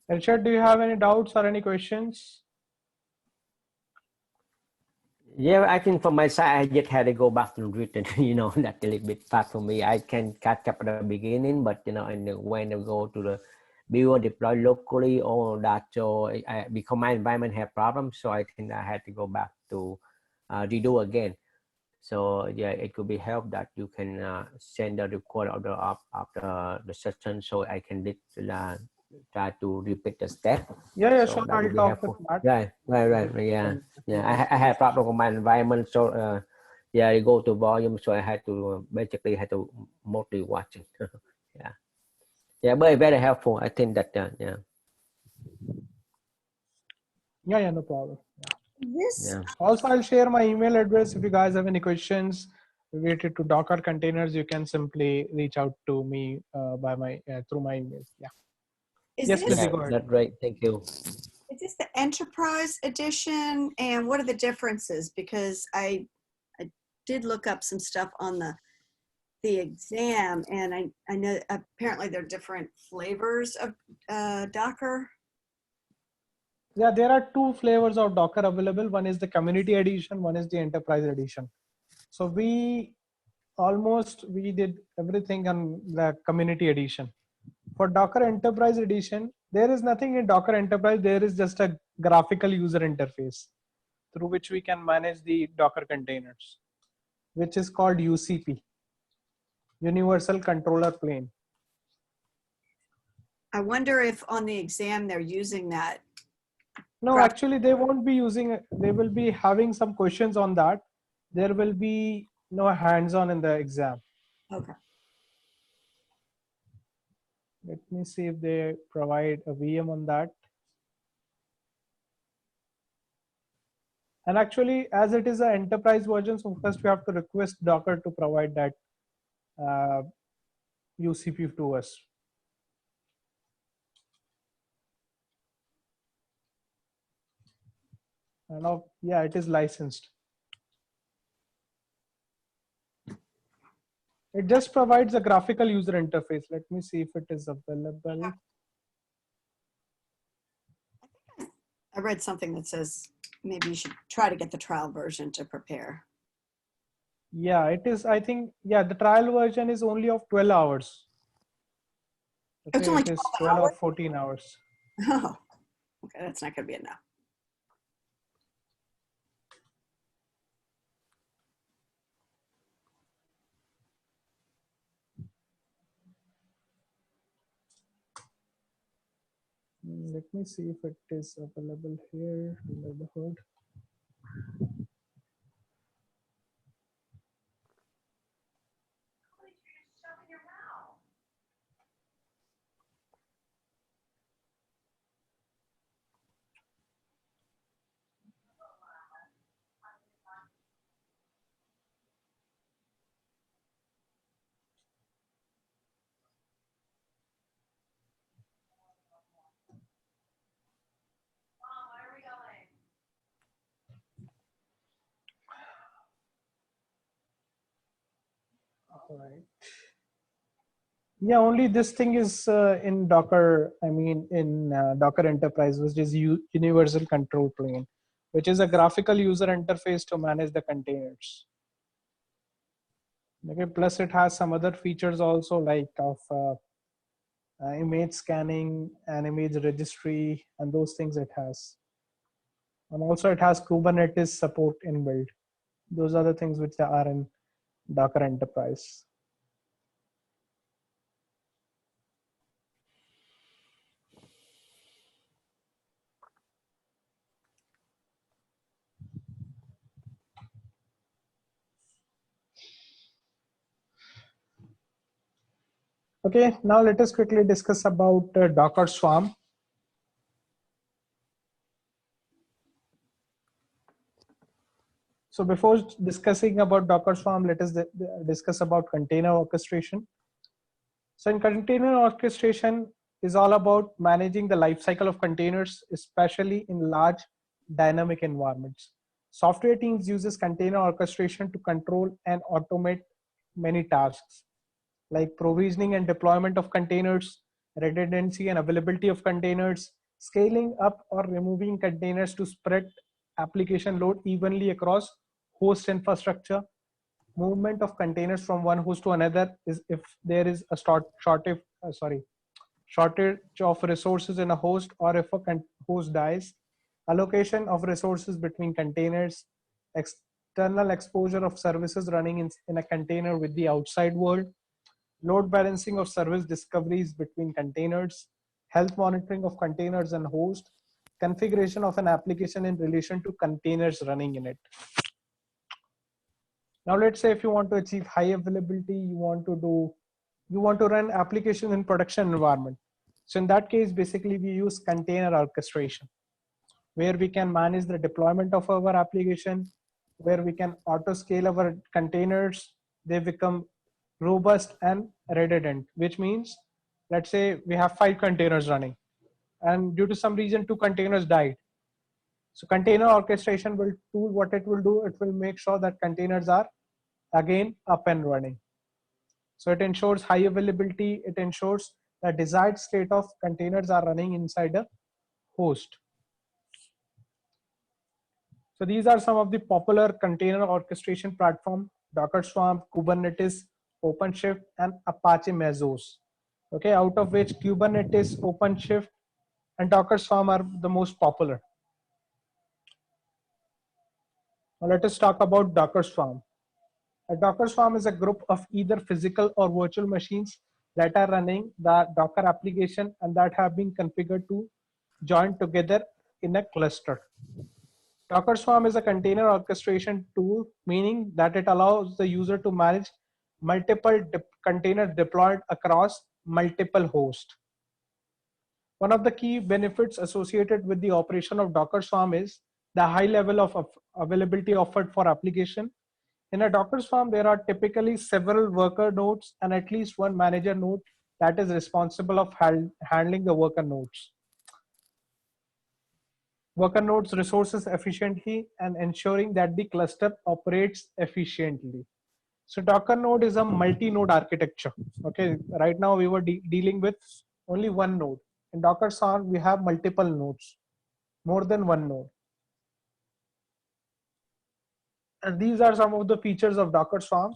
Richard, do you have any doubts or any questions? Yeah, I think from my side, I just had to go back to written, you know, that's a little bit fast for me. I can catch up at the beginning, but, you know, and when I go to the build, deploy locally, all that, so because my environment had problems, so I think I had to go back to redo again. So yeah, it could be help that you can send the record of the session, so I can try to repeat the step. Yeah, so sure. that I'll would be talk with helpful. Matt. Right. Yeah. I had problem with my environment, so yeah, I go to volume, so I had to basically mostly watch it. Yeah, but very helpful. I think that Yeah, no problem. This Also, I'll share my email address. If you guys have any questions related to Docker containers, you can simply reach out to me by through my email. Yeah. Yes, Lizzie, go ahead. That's great. Thank you. Is this the Enterprise Edition, and what are the differences? Because I did look up some stuff on the exam, and I know apparently there are different flavors of Docker. Yeah, there are two flavors of Docker available. One is the community edition, one is the enterprise edition. So we did everything on the community edition. For Docker Enterprise Edition, there is nothing in Docker Enterprise. There is just a graphical user interface through which we can manage the Docker containers, which is called UCP, Universal Controller Plane. I wonder if on the exam they're using that. No, actually they won't be using it. They will be having some questions on that. There will be no hands-on in the exam. Okay. Let me see if they provide a VM on that. And actually, as it is an enterprise version, so first we have to request Docker to provide that UCP to us. And now, yeah, it is licensed. It just provides a graphical user interface. Let me see if it is available. I read something that says maybe you should try to get the trial version to prepare. Yeah, it is. I think, yeah, the trial version is only of 12 hours. Okay, It's only it is 12 12 hours? or 14 hours. Oh, okay, that's not going to be enough. Let me see if it is available here under the hood. All right. Yeah, only this thing is in Docker. I mean, in Docker Enterprise, which is Universal Control Plane, which is a graphical user interface to manage the containers. Okay, plus it has some other features also, like of image scanning and image registry and those things it has. And also it has Kubernetes support inbuilt. Those are the things which are in Docker Enterprise. Okay, now let us quickly discuss about Docker Swarm. So before discussing about Docker Swarm, let us discuss about container orchestration. So in container orchestration is all about managing the lifecycle of containers, especially in large dynamic environments. Software teams uses container orchestration to control and automate many tasks like provisioning and deployment of containers, redundancy and availability of containers, scaling up or removing containers to spread application load evenly across host infrastructure, movement of containers from one host to another is if there is a shortage of resources in a host, or if a host dies, allocation of resources between containers, external exposure of services running in a container with the outside world, load balancing of service discoveries between containers, health monitoring of containers and host, configuration of an application in relation to containers running in it. Now let's say if you want to achieve high availability, you want to run application in production environment. So in that case, basically we use container orchestration, where we can manage the deployment of our application, where we can auto scale our containers. They become robust and redundant, which means, let's say we have 5 containers running and due to some reason 2 containers died. So container orchestration will do what it will do. It will make sure that containers are again up and running. So it ensures high availability. It ensures the desired state of containers are running inside a host. So these are some of the popular container orchestration platform: Docker Swarm, Kubernetes, OpenShift, and Apache Mesos. Okay, out of which Kubernetes, OpenShift, and Docker Swarm are the most popular. Now let us talk about Docker Swarm. A Docker Swarm is a group of either physical or virtual machines that are running the Docker application and that have been configured to join together in a cluster. Docker Swarm is a container orchestration tool, meaning that it allows the user to manage multiple containers deployed across multiple hosts. One of the key benefits associated with the operation of Docker Swarm is the high level of availability offered for application. In a Docker Swarm, there are typically several worker nodes and at least one manager node that is responsible of handling the worker nodes. Worker nodes resources efficiently and ensuring that the cluster operates efficiently. So Docker node is a multi-node architecture. Okay, right now we were dealing with only one node. In Docker Swarm, we have multiple nodes, more than one node. And these are some of the features of Docker Swarm,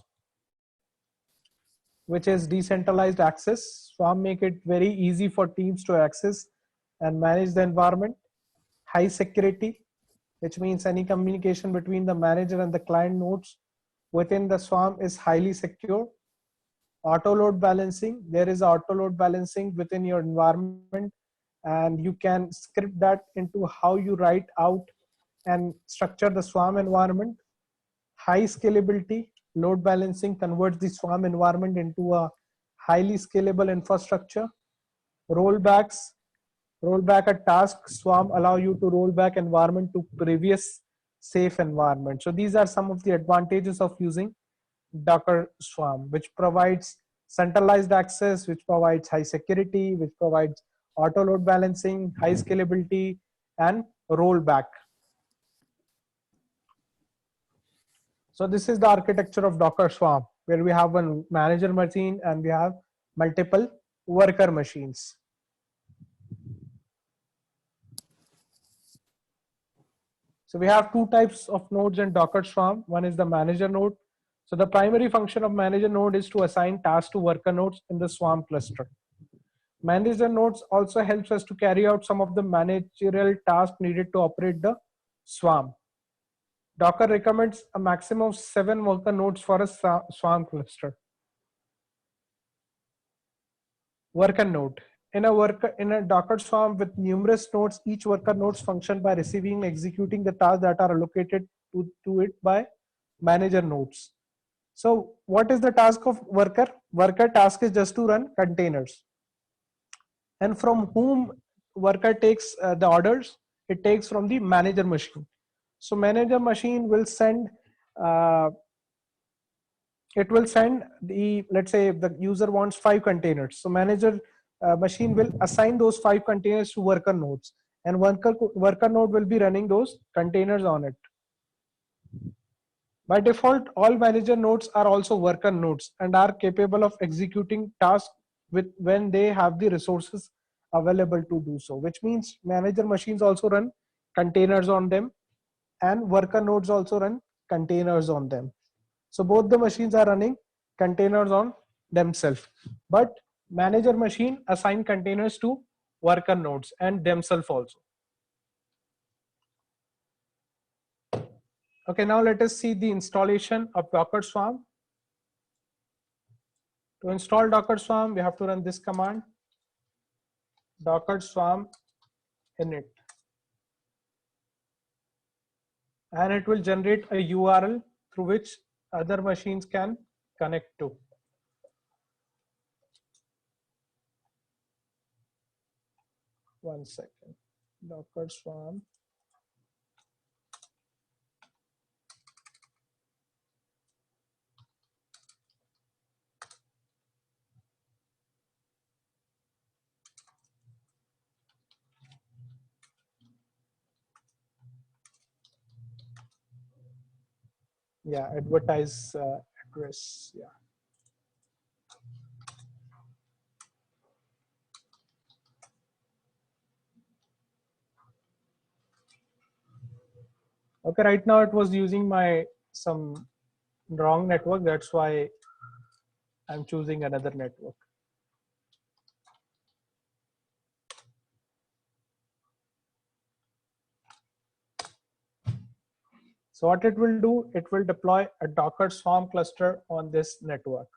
which is decentralized access. Swarm make it very easy for teams to access and manage the environment. High security, which means any communication between the manager and the client nodes within the Swarm is highly secure. Auto load balancing, there is auto load balancing within your environment, and you can script that into how you write out and structure the Swarm environment. High scalability, load balancing converts the Swarm environment into a highly scalable infrastructure. Rollbacks, roll back a task. Swarm allow you to roll back environment to previous safe environment. So these are some of the advantages of using Docker Swarm, which provides centralized access, which provides high security, which provides auto load balancing, high scalability, and rollback. So this is the architecture of Docker Swarm, where we have one manager machine and we have multiple worker machines. So we have two types of nodes in Docker Swarm. One is the manager node. So the primary function of manager node is to assign tasks to worker nodes in the Swarm cluster. Manager nodes also helps us to carry out some of the managerial tasks needed to operate the Swarm. Docker recommends a maximum of 7 worker nodes for a Swarm cluster. Worker node. In a Docker Swarm with numerous nodes, each worker nodes function by receiving and executing the tasks that are allocated to it by manager nodes. So what is the task of worker? Worker task is just to run containers. And from whom worker takes the orders? It takes from the manager machine. So manager machine will send let's say if the user wants 5 containers. So manager machine will assign those 5 containers to worker nodes, and worker node will be running those containers on it. By default, all manager nodes are also worker nodes and are capable of executing tasks when they have the resources available to do so, which means manager machines also run containers on them and worker nodes also run containers on them. So both the machines are running containers on themselves, but manager machine assign containers to worker nodes and themselves also. Okay, now let us see the installation of Docker Swarm. To install Docker Swarm, we have to run this command, Docker Swarm init, and it will generate a URL through which other machines can connect to. One second, Docker Swarm. Yeah, advertise address. Yeah. Okay, right now it was using my some wrong network. That's why I'm choosing another network. So what it will do, it will deploy a Docker Swarm cluster on this network.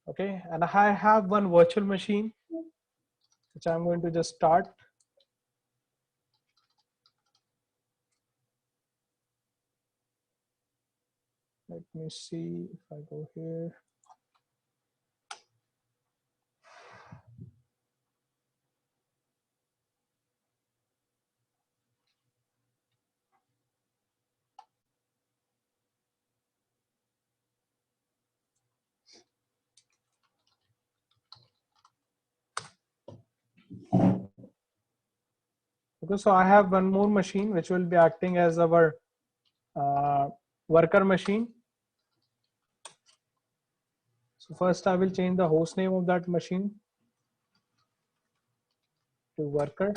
Okay, and I have one virtual machine, which I'm going to just start. Let me see if I go here. Okay, so I have one more machine which will be acting as our worker machine. So first I will change the host name of that machine to worker.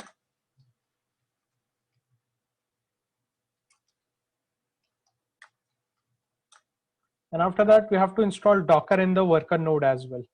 And after that, we have to install Docker in the worker node as well.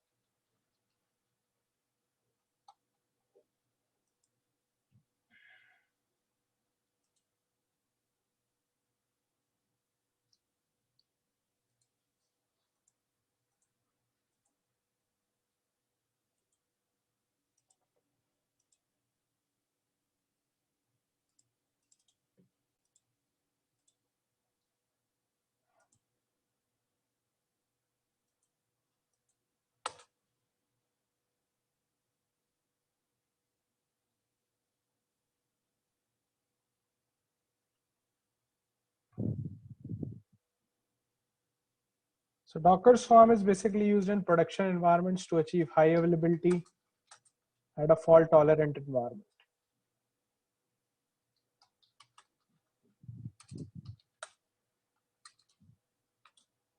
So Docker Swarm is basically used in production environments to achieve high availability at a fault tolerant environment.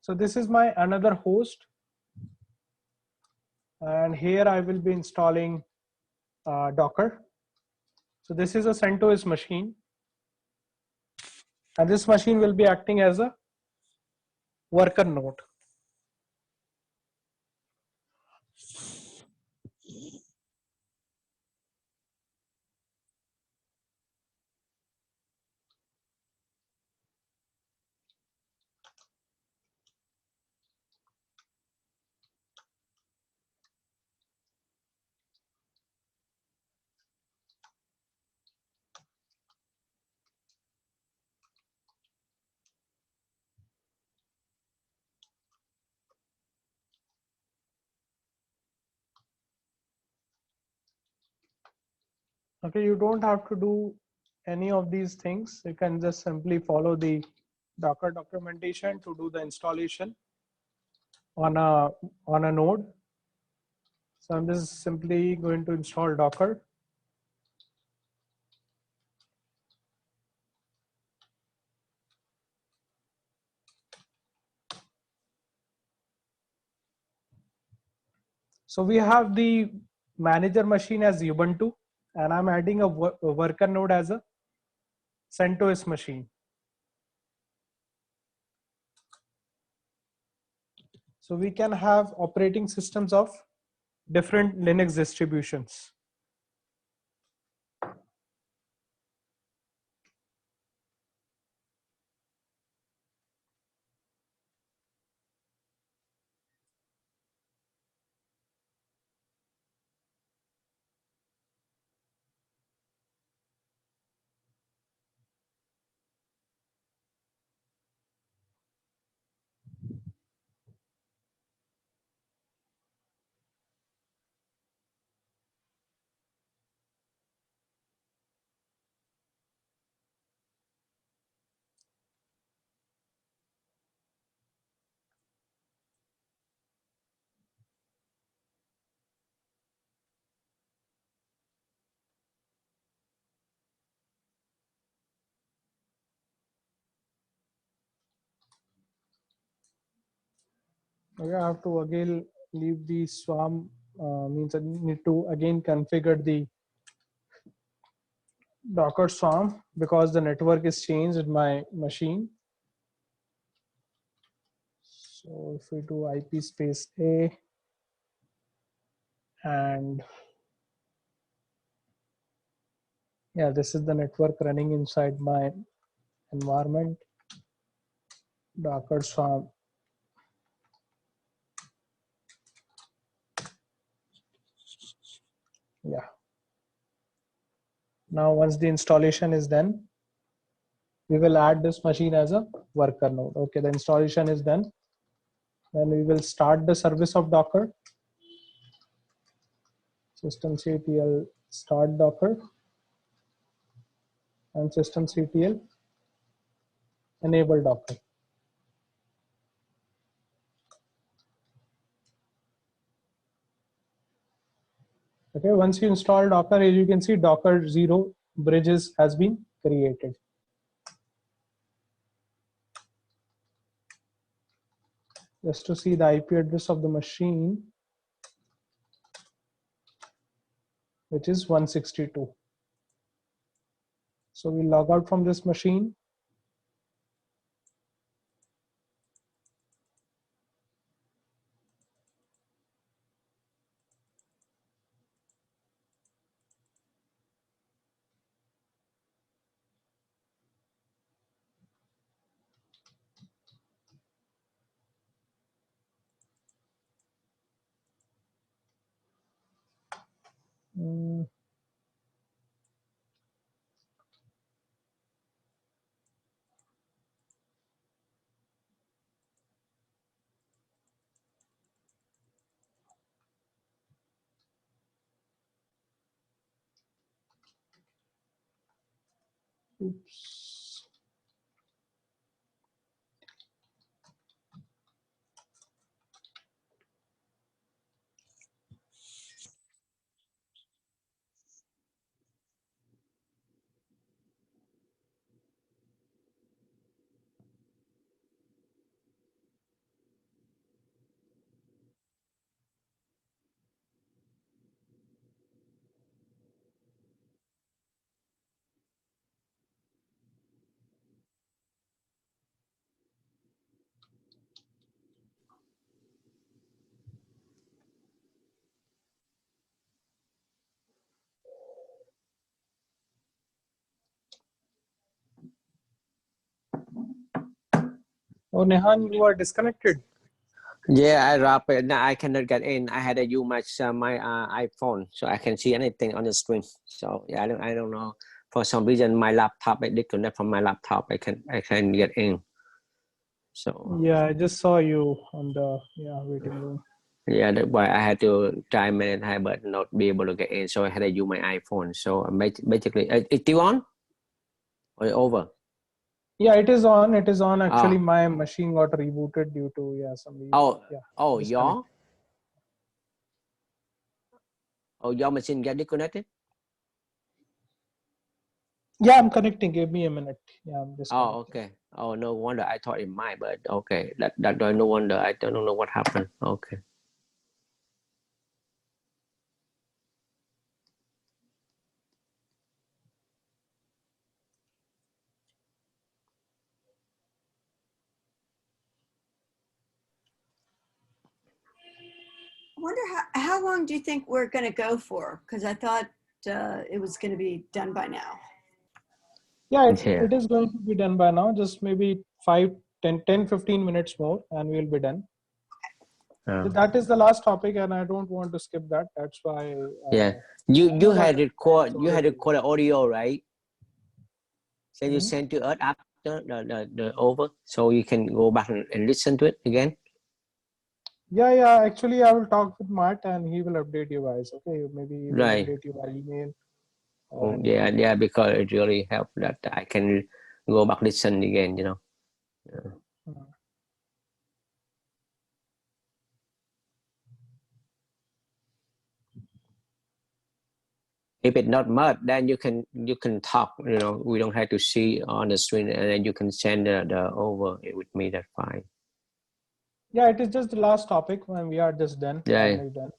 So this is my another host. And here I will be installing Docker. So this is a CentOS machine. And this machine will be acting as a worker node. Okay, you don't have to do any of these things. You can just simply follow the Docker documentation to do the installation on a node. So I'm just simply going to install Docker. So we have the manager machine as Ubuntu, and I'm adding a worker node as a CentOS machine. So we can have operating systems of different Linux distributions. Okay, I have to again leave the swarm, means I need to again configure the Docker Swarm, because the network is changed in my machine. So if we do IP space A and yeah, this is the network running inside my environment. Docker Swarm. Yeah. Now, once the installation is done, we will add this machine as a worker node. Okay, the installation is done. Then we will start the service of Docker. Systemctl start Docker and systemctl enable Docker. Okay, once you install Docker, as you can see, Docker 0 bridges has been created. Just to see the IP address of the machine, which is 162. So we log out from this machine. Oops. Oh, Nehan, you are disconnected. Yeah, I wrap it. Now I cannot get in. I had to use my iPhone, so I can see anything on the screen. So yeah, I don't know. For some reason, my laptop I disconnect from my laptop. I can get in. So Yeah, I just saw you on the waiting room. yeah, that's why I had to try many times, but not be able to get in. So I had to use my iPhone. So basically, it's still on or over? Yeah, it is on. It is on. Actually, Oh, my machine got rebooted due to some reason. oh, Disconnect. your machine get disconnected? Yeah, I'm connecting. Give me a minute. Yeah, I'm disconnecting. Oh, okay. Oh, no wonder. I thought it might, but okay. That no wonder. I don't know what happened. Okay. I wonder how long do you think we're going to go for? Because I thought it was going to be done by now. Yeah, it is going to be done by now. Just maybe 10, 15 minutes more and we'll be done. That is the last topic and I don't want to skip that. That's why. Yeah. You had recorded audio, right? So you send to us after the over, so you can go back and listen to it again. Yeah. Actually, I will talk with Matt and he will update you guys. Okay, maybe he will update you by email. Oh, yeah, because it really helped that I can go back listen again, you know. Yeah. If it's not much, then you can talk, you know. We don't have to see on the screen, and then you can send the over with me. That's fine. Yeah, it is just the last topic when we are just done. Yeah. Almost done.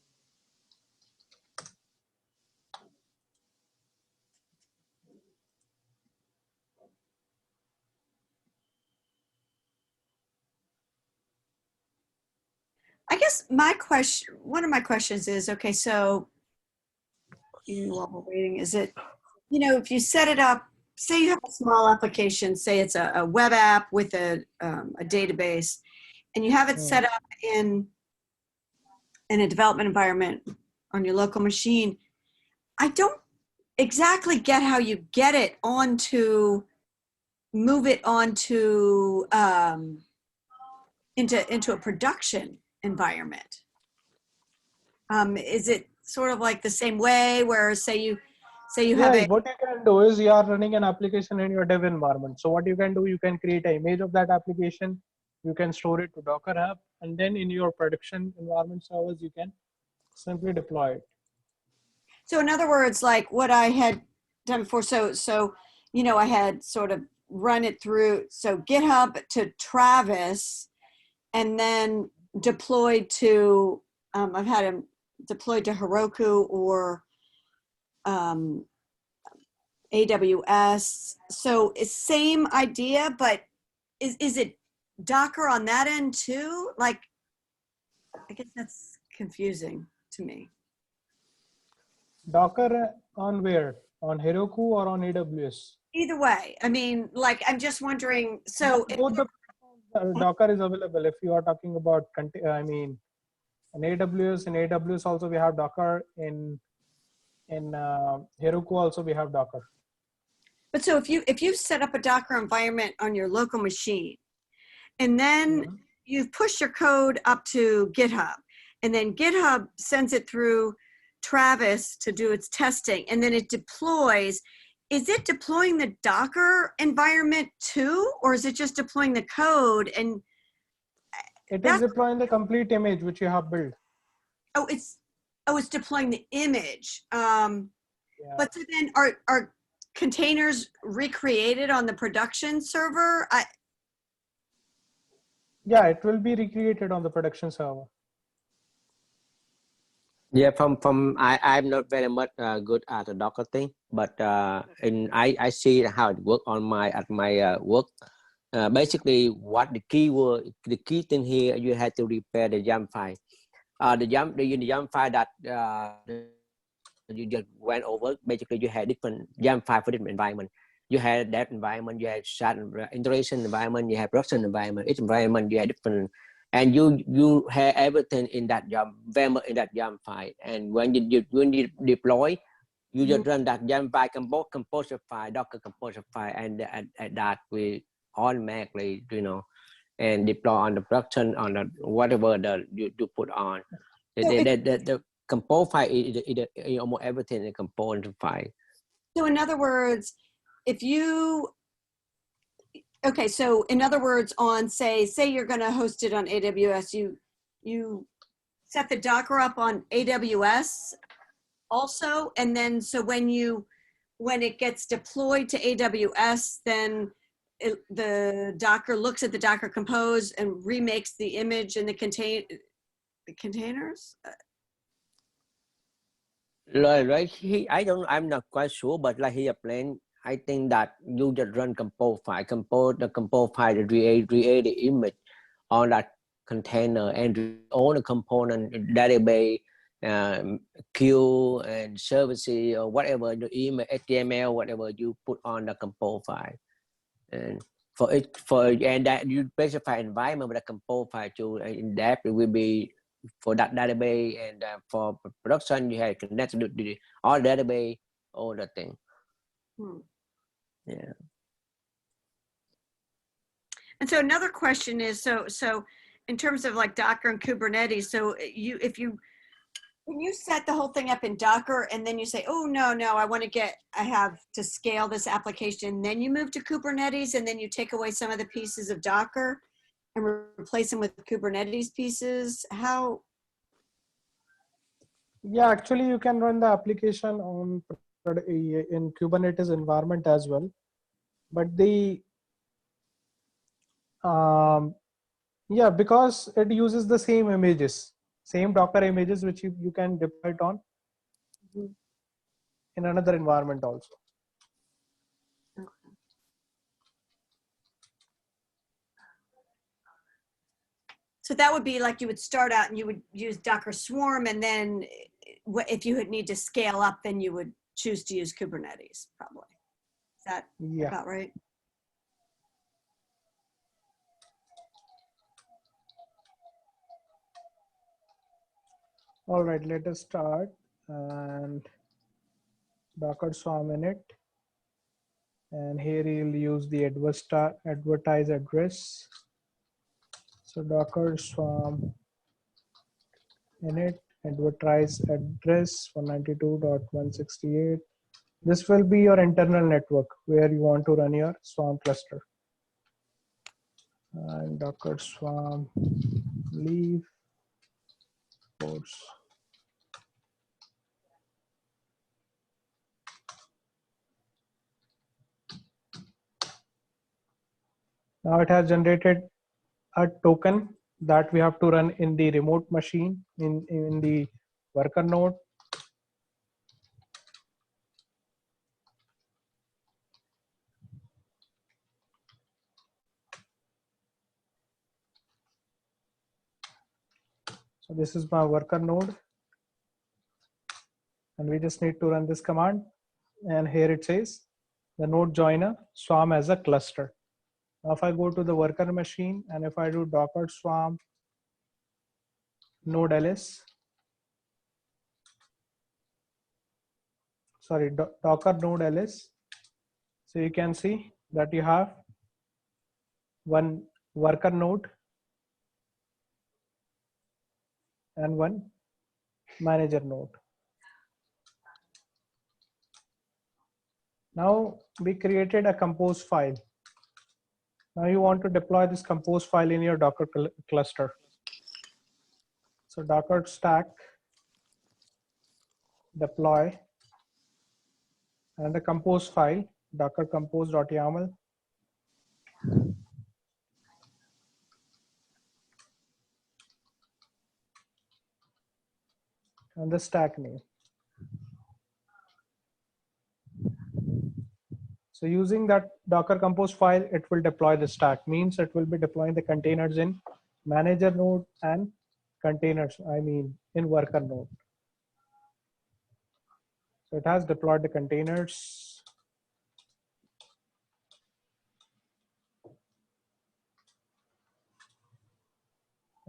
guess one of my questions is, okay, so while we're waiting, is it, if you set it up, say you have a small application, say it's a web app with a database, and you have it set up in a development environment on your local machine, I don't exactly get how you get it move it onto into a production environment. Is it sort of like the same way where say you have what you can do is you are running an application in your dev environment. So what you can do, you can create an image of that application, you can store it to Docker app, and then in your production environment servers, you can simply deploy it. So in other words, like what I had done before, so I had sort of run it through, so GitHub to Travis, and then deployed to, I've had them deployed to Heroku or AWS. So it's same idea, but is it Docker on that end too? Like, I guess that's confusing to me. Docker on where? On Heroku or on AWS? Either way, I mean, like, I'm just wondering, so both the Docker is available. If you are talking about, in AWS also we have Docker. In Heroku also we have Docker. but so if you set up a Docker environment on your local machine, and then you've pushed your code up to GitHub, and then GitHub sends it through Travis to do its testing, and then it deploys. Is it deploying the Docker environment too, or is it just deploying the code? And it is deploying the complete image which you have built. Oh, it's deploying the image. But so then are containers recreated on the production server? Yeah, it will be recreated on the production server. Yeah, I'm not very much good at the Docker thing, but I see how it works on my work. Basically, what the key thing here, you have to repair the YAML file. The YAML file that you just went over. Basically, you had different YAML file for different environment. You had that environment, you had SAT integration environment, you have production environment. Each environment you have different. And you have everything in that YAML file. And when you deploy, you just run that YAML file composer file, Docker composer file, and that will automatically, and deploy on the production on the whatever you put on. The compose file is almost everything in component file. So in other words, so in other words, on say you're going to host it on AWS, you set the Docker up on AWS also, and then so when it gets deployed to AWS, then the Docker looks at the Docker Compose and remakes the image and the containers. Right. I'm not quite sure, but like he explained, I think that you just run compose file to create the image on that container and all the component database, queue and services or whatever, the email, HTML, whatever you put on the compose file. And and that you specify environment with a compose file too. In that it will be for that database, and for production you have connected to all database, all the thing. Yeah. And so another question is, so in terms of like Docker and Kubernetes, so when you set the whole thing up in Docker and then you say, oh, no, I have to scale this application, then you move to Kubernetes and then you take away some of the pieces of Docker and replace them with Kubernetes pieces. How? Yeah, actually you can run the application in Kubernetes environment as well. But because it uses the same images, same Docker images, which you can deploy it on in another environment also. So that would be like you would start out and you would use Docker Swarm, and then if you would need to scale up, then you would choose to use Kubernetes, probably. Is that about right? All right, let us start. And Docker Swarm init. And here you'll use the advertise address. So Docker Swarm init advertise address 192.168. This will be your internal network where you want to run your Swarm cluster. And Docker Swarm leave ports. Now it has generated a token that we have to run in the remote machine in the worker node. So this is my worker node, and we just need to run this command. And here it says the node joiner swarm as a cluster. Now if I go to the worker machine and if I do Docker Swarm node ls, sorry, Docker node ls, so you can see that you have one worker node and one manager node. Now we created a compose file. Now you want to deploy this compose file in your Docker cluster. So Docker stack deploy and the compose file docker compose.yaml. And the stack name. So using that Docker compose file, it will deploy the stack. Means it will be deploying the containers in manager node and containers, in worker node. So it has deployed the containers.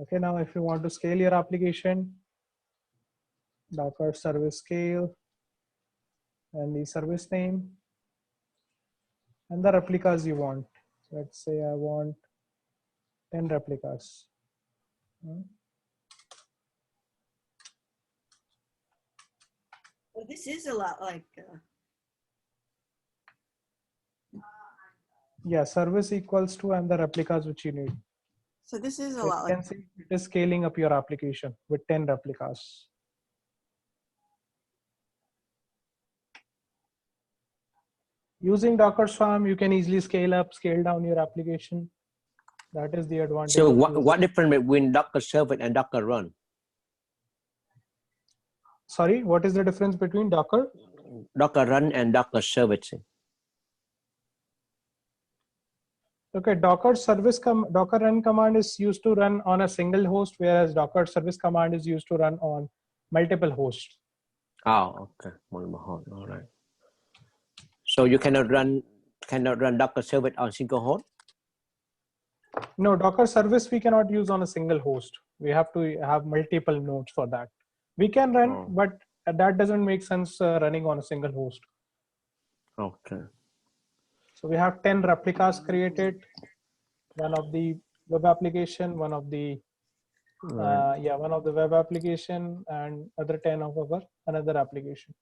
Okay, now if you want to scale your application, Docker service scale and the service name and the replicas you want. Let's say I want 10 replicas. Well, this is a lot like. Yeah, service equals to and the replicas which you need. So this is a So lot you like. can see it is scaling up your application with 10 replicas. Using Docker Swarm, you can easily scale up, scale down your application. That is the advantage. So what difference between Docker service and Docker run? Sorry, what is the difference between Docker? Docker run and Docker service. Okay, Docker run command is used to run on a single host, whereas Docker service command is used to run on multiple hosts. Oh, okay, all right. So you cannot run Docker service on single host? No, Docker service we cannot use on a single host. We have to have multiple nodes for that. We can run, but that doesn't make sense running on a single host. Okay. So we have 10 replicas created, one of the web application, one of the one of the web application, and other 10 of our another application.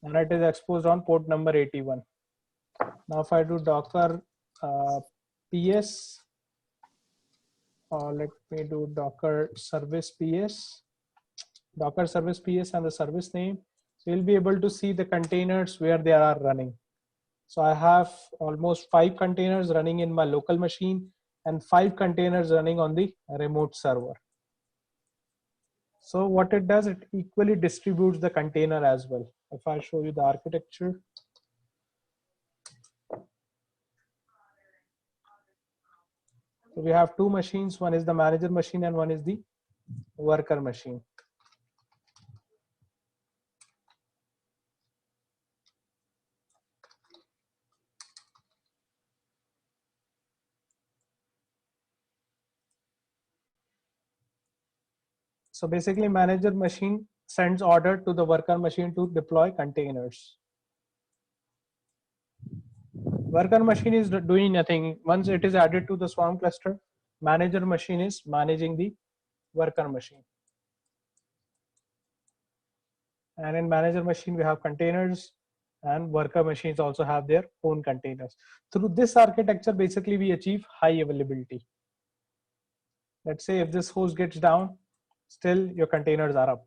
And it is exposed on port number 81. Now if I do Docker PS, let me do Docker service PS, Docker service PS and the service name. So you'll be able to see the containers where they are running. So I have almost 5 containers running in my local machine and 5 containers running on the remote server. So what it does, it equally distributes the container as well. If I show you the architecture. So we have two machines. One is the manager machine and one is the worker machine. So basically manager machine sends order to the worker machine to deploy containers. Worker machine is doing nothing. Once it is added to the Swarm cluster, manager machine is managing the worker machine. And in manager machine, we have containers, and worker machines also have their own containers. Through this architecture, basically we achieve high availability. Let's say if this host gets down, still your containers are up.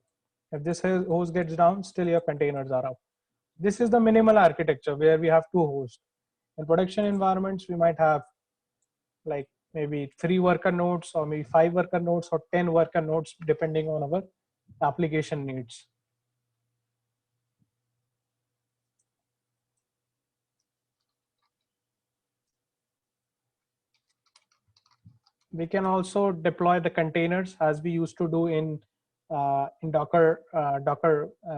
If this host gets down, still your containers are up. This is the minimal architecture where we have two hosts. In production environments, we might have like maybe 3 worker nodes or maybe 5 worker nodes or 10 worker nodes, depending on our application needs. We can also deploy the containers as we used to do in Docker.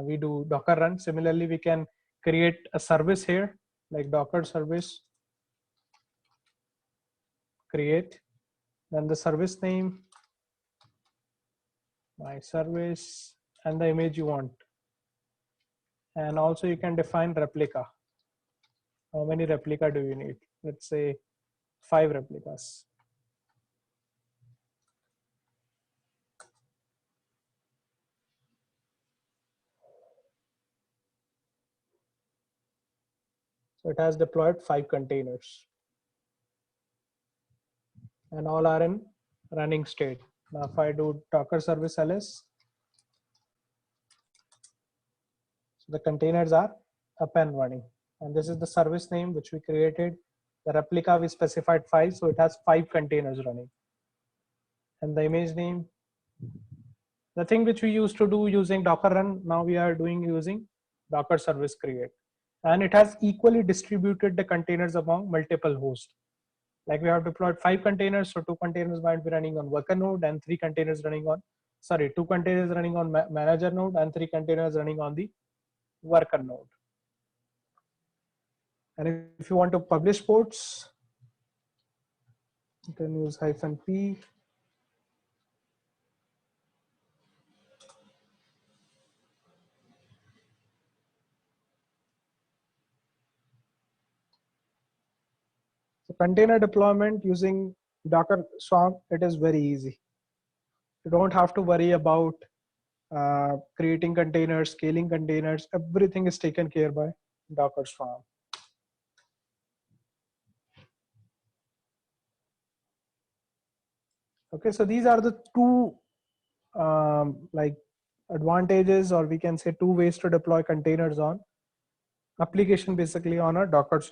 We do Docker run. Similarly, we can create a service here, like Docker service create, then the service name, my service, and the image you want. And also you can define replica. How many replica do you need? Let's say 5 replicas. So it has deployed 5 containers, and all are in running state. Now if I do Docker service ls, so the containers are up and running. And this is the service name which we created. The replica we specified 5, so it has 5 containers running. And the image name, the thing which we used to do using Docker run, now we are doing using Docker service create. And it has equally distributed the containers among multiple hosts. Like we have deployed 5 containers, so 2 containers might be running on worker node and 3 containers running on, 2 containers running on manager node and 3 containers running on the worker node. And if you want to publish ports, you can use -p. So container deployment using Docker Swarm, it is very easy. You don't have to worry about creating containers, scaling containers. Everything is taken care by Docker Swarm. Okay, so these are the two like advantages, or we can say 2 ways to deploy containers on application, basically on a Docker Swarm.